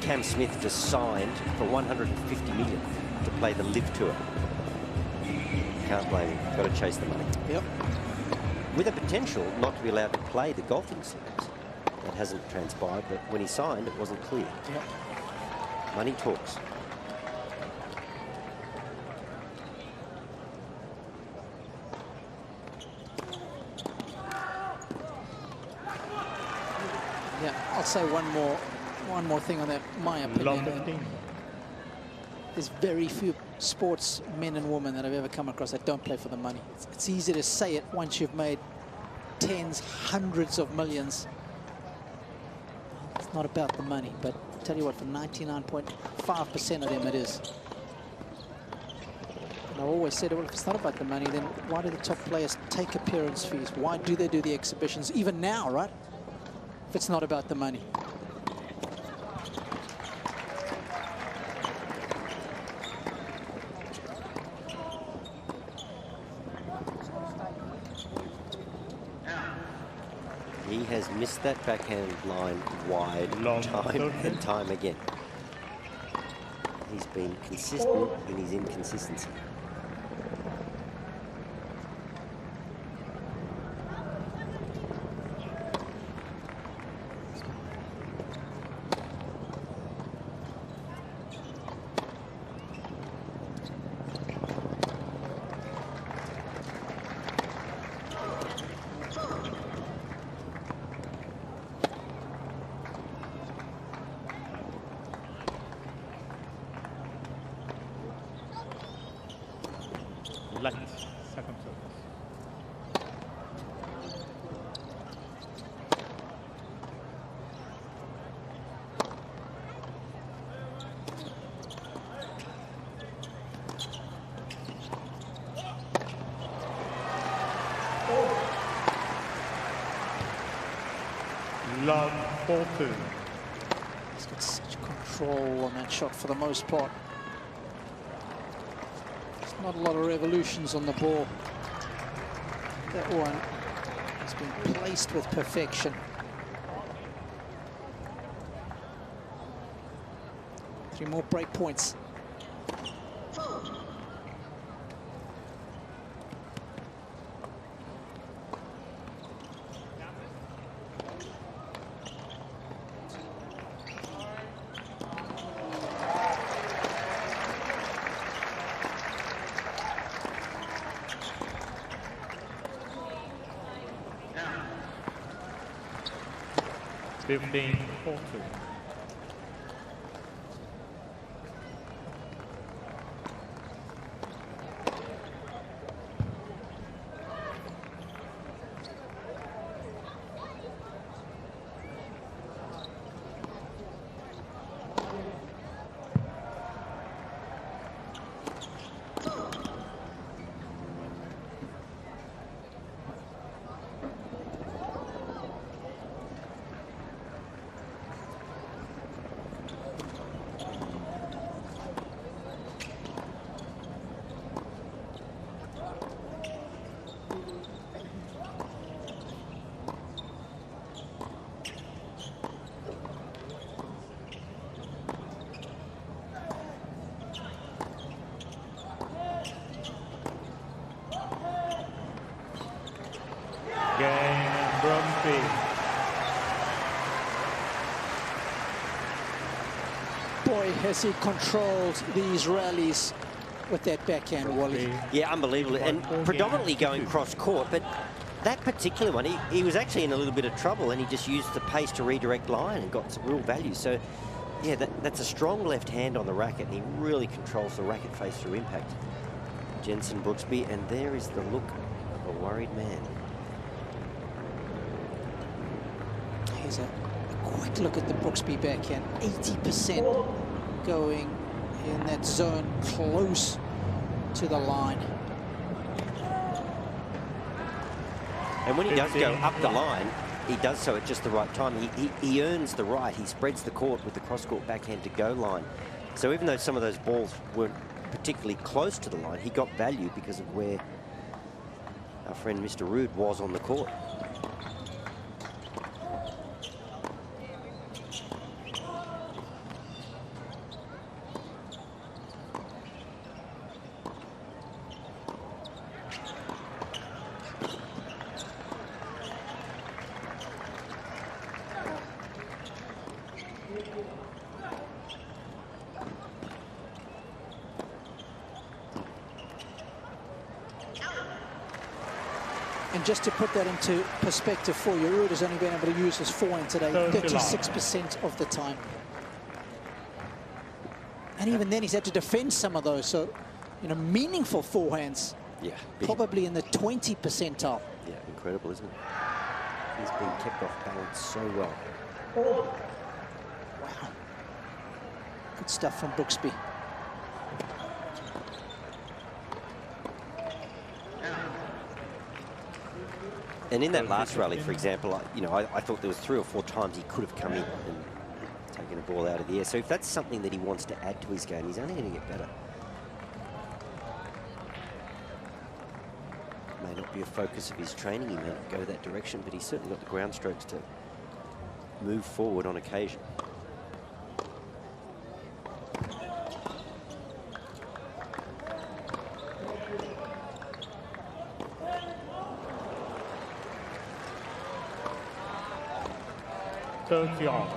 Cam Smith just signed for $150 million to play the Live Tour. Can't blame him. Got to chase the money. Yep. With a potential not to be allowed to play the golfing slams. That hasn't transpired, but when he signed, it wasn't clear. Yep. Money talks. Yeah, I'll say one more thing on that, my opinion. There's very few sports men and women that I've ever come across that don't play for the money. It's easy to say it once you've made tens, hundreds of millions. It's not about the money, but I'll tell you what, for 99.5% of them it is. And I've always said, well, if it's not about the money, then why do the top players take appearance fees? Why do they do the exhibitions, even now, right? If it's not about the money. He has missed that backhand line wide time and time again. He's been consistent in his inconsistency. Left, second service. Love 4-2. He's got such control on that shot for the most part. There's not a lot of revolutions on the ball. That one has been placed with perfection. 3 more break points. Fifteen 4-2. Game Brooksby. Boy, has he controlled these rallies with that backhand, Wally. Yeah, unbelievable. And predominantly going cross-court, but that particular one, he was actually in a little bit of trouble, and he just used the pace to redirect line and got some real value. So, yeah, that's a strong left hand on the racket, and he really controls the racket face through impact. Jensen Brooksby, and there is the look of a worried man. Here's a quick look at the Brooksby backhand. 80% going in that zone close to the line. And when he does go up the line, he does so at just the right time. He earns the right. He spreads the court with the cross-court backhand to go line. So even though some of those balls weren't particularly close to the line, he got value because of where our friend Mr. Rude was on the court. And just to put that into perspective for you, Ruud has only been able to use his forehand today 36% of the time. And even then, he's had to defend some of those. So, you know, meaningful forehands, yeah, probably in the 20 percentile. Yeah, incredible, isn't it? He's been kept off balance so well. Wow. Good stuff from Brooksby. And in that last rally, for example, I thought there was 3 or 4 times he could have come in and taken a ball out of the air. So if that's something that he wants to add to his game, he's only going to get better. May not be a focus of his training, he may not go that direction, but he's certainly got the ground strokes to move forward on occasion. Yard.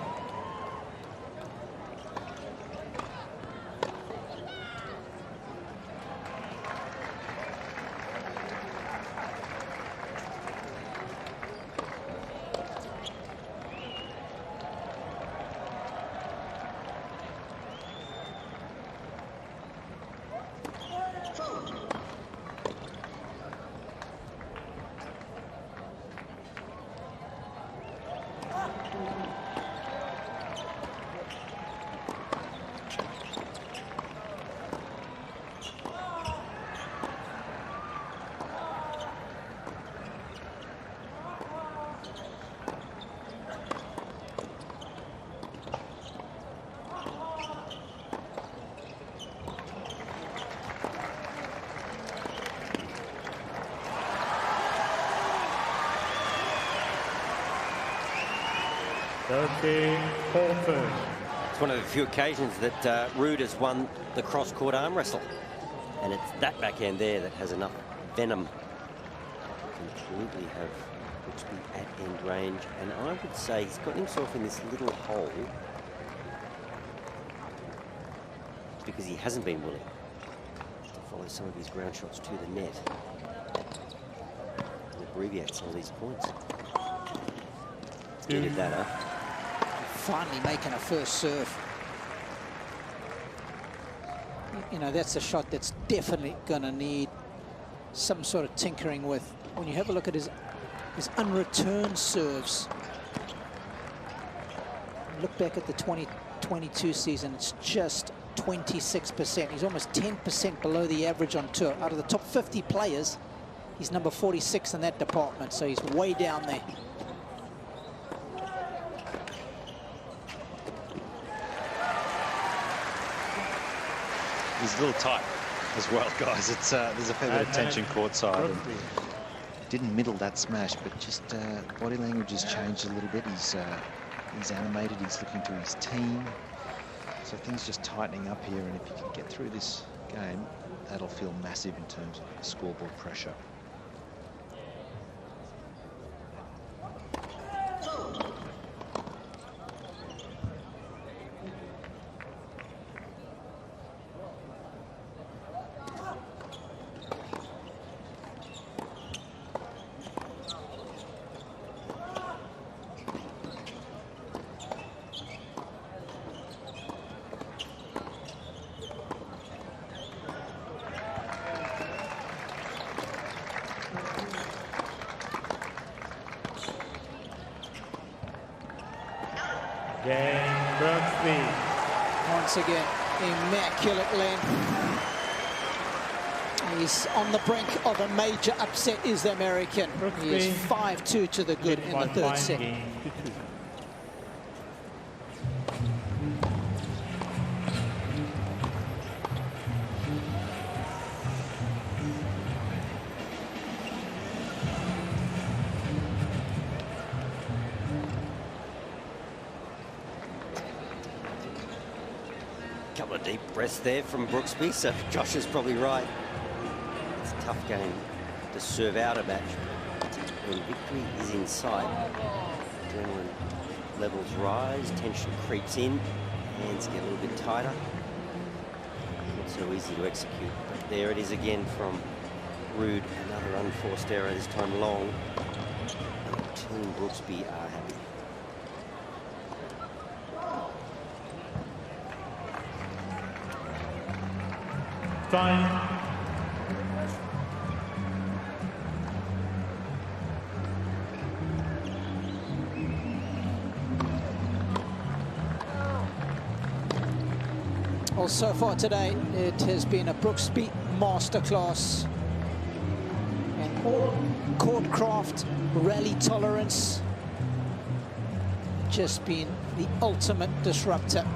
34-30. It's one of the few occasions that Ruud has won the cross-court arm wrestle. And it's that backhand there that has enough venom to completely have Brooksby at end range. And I would say he's got himself in this little hole because he hasn't been willing to follow some of his ground shots to the net and abbreviate some of these points. Needed that, huh? Finally making a first serve. You know, that's a shot that's definitely going to need some sort of tinkering with. When you have a look at his unreturned serves, look back at the 2022 season, it's just 26%. He's almost 10% below the average on tour. Out of the top 50 players, he's number 46 in that department, so he's way down there. He's a little tight as well, guys. It's there's a fair bit of tension courtside. Didn't middle that smash, but just body language has changed a little bit. He's animated. He's looking to his team. So things just tightening up here. And if you can get through this game, that'll feel massive in terms of scoreboard pressure. Once again, immaculate length. He's on the brink of a major upset, is the American. He is 5-2 to the good in the third set. Couple of deep breaths there from Brooksby, so Josh is probably right. It's a tough game to serve out a match. When victory is in sight, adrenaline levels rise, tension creeps in, hands get a little bit tighter. Not so easy to execute, but there it is again from Ruud. Another unforced error, this time long. Team Brooksby are happy. Time. Well, so far today, it has been a Brooksby masterclass. And court craft, rally tolerance, just been the ultimate disruptor.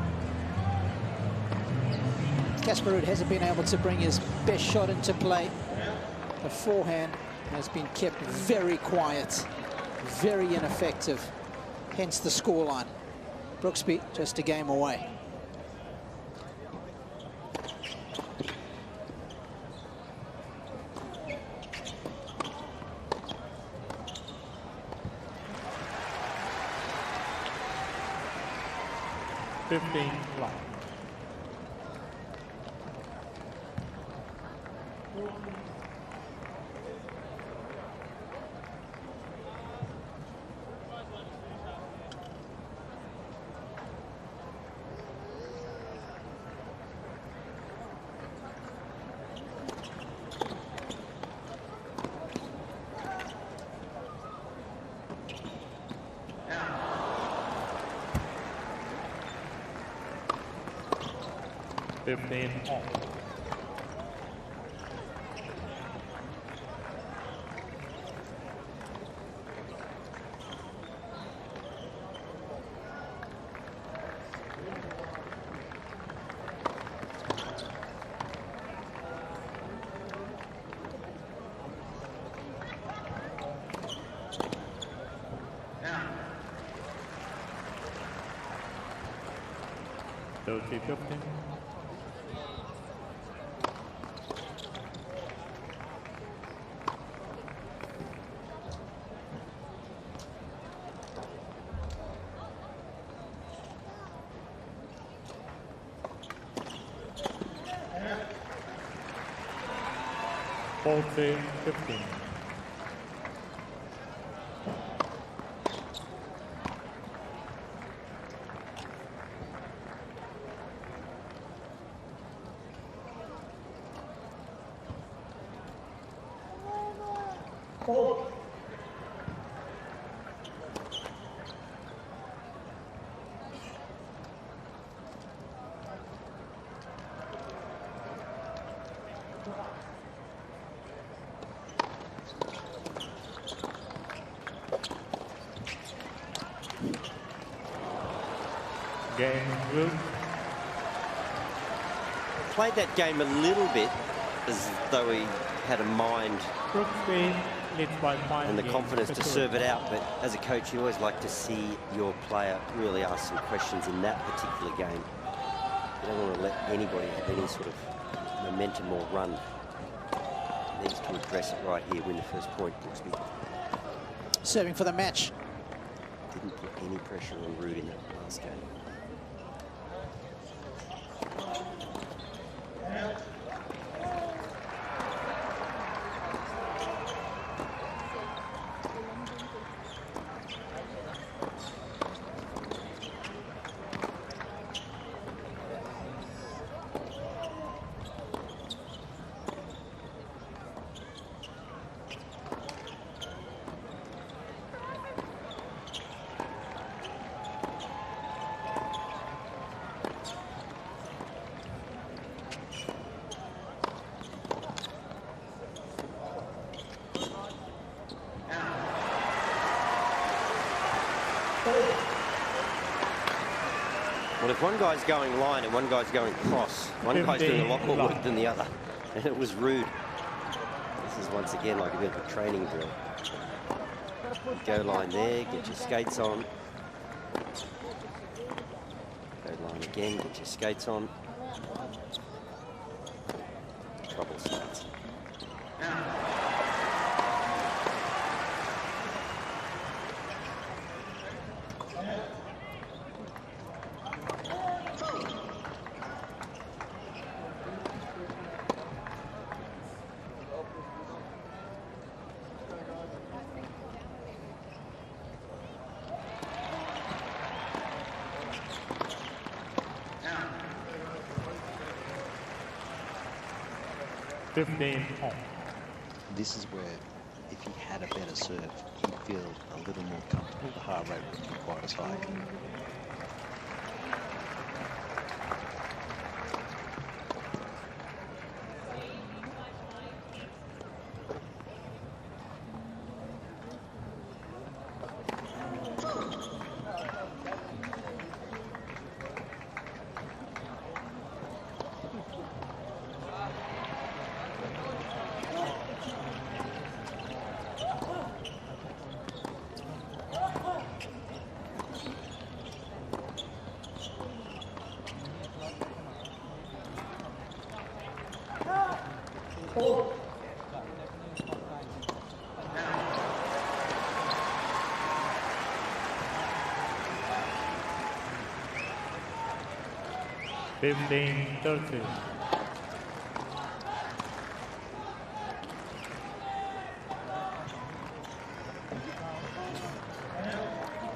Casper Ruud hasn't been able to bring his best shot into play. The forehand has been kept very quiet, very ineffective, hence the scoreline. Brooksby just a game away. Long. All. 30-15. Game group. Played that game a little bit as though he had a mind and the confidence to serve it out, but as a coach you always like to see your player really ask some questions in that particular game. You don't want to let anybody have any sort of momentum or run. He needs to address it right here, win the first point. Serving for the match. Didn't put any pressure on Ruud in that last game. Well, if one guy's going line and one guy's going cross, one guy's doing a lot more work than the other. And it was Ruud. This is once again like a bit of a training drill. Go line there, get your skates on. Go line again, get your skates on. Trouble starts. 15 home. This is where, if he had a better serve, he'd feel a little more comfortable. The heart rate wouldn't be quite as high. $15-30.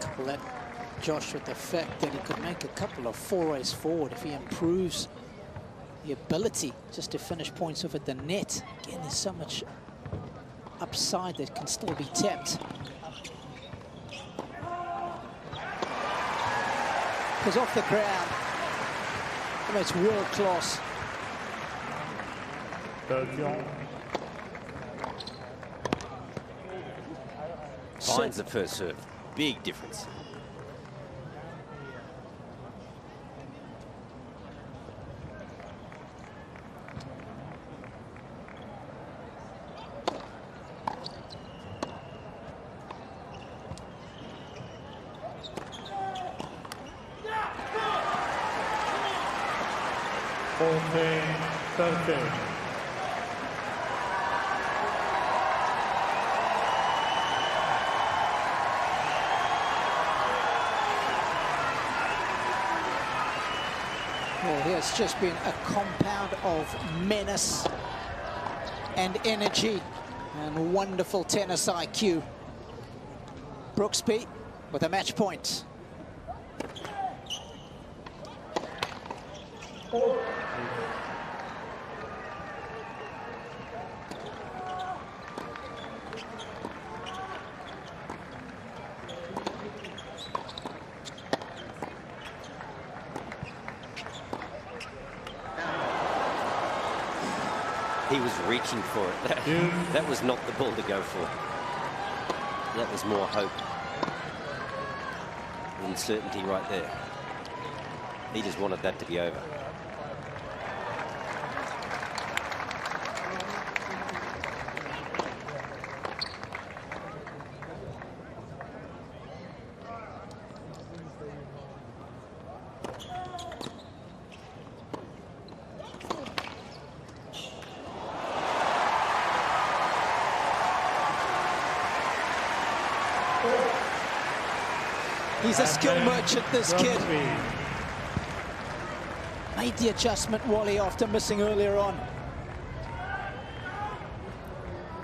Couple that Josh with the fact that he could make a couple of forays forward if he improves the ability just to finish points off at the net. Again, there's so much upside that can still be tapped. Because off the ground, it's world class. Finds the first serve. Big difference. 14-13. Well, here's just been a compound of menace and energy and wonderful tennis IQ. Brooksby with a match point. He was reaching for it. That was not the ball to go for. That was more hope than certainty right there. He just wanted that to be over. He's a skill merchant, this kid. Made the adjustment, Wally, after missing earlier on.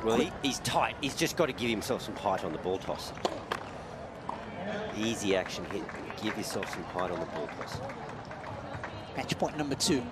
Well, he's tight. He's just got to give himself some height on the ball toss. Easy action hit. Give yourself some height on the ball toss. Match point number 2.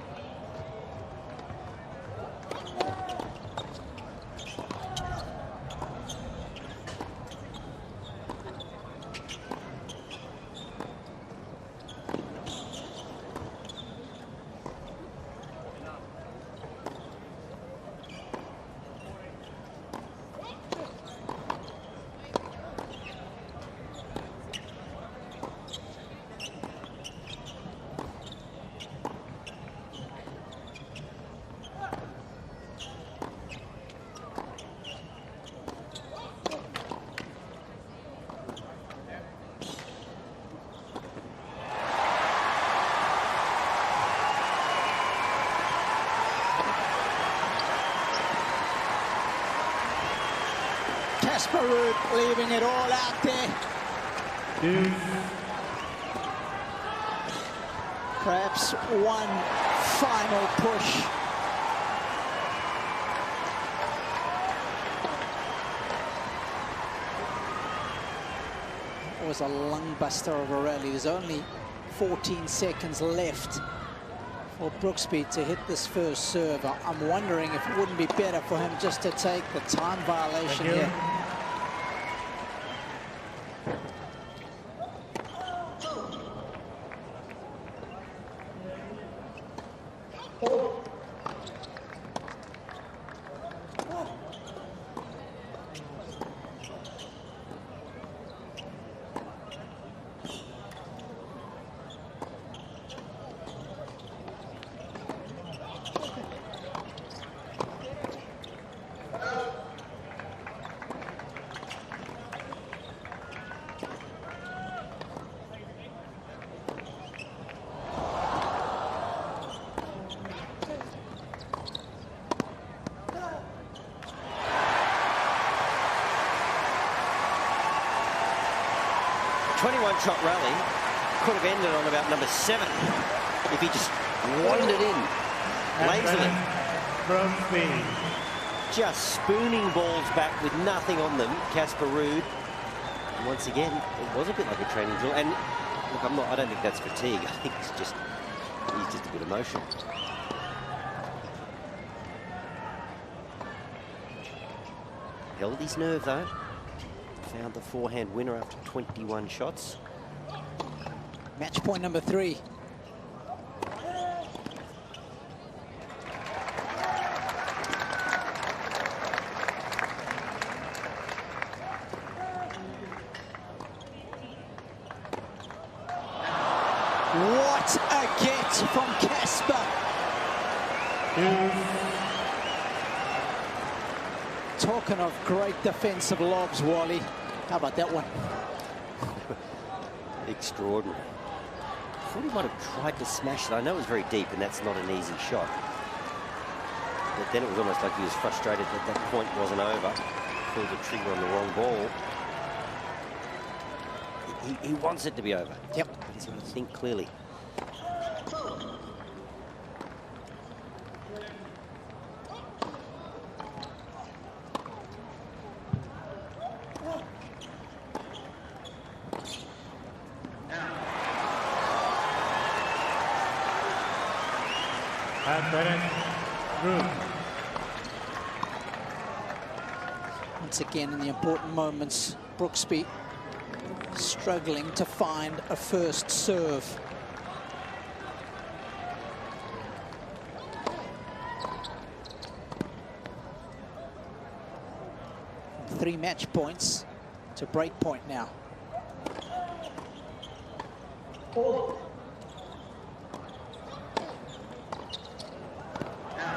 Casper Ruud leaving it all out there. Perhaps one final push. It was a lung buster of a rally. There's only 14 seconds left for Brooksby to hit this first serve. I'm wondering if it wouldn't be better for him just to take the time violation here. Shot rally could have ended on about number 7 if he just wandered in lazily. Just spooning balls back with nothing on them. Casper Ruud. And once again, it was a bit like a training drill. And look, I don't think that's fatigue. I think he's just a bit emotional. Held his nerve though. Found the forehand winner after 21 shots. Match point number 3. What a get from Casper. Talking of great defensive lobs, Wally. How about that one? Extraordinary. thought he might have tried to smash it. I know it was very deep, and that's not an easy shot. But then it was almost like he was frustrated that that point wasn't over. Pulled the trigger on the wrong ball. He wants it to be over. Yep. But he's got to think clearly. Once again, in the important moments, Brooksby struggling to find a first serve. Three match points to break point now.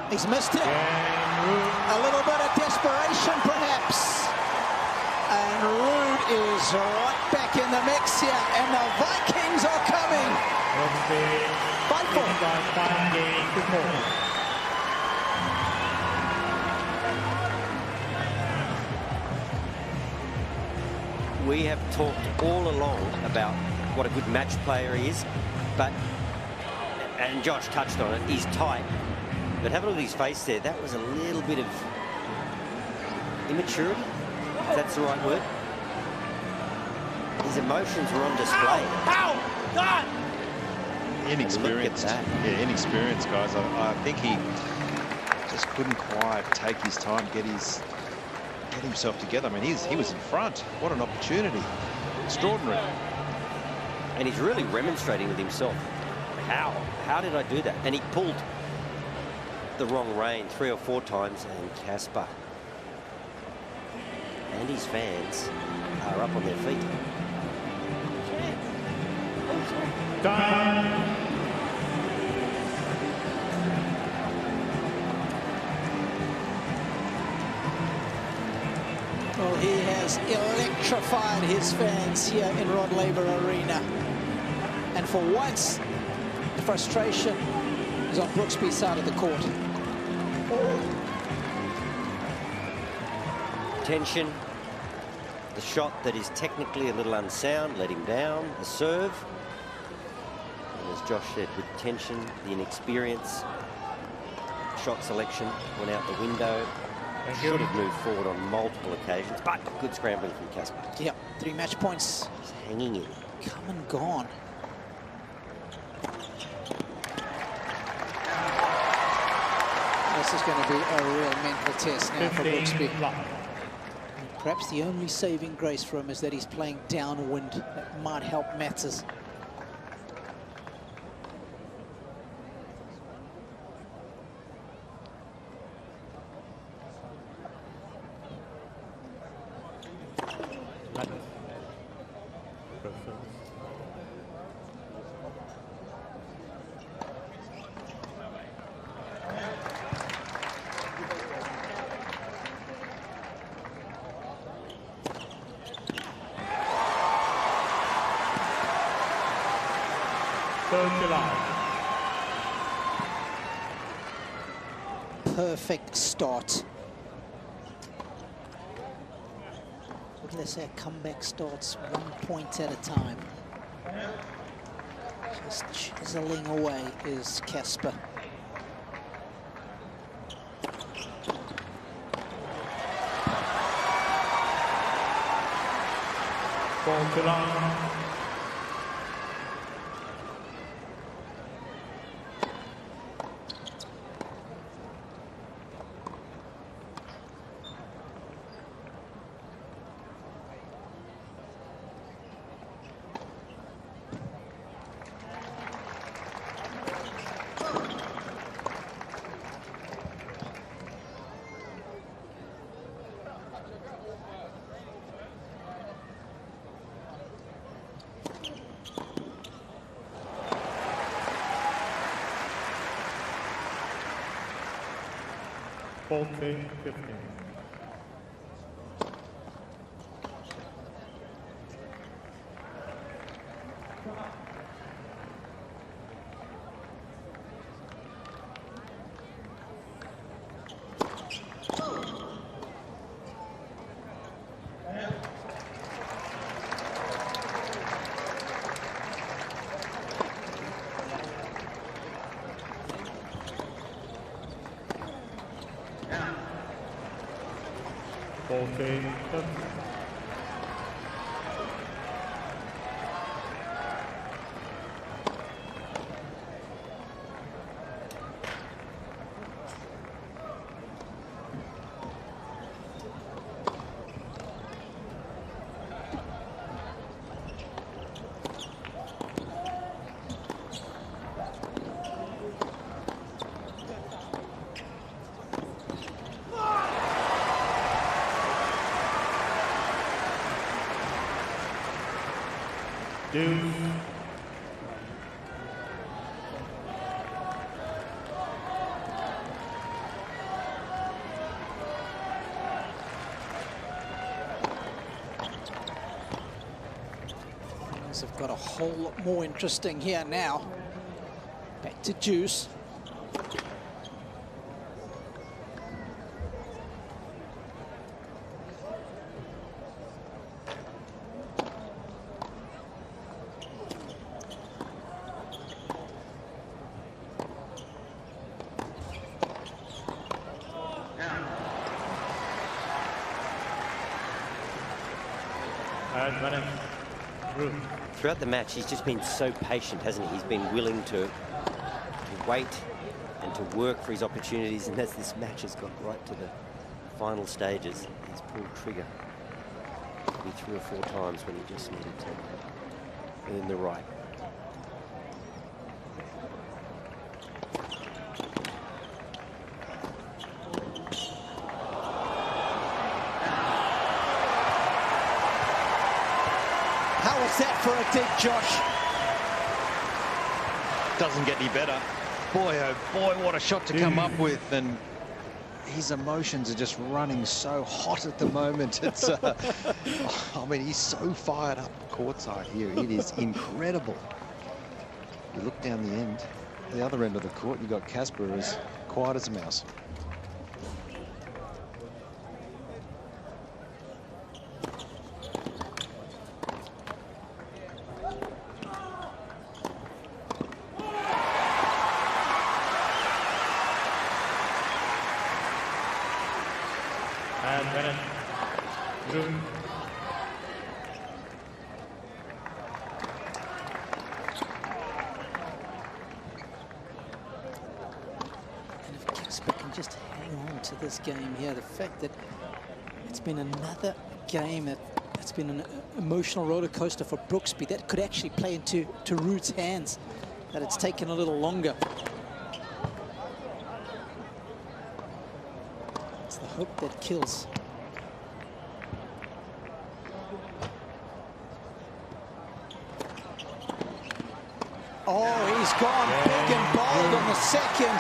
He's missed it. A little bit of desperation, perhaps. And Ruud is right back in the mix here, and the Vikings are coming. 5-4. We have talked all along about what a good match player he is, but, and Josh touched on it, he's tight. But have a look at his face there. That was a little bit of immaturity, if that's the right word. His emotions were on display. God! Inexperienced. Yeah, inexperienced, guys. I think he just couldn't quite take his time, get himself together. I mean, he was in front. What an opportunity. Extraordinary. And he's really remonstrating with himself. How did I do that? And he pulled the wrong rein 3 or 4 times, and Casper and his fans are up on their feet. Well, he has electrified his fans here in Rod Laver Arena. And for once, the frustration is on Brooksby's side of the court. Tension. The shot that is technically a little unsound let him down. The serve. And as Josh said, with tension, the inexperience, shot selection went out the window. Should have moved forward on multiple occasions, but good scrambling from Casper. Yep, 3 match points. He's hanging in. Come and gone. This is going to be a real mental test now for Brooksby. Perhaps the only saving grace for him is that he's playing downwind. That might help matters. Perfect start. What do they say? A comeback starts 1 point at a time. Just chiseling away is Casper. Ball to long. Ball 15. 14. Things have got a whole lot more interesting here now. Back to Juice. Throughout the match, he's just been so patient, hasn't he? He's been willing to wait and to work for his opportunities. And as this match has got right to the final stages, he's pulled trigger maybe 3 or 4 times when he just needed to earn the right. That for a dig, Josh. Doesn't get any better. Boy, oh boy, what a shot to come up with. And his emotions are just running so hot at the moment. It's, I mean, he's so fired up courtside here. It is incredible. You look down the other end of the court, you got Casper as quiet as a mouse. This game here, the fact that it's been another game that's been an emotional roller coaster for Brooksby, that could actually play into Root's hands, that it's taken a little longer. It's the hope that kills. Oh, he's gone big and bold on the second.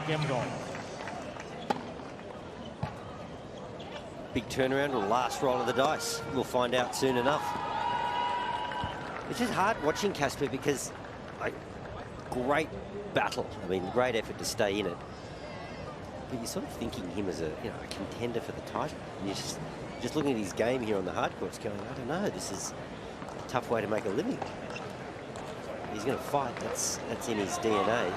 Game goal. Big turnaround or last roll of the dice. We'll find out soon enough. It's just hard watching Casper because, like, great battle. I mean, great effort to stay in it. But you're sort of thinking him as a contender for the title. And you're just looking at his game here on the hard courts going, I don't know, this is a tough way to make a living. He's going to fight. That's in his DNA.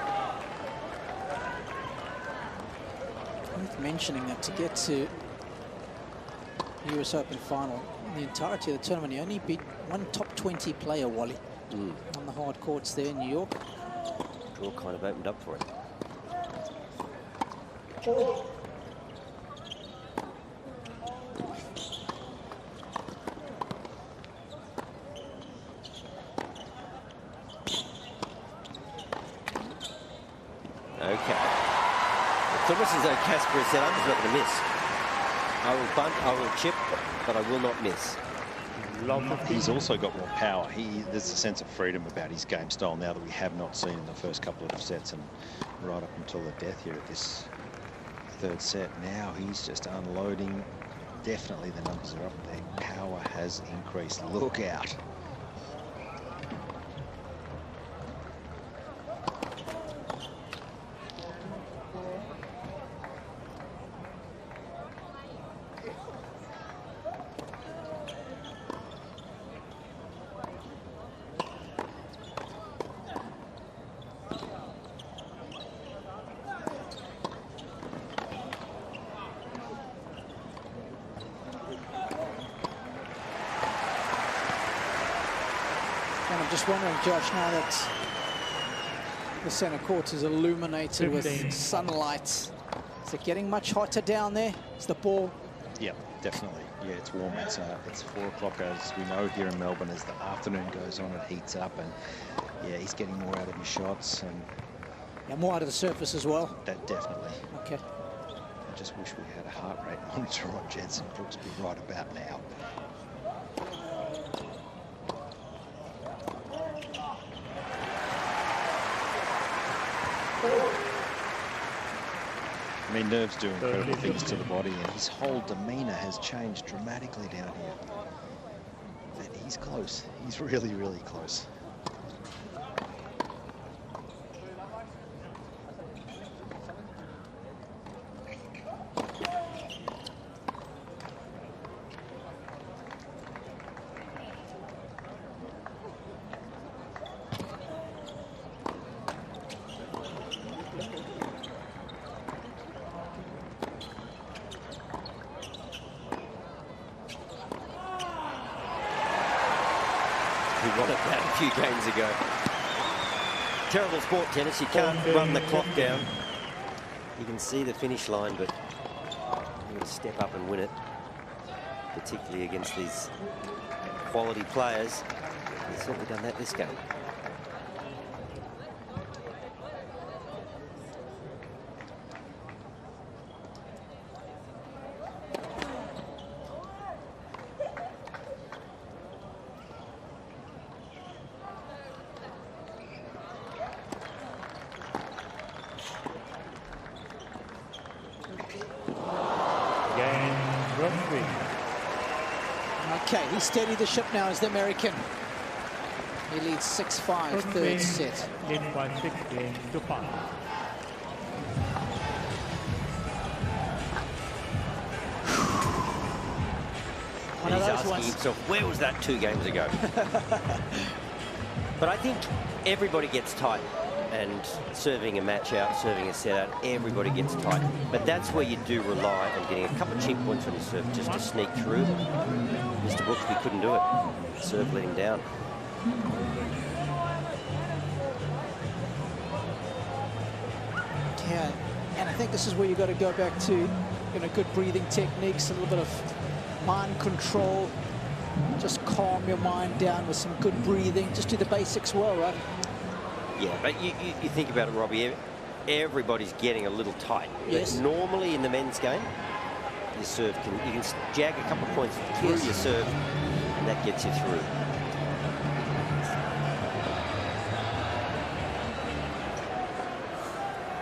Worth mentioning that to get to the US Open final, in the entirety of the tournament, he only beat one top 20 player, Wally, on the hard courts there in New York. Draw kind of opened up for him. Okay. It's almost as though Casper has said, I'm just not going to miss. I will bunt, I will chip, but I will not miss. He's also got more power. There's a sense of freedom about his game style now that we have not seen in the first couple of sets and right up until the death here at this third set. Now he's just unloading. Definitely the numbers are up there. Power has increased. Look out. I'm just wondering, Josh, now that the centre court is illuminated with sunlight, is it getting much hotter down there? Is the ball? Yeah, definitely. Yeah, it's warm. It's 4 o'clock, as we know here in Melbourne. As the afternoon goes on, it heats up, and yeah, he's getting more out of his shots and more out of the surface as well. That definitely. Okay. I just wish we had a heart rate monitor on Jensen Brooksby right about now. I mean, nerves do incredible things to the body, and his whole demeanour has changed dramatically down here. But he's close. He's really, really close. Games ago. Terrible sport, tennis. You can't run the clock down. You can see the finish line, but you've got to step up and win it, particularly against these quality players. He's certainly done that this game. Okay, he's steadied the ship now as the American. He leads 6-5, third set. Leads by 6 games to 5. And he's asking himself, where was that 2 games ago? But I think everybody gets tight, and serving a match out, serving a set out, everybody gets tight. But that's where you do rely on getting a couple of cheap points on your serve just to sneak through. Mr. Brooksby couldn't do it. Serve let him down. Yeah, and I think this is where you've got to go back to, good breathing techniques, a little bit of mind control. Just calm your mind down with some good breathing. Just do the basics well, right? Yeah, but you think about it, Robbie, everybody's getting a little tight. Yes. But normally in the men's game, your serve you can jag a couple of points through your serve, and that gets you through.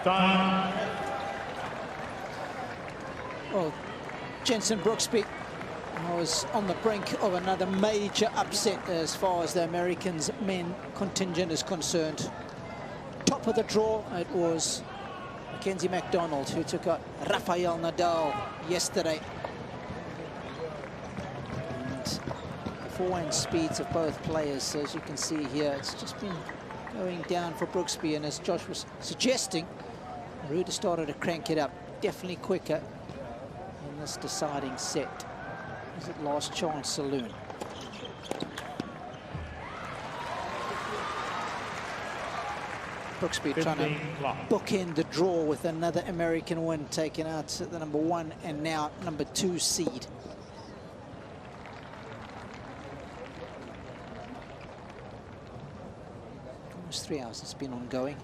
Time. Well, Jensen Brooksby was on the brink of another major upset as far as the Americans' men contingent is concerned. Top of the draw, it was Mackenzie McDonald who took out Rafael Nadal yesterday. And the forehand speeds of both players, as you can see here, it's just been going down for Brooksby, and as Josh was suggesting, Ruda started to crank it up, definitely quicker in this deciding set. Is it last chance saloon? Brooksby trying to bookend the draw with another American win, taken out the #1 and now #2 seed. Almost 3 hours it's been ongoing.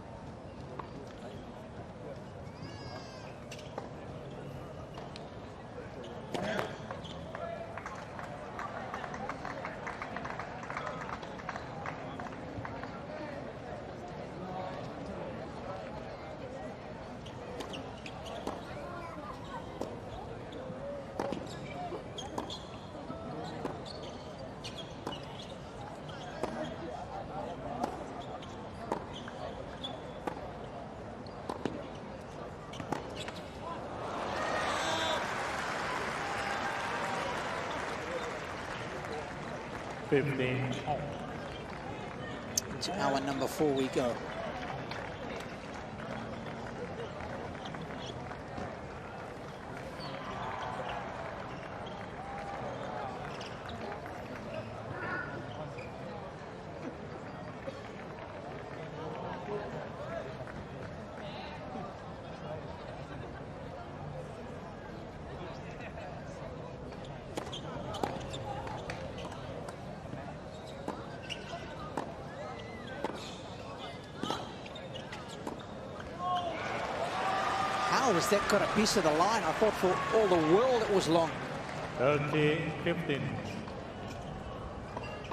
To hour #4 we go. noticed that got a piece of the line. I thought for all the world it was long. 30-15.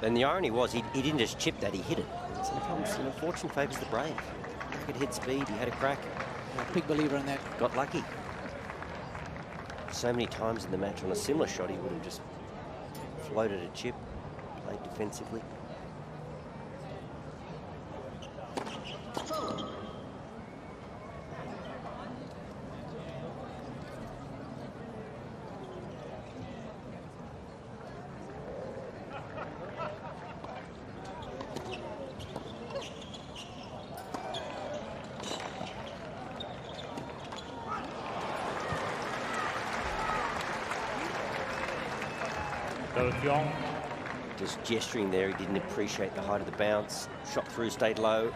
And the irony was he didn't just chip that, he hit it. Sometimes, you know, fortune favours the brave. He could hit speed, he had a crack. I'm a big believer in that. Got lucky. So many times in the match on a similar shot, he would have just floated a chip, played defensively. Just gesturing there, he didn't appreciate the height of the bounce. Shot through, stayed low.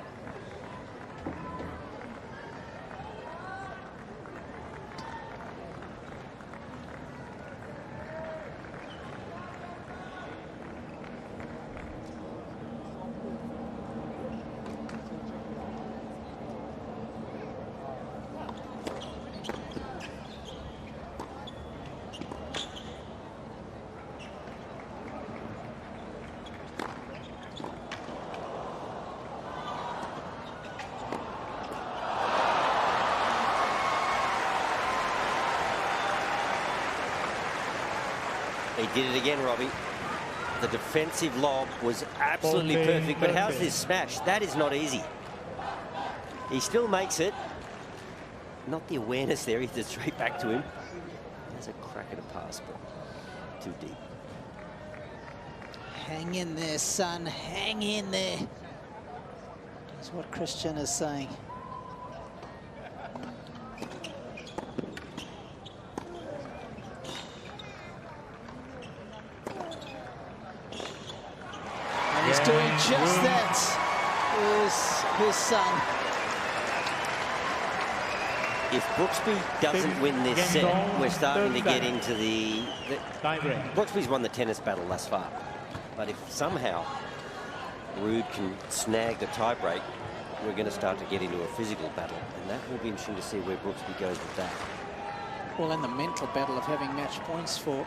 He did it again, Robbie. The defensive lob was absolutely perfect, but how's this smash? That is not easy. He still makes it. Not the awareness there, he's just straight back to him. There's a crack at a pass, but too deep. Hang in there, son, hang in there. That's what Christian is saying. He's doing just that. Here's his son. If Brooksby doesn't win this set, we're starting to get into the Brooksby's won the tennis battle thus far. But if somehow Ruud can snag the tiebreak, we're going to start to get into a physical battle. And that will be interesting to see where Brooksby goes with that. Well, and the mental battle of having match points for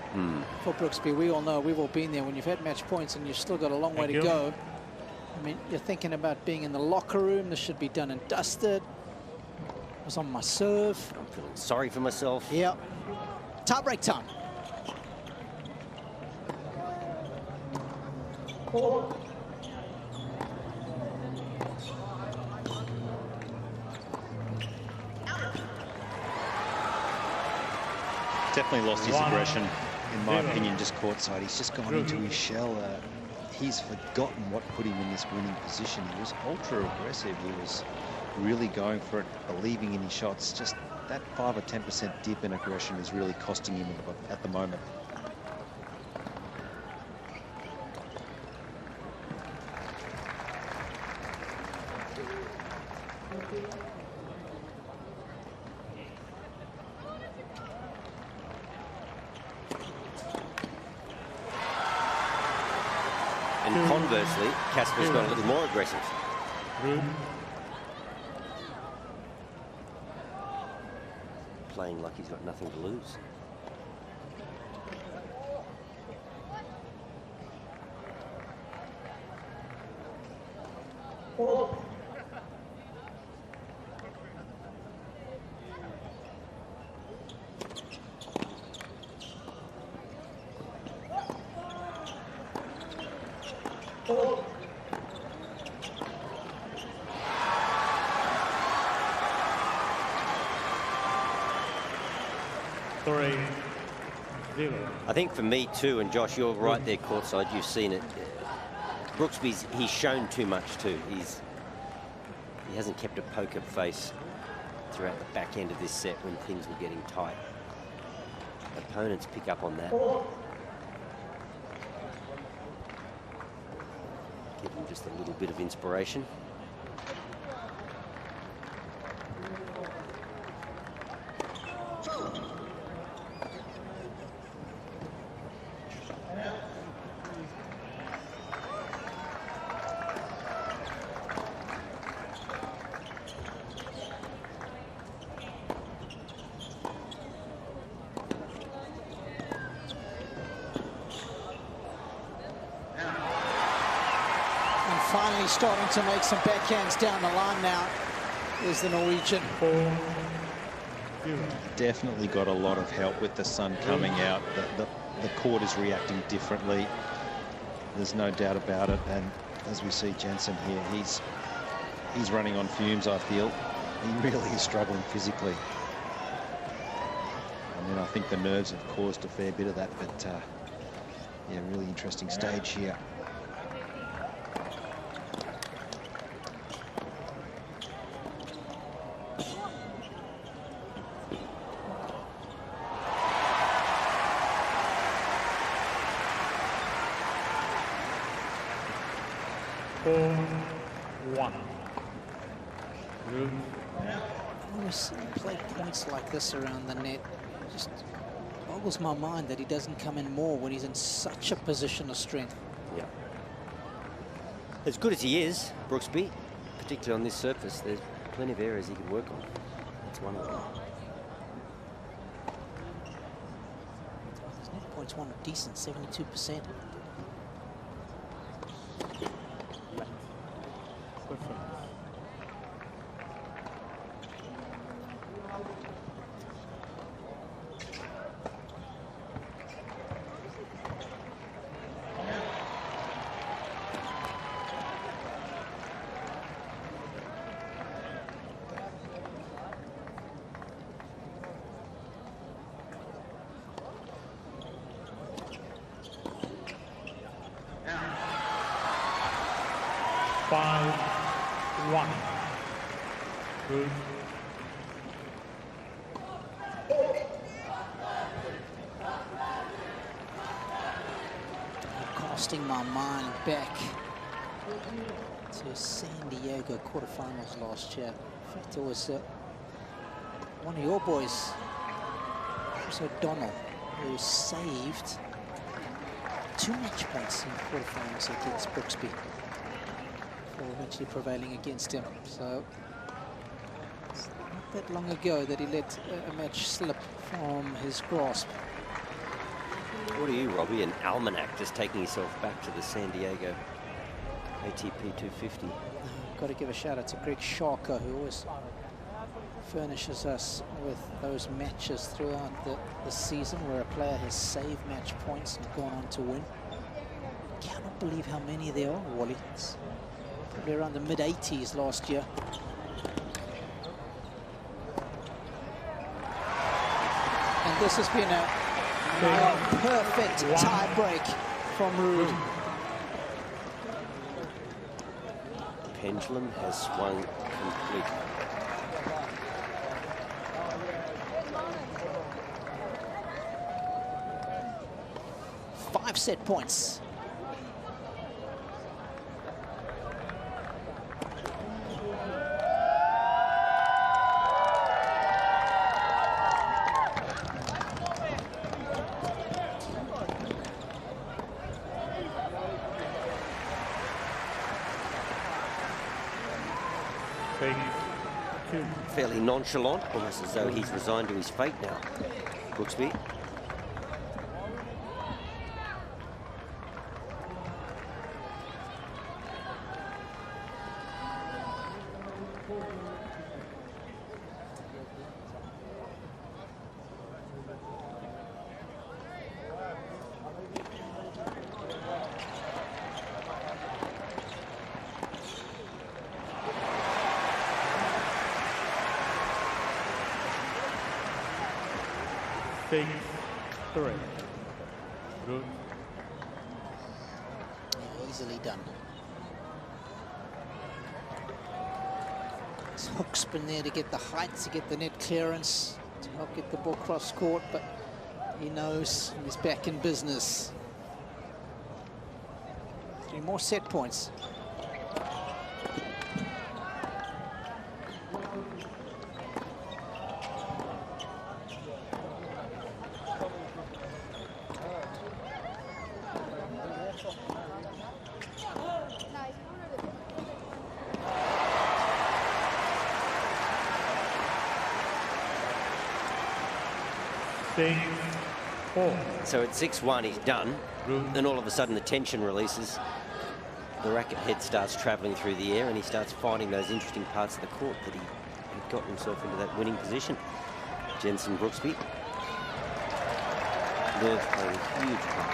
Brooksby. We all know, we've all been there when you've had match points and you've still got a long way to go. I mean, you're thinking about being in the locker room. This should be done and dusted. I was on my serve. I'm feeling sorry for myself. Yep. Tie-break time. Definitely lost his aggression, in my opinion, just courtside. He's just gone into his shell. He's forgotten what put him in this winning position. He was ultra aggressive. He was really going for it, believing in his shots. Just that 5 or 10% dip in aggression is really costing him at the moment. And conversely, Casper's got a little more aggressive. Playing like he's got nothing to lose. I think for me too, and Josh, you're right there courtside, you've seen it. Brooksby's, he's shown too much too. He hasn't kept a poker face throughout the back end of this set when things were getting tight. Opponents pick up on that. Give them just a little bit of inspiration. finally starting to make some backhands down the line now is the Norwegian. Definitely got a lot of help with the sun coming out. The court is reacting differently. There's no doubt about it. And as we see Jensen here, he's running on fumes, I feel. He really is struggling physically. I mean, I think the nerves have caused a fair bit of that, but yeah, really interesting stage here. When we see him play points like this around the net, it just boggles my mind that he doesn't come in more when he's in such a position of strength. Yeah. As good as he is, Brooksby, particularly on this surface, there's plenty of areas he can work on. That's one of them. His net points one decent, 72%. Casting my mind back to San Diego quarterfinals last year. In fact, it was one of your boys, Chris O'Donnell, who saved 2 match points in the quarterfinals against Brooksby, before eventually prevailing against him. So it's not that long ago that he let a match slip from his grasp. What are you, Robbie? An almanac, just taking yourself back to the San Diego ATP 250. Got to give a shout out to Greg Sharker, who always furnishes us with those matches throughout the season where a player has saved match points and gone on to win. Cannot believe how many there are, Wally. It's probably around the mid-80s last year. And this has been a perfect tie break from Ruud. Pendulum has swung completely. Five set points. Fairly nonchalant, almost as though he's resigned to his fate now, Brooksby. Easily done. His hook spin there to get the height, to get the net clearance, to help get the ball cross court, but he knows he's back in business. 3 more set points. So at 6-1 he's done, then all of a sudden the tension releases the racket head starts travelling through the air and he starts finding those interesting parts of the court that he had gotten himself into that winning position. Jensen Brooksby. Nerve playing a huge part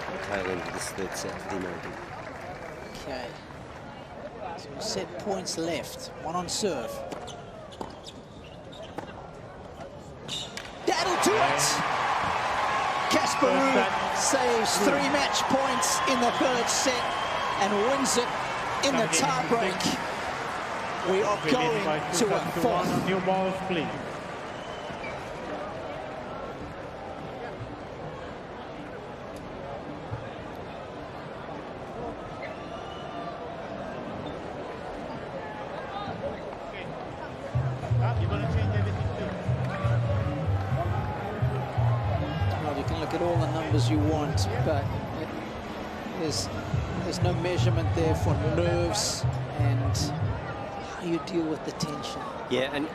on the tail end of this third set for the American. Okay. So set points left. One on serve. That'll do it! Casper Ruud saves 3 match points in the third set and wins it in the tie-break. We are going to a fourth. New balls, please. You're going to change everything too. Well, you can look at all the numbers you want, but there's no measurement there for nerves and how you deal with the tension. Yeah, and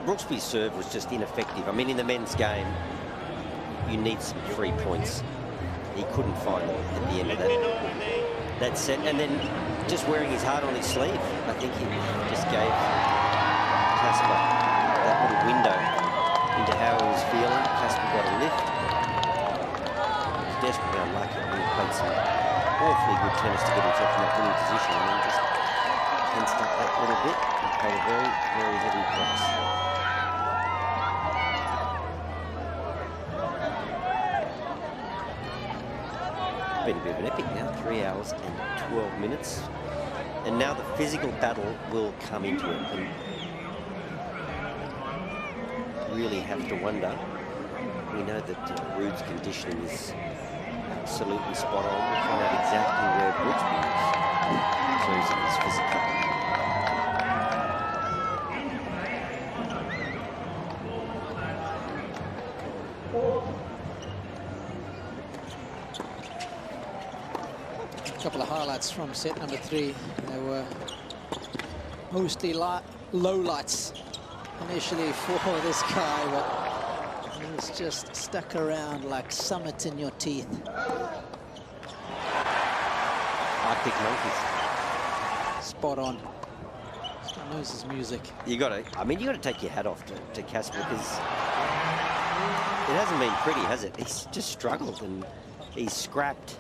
Brooksby's serve was just ineffective. I mean, in the men's game, you need some 3 points. He couldn't find them at the end of that set. And then just wearing his heart on his sleeve, I think he just gave Casper that little window into how he was feeling. Casper got a lift. He was desperately unlucky. He played some awfully good tennis to get himself in that winning position, and then just tensed up that little bit and paid a very, very heavy price. Been a bit of an epic now, 3 hours and 12 minutes. And now the physical battle will come into it. And really have to wonder. We know that Ruud's conditioning is absolutely spot on. We'll find out exactly where Brooksby is in terms of his physicality. A couple of highlights from set number 3. There were mostly low lights initially for this guy, but he was just stuck around like summit in your teeth. Arctic Monkeys. Spot on. He knows his music. You got to, I mean, you got to take your hat off to Casper, because it hasn't been pretty, has it? He's just struggled and he's scrapped.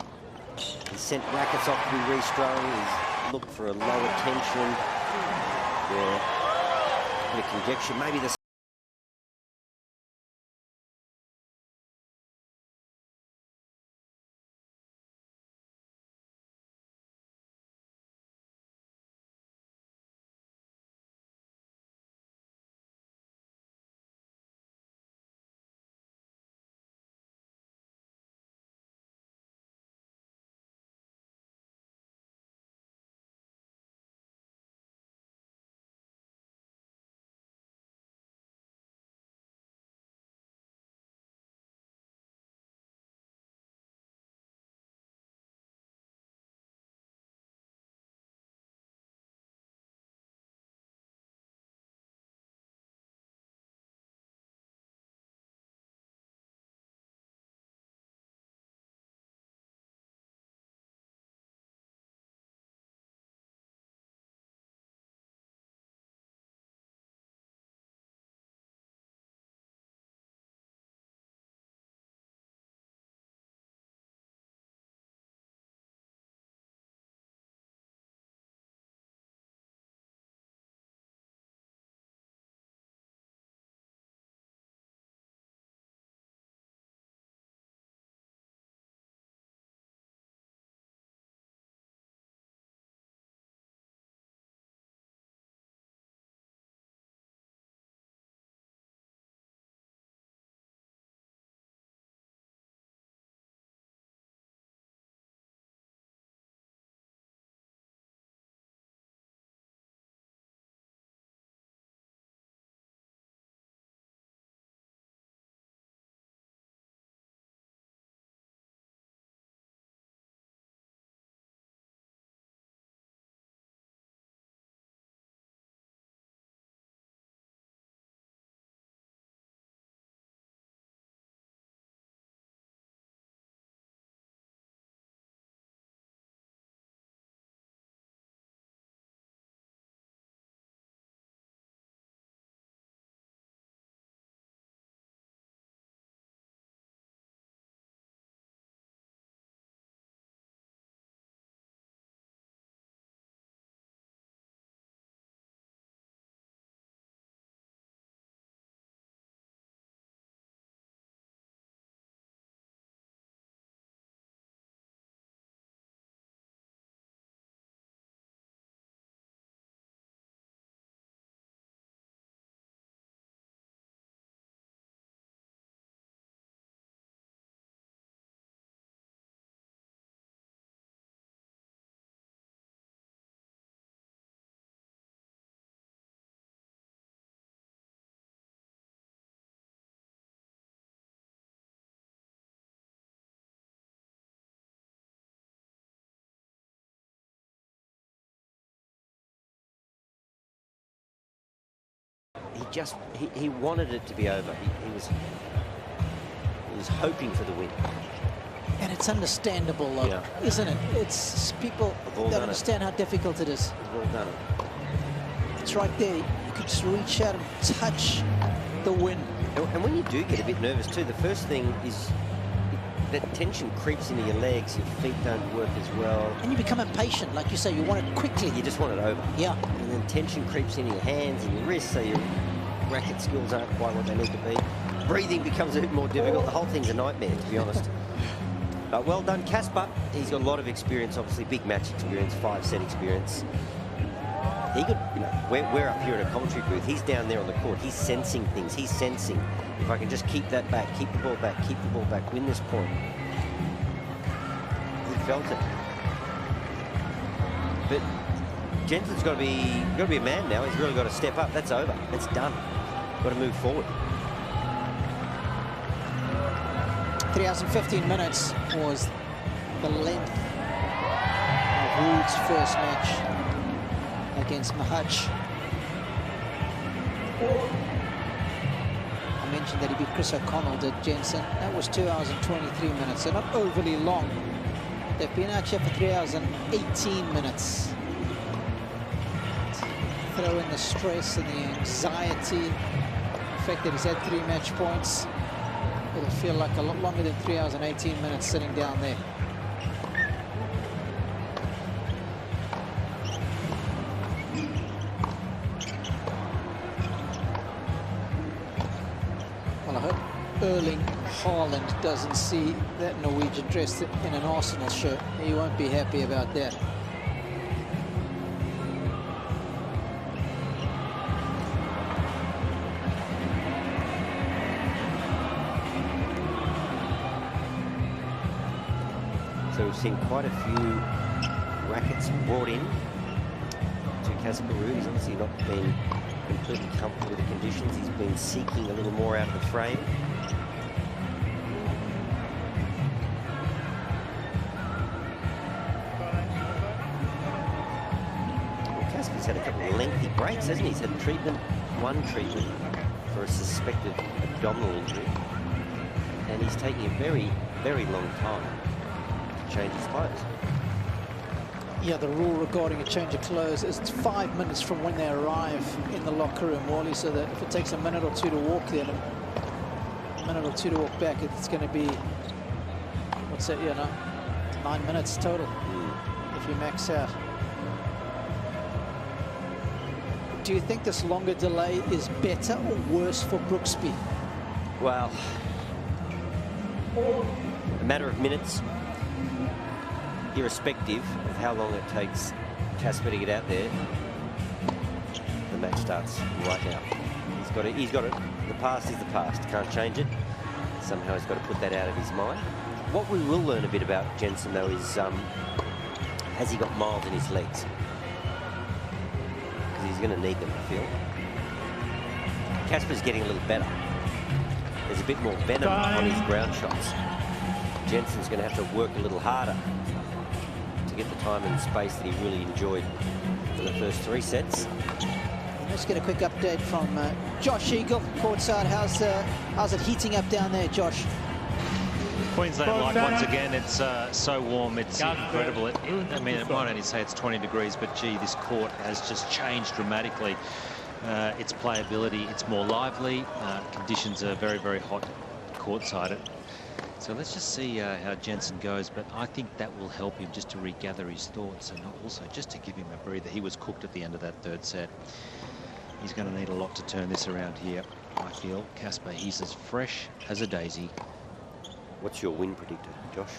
He's sent rackets off to be restrung. He's looked for a lower tension. Yeah. A bit of conjecture, maybe the he wanted it to be over. He was hoping for the win. And it's understandable, though, isn't it? It's people don't understand how difficult it is. We've all done it. It's right there. You could just reach out and touch the win. And when you do get a bit nervous too, the first thing is that tension creeps into your legs, your feet don't work as well. And you become impatient, like you say, you want it quickly. You just want it over. Yeah. And then tension creeps into your hands and your wrists, so your racket skills aren't quite what they need to be. Breathing becomes a bit more difficult. The whole thing's a nightmare, to be honest. But well done, Casper. He's got a lot of experience, obviously, big match experience, 5-set experience. He could, you know, we're up here in a commentary booth. He's down there on the court. He's sensing things. He's sensing, if I can just keep that back, keep the ball back, keep the ball back, win this point. He felt it. But Jensen's got to be a man now. He's really got to step up. That's over. That's done. Got to move forward. 3 hours and 15 minutes was the length of Wood's first match against Mahach. I mentioned that he beat Chris O'Connell, did Jensen. That was 2 hours and 23 minutes, so not overly long. They've been out here for 3 hours and 18 minutes. Throw in the stress and the anxiety, the fact that he's had 3 match points. It'll feel like a lot longer than 3 hours and 18 minutes sitting down there. Well, I hope Erling Haaland doesn't see that Norwegian dressed in an Arsenal shirt. He won't be happy about that. So we've seen quite a few rackets brought in to Casper Ruud. He's obviously not been completely comfortable with the conditions. He's been seeking a little more out of the frame. Well, Casper's had a couple of lengthy breaks, hasn't he? He's had one treatment for a suspected abdominal injury. And he's taking a very, very long time to change his clothes. Yeah, the rule regarding a change of clothes is it's 5 minutes from when they arrive in the locker room, Wally, so that if it takes a minute or two to walk there, and a minute or two to walk back, it's going to be, what's that, 9 minutes total if you max out. Do you think this longer delay is better or worse for Brooksby? Well, a matter of minutes, irrespective of how long it takes Casper to get out there. The match starts right now. He's got it. The past is the past. Can't change it. Somehow he's got to put that out of his mind. What we will learn a bit about Jensen, though, is has he got miles in his legs? Because he's going to need them, I feel. Casper's getting a little better. There's a bit more venom on his ground shots. Jensen's going to have to work a little harder to get the time and space that he really enjoyed for the first 3 sets. Let's get a quick update from Josh Eagle, courtside. How's it heating up down there, Josh? Queensland like once again, it's so warm, it's incredible. I mean, it might only say it's 20 degrees, but gee, this court has just changed dramatically. Its playability, it's more lively. Conditions are very, very hot courtside. So let's just see how Jensen goes, but I think that will help him just to regather his thoughts and also just to give him a breather. He was cooked at the end of that 3rd set. He's going to need a lot to turn this around here, I feel. Casper, he's as fresh as a daisy. What's your win predictor, Josh?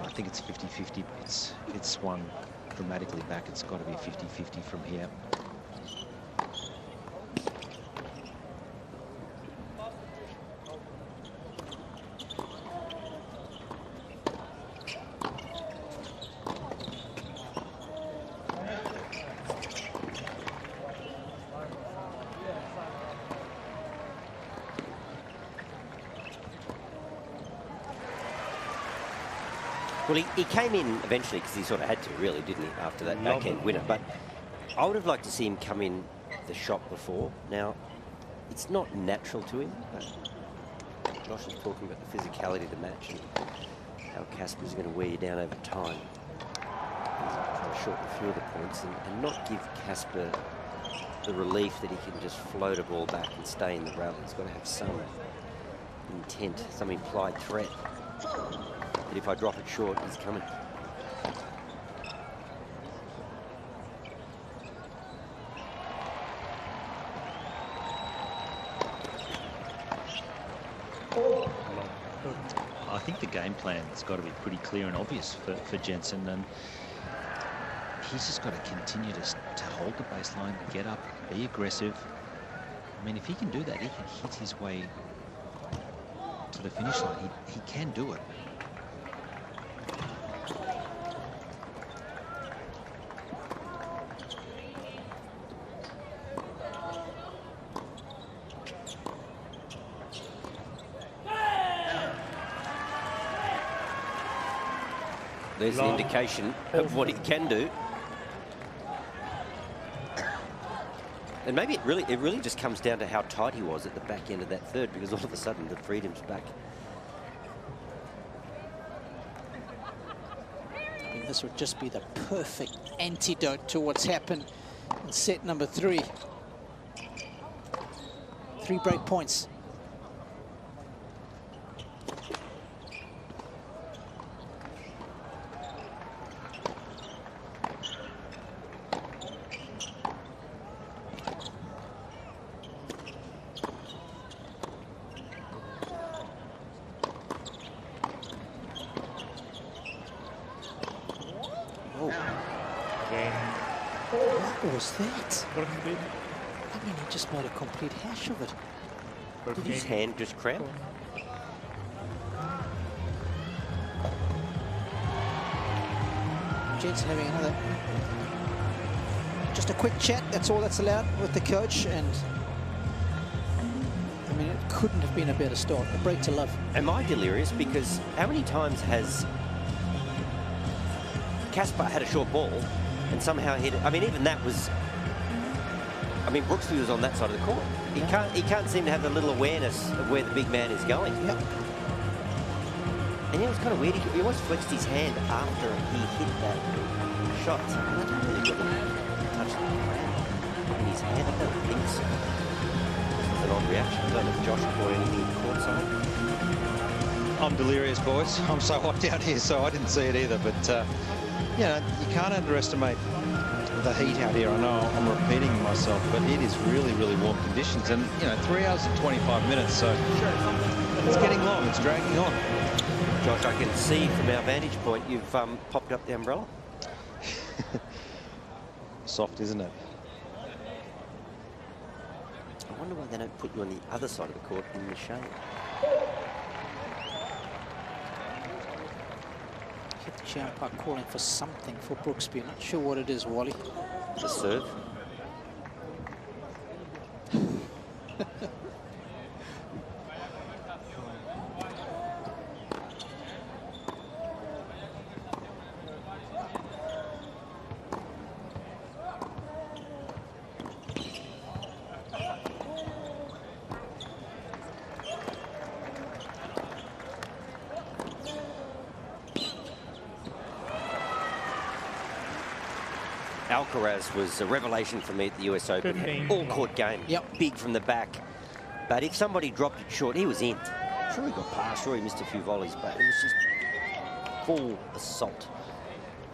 I think it's 50-50. It's swung dramatically back. It's got to be 50-50 from here. Well, he came in eventually because he sort of had to, really, didn't he, after that backhand winner. But I would have liked to see him come in the shot before. Now, it's not natural to him, but Josh is talking about the physicality of the match and how Casper's going to wear you down over time. Try to shorten a few of the points and not give Casper the relief that he can just float a ball back and stay in the rally. He's got to have some intent, some implied threat. But if I drop it short, he's coming. I think the game plan has got to be pretty clear and obvious for Jensen, and he's just got to continue to hold the baseline, get up, be aggressive. I mean, if he can do that, he can hit his way to the finish line. He can do it. There's the indication of what he can do. And maybe it really just comes down to how tight he was at the back end of that third, because all of a sudden the freedom's back. I mean, this would just be the perfect antidote to what's happened in set number 3. 3 break points. What was that? I mean, he just made a complete hash of it. Did his hand just cramp? Jensen having another, just a quick chat, that's all that's allowed with the coach, and I mean, it couldn't have been a better start. A break to love. Am I delirious? Because how many times has Casper had a short ball and somehow hit it? I mean, even that was, I mean, Brooksby was on that side of the court. He can't seem to have the little awareness of where the big man is going. Yep. And it was kind of weird. He almost flexed his hand after he hit that shot. So I don't really get to touch the ground in his hand. I don't think so. This was an odd reaction. I don't know if Josh caught anything courtside. I'm delirious, boys. I'm so hot down here, so I didn't see it either. But, you know, you can't underestimate the heat out here. I know I'm repeating myself, but it is really, really warm conditions. And, you know, 3 hours and 25 minutes, so it's getting long. It's dragging on. Josh, I can see from our vantage point you've popped up the umbrella. Soft, isn't it? I wonder why they don't put you on the other side of the court in the shade. The umpire calling for something for Brooksby. Not sure what it is, Wally. The serve. Alcaraz was a revelation for me at the US Open. All-court game. Yep. Big from the back. But if somebody dropped it short, he was in. Sure, he got past. Sure, he missed a few volleys, but it was just full assault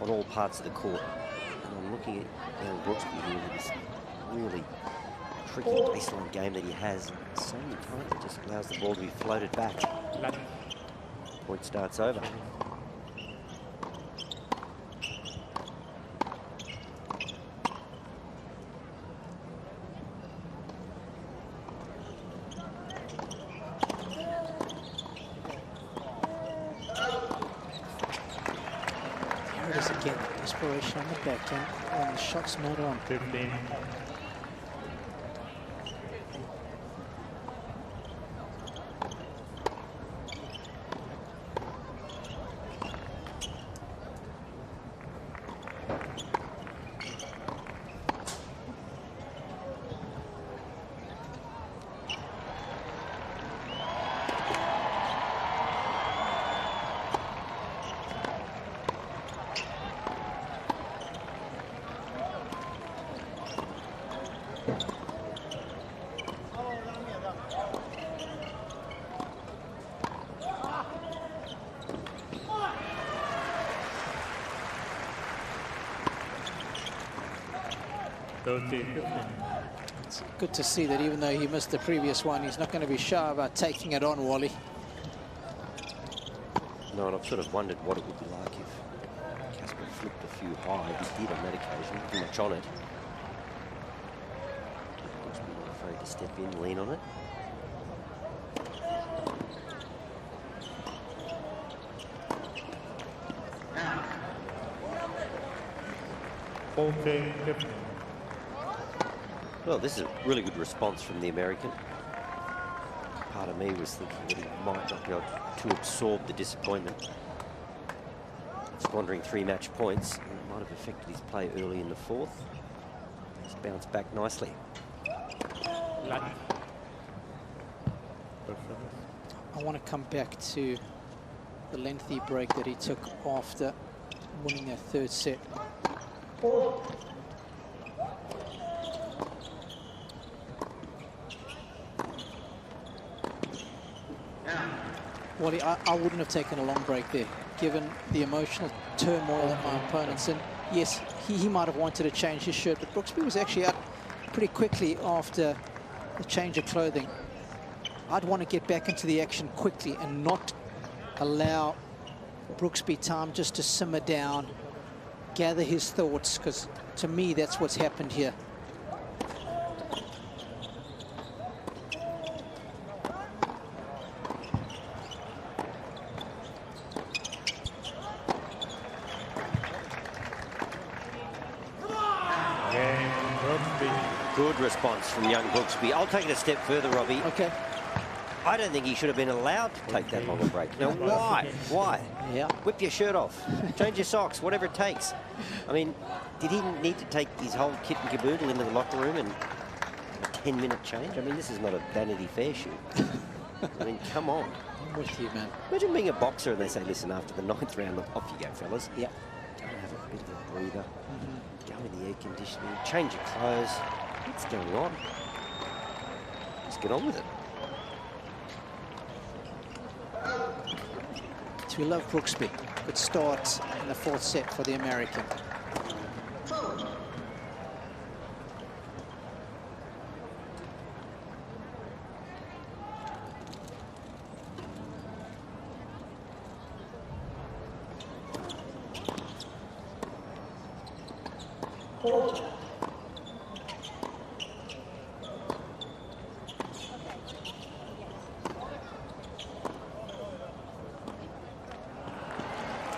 on all parts of the court. And I'm looking at Brooksby here with this really tricky baseline game that he has. So many times it just allows the ball to be floated back. Point starts over. Desperation on the backhand when the shot's not on. 15. It's good to see that even though he missed the previous one, he's not going to be shy about taking it on, Wally. No, and I've sort of wondered what it would be like if Casper flipped a few high. He did on that occasion, too much on it. Must be not afraid to step in, lean on it. Well, this is a really good response from the American. Part of me was thinking that he might not be able to absorb the disappointment. Squandering 3 match points, and it might have affected his play early in the 4th. He's bounced back nicely. I want to come back to the lengthy break that he took after winning that 3rd set. Wally, I wouldn't have taken a long break there, given the emotional turmoil that my opponent's in. Yes, he might have wanted to change his shirt, but Brooksby was actually out pretty quickly after the change of clothing. I'd want to get back into the action quickly and not allow Brooksby time just to simmer down, gather his thoughts, because to me, that's what's happened here. Good response from young Brooksby. I'll take it a step further, Robbie. Okay. I don't think he should have been allowed to take that long a break. Now, why? Why? Yeah. Whip your shirt off. Change your socks, whatever it takes. I mean, did he need to take his whole kit and caboodle into the locker room and a 10-minute change? I mean, this is not a Vanity Fair shoot. I mean, come on. I'm with you, man. Imagine being a boxer and they say, listen, after the 9th round, look, off you go, fellas. Yeah. Go and have a bit of a breather. Go in the air conditioning, change your clothes. What's going on? Just get on with it. So we love Brooksby. Good start in the 4th set for the American.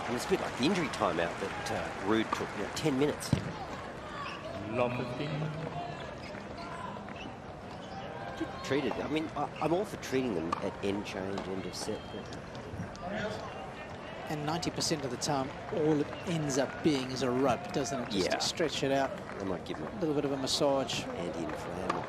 It's a bit like the injury timeout that Rude took, 10 minutes. Treated, I mean, I'm all for treating them at end change, end of set. And 90% of the time, all it ends up being is a rub, doesn't it? Just to stretch it out. I might give them a little bit of a massage. Anti-inflammatory.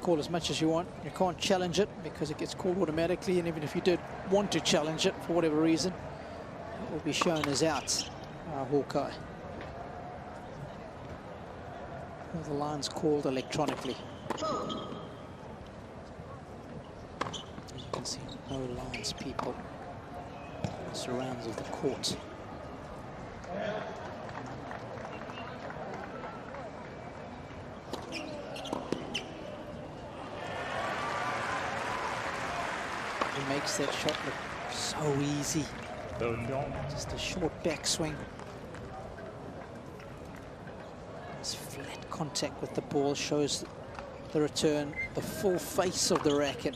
Call as much as you want. You can't challenge it because it gets called automatically, and even if you did want to challenge it for whatever reason, it will be shown as out. Hawkeye. All the lines called electronically. You can see no lines, people. Surrounds of the court. Makes that shot look so easy. Just a short backswing. This flat contact with the ball shows the return, the full face of the racket.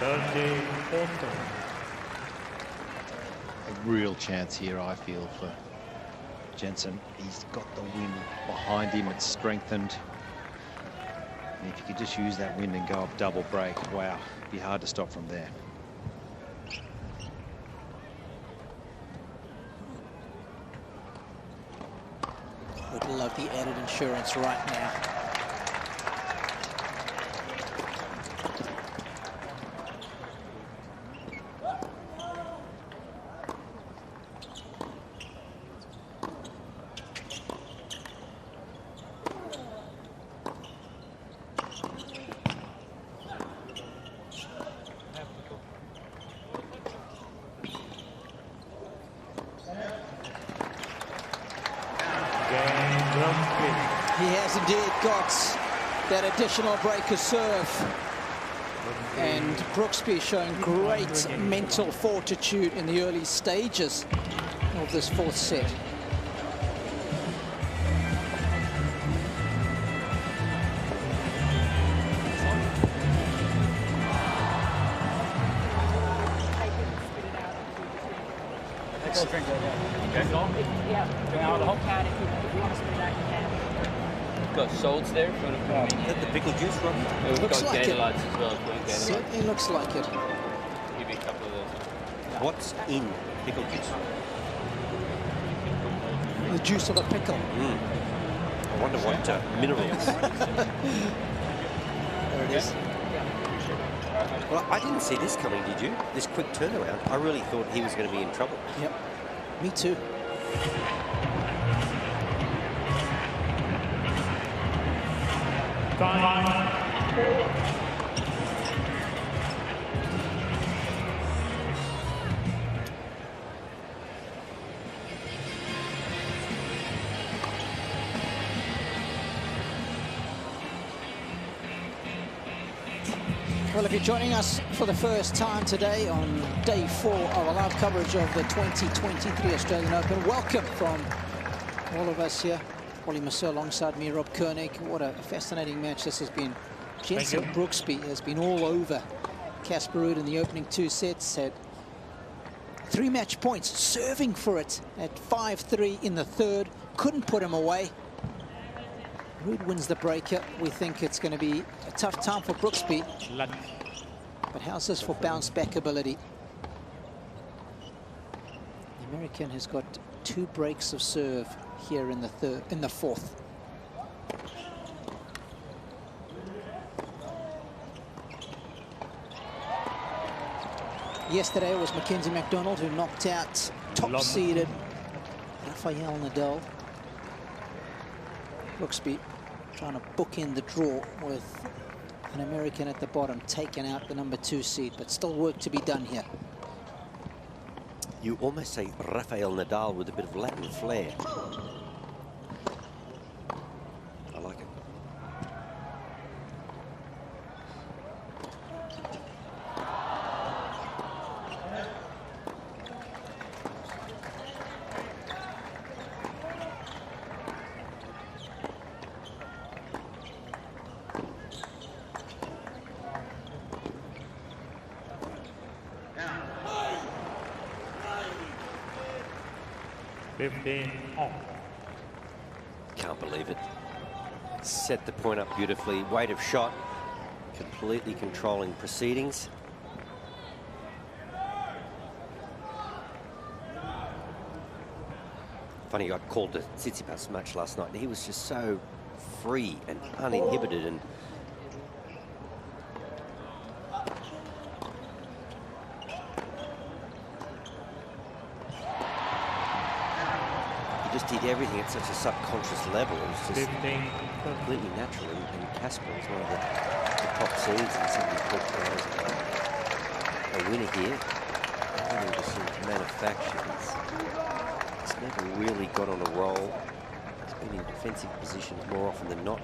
A real chance here, I feel, for Jensen. He's got the wind behind him. It's strengthened. And if you could just use that wind and go up double break, wow, it'd be hard to stop from there. Would love the added insurance right now. He has indeed got that additional breaker serve. And Brooksby showing great mental fortitude in the early stages of this fourth set. Drink that, yeah. Okay. Yeah. Drink out of the whole can if you want to spit it out, you can. Got salts there if you want to put them in. Is that the pickle juice, Rob? We've Looks got like it. Gatorlights as well. Certainly looks like it. Give you a couple of those. What's in pickle juice? The juice of a pickle. I wonder what minerals. There it is. Well, I didn't see this coming, did you? This quick turnaround. I really thought he was going to be in trouble. Yep, me too. Well, if you're joining us for the first time today on day 4 of our live coverage of the 2023 Australian Open, welcome from all of us here. Ollie Mercer alongside me, Rob Koenig. What a fascinating match this has been. Jensen Brooksby has been all over Casper Ruud in the opening 2 sets. Had 3 match points, serving for it at 5-3 in the third. Couldn't put him away. Ruud wins the breaker. We think it's going to be a tough time for Brooksby. But how's this for bounce back ability? The American has got 2 breaks of serve here in the fourth. Yesterday it was Mackenzie McDonald who knocked out top-seeded Rafael Nadal. Brooksby trying to bookend the draw with an American at the bottom, taking out the number 2 seed, but still work to be done here. You almost say Rafael Nadal with a bit of Latin flair. I like it. Can't believe it. Set the point up beautifully. Weight of shot, completely controlling proceedings. Funny, I called the Tsitsipas match last night, and he was just so free and uninhibited, and just did everything at such a subconscious level. It was just completely natural. And Casper is one of the top seeds, and somebody talked about a winner here. Having just sort of manufactured. It's never really got on a roll. It's been in defensive positions more often than not.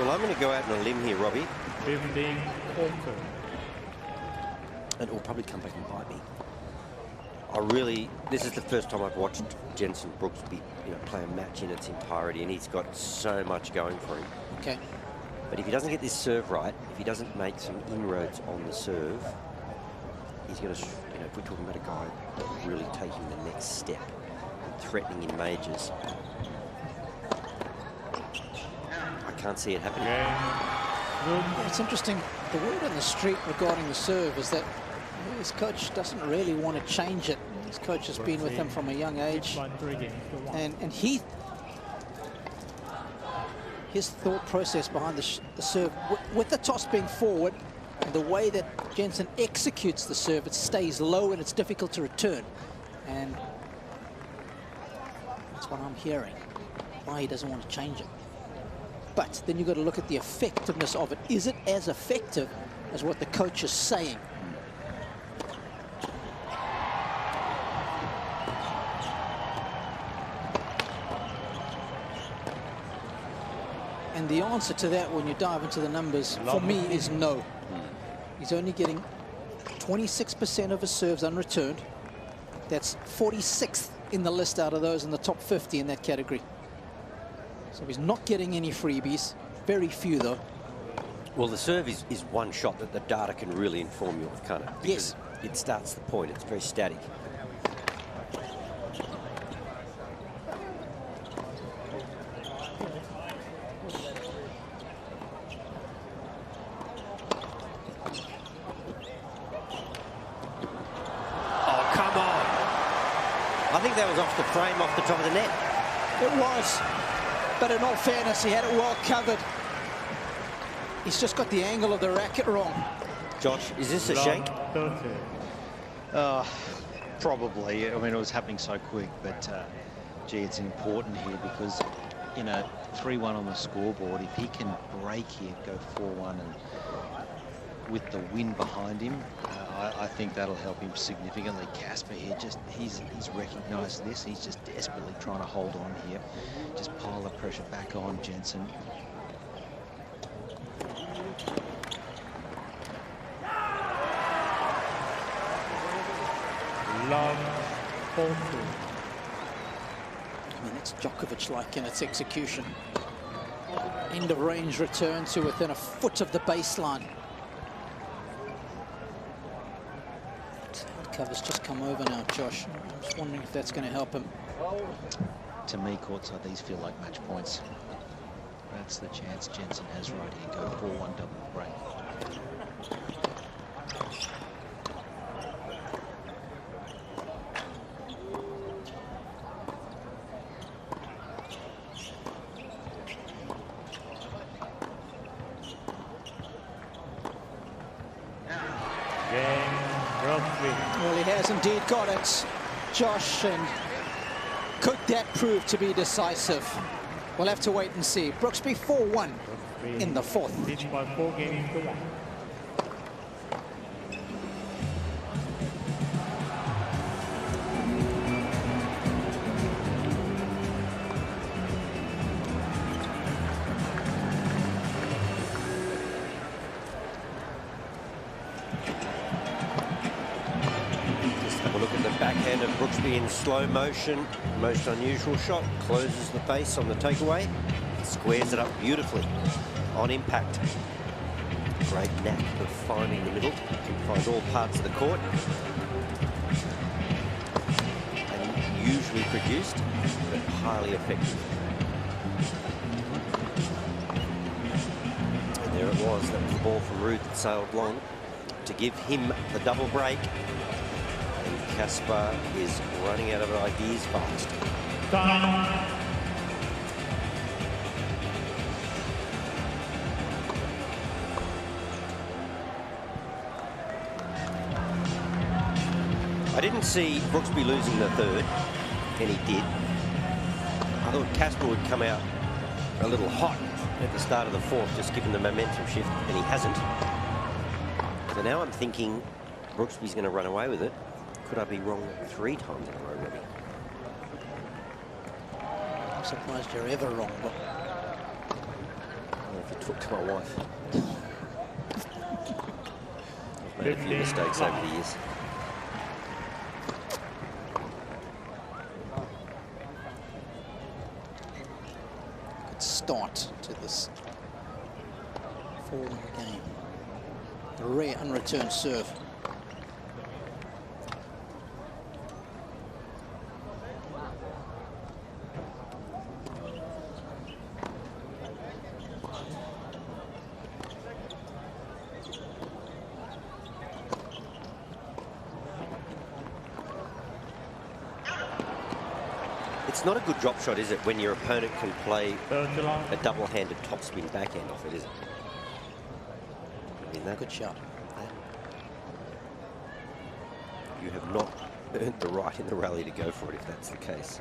Well, I'm going to go out on a limb here, Robbie. 15 quarter. And it will probably come back and bite me. This is the first time I've watched Jensen Brooksby, play a match in its entirety, and he's got so much going for him. Okay. But if he doesn't get this serve right, if he doesn't make some inroads on the serve, he's going to, if we're talking about a guy really taking the next step and threatening in majors, I can't see it happening. Yeah, it's interesting. The word on the street regarding the serve is that his coach doesn't really want to change it. His coach has been with him from a young age, and his thought process behind the serve, with the toss being forward, and the way that Jensen executes the serve, it stays low and it's difficult to return, and that's what I'm hearing, why he doesn't want to change it. But then you've got to look at the effectiveness of it. Is it as effective as what the coach is saying? And the answer to that, when you dive into the numbers, for me, is no. He's only getting 26% of his serves unreturned. That's 46th in the list out of those in the top 50 in that category. So he's not getting any freebies, very few though. Well, the serve is one shot that the data can really inform you of, can't it? Yes. It starts the point, it's very static. Oh, come on. I think that was off the frame, off the top of the net. It was. But in all fairness, he had it well covered. He's just got the angle of the racket wrong. Josh, is this a shank? Probably. I mean, it was happening so quick, but gee, it's important here because, 3-1 on the scoreboard. If he can break here, go 4-1, and with the win behind him, I think that'll help him significantly. Casper here, he's recognised this. He's just desperately trying to hold on here. Just pile the pressure back on Jensen. Love, I mean, it's Djokovic-like in its execution. End of range return to within a foot of the baseline. Cover's just come over now, Josh. I'm just wondering if that's going to help him. To me, courtside, these feel like match points. That's the chance Jensen has right here. Go 4-1 double break. Well, he has indeed got it, Josh, and could that prove to be decisive? We'll have to wait and see. Brooksby 4-1 in the fourth. Each by 4 games to 1. Backhand of Brooksby in slow motion. Most unusual shot. Closes the face on the takeaway. Squares it up beautifully on impact. Great knack of finding the middle. Can find all parts of the court. And usually produced, but highly effective. And there it was. That was the ball from Ruud that sailed long to give him the double break. Casper is running out of ideas fast. Time. I didn't see Brooksby losing the third, and he did. I thought Casper would come out a little hot at the start of the fourth, just given the momentum shift, and he hasn't. So now I'm thinking Brooksby's going to run away with it. Could I be wrong 3 times in a row, Robbie? I'm surprised you're ever wrong, but well, if you talk to my wife. I've made a few mistakes over the years. Good start to this 4-1 game. A rare unreturned serve. It's not a good drop shot, is it, when your opponent can play a double-handed topspin backhand off it, is it? I mean, that good shot. You have not earned the right in the rally to go for it if that's the case.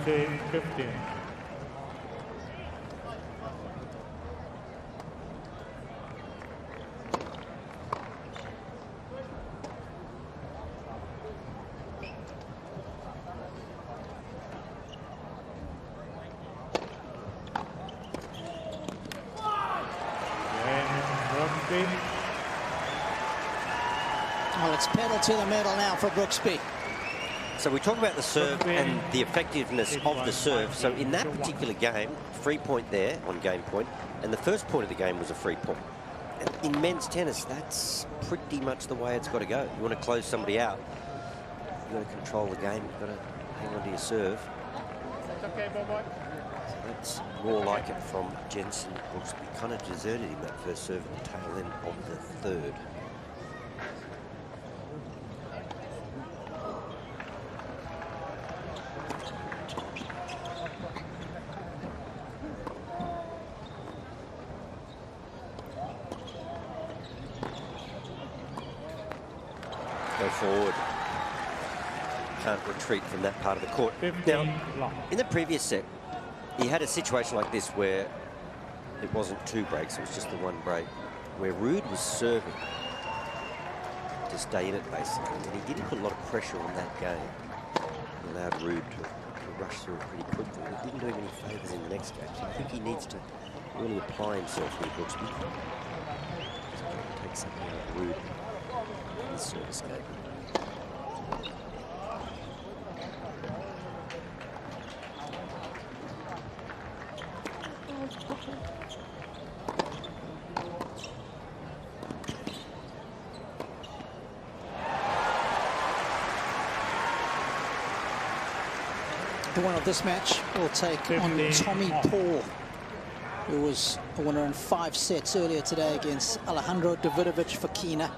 Okay, 15. Well, it's pedal to the metal now for Brooksby. So we talk about the serve and the effectiveness of the serve. So in that particular game, free point there on game point, and the first point of the game was a free point. And in men's tennis, that's pretty much the way it's got to go. You want to close somebody out, you've got to control the game, you've got to hang on to your serve. Okay, bye-bye. So that's more like it from Jensen Brooksby. Kind of deserted him that first serve at the tail end of the third. Forward. Can't retreat from that part of the court. Now, in the previous set, he had a situation like this where it wasn't 2 breaks, it was just the 1 break, where Ruud was serving to stay in it, basically. And he didn't put a lot of pressure on that game. He allowed Ruud to rush through it pretty quickly. It didn't do him any favours in the next game. So I think he needs to really apply himself here, Brooksby. Take something out of Ruud in this service game. The winner of this match will take on Tommy Paul, who was a winner in 5 sets earlier today against Alejandro Davidovich Fokina.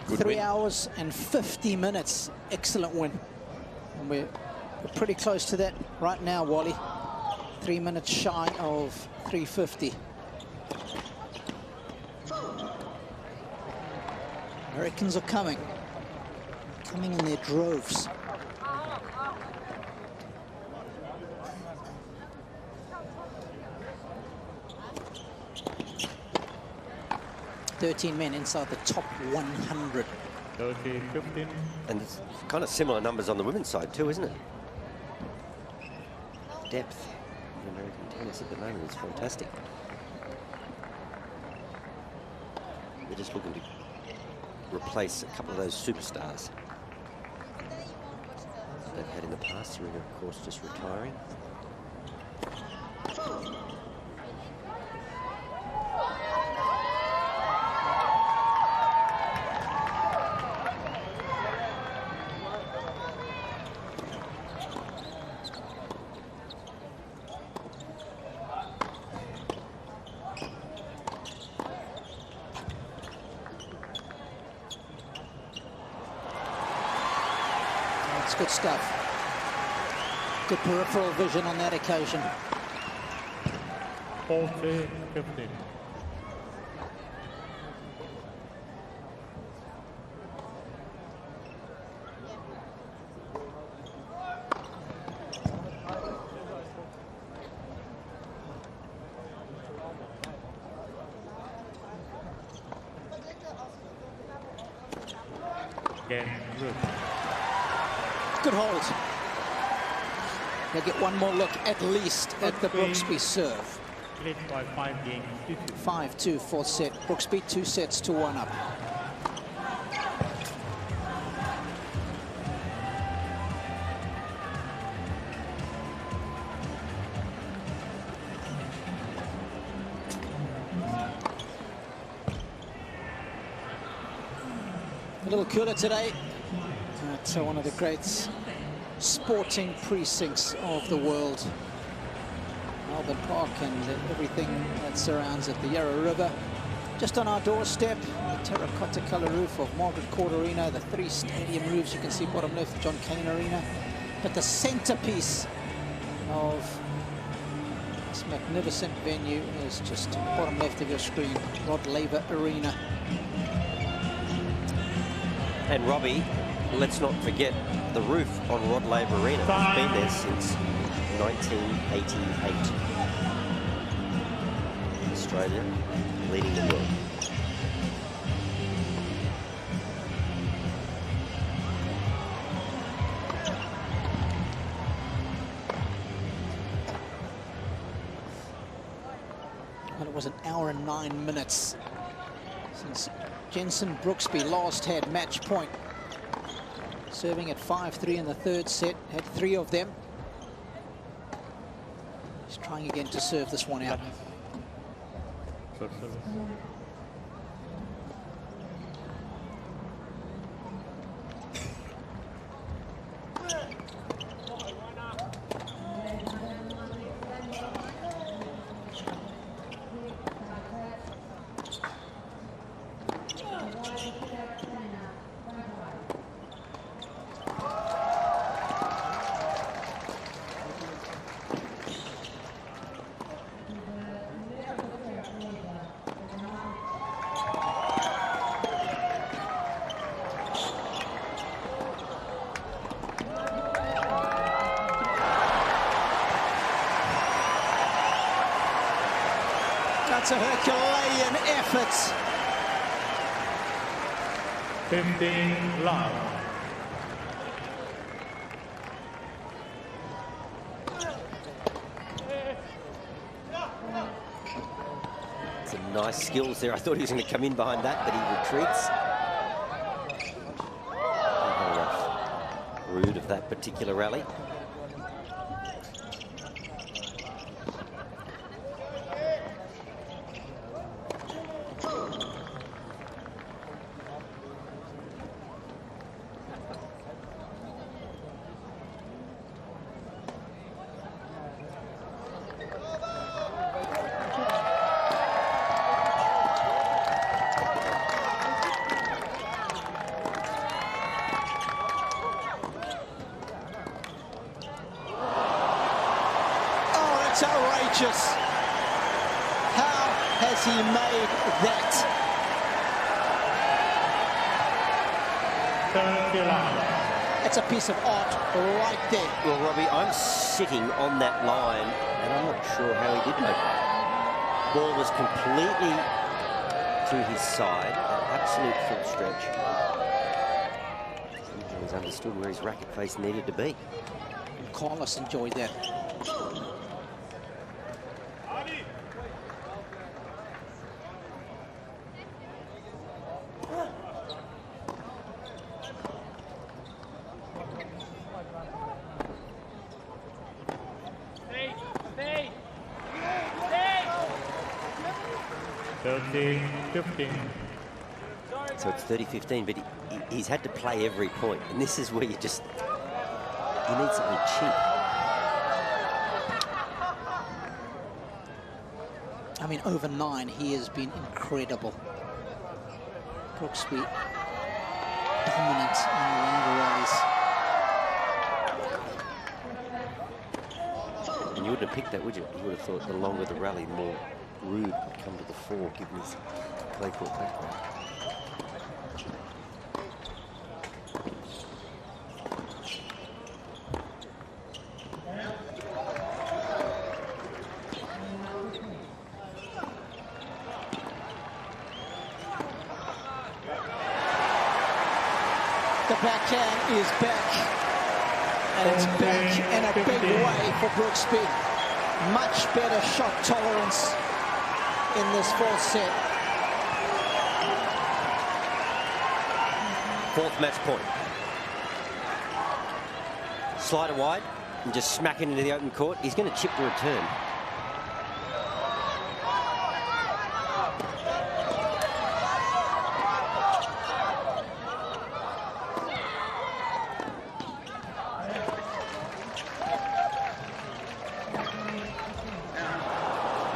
3 hours and 50 minutes. Excellent win. And we're pretty close to that right now, Wally. 3 minutes shy of 350. Americans are coming in their droves. $13 men inside the top 100. 30, 15. And it's kind of similar numbers on the women's side too, isn't it? Depth in American tennis at the moment is fantastic. They're just looking to replace a couple of those superstars they've had in the past. Serena, of course, just retiring. It's good stuff. Good peripheral vision on that occasion. 40-15. Good hold. They'll get one more look at least at the Brooksby serve. 5-2 fourth set. Brooksby 2 sets to 1 up. A little cooler today at one of the great sporting precincts of the world, Melbourne Park, and everything that surrounds it. The Yarra River, just on our doorstep, the terracotta colour roof of Margaret Court Arena, the 3 stadium roofs you can see bottom left, John Cain Arena, but the centrepiece of this magnificent venue is just bottom left of your screen, Rod Laver Arena. And Robbie, let's not forget the roof on Rod Laver Arena has been there since 1988. Australia leading the world. Well, it was an hour and 9 minutes since Jensen Brooksby last had match point. Serving at 5-3 in the 3rd set, had 3 of them. He's trying again to serve this one out. That's a Herculean effort. 15 love. Some nice skills there. I thought he was going to come in behind that, but he retreats. Rude of that particular rally. Outrageous. How has he made that? It's a piece of art right there. Well, Robbie, I'm sitting on that line, and I'm not sure how he did make it. Ball was completely to his side, an absolute full stretch. He's understood where his racket face needed to be. And Carlos enjoyed that. So it's 30-15, but he's had to play every point, and this is where you need something cheap. I mean, over 9, he has been incredible. Brooksby dominant in the longer rallies. You wouldn't have picked that, would you? You would have thought the longer the rally, the more Rude would come to the fore, given his clay court background. The backhand is back, and it's back in a big way for Brooksby. Much better shot tolerance in this fourth set. Fourth match point. Slider wide and just smack it into the open court. He's going to chip the return.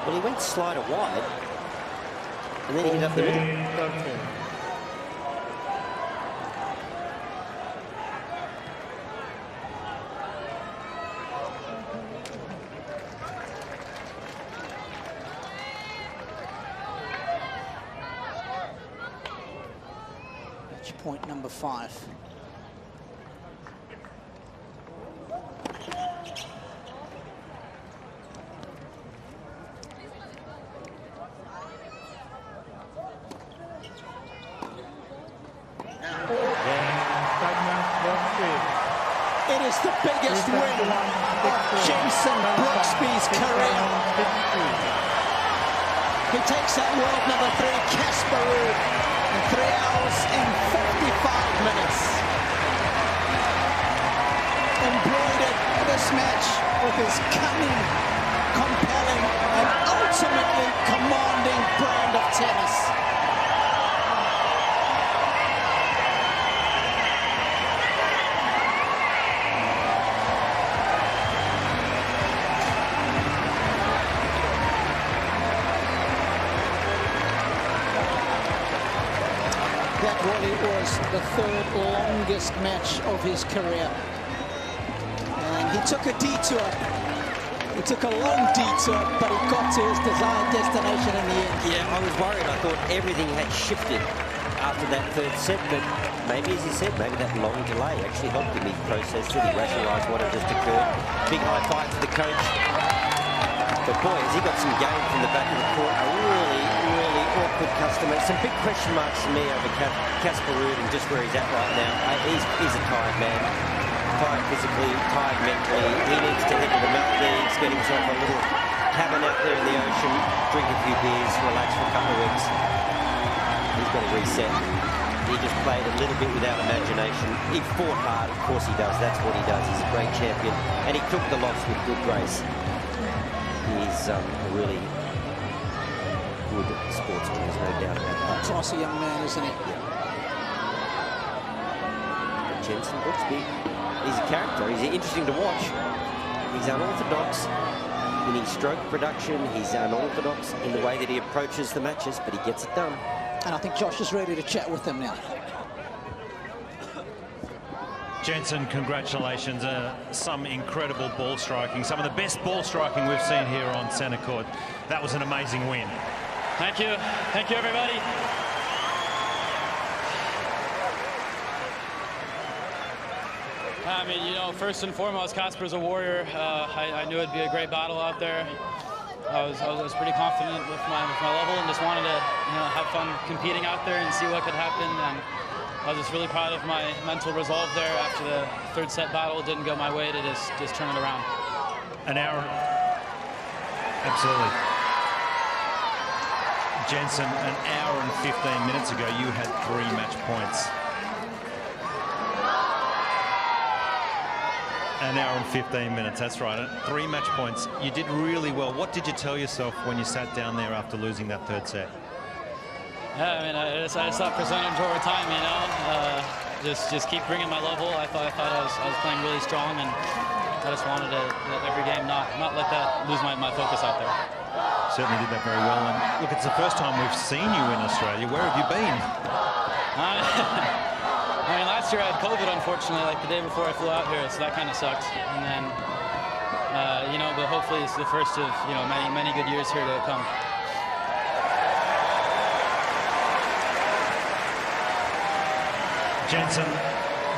Well, he went slider wide, and then he hit up the middle. Match point number 5. It is the biggest win of Jenson Brooksby's career. He takes out world number 3, Casper Ruud, in 3 hours and 55 minutes. Embroidered this match with his cunning, compelling, and ultimately commanding brand of tennis. That really was the 3rd longest match of his career. And he took a detour. He took a long detour, but he got to his desired destination in the end. Yeah, I was worried. I thought everything had shifted after that 3rd set, but maybe, as he said, maybe that long delay actually helped him. He processed it, he rationalised what had just occurred. Big high five to the coach. But boy, has he got some game from the back of the court. A really, really awkward customer. Some big question marks for me over Casper Ruud and just where he's at right now. He's a tired man. Tired physically, tired mentally. He needs to head to the Maldives, get himself a little cabin out there in the ocean, drink a few beers, relax for a couple of weeks. He's got to reset. He just played a little bit without imagination. He fought hard, of course he does. That's what he does. He's a great champion. And he took the loss with good grace. He's a really good sportsman, there's no doubt about that. Classy young man, isn't he? Yeah. But Jenson Brooksby, he's a character. He's interesting to watch. He's unorthodox in his stroke production. He's unorthodox in the way that he approaches the matches, but he gets it done. And I think Josh is ready to chat with him now. Jenson, congratulations. Some incredible ball striking, some of the best ball striking we've seen here on centre court. That was an amazing win. Thank you. Thank you, everybody. I mean, you know, first and foremost, Casper's a warrior. I knew it'd be a great battle out there. I was pretty confident with my level and just wanted to, you know, have fun competing out there and see what could happen. And I was just really proud of my mental resolve there after the 3rd set battle. It didn't go my way to just turn it around. An hour. Absolutely. Jenson, an hour and 15 minutes ago, you had 3 match points. An hour and 15 minutes, that's right. 3 match points. You did really well. What did you tell yourself when you sat down there after losing that 3rd set? Yeah, I mean, I just thought percentage over time, you know, just keep bringing my level. I thought I was playing really strong, and I just wanted to every game not let that lose my focus out there. Certainly did that very well. And look, it's the first time we've seen you in Australia. Where have you been? I mean, last year I had COVID, unfortunately, like the day before I flew out here, so that kind of sucked. And then you know, but hopefully it's the first of, you know, many good years here to come. Jensen,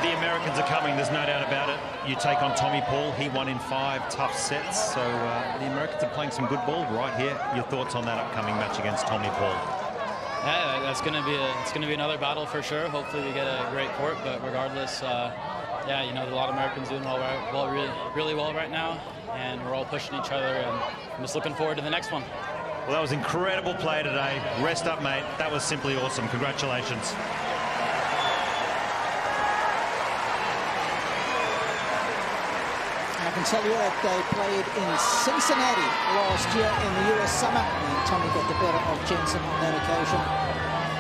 the Americans are coming, there's no doubt about it. You take on Tommy Paul, he won in 5 tough sets, so the Americans are playing some good ball right here. Your thoughts on that upcoming match against Tommy Paul? Yeah, that's going to be another battle for sure. Hopefully we get a great court, but regardless, yeah, you know, a lot of Americans doing really well right now, and we're all pushing each other, and I'm just looking forward to the next one. Well, that was incredible play today. Rest up, mate. That was simply awesome. Congratulations. I can tell you that they played in Cincinnati last year in the US Summer, and Tommy got the better of Jensen on that occasion.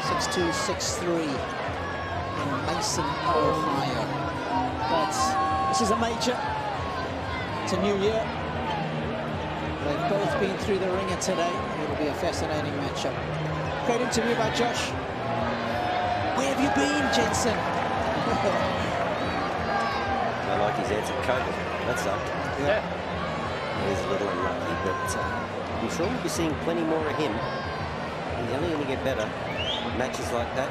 6-2, 6-3 in Mason, Ohio. But this is a major. It's a new year. They've both been through the ringer today. It'll be a fascinating matchup. Great interview by Josh. Where have you been, Jensen? I like his answer. COVID. That's up. Yeah. He's a little unlucky, but I'm sure we'll be seeing plenty more of him. He's only going to get better. Matches like that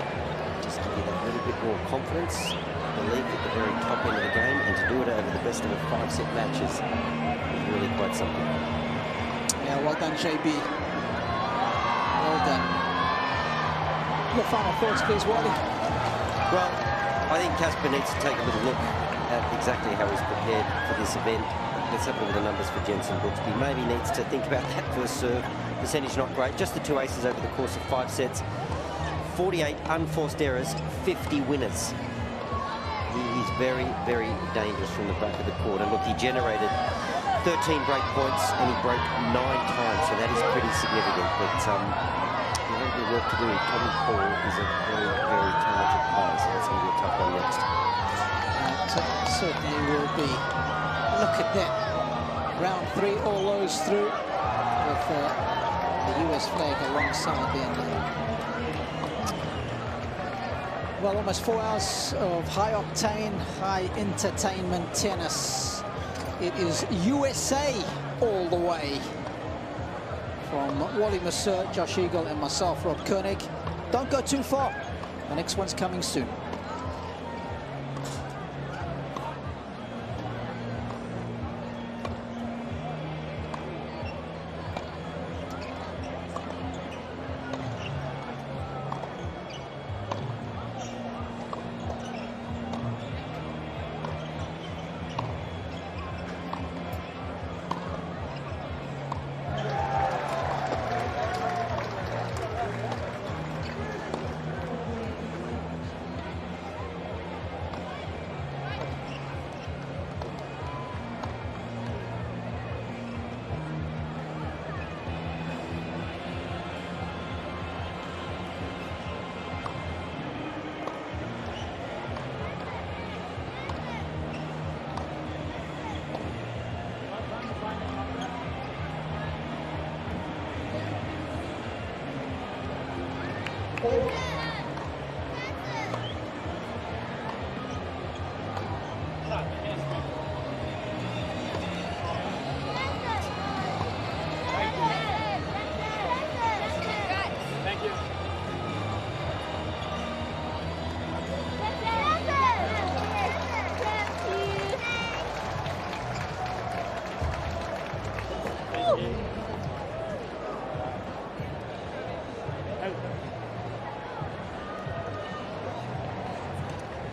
just give you that little bit more confidence, belief at the very top end of the game, and to do it over the best of the 5-set matches is really quite something. Yeah, well done, JB. Well done. Your final thoughts, please, Wally. Well, I think Casper needs to take a little look at exactly how he's prepared for this event. Let's have a look at the numbers for Jensen Brooksby. Maybe needs to think about that first serve. Percentage not great. Just the 2 aces over the course of 5 sets. 48 unforced errors, 50 winners. He is very, very dangerous from the back of the court. And look, he generated 13 break points and he broke 9 times, so that is pretty significant. But you have the work to do. Tommy Paul is a very, very talented player, so that's going to be a tough one next. Certainly will be. Look at that. Round 3, all those through with the US flag alongside them. Well, almost 4 hours of high-octane, high-entertainment tennis. It is USA all the way. From Wally Mercer, Josh Eagle, and myself, Rob Koenig. Don't go too far. The next one's coming soon.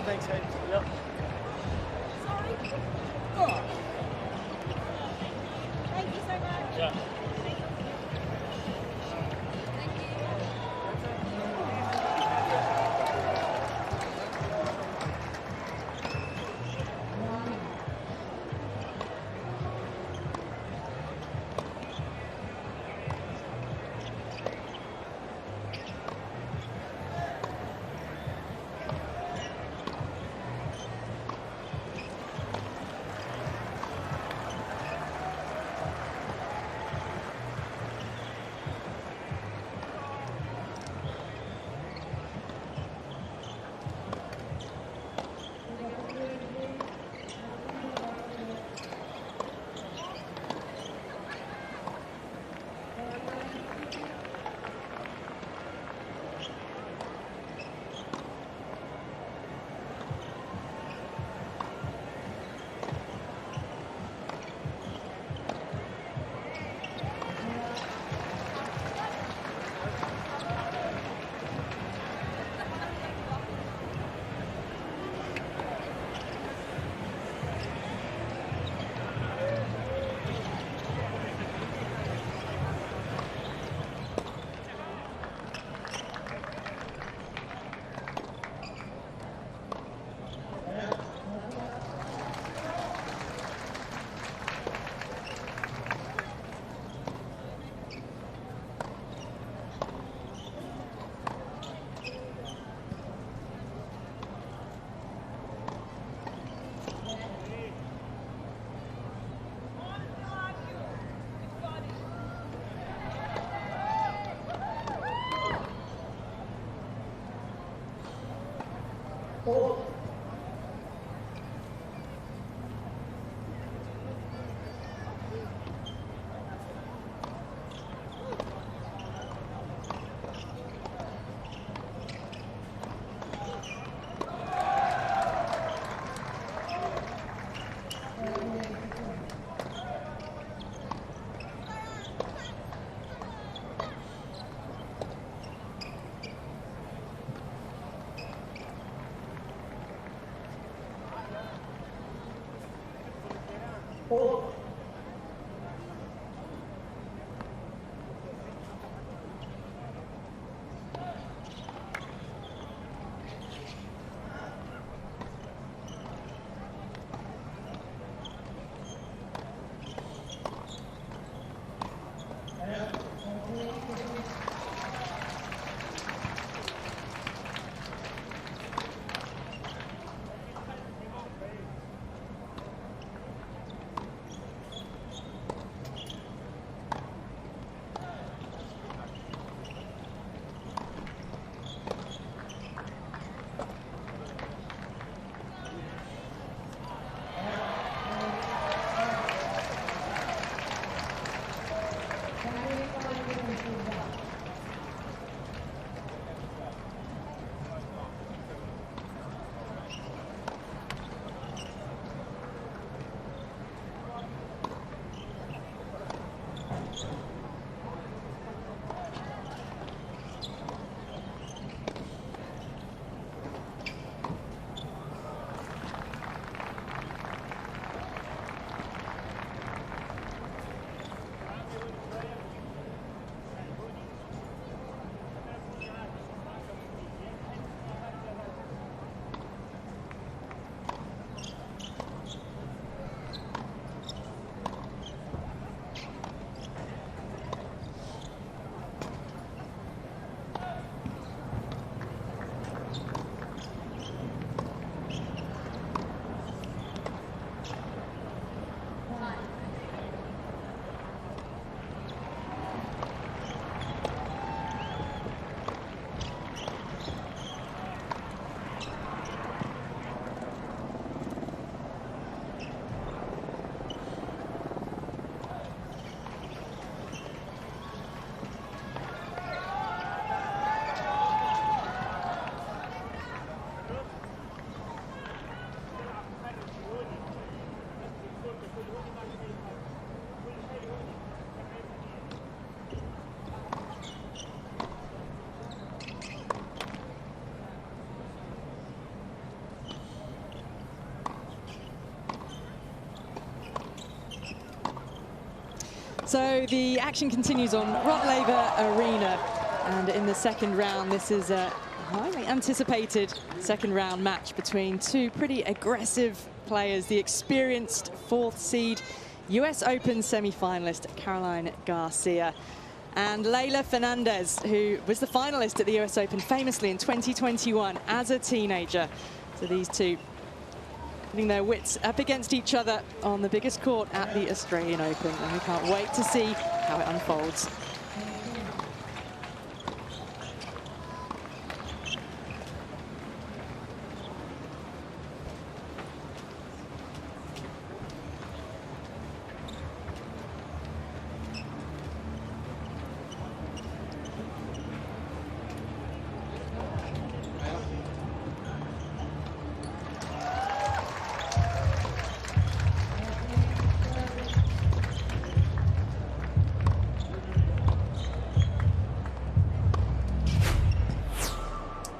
Thanks, Hayden. Yep. Oh. Thank you so much. Yeah. So the action continues on Rod Laver Arena, and in the second round, this is a highly anticipated second round match between two pretty aggressive players. The experienced fourth seed US Open semi-finalist Caroline Garcia and Leylah Fernandez, who was the finalist at the US Open famously in 2021 as a teenager. So these two putting their wits up against each other on the biggest court at the Australian Open, and we can't wait to see how it unfolds.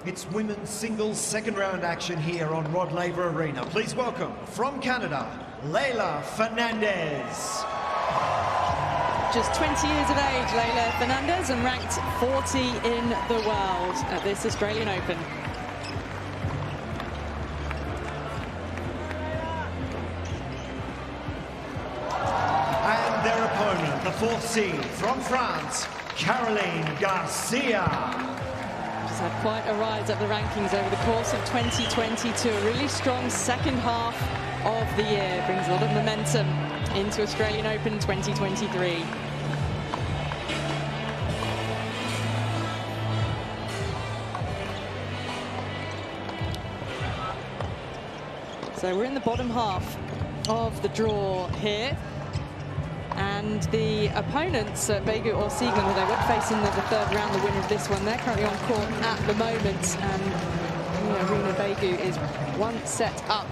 It's women's singles second round action here on Rod Laver Arena. Please welcome from Canada, Leylah Fernandez. Just 20 years of age, Leylah Fernandez, and ranked 40 in the world at this Australian Open. And their opponent, the fourth seed from France, Caroline Garcia. She's had quite a rise up the rankings over the course of 2022. A really strong second half of the year. Brings a lot of momentum into Australian Open 2023. So we're in the bottom half of the draw here. And the opponents, Begu or Siegman, who they would face in the third round, the winner of this one, they're currently on court at the moment. And Arena Begu is 1 set up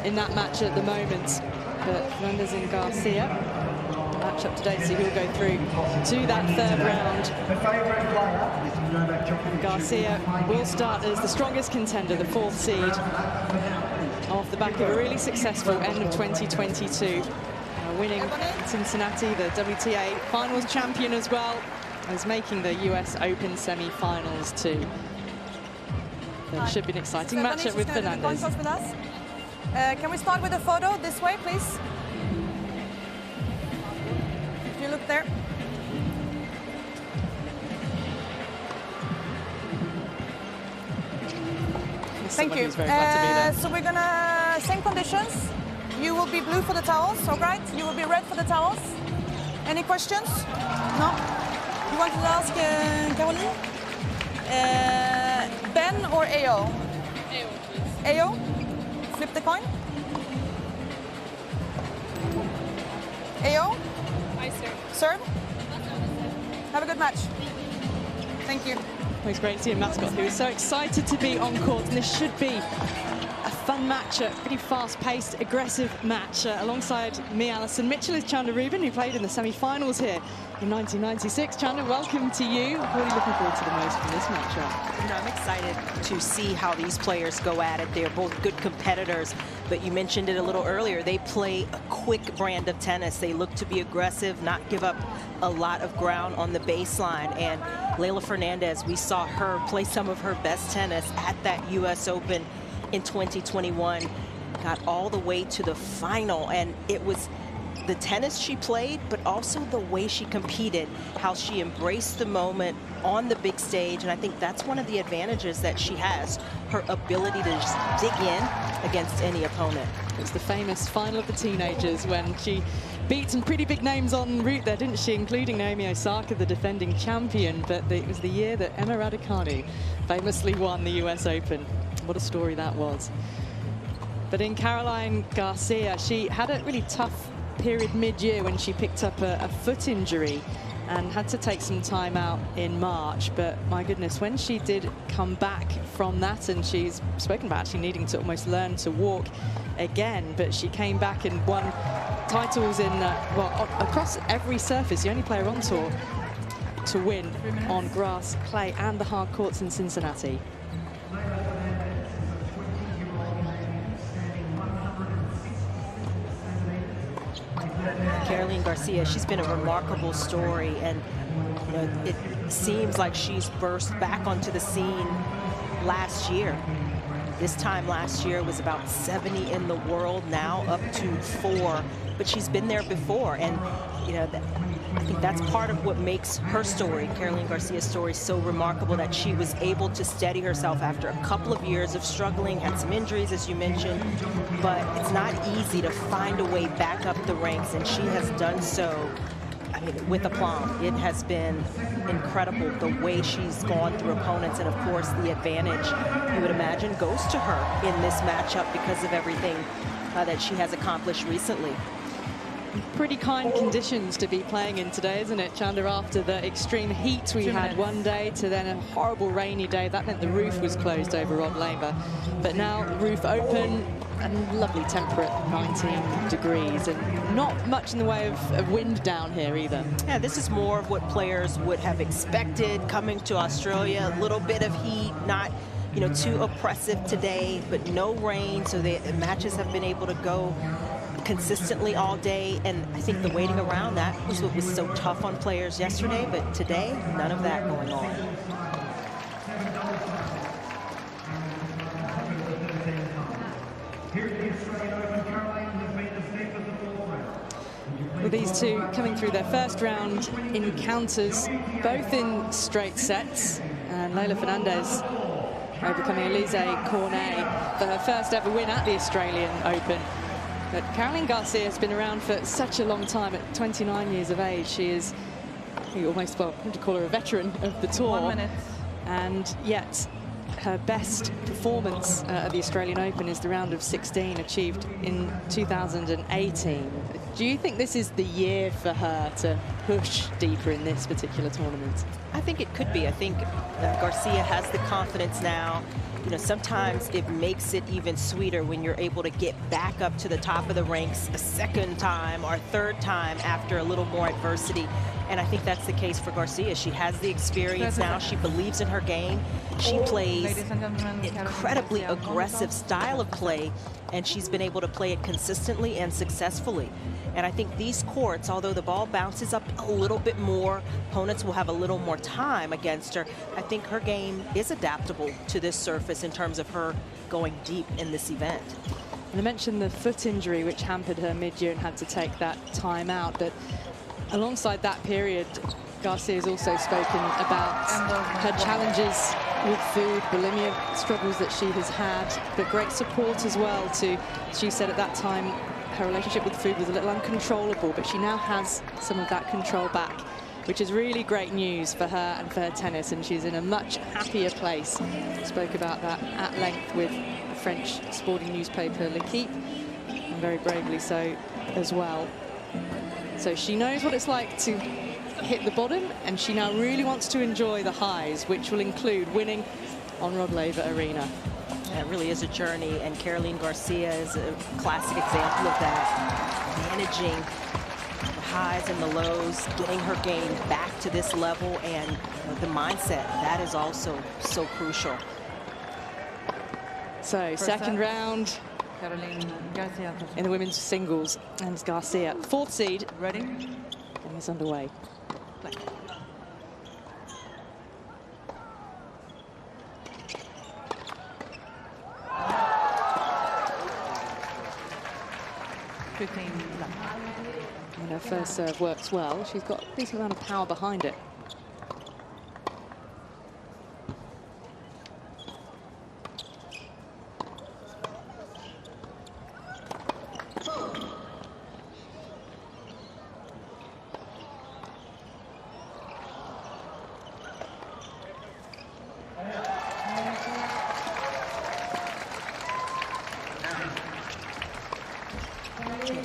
in that match at the moment. But Fernandez and Garcia match up today, so he'll go through to that third round. Garcia will start as the strongest contender, the 4th seed, off the back of a really successful end of 2022. Winning Cincinnati, the WTA Finals champion, as well as making the US Open semi-finals too. It should be an exciting matchup with Fernandez. With us. Can we start with a photo this way, please? If you look there. Thank you. Very glad to be there. So we're gonna, same conditions. You will be blue for the towels, all right? You will be red for the towels. Any questions? No? You wanted to ask Caroline? Ben or AO? AO, please. AO? Flip the coin. AO? I serve. Serve? Have a good match. Thank you. Well, it's great to see a mascot who is so excited to be on court, and this should be a fun match, a pretty fast-paced, aggressive match. Alongside me, Alison Mitchell, is Chandler Rubin, who played in the semi-finals here in 1996. Chandler, welcome to you. What are you looking forward to the most from this matchup? You know, I'm excited to see how these players go at it. They're both good competitors, but you mentioned it a little earlier. They play a quick brand of tennis. They look to be aggressive, not give up a lot of ground on the baseline. And Leylah Fernandez, we saw her play some of her best tennis at that US Open in 2021, got all the way to the final, and it was the tennis she played, but also the way she competed, how she embraced the moment on the big stage. And I think that's one of the advantages that she has, her ability to just dig in against any opponent. It was the famous final of the teenagers when she beat some pretty big names en route there, didn't she, including Naomi Osaka, the defending champion. But it was the year that Emma Raducanu famously won the US Open. What a story that was. But in Caroline Garcia, she had a really tough period mid-year when she picked up a foot injury and had to take some time out in March. But my goodness, when she did come back from that, and she's spoken about actually needing to almost learn to walk again, but she came back and won titles in, well, across every surface. The only player on tour to win on grass, clay, and the hard courts in Cincinnati. Caroline Garcia, she's been a remarkable story, and you know, it seems like she's burst back onto the scene last year. This time last year was about 70 in the world, now up to 4, but she's been there before, and you know, I think that's part of what makes her story, Caroline Garcia's story, so remarkable, that she was able to steady herself after a couple of years of struggling, had some injuries, as you mentioned, but it's not easy to find a way back up the ranks, and she has done so, I mean, with aplomb. It has been incredible the way she's gone through opponents, and of course the advantage, you would imagine, goes to her in this matchup because of everything that she has accomplished recently. Pretty kind conditions to be playing in today, isn't it, Chandler? After the extreme heat we had one day to then a horrible rainy day, that meant the roof was closed over Rod Laver. But now the roof open and lovely temperate 19 degrees, and not much in the way of wind down here either. Yeah, this is more of what players would have expected coming to Australia. A little bit of heat, not, you know, too oppressive today, but no rain, so the matches have been able to go consistently all day, and I think the waiting around, that was what was so tough on players yesterday, but today, none of that going on. With these two coming through their first round encounters, both in straight sets, and Leylah Fernandez overcoming Elise Cornet for her first ever win at the Australian Open. But Caroline Garcia has been around for such a long time. At 29 years of age, she is almost, well, I want to call her a veteran of the tour. 1 minute. And yet, her best performance at the Australian Open is the round of 16 achieved in 2018. Do you think this is the year for her to push deeper in this particular tournament? I think it could be. I think Garcia has the confidence now. You know, sometimes it makes it even sweeter when you're able to get back up to the top of the ranks a second time or third time after a little more adversity. And I think that's the case for Garcia. She has the experience now. She believes in her game. She plays incredibly aggressive style of play, and she's been able to play it consistently and successfully. And I think these courts, although the ball bounces up a little bit more, opponents will have a little more time against her. I think her game is adaptable to this surface in terms of her going deep in this event. And I mentioned the foot injury, which hampered her mid-year and had to take that time out. But alongside that period, Garcia has also spoken about her challenges with food, bulimia struggles that she has had, but great support as well. She said at that time, her relationship with food was a little uncontrollable, but she now has some of that control back, which is really great news for her and for her tennis, and she's in a much happier place. Spoke about that at length with the French sporting newspaper L'Equipe, and very bravely so as well. So she knows what it's like to hit the bottom, and she now really wants to enjoy the highs, which will include winning on Rod Laver Arena. Yeah, it really is a journey, and Caroline Garcia is a classic example of that. Managing the highs and the lows, getting her game back to this level, and the mindset, that is also so crucial. So, second round in the women's singles, and Garcia, 4th seed, ready, and it's underway. Play. And her first serve works well. She's got a decent amount of power behind it.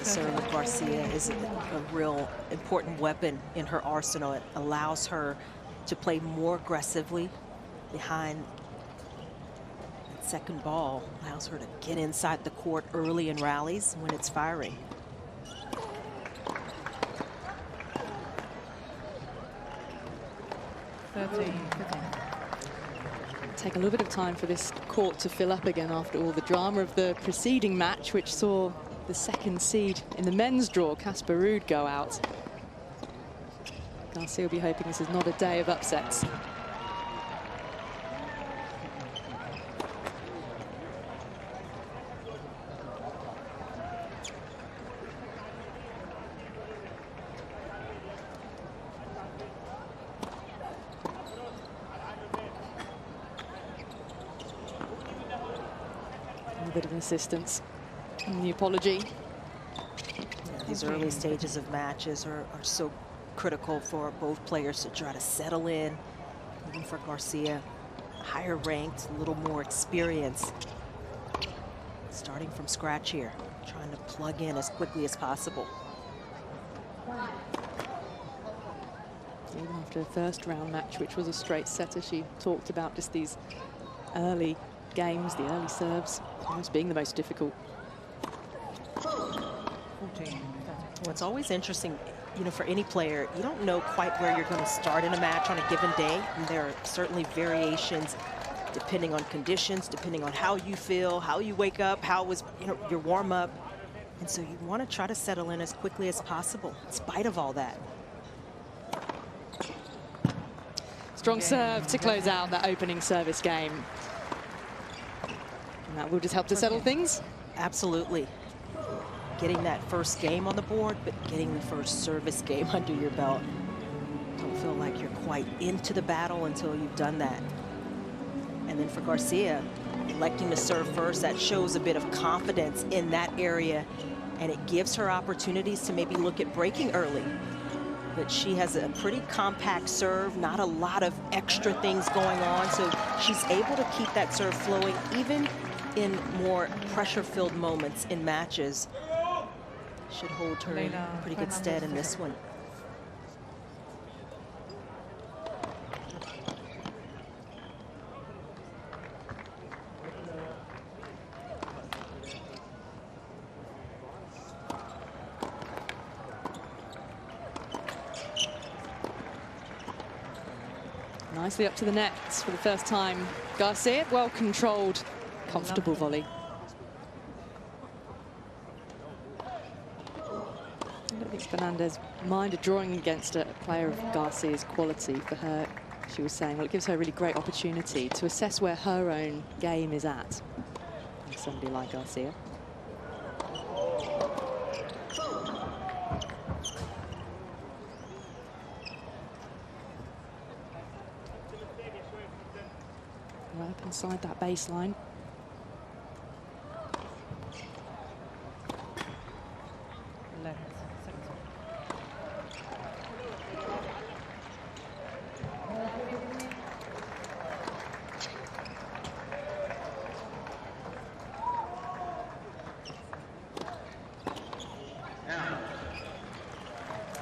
Serve Garcia is a real important weapon in her arsenal. It allows her to play more aggressively behind that second ball, allows her to get inside the court early in rallies when it's firing. Take a little bit of time for this court to fill up again after all the drama of the preceding match, which saw the second seed in the men's draw, Casper Ruud, go out. Garcia will be hoping this is not a day of upsets. A bit of assistance. And the apology. These early stages of matches are so critical for both players to try to settle in. Even for Garcia, higher ranked, a little more experience. Starting from scratch here, trying to plug in as quickly as possible. Even after the first round match, which was a straight setter, she talked about just these early games, the early serves, almost being the most difficult. Well, it's always interesting, you know, for any player, you don't know quite where you're going to start in a match on a given day. And there are certainly variations depending on conditions, depending on how you feel, how you wake up, how was, you know, your warm up. And so you want to try to settle in as quickly as possible, in spite of all that. Strong serve to close out that opening service game. And that will just help to settle things. Absolutely. Getting that first game on the board, but getting the first service game under your belt. Don't feel like you're quite into the battle until you've done that. And then for Garcia, electing to serve first, that shows a bit of confidence in that area, and it gives her opportunities to maybe look at breaking early. but she has a pretty compact serve, not a lot of extra things going on, so she's able to keep that serve flowing even in more pressure-filled moments in matches. Should hold her in pretty good stead in this one. Nicely up to the net for the first time. Garcia, well controlled, comfortable volley. I don't think Fernandez minded drawing against a player of Garcia's quality. For her, she was saying, well, it gives her a really great opportunity to assess where her own game is at. And somebody like Garcia. Right up inside that baseline.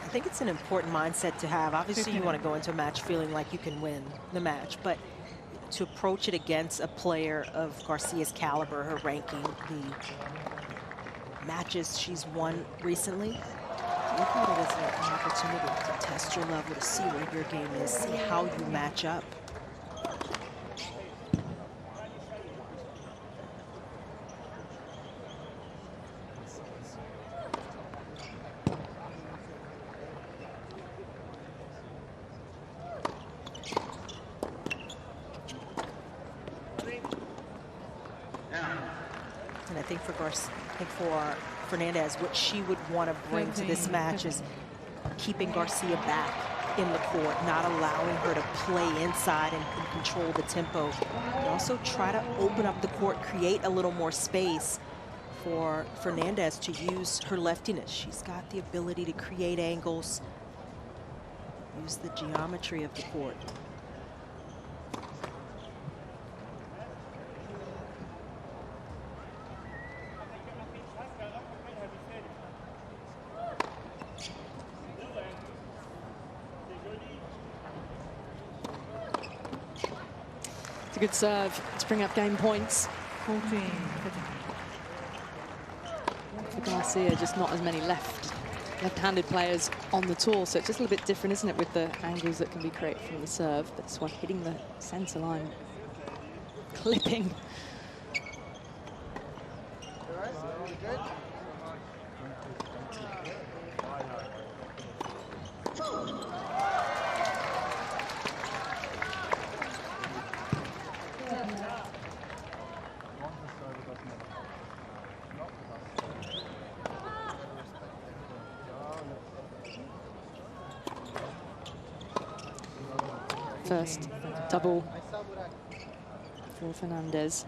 I think it's an important mindset to have. Obviously, you want to go into a match feeling like you can win the match, but to approach it against a player of Garcia's caliber, her ranking, the matches she's won recently, look at it as an opportunity to test your level, to see where your game is, see how you match up. And I think for Fernandez, what she would want to bring to this match is keeping Garcia back in the court, not allowing her to play inside and control the tempo. And also try to open up the court, create a little more space for Fernandez to use her leftiness. She's got the ability to create angles, use the geometry of the court. It's a good serve to bring up game points. 14. For Garcia, just not as many left-handed players on the tour, so it's just a little bit different, isn't it, with the angles that can be created from the serve. But this one hitting the center line, clipping. First double for Fernandez.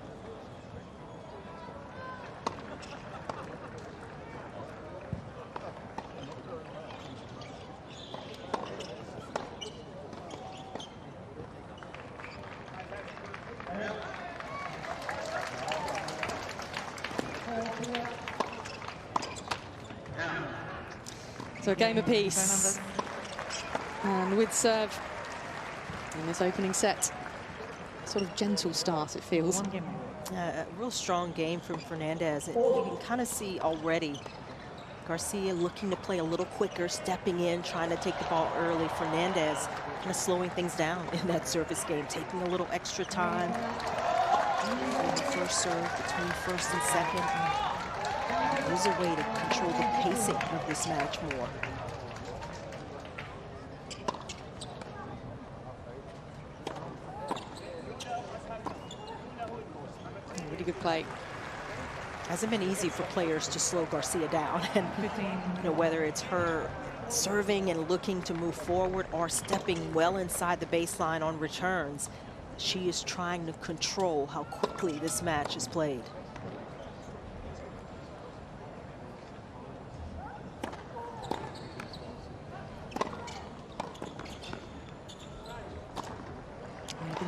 So a game apiece. And with serve in this opening set, sort of gentle start it feels. A real strong game from Fernandez. You can kind of see already Garcia looking to play a little quicker, stepping in, trying to take the ball early. Fernandez kind of slowing things down in that service game, taking a little extra time. First serve between first and second. There's a way to control the pacing of this match more. Really good play. Hasn't been easy for players to slow Garcia down, and you know, whether it's her serving and looking to move forward or stepping well inside the baseline on returns, she is trying to control how quickly this match is played.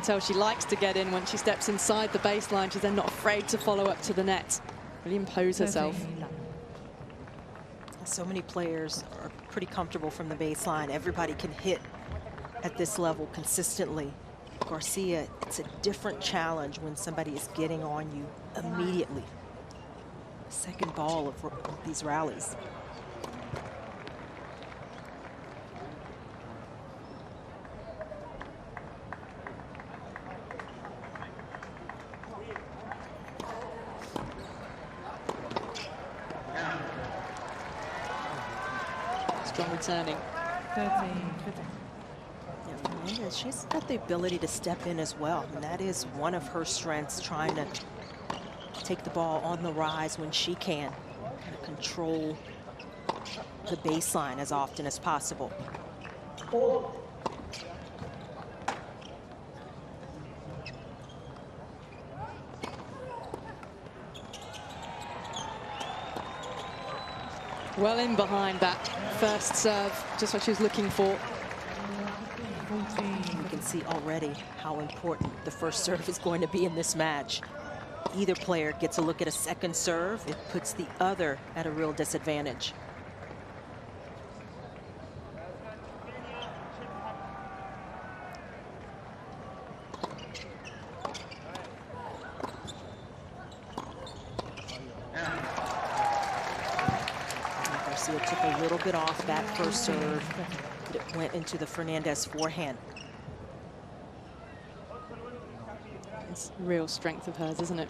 tell she likes to get in when she steps inside the baseline. She's then not afraid to follow up to the net, really impose herself. So many players are pretty comfortable from the baseline. Everybody can hit at this level consistently. Garcia, it's a different challenge when somebody is getting on you immediately. Second ball of these rallies. Strong returning. 13. Yeah, she's got the ability to step in as well, and that is one of her strengths, trying to take the ball on the rise when she can, kind of control the baseline as often as possible. Well in behind that first serve, just what she was looking for. You can see already how important the first serve is going to be in this match. Either player gets a look at a second serve, it puts the other at a real disadvantage. Garcia took a little bit off that first serve, but it went into the Fernandez forehand. It's real strength of hers, isn't it?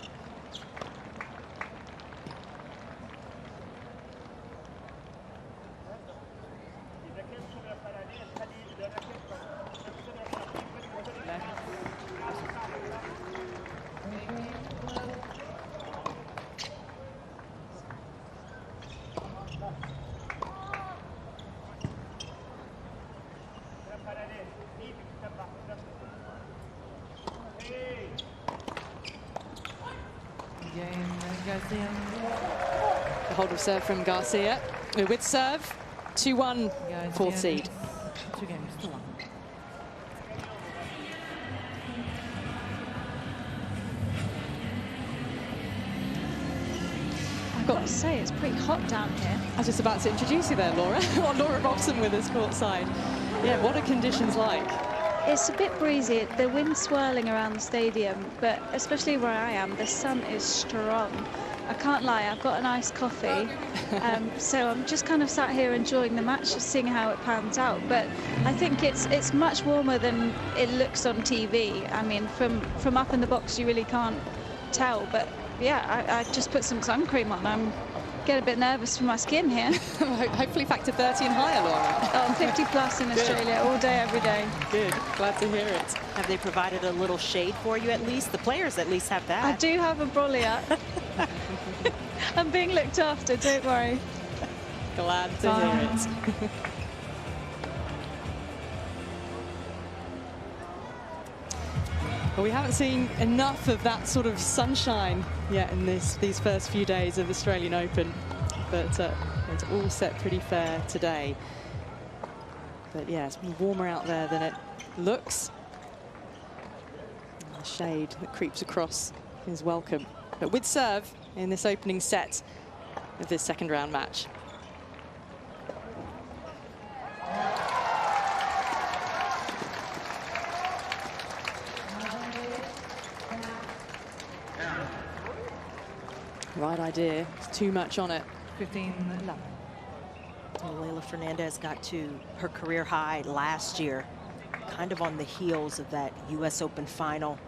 The hold of serve from Garcia. With serve, 2-1, fourth seed. 2 games, 2-1. I've got to say, it's pretty hot down here. I was just about to introduce you there, Laura. Laura Robson with us courtside. Yeah, what are conditions like? It's a bit breezy, the wind's swirling around the stadium, but especially where I am, the sun is strong. I can't lie, I've got an iced coffee, so I'm just kind of sat here enjoying the match, just seeing how it pans out. But I think it's much warmer than it looks on TV. I mean, from up in the box, you really can't tell. But yeah, I just put some sun cream on. I'm getting a bit nervous for my skin here. Hopefully factor 30 and higher, Laura. Oh, 50 plus in Australia, all day, every day. Good, glad to hear it. Have they provided a little shade for you at least? The players at least have that. I do have a brolly. I'm being looked after, don't worry. Glad to hear it. Well, we haven't seen enough of that sort of sunshine yet in these first few days of Australian Open, but it's all set pretty fair today. But yeah, it's been warmer out there than it looks. And the shade that creeps across is welcome. But with serve in this opening set of this second round match. Right idea. It's too much on it. 15-11. Leylah Fernandez got to her career high last year, kind of on the heels of that US Open final.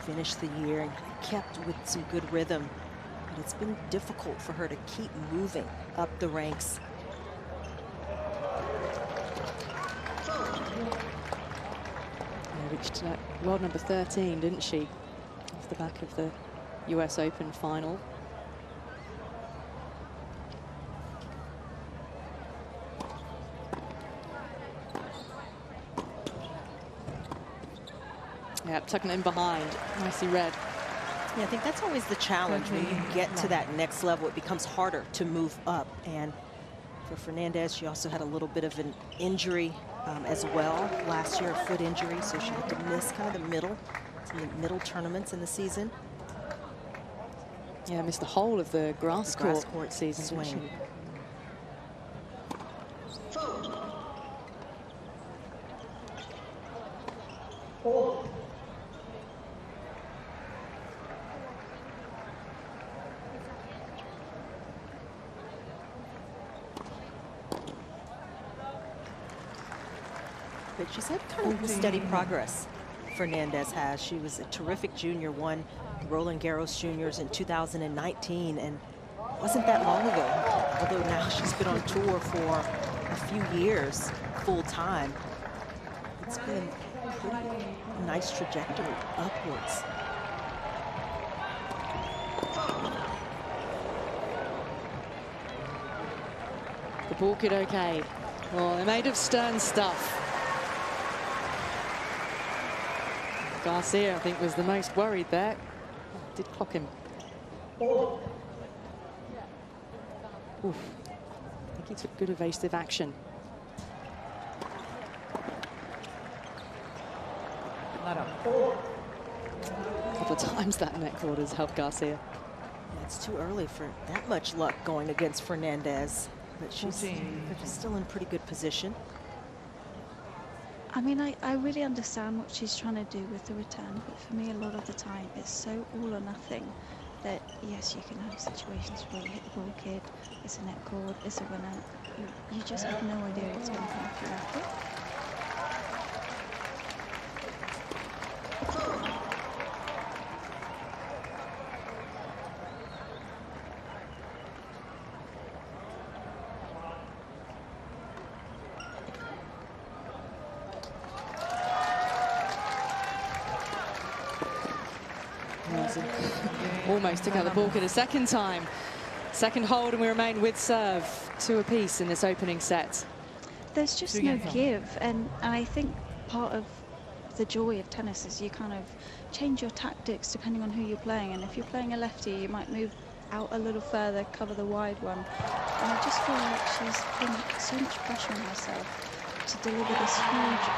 Finished the year and kept with some good rhythm, but it's been difficult for her to keep moving up the ranks. Reached world number 13, didn't she? Off the back of the US Open final. Yeah, tucking it in behind. Nicely read. Yeah, I think that's always the challenge. When you get to that next level, it becomes harder to move up. And for Fernandez, she also had a little bit of an injury as well last year, a foot injury, so she had to miss kind of the middle tournaments in the season. Yeah, missed the whole of the grass court season swing. But she's had kind of steady progress. Fernandez has. She was a terrific junior, won Roland Garros Juniors in 2019, and wasn't that long ago. Although now she's been on tour for a few years, full time. It's been a nice trajectory upwards. The ball kid okay. Well, they're made of stern stuff. Garcia, I think, was the most worried there. Did clock him. Oof. I think he took good evasive action. A couple of times that net cord has helped Garcia. Yeah, it's too early for that much luck going against Fernandez, but she's still in pretty good position. I mean, I really understand what she's trying to do with the return, but for me, a lot of the time, it's so all or nothing that, yes, you can have situations where you hit the ball kid, it's a net cord, it's a winner. You just have no idea what's going to come off your racket. Almost took out the ball kid a second time. Second hold, and we remain with serve, 2 apiece in this opening set. There's just no give, and I think part of the joy of tennis is you kind of change your tactics depending on who you're playing, and if you're playing a lefty, you might move out a little further, cover the wide one. And I just feel like she's putting so much pressure on herself to deliver this huge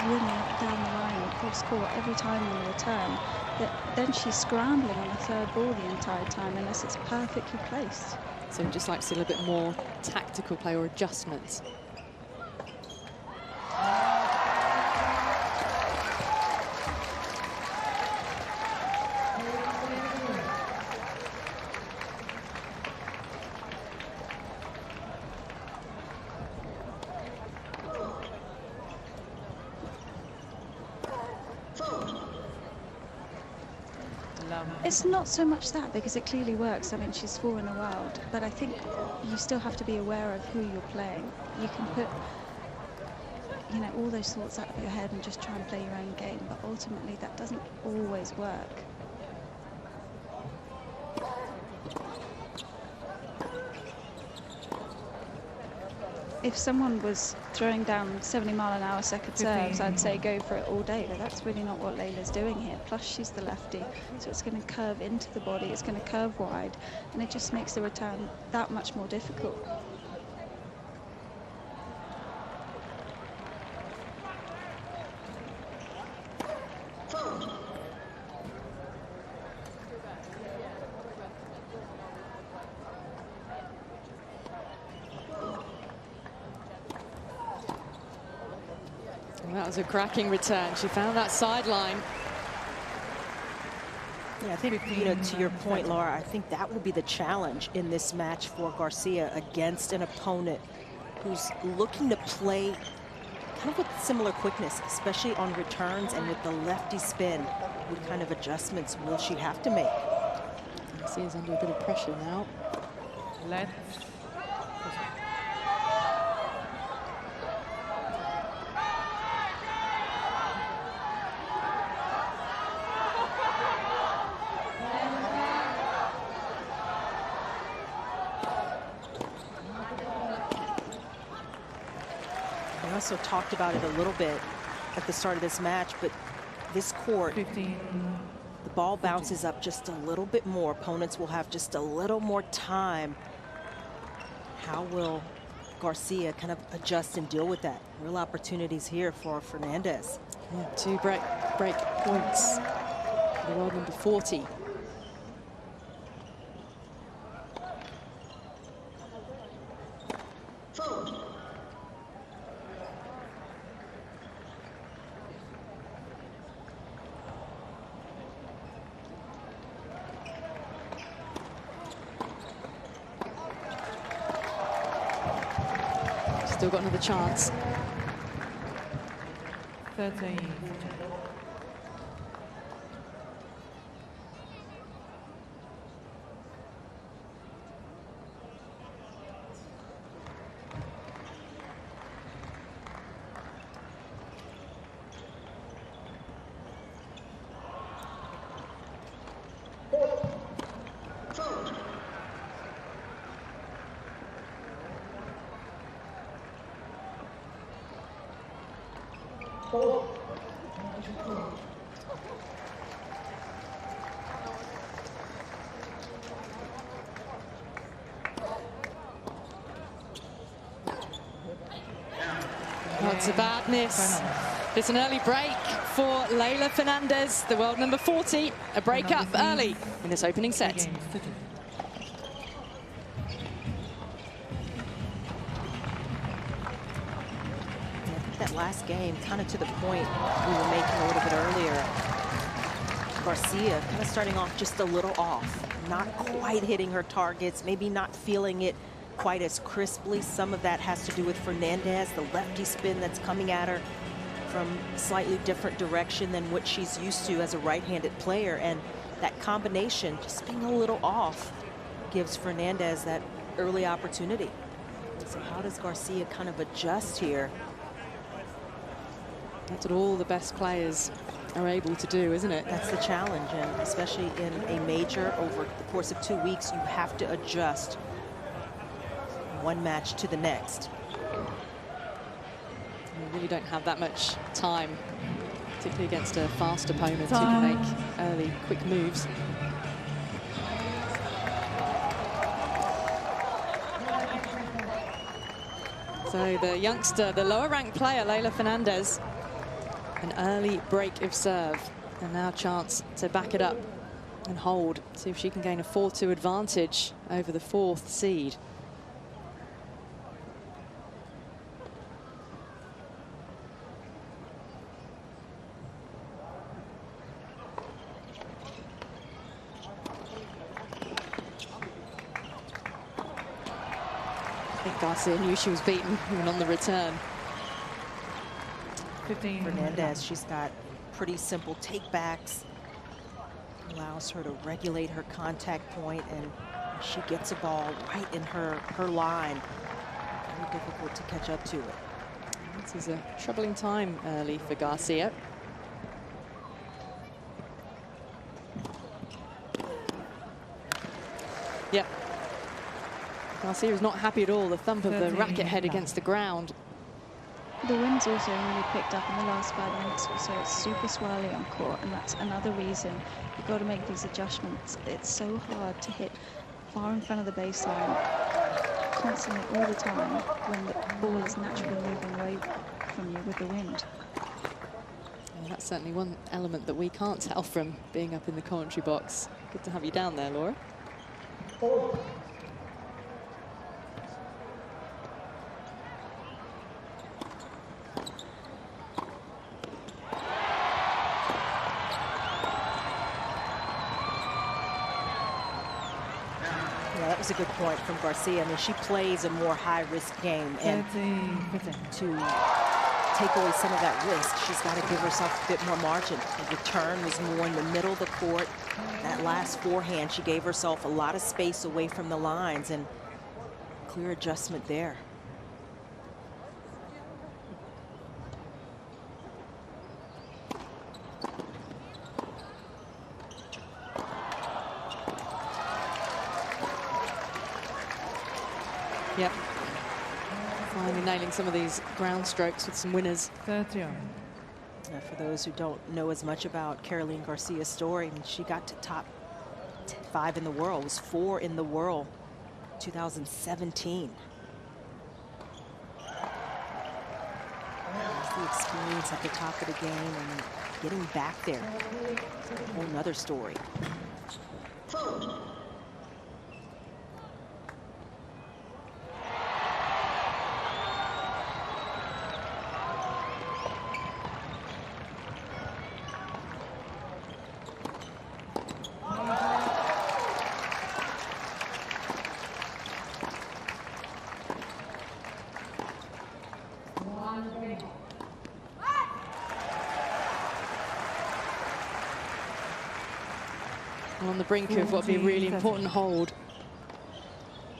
winner down the line cross court every time on the return, that then she's scrambling on the third ball the entire time unless it's perfectly placed. So just like to see a little bit more tactical play or adjustments. It's not so much that, because it clearly works. I mean, she's 4 in the world, but I think you still have to be aware of who you're playing. You can put, you know, all those thoughts out of your head and just try and play your own game, but ultimately that doesn't always work. If someone was throwing down 70-mile-an-hour second serves, I'd say go for it all day, but that's really not what Layla's doing here. Plus, she's the lefty, so it's going to curve into the body, it's going to curve wide, and it just makes the return that much more difficult. That was a cracking return. She found that sideline. Yeah, I think, you know, to your point, Laura, I think that will be the challenge in this match for Garcia against an opponent who's looking to play kind of with similar quickness, especially on returns and with the lefty spin. What kind of adjustments will she have to make? Garcia's under a bit of pressure now. We also talked about it a little bit at the start of this match, but this court, the ball bounces up just a little bit more. Opponents will have just a little more time. How will Garcia kind of adjust and deal with that? Real opportunities here for Fernandez. Yeah, 2 break points for the world number 40. Still got another chance. 13. It's a bad miss. It's an early break for Leylah Fernandez, the world number 40. A break up early in this opening set. I think that last game, kind of to the point we were making a little bit earlier, Garcia kind of starting off just a little off, not quite hitting her targets, maybe not feeling it quite as crisply. Some of that has to do with Fernandez, the lefty spin that's coming at her from slightly different direction than what she's used to as a right-handed player. And that combination, just being a little off, gives Fernandez that early opportunity. So how does Garcia kind of adjust here? That's what all the best players are able to do, isn't it? That's the challenge, and especially in a major over the course of 2 weeks, you have to adjust one match to the next. You really don't have that much time, particularly against a fast opponent who can make early, quick moves. So the youngster, the lower-ranked player, Leylah Fernandez, an early break of serve, and now a chance to back it up and hold. See if she can gain a 4-2 advantage over the 4th seed. I think Garcia knew she was beaten even on the return. 15. Fernandez, she's got pretty simple takebacks. Allows her to regulate her contact point, and she gets a ball right in her line. Very difficult to catch up to it. This is a troubling time early for Garcia. Yep. Garcia is not happy at all. The thump of the racket head against the ground. The wind's also really picked up in the last 5 minutes or so. It's super swirly on court, and that's another reason you've got to make these adjustments. It's so hard to hit far in front of the baseline constantly all the time when the ball is naturally moving away from you with the wind. And that's certainly one element that we can't tell from being up in the commentary box. Good to have you down there, Laura. That was a good point from Garcia. I mean, she plays a more high-risk game, and to take away some of that risk, she's got to give herself a bit more margin. The return was more in the middle of the court. That last forehand, she gave herself a lot of space away from the lines, and clear adjustment there. Yep. Finally nailing some of these ground strokes with some winners. 30. For those who don't know as much about Caroline Garcia's story, I mean, she got to top 5 in the world, was 4 in the world, 2017. Just the experience at the top of the game and getting back there. A whole nother story. On the brink of what would be a really important hold.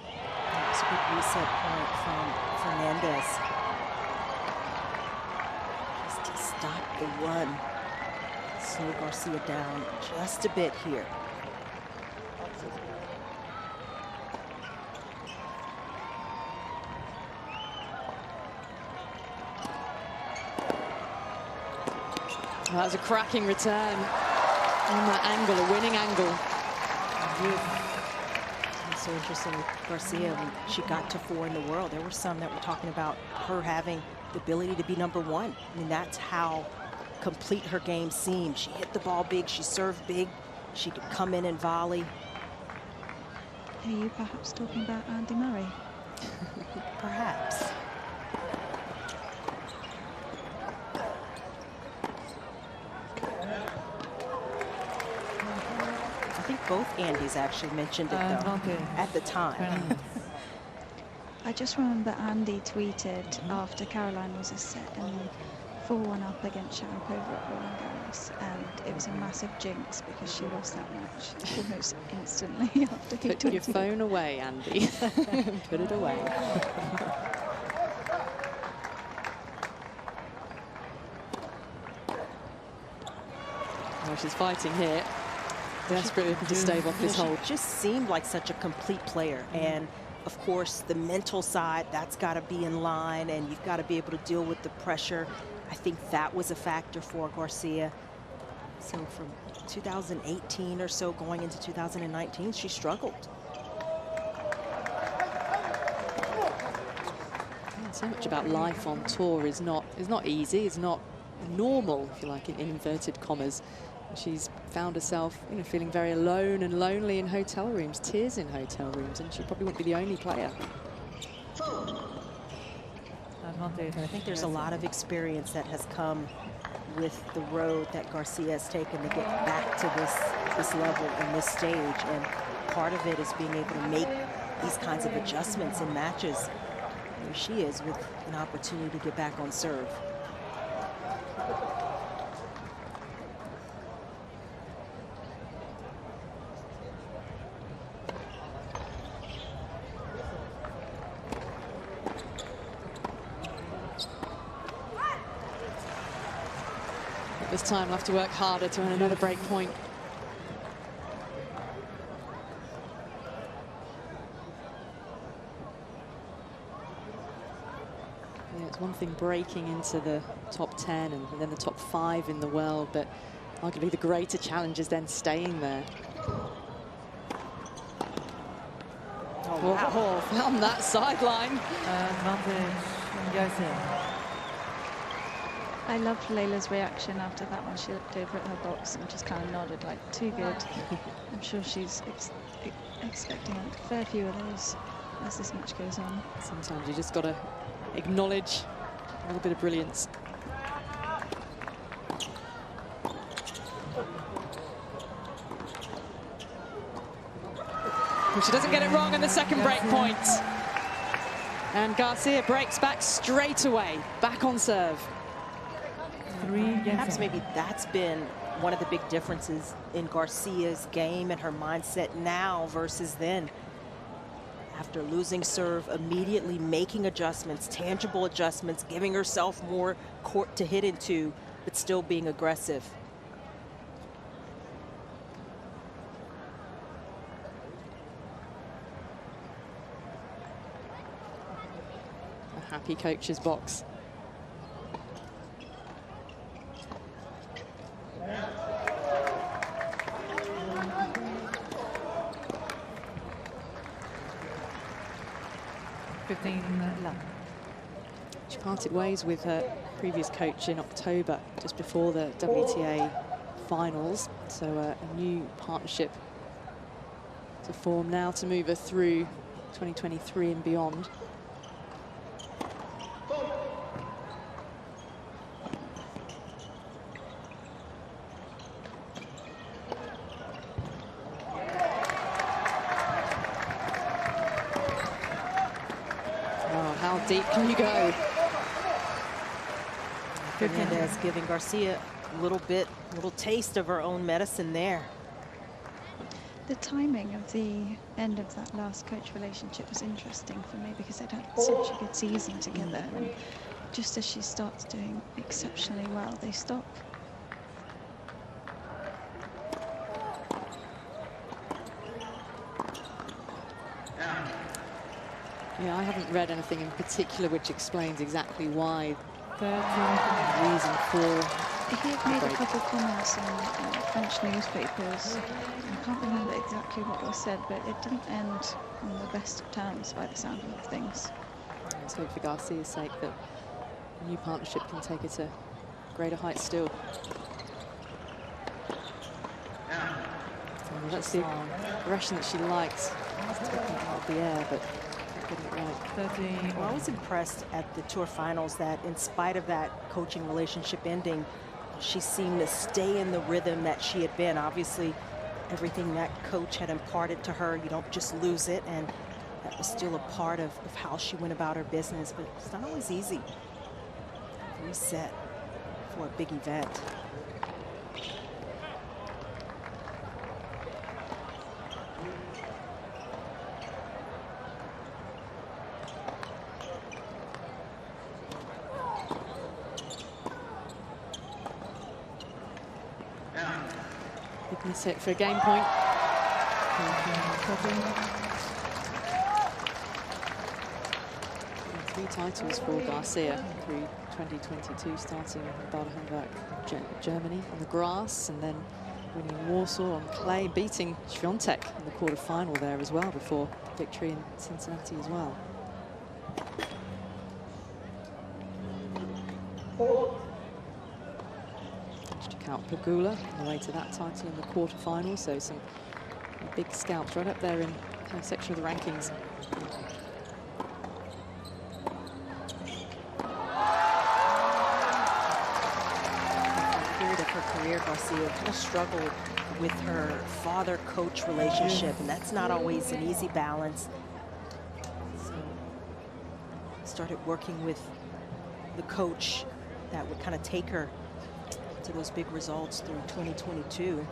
That's a good reset point from Fernandez. Just to stop the run. Slow Garcia down just a bit here. Oh, that was a cracking return. On that angle, a winning angle. It's so interesting with Garcia, when she got to 4 in the world, there were some that were talking about her having the ability to be #1. I mean, that's how complete her game seemed. She hit the ball big, she served big, she could come in and volley. Are you perhaps talking about Andy Murray? Perhaps. I think both Andys actually mentioned it though, at the time. I just remember Andy tweeted after Caroline was a set and 4-1 up against Sharapova at Roland Garros, and it was a massive jinx because she lost that match almost instantly after he Put your phone away, Andy. Put it away. Oh, she's fighting here. Desperately to stave off this hold. She just seemed like such a complete player. And of course, the mental side, that's got to be in line, and you've got to be able to deal with the pressure. I think that was a factor for Garcia. So from 2018 or so going into 2019, she struggled. So much about life on tour is not easy. It's not normal, if you like, in inverted commas. She's found herself, feeling very alone and lonely in hotel rooms, tears in hotel rooms, and she probably won't be the only player. And I think there's a lot of experience that has come with the road that Garcia has taken to get back to this level and this stage. And part of it is being able to make these kinds of adjustments in matches. Here she is with an opportunity to get back on serve. This time we'll have to work harder to earn another break point. Yeah, it's one thing breaking into the top 10 and then the top 5 in the world, but arguably the greater challenge is then staying there. Oh, wow. On that sideline. I loved Layla's reaction after that one. She looked over at her box and just kind of nodded like, too good. I'm sure she's expecting a fair few of those as this match goes on. Sometimes you just got to acknowledge a little bit of brilliance. Well, she doesn't get it wrong on the second break point. And Garcia breaks back straight away, back on serve. Perhaps maybe that's been one of the big differences in Garcia's game and her mindset now versus then. After losing serve, immediately making adjustments, tangible adjustments, giving herself more court to hit into, but still being aggressive. A happy coach's box. parted ways with her previous coach in October, just before the WTA finals. So a new partnership to form now to move her through 2023 and beyond. Oh, how deep can you go? Fernandez giving Garcia a little taste of her own medicine there. The timing of the end of that last coach relationship was interesting for me because they'd had such a good season together, and just as she starts doing exceptionally well, they stop. Yeah, I haven't read anything in particular which explains exactly why. The reason for. He had made a couple of comments in French newspapers. I can't remember exactly what was said, but it didn't end on the best of terms by the sound of things. Let's hope for Garcia's sake that a new partnership can take her to greater heights still. So that's the aggression that she likes. It's taking it out of the air, but getting it right. Well, I was impressed at the tour finals that in spite of that coaching relationship ending, she seemed to stay in the rhythm that she had been. Obviously, everything that coach had imparted to her, you don't just lose it, and that was still a part of how she went about her business, but it's not always easy to reset for a big event. Big miss hit for a game point. 3 titles for Garcia through 2022, starting in Bad Homburg, Germany on the grass, and then winning in Warsaw on clay, beating Świątek in the quarter-final there as well, before victory in Cincinnati as well. To count Pegula on the way to that title in the quarter-final, so some big scalps right up there in her section of the rankings. Career, Garcia kind of struggled with her father-coach relationship, and that's not always an easy balance. So started working with the coach that would kind of take her to those big results through 2022,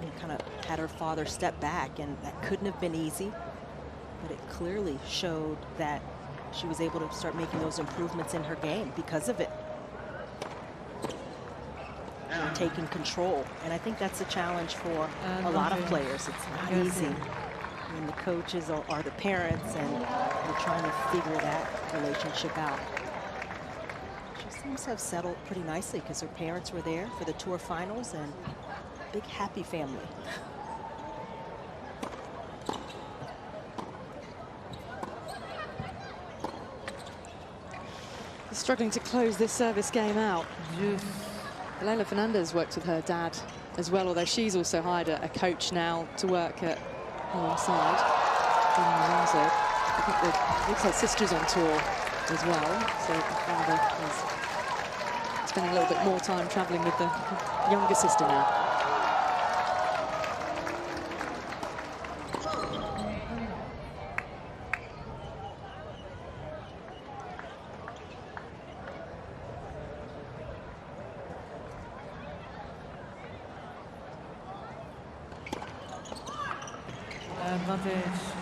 and kind of had her father step back, and that couldn't have been easy, but it clearly showed that she was able to start making those improvements in her game because of it. Taking control, and I think that's a challenge for a lot of players. It's not easy when the coaches are the parents and they're trying to figure that relationship out. She seems to have settled pretty nicely because her parents were there for the tour finals, and big happy family. Struggling to close this service game out. Leila Fernandez worked with her dad as well, although she's also hired a coach now to work alongside. I think looks like sisters on tour as well, so the father is spending a little bit more time traveling with the younger sister now.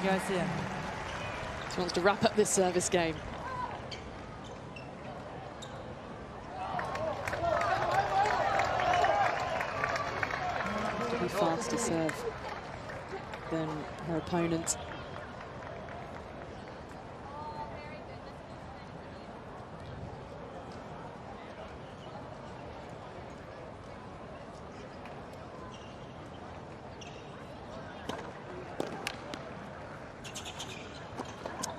Garcia. She wants to wrap up this service game. To be faster serve than her opponent.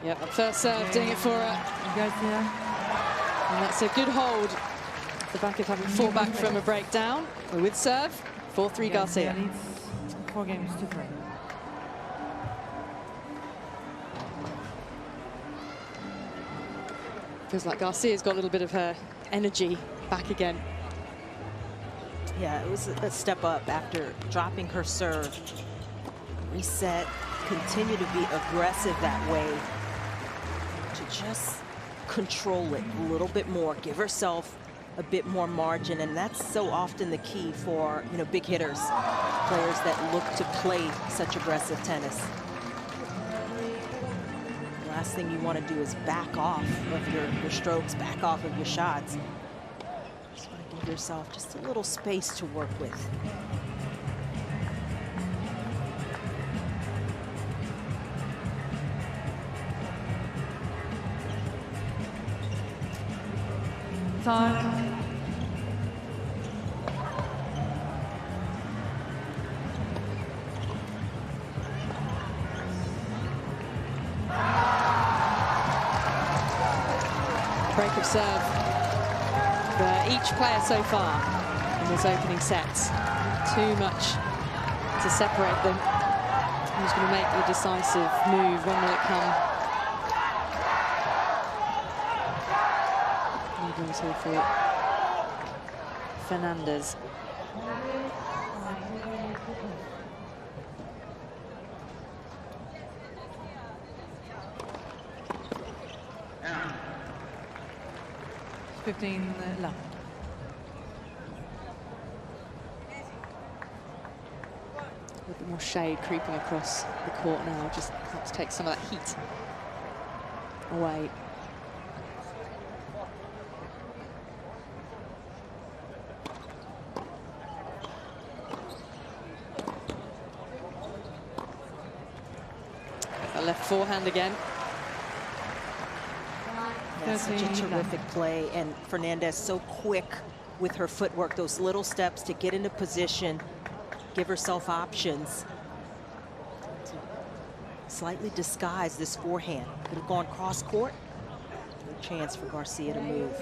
Yep, first serve doing it for her. Garcia. And that's a good hold. The back of having fought back from a breakdown. We're with serve, 4-3 Garcia. 4 games to 3. Feels like Garcia's got a little bit of her energy back again. Yeah, it was a step up after dropping her serve. Reset, continue to be aggressive that way. To just control it a little bit more, give herself a bit more margin, and that's so often the key for, you know, big hitters, players that look to play such aggressive tennis. The last thing you want to do is back off of your strokes, back off of your shots. Just want to give yourself just a little space to work with. Time. Break of serve for each player so far in this opening set. Too much to separate them. Who's going to make the decisive move? When will it come? Goes here for Fernandez. Yeah. 15 left. A little bit more shade creeping across the court now. Just helps take some of that heat away. Left forehand again. Yeah, such a terrific play, and Fernandez so quick with her footwork, those little steps to get into position, give herself options. To slightly disguise this forehand. Could have gone cross court. No chance for Garcia to move.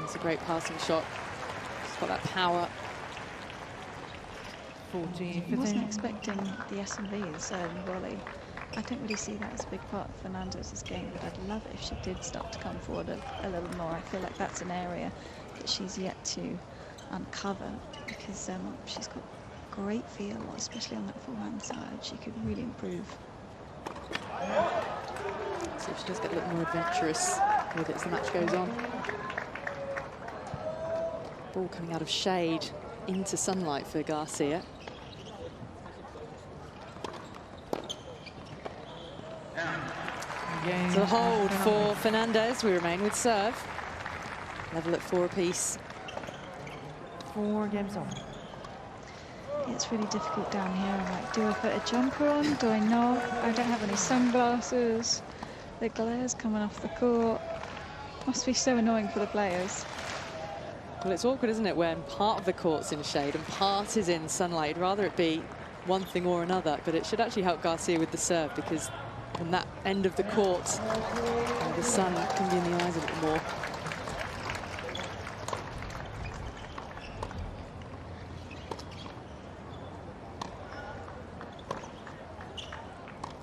It's a great passing shot. It's got that power. 14, I wasn't expecting the S&V's volley. I don't really see that as a big part of Fernandez's game, but I'd love it if she did start to come forward a little more. I feel like that's an area that she's yet to uncover, because she's got great feel, especially on that forehand side. She could really improve. See if she does get a little more adventurous with it as the match goes on. Ball coming out of shade into sunlight for Garcia. So hold for Fernandez. We remain with serve. Level at 4 apiece. 4 games on. It's really difficult down here. I'm like, do I put a jumper on? Do I not? I don't have any sunglasses. The glare's coming off the court. Must be so annoying for the players. Well, it's awkward, isn't it, when part of the court's in shade and part is in sunlight. You'd rather it be one thing or another, but it should actually help Garcia with the serve, because on that end of the court, the sun can be in the eyes a little more.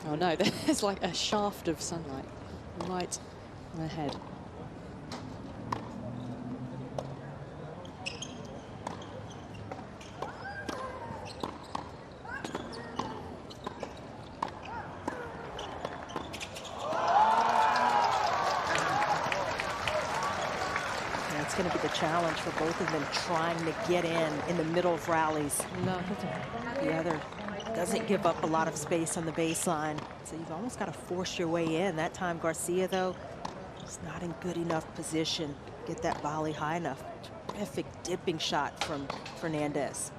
Oh no, there's like a shaft of sunlight right on her head. Going to be the challenge for both of them, trying to get in the middle of rallies. The other doesn't give up a lot of space on the baseline, so you've almost got to force your way in. That time Garcia, though, Just not in good enough position. Get that volley high enough. Terrific dipping shot from Fernandez.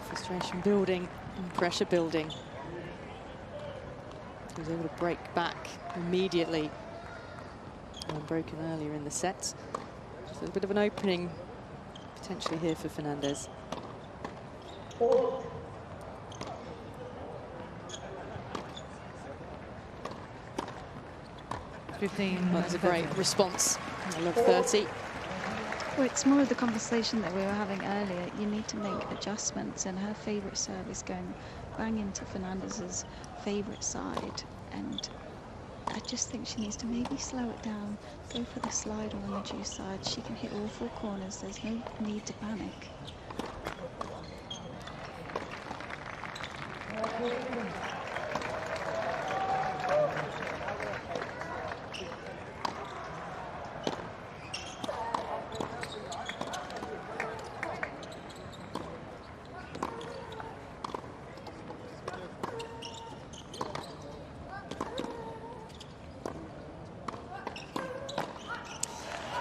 Frustration building and pressure building. He was able to break back immediately. Broken earlier in the set. So a bit of an opening potentially here for Fernandez. That was a great response. I love 30. Well, it's more of the conversation that we were having earlier. You need to make adjustments, and her favourite serve is going bang into Fernandez's favourite side. And I just think she needs to maybe slow it down, go for the slider on the due side. She can hit all four corners. There's no need to panic.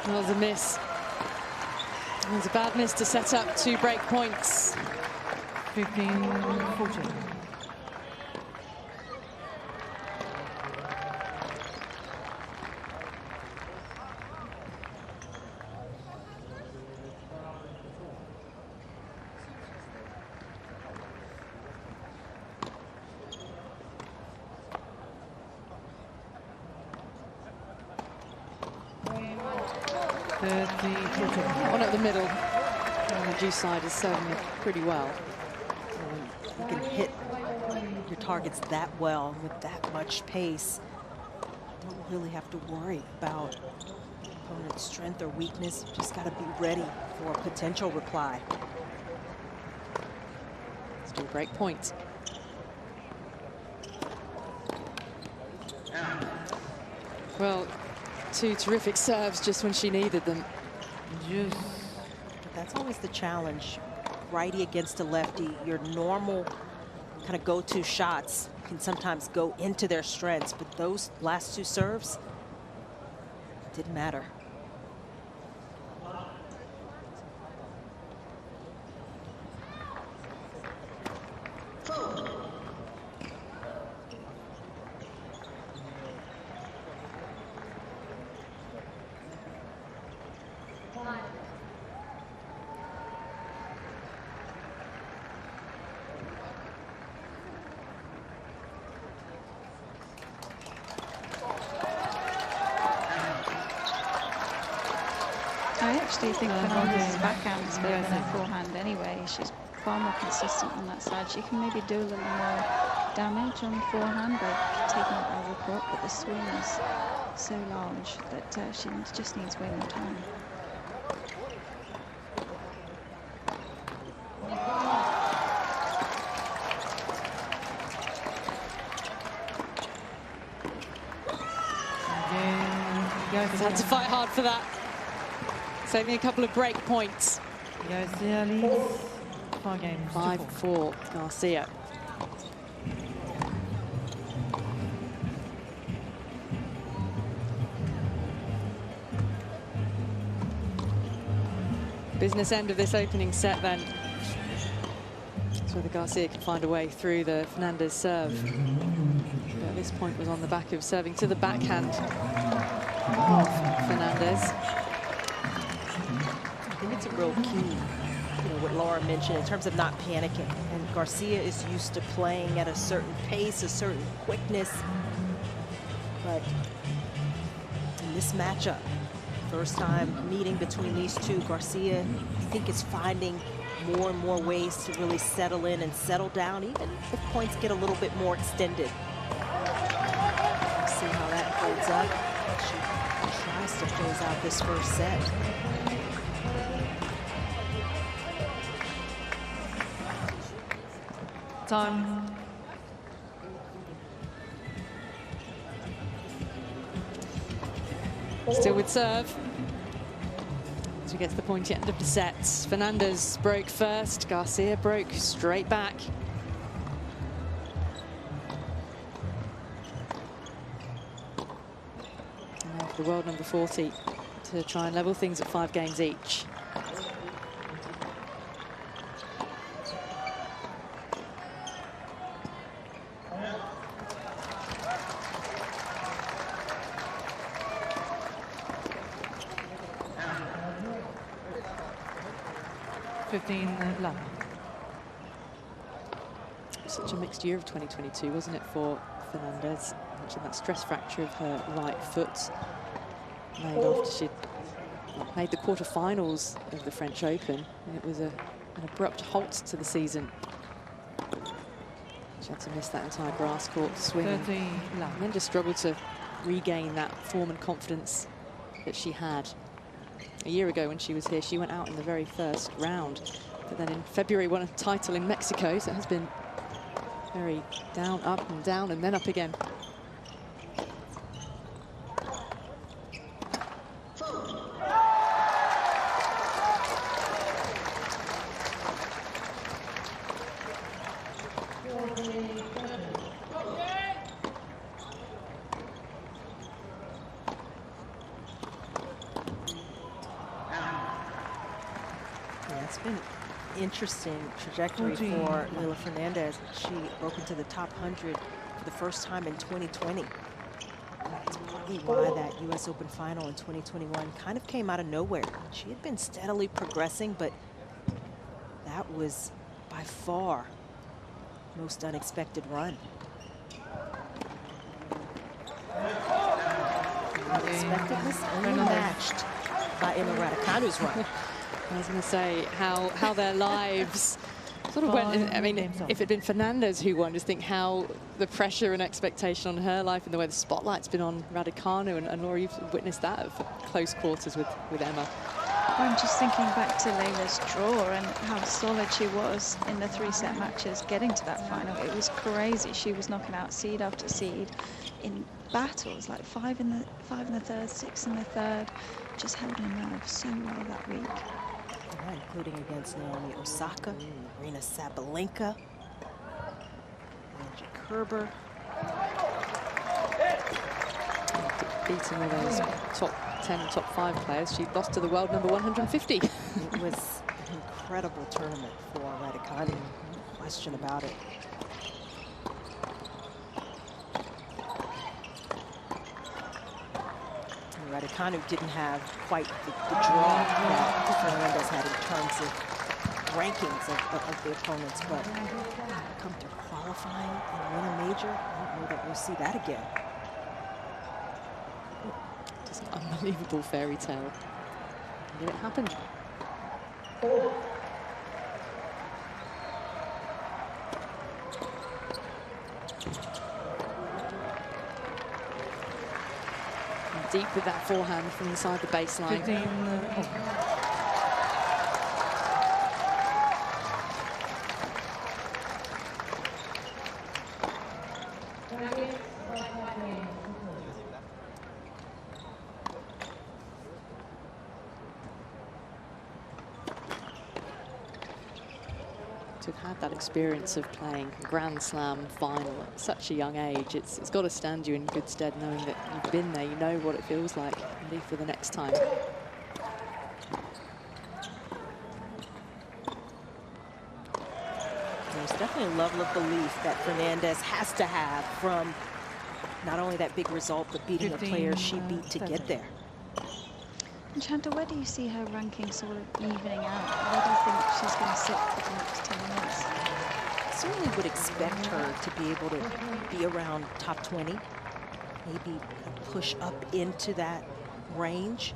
That was a miss. It was a bad miss to set up 2 break points. 15-14. One up the middle. And the due side is serving it pretty well. You can hit your targets that well with that much pace. Don't really have to worry about opponent's strength or weakness. You just got to be ready for a potential reply. Still break point. Well, 2 terrific serves just when she needed them. But that's always the challenge. Righty against a lefty, your normal kind of go-to shots can sometimes go into their strengths, but those last 2 serves didn't matter. I actually think Fernandez's backhand is better than her forehand anyway. She's far more consistent on that side. She can maybe do a little more damage on forehand by taking it over court, but the swing is so large that she just needs way more time. She's had to fight hard for that. Saving a couple of break points. Garcia leads 4 games. 5-4 Garcia. Business end of this opening set then. That's whether Garcia can find a way through the Fernandez serve. But at this point was on the back of serving to the backhand of Fernandez. I think it's a real key, what Laura mentioned in terms of not panicking. And Garcia is used to playing at a certain pace, a certain quickness. But in this matchup, first time meeting between these 2, Garcia, I think, is finding more and more ways to really settle in and settle down, even if points get a little bit more extended. See how that holds up. She tries to close out this first set. Time. Still with serve. She gets the pointy end of the set. Fernandez broke first. Garcia broke straight back. And now for the world number 40 to try and level things at 5 games each. Such a mixed year of 2022, wasn't it, for Fernandez? Mentioned that stress fracture of her right foot made after she'd made the quarterfinals of the French Open. And it was an abrupt halt to the season. She had to miss that entire grass court swing and then just struggled to regain that form and confidence that she had. A year ago when she was here, she went out in the very first round, but then in February won a title in Mexico, so it has been very down, and then up again. Interesting trajectory for Leylah Fernandez. She broke into the top 100 for the first time in 2020. That's partly why that U.S. Open final in 2021 kind of came out of nowhere. She had been steadily progressing, but that was by far most unexpected run. Unexpectedness only matched by Emma Raducanu's run. I was going to say how their lives sort of went. I mean, if it had been Fernandez who won, just think how the pressure and expectation on her life and the way the spotlight's been on Raducanu, and Laura, you've witnessed that of close quarters with Emma. I'm just thinking back to Leylah's draw and how solid she was in the 3-set matches getting to that final. It was crazy. She was knocking out seed after seed in battles, like 5 in the third, 6 in the third. Just held her nerve so well that week. Including against Naomi Osaka, Arina Sabalenka, Angie Kerber. Beating all those top 10, top 5 players, she lost to the world number 150. It was an incredible tournament for Raducanu, no question about it. Raducanu didn't have quite the draw that Fernandez had in terms of rankings of the opponents, but come to qualifying and win a major, I don't know that we'll see that again. Just an unbelievable fairy tale. And it happened. Deep with that forehand from inside the baseline. To have had that experience of playing Grand Slam final at such a young age, it's got to stand you in good stead knowing that you've been there, you know what it feels like, ready for the next time. There's definitely a level of belief that Fernandez has to have from not only that big result, but beating a player she beat to get there. And Chanta, where do you see her ranking sort of evening out? Where do you think she's going to sit for the next 10 years? I certainly would expect her to be able to be around top 20, maybe push up into that range.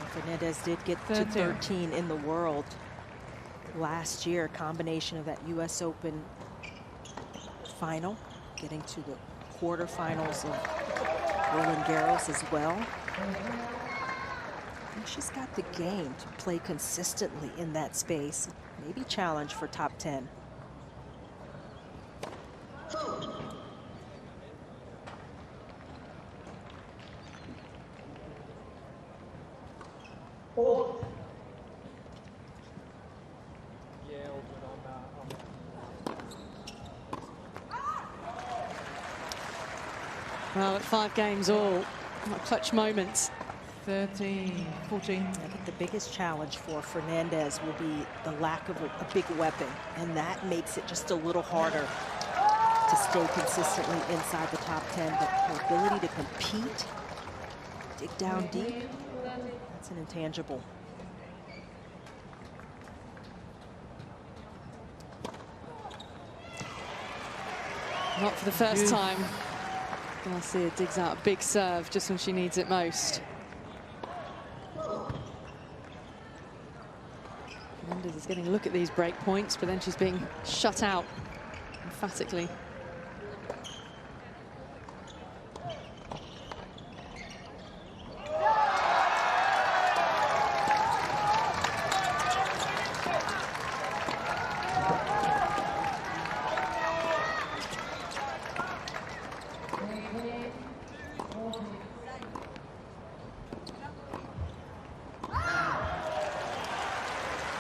Fernandez did get to 13 in the world last year, a combination of that U.S. Open final, getting to the quarterfinals of Roland Garros as well. I think she's got the game to play consistently in that space. Maybe challenge for top 10. Well, at 5 games all, clutch moments. 13, 14. I think the biggest challenge for Fernandez will be the lack of a big weapon, and that makes it just a little harder to stay consistently inside the top 10. But her ability to compete, dig down deep, that's an intangible. Not for the first time. Garcia digs out a big serve just when she needs it most. Fernandez is getting a look at these break points, but then she's being shut out emphatically.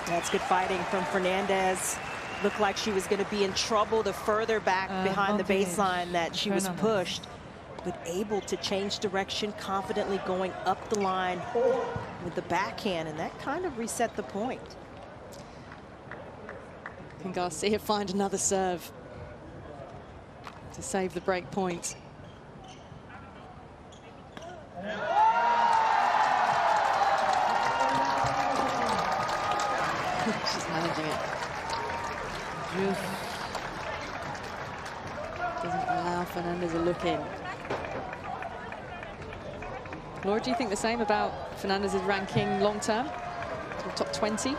That's good fighting from Fernandez. Looked like she was going to be in trouble the further back behind the baseline that she was pushed, but able to change direction, confidently going up the line with the backhand, and that kind of reset the point. Can Garcia find another serve to save the break point? She's managing it. Doesn't allow Fernandez a look in. Laura, do you think the same about Fernandez's ranking long term? Top 20?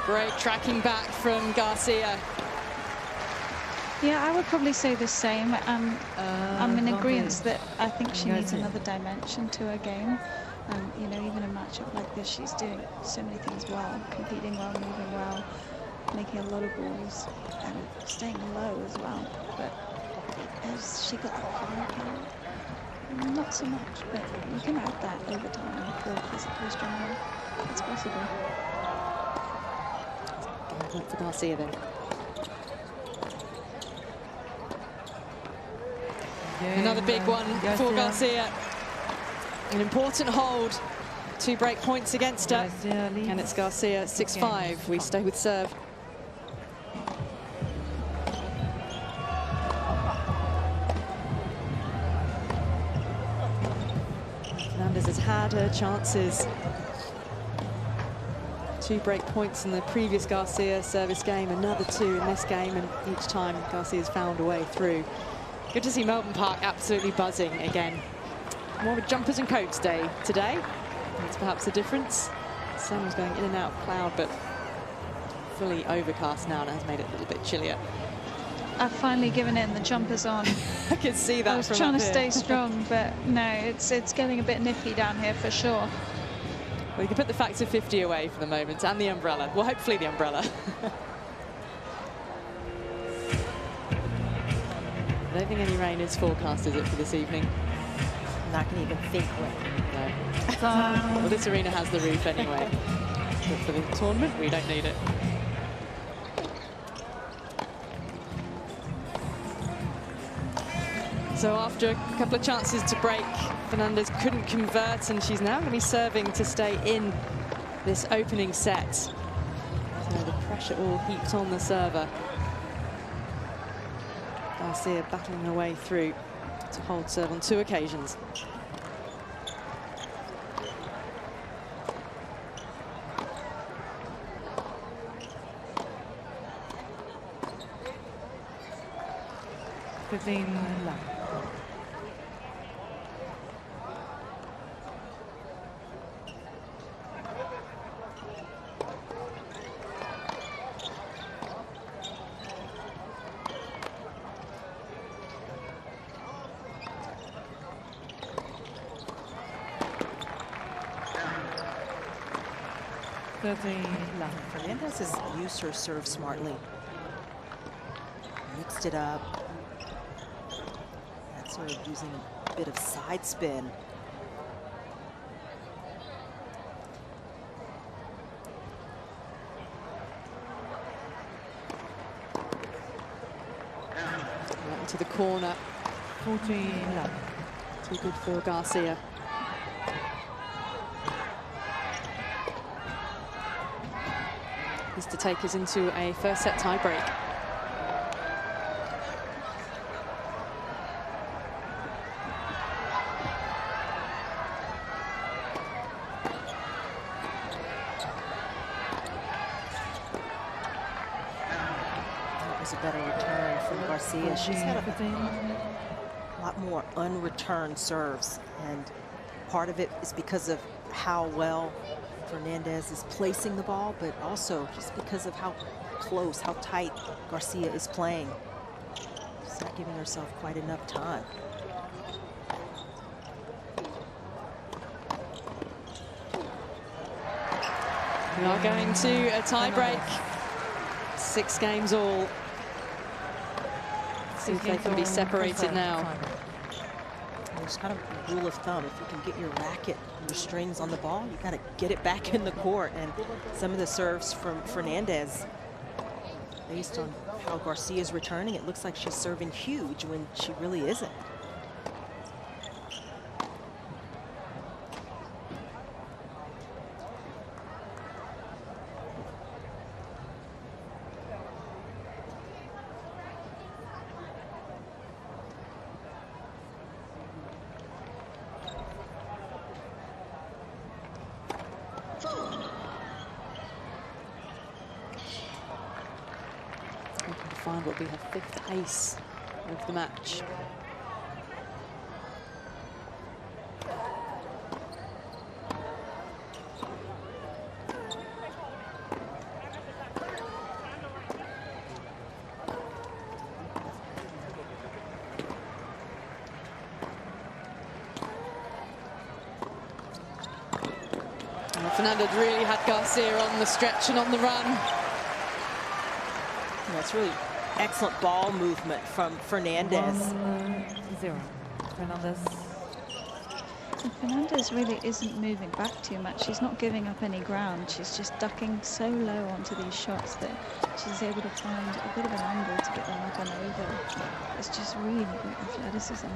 Great tracking back from Garcia. Yeah, I would probably say the same. I'm in agreement that I think she needs another dimension to her game. You know, even a matchup like this, she's doing so many things well, competing well, moving well, making a lot of balls, and staying low as well. But has she got that power? Not so much, but you can add that over time and feel physically stronger. It's possible. Point for Garcia then. Another big one for Garcia. An important hold. 2 break points against her. And it's Garcia 6-5. We stay with serve. Fernandez has had her chances. 2 break points in the previous Garcia service game, another 2 in this game, and each time Garcia's found a way through. Good to see Melbourne Park absolutely buzzing again. More of a jumpers and coats day today. That's perhaps the difference. The sun was going in and out of cloud, but fully overcast now, and it has made it a little bit chillier. I've finally given in, the jumpers on. I can see that. I was trying to stay strong, but no, it's getting a bit nippy down here for sure. Well, you can put the factor 50 away for the moment, and the umbrella. Well, hopefully the umbrella. I don't think any rain is forecast, is it, for this evening? I'm not going to even think rain. No. Well, this arena has the roof anyway. But for the tournament, we don't need it. So after a couple of chances to break, Fernandez couldn't convert, and she's now going to be serving to stay in this opening set. So the pressure all heaped on the server. Garcia battling her way through to hold serve on 2 occasions. Fernandez has used her serve smartly. Mixed it up. That's sort of using a bit of side spin. Right into the corner. 14-love. Too good for Garcia. Is to take us into a first set tie break. That was a better return from Garcia. She's had a lot more unreturned serves, and part of it is because of how well Fernandez is placing the ball, but also just because of how close, how tight Garcia is playing. She's not giving herself quite enough time. We are going to a tie break. 6 games all. See if they can be separated now. There's kind of a rule of thumb. If you can get your racket and your strings on the ball, you got to get it back in the court. And some of the serves from Fernandez, based on how Garcia is returning, it looks like she's serving huge when she really isn't. Hoping to find what will be her 5th ace of the match. Fernandez really had Garcia on the stretch and on the run. That's really excellent ball movement from Fernandez. 1-0. Fernandez. Fernandez really isn't moving back too much. She's not giving up any ground. She's just ducking so low onto these shots that she's able to find a bit of an angle to get them up and over. It's just really great athleticism.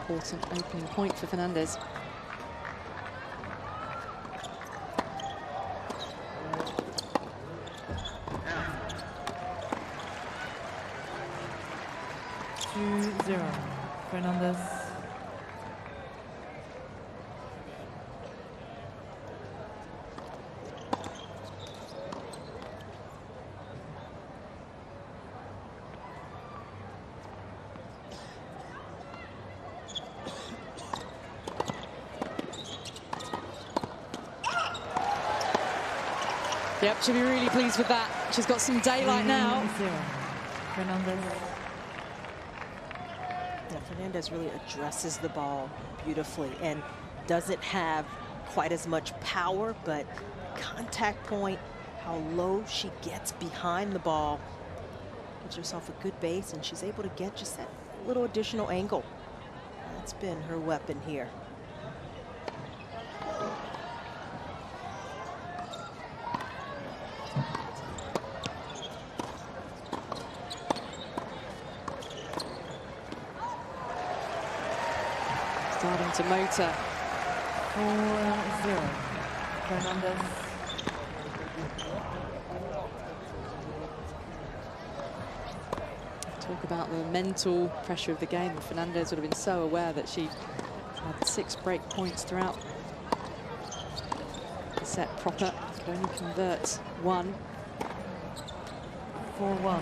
Important opening point for Fernandez. Fernandez. Yep, she'll be really pleased with that. She's got some daylight now. Fernandez. Yeah, Fernandez really addresses the ball beautifully and doesn't have quite as much power, but contact point, how low she gets behind the ball, gives herself a good base, and she's able to get just that little additional angle. That's been her weapon here. Starting to motor. 4-0. Fernandez. Talk about the mental pressure of the game. Fernandez would have been so aware that she had 6 break points throughout the set proper. Could only convert 1. 4-1.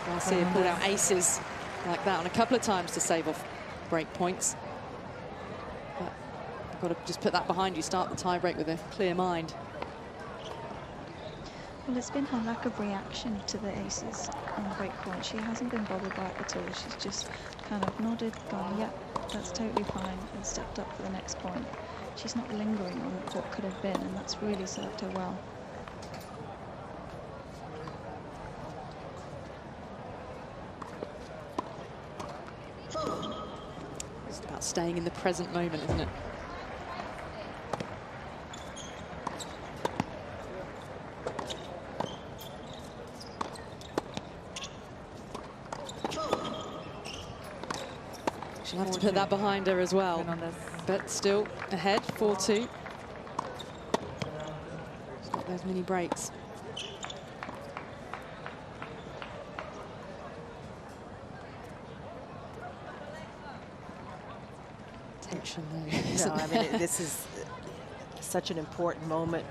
Garcia pulled out aces like that on a couple of times to save off break points. But you've got to just put that behind you, start the tie break with a clear mind. Well, it's been her lack of reaction to the aces on the break point. She hasn't been bothered by it at all. She's just kind of nodded, gone, yep, that's totally fine, and stepped up for the next point. She's not lingering on what could have been, and that's really served her well. It's about staying in the present moment, isn't it? She'll have to put that behind her as well. But still ahead, 4-2. It's got those mini breaks. Tension there. No, I mean, this is such an important moment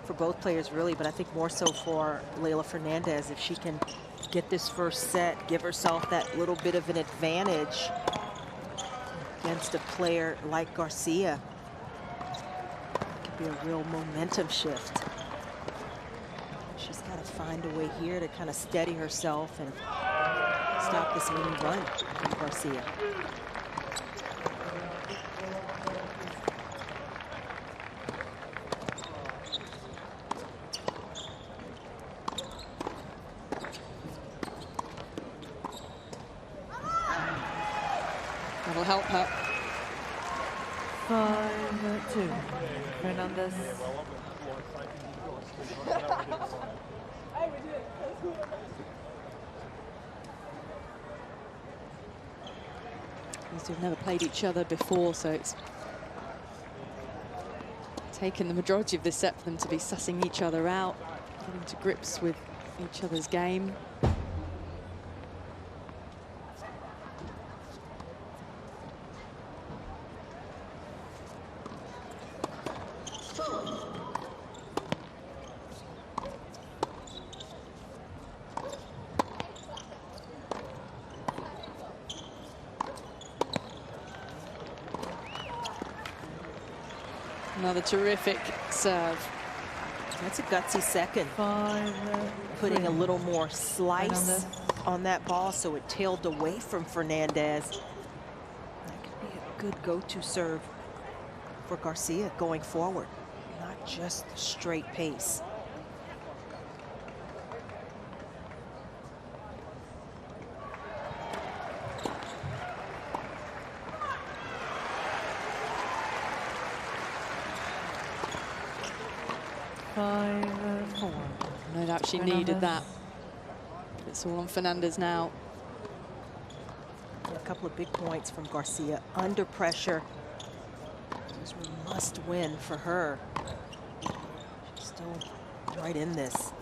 for both players, really, but I think more so for Leylah Fernandez. If she can get this first set, give herself that little bit of an advantage against a player like Garcia, it could be a real momentum shift. She's got to find a way here to kind of steady herself and stop this mini run from Garcia. That'll help her. 5-2. Fernandez. These two have never played each other before, so it's taken the majority of this set for them to be sussing each other out, getting to grips with each other's game. Another terrific serve. That's a gutsy second. Putting a little more slice on that ball so it tailed away from Fernandez. That could be a good go-to serve for Garcia going forward, not just straight pace. No doubt she needed that. It's all on Fernandez now. A couple of big points from Garcia under pressure. Those were must win for her. She's still right in this.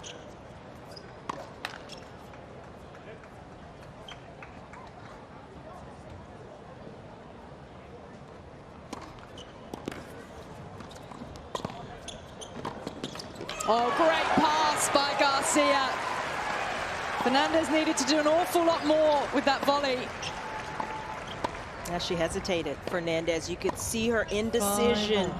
Oh, great pass by Garcia. Fernandez needed to do an awful lot more with that volley. Yeah, she hesitated. Fernandez, you could see her indecision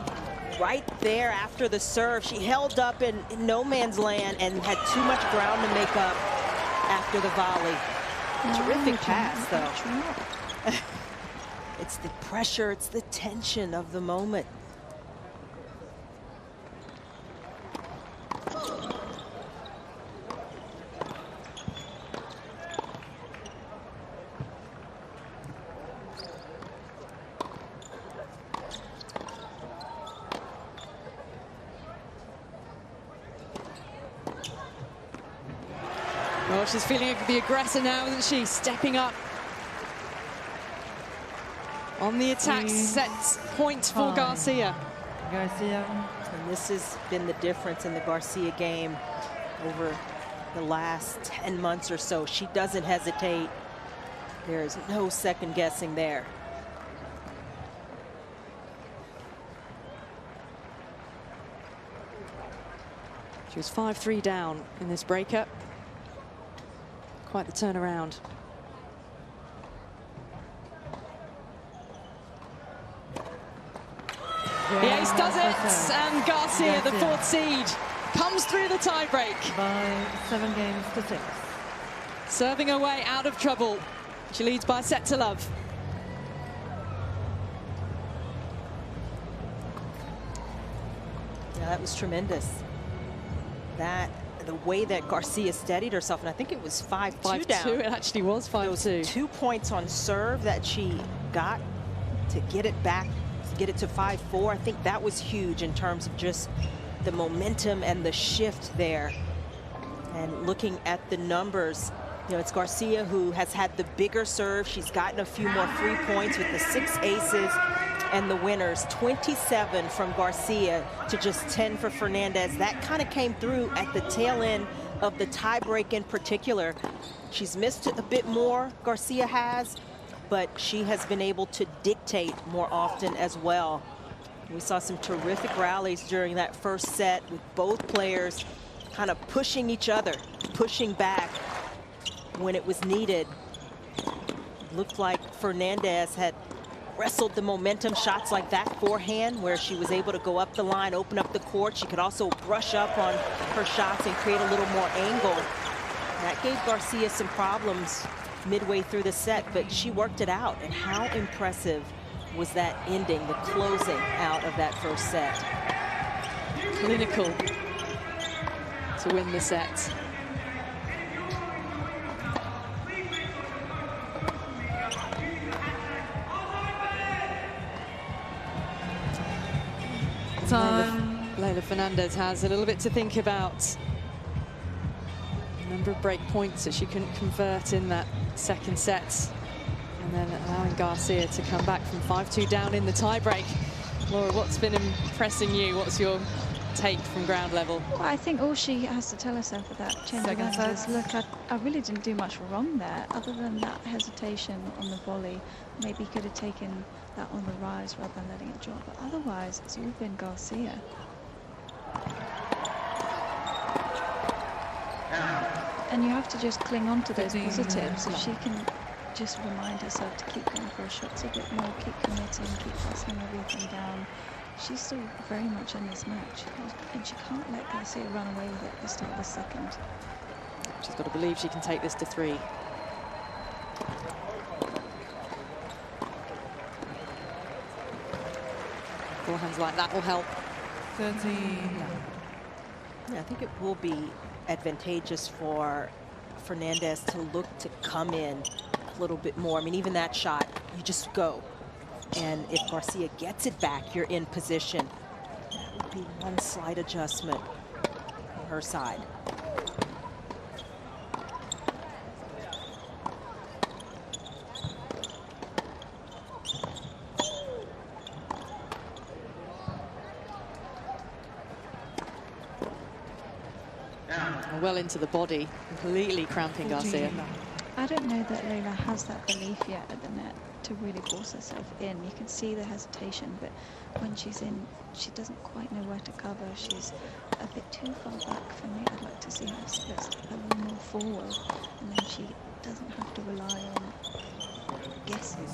right there after the serve. She held up in no man's land and had too much ground to make up after the volley. Terrific pass, though. It's the pressure, it's the tension of the moment. Oh, she's feeling the aggressor now, isn't she? Stepping up on the attack. Sets point for Garcia. And this has been the difference in the Garcia game over the last 10 months or so. She doesn't hesitate. There is no second guessing there. She was 5-3 down in this breaker. Quite the turnaround. The ace does it, and Garcia, the 4th seed, comes through the tiebreak. By 7 games to 6. Serving her way out of trouble. She leads by a set to love. Yeah, that was tremendous. The way that Garcia steadied herself, and I think it was 5-2 down. 5-2, it actually was 5-2. 2 points on serve that she got to get it back, to get it to 5-4. I think that was huge in terms of just the momentum and the shift there. And looking at the numbers, you know, it's Garcia who has had the bigger serve. She's gotten a few more free points with the 6 aces and the winners. 27 from Garcia to just 10 for Fernandez. That kind of came through at the tail end of the tiebreak in particular. She's missed a bit more, Garcia has, but she has been able to dictate more often as well. We saw some terrific rallies during that first set with both players kind of pushing each other, pushing back when it was needed. Looked like Fernandez had wrestled the momentum shots like that forehand, where she was able to go up the line, open up the court. She could also brush up on her shots and create a little more angle. That gave Garcia some problems midway through the set, but she worked it out. And how impressive was that ending, the closing out of that first set. Clinical to win the set. Leylah Fernandez has a little bit to think about. A number of break points that she couldn't convert in that second set. And then allowing Garcia to come back from 5-2 down in the tiebreak. Laura, what's been impressing you? What's your take from ground level? Well, I think all she has to tell herself with that change of hands is, look, I really didn't do much wrong there, other than that hesitation on the volley. Maybe could have taken that on the rise rather than letting it drop. But otherwise, it's all been Garcia. And you have to just cling on to those positives. If she can just remind herself to keep going for her shots a bit more, keep committing, keep passing everything down. She's still very much in this match, and she can't let Garcia run away with it at the start of the second. She's got to believe she can take this to 3. Forehands like that will help. 13. Yeah, I think it will be advantageous for Fernandez to look to come in a little bit more. I mean, even that shot, you just go. And if Garcia gets it back, you're in position. That would be one slight adjustment on her side. Well into the body, completely cramping Garcia. I don't know that Leylah has that belief yet at the net to really force herself in. You can see the hesitation, but when she's in, she doesn't quite know where to cover. She's a bit too far back for me. I'd like to see her split a little more forward, and then she doesn't have to rely on guessing.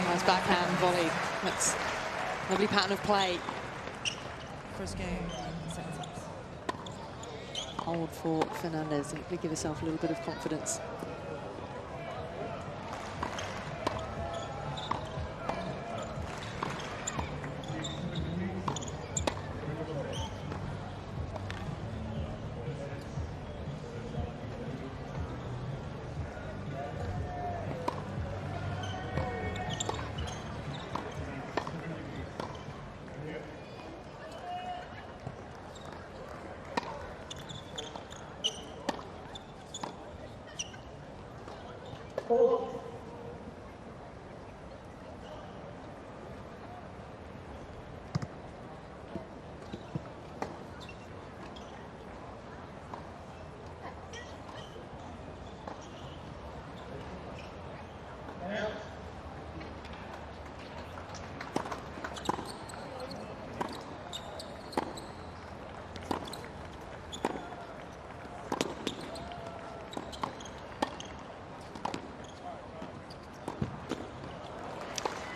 Nice backhand volley. That's a lovely pattern of play. First game, second set. Hold for Fernandez. Hopefully give herself a little bit of confidence.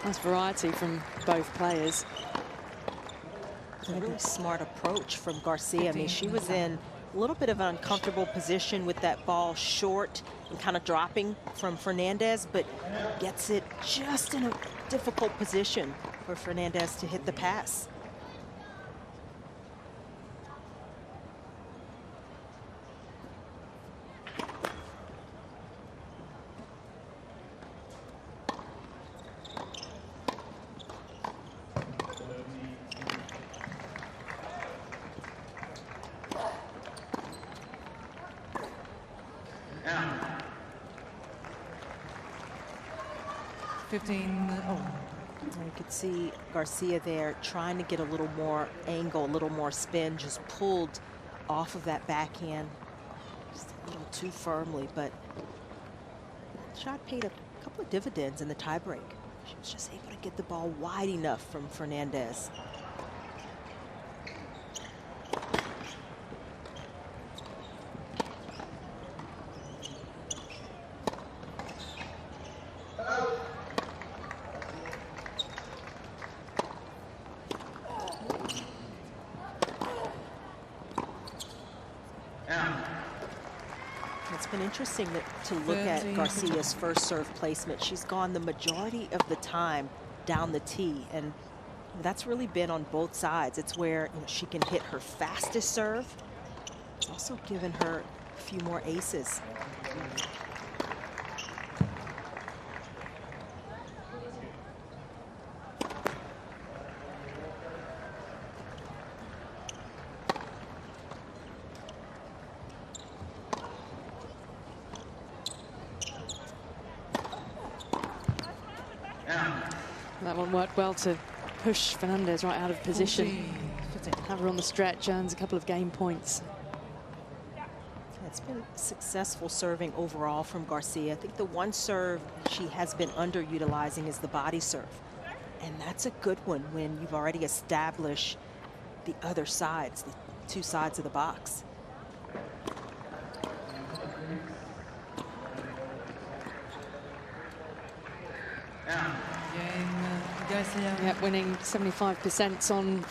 Nice variety from both players. It's a really smart approach from Garcia. I mean, she was in a little bit of an uncomfortable position with that ball short and kind of dropping from Fernandez, but gets it just in a difficult position for Fernandez to hit the pass. You could see Garcia there trying to get a little more angle, a little more spin, just pulled off of that backhand just a little too firmly, but that shot paid a couple of dividends in the tiebreak. She was just able to get the ball wide enough from Fernandez. It's been interesting to look at Garcia's first serve placement. She's gone the majority of the time down the tee, and that's really been on both sides. It's where she can hit her fastest serve. It's also given her a few more aces. That one worked well to push Fernandez right out of position. Have her on the stretch, earns a couple of game points. It's been successful serving overall from Garcia. I think the one serve she has been underutilizing is the body serve. And that's a good one when you've already established the other sides, the two sides of the box. Yeah, winning 75% on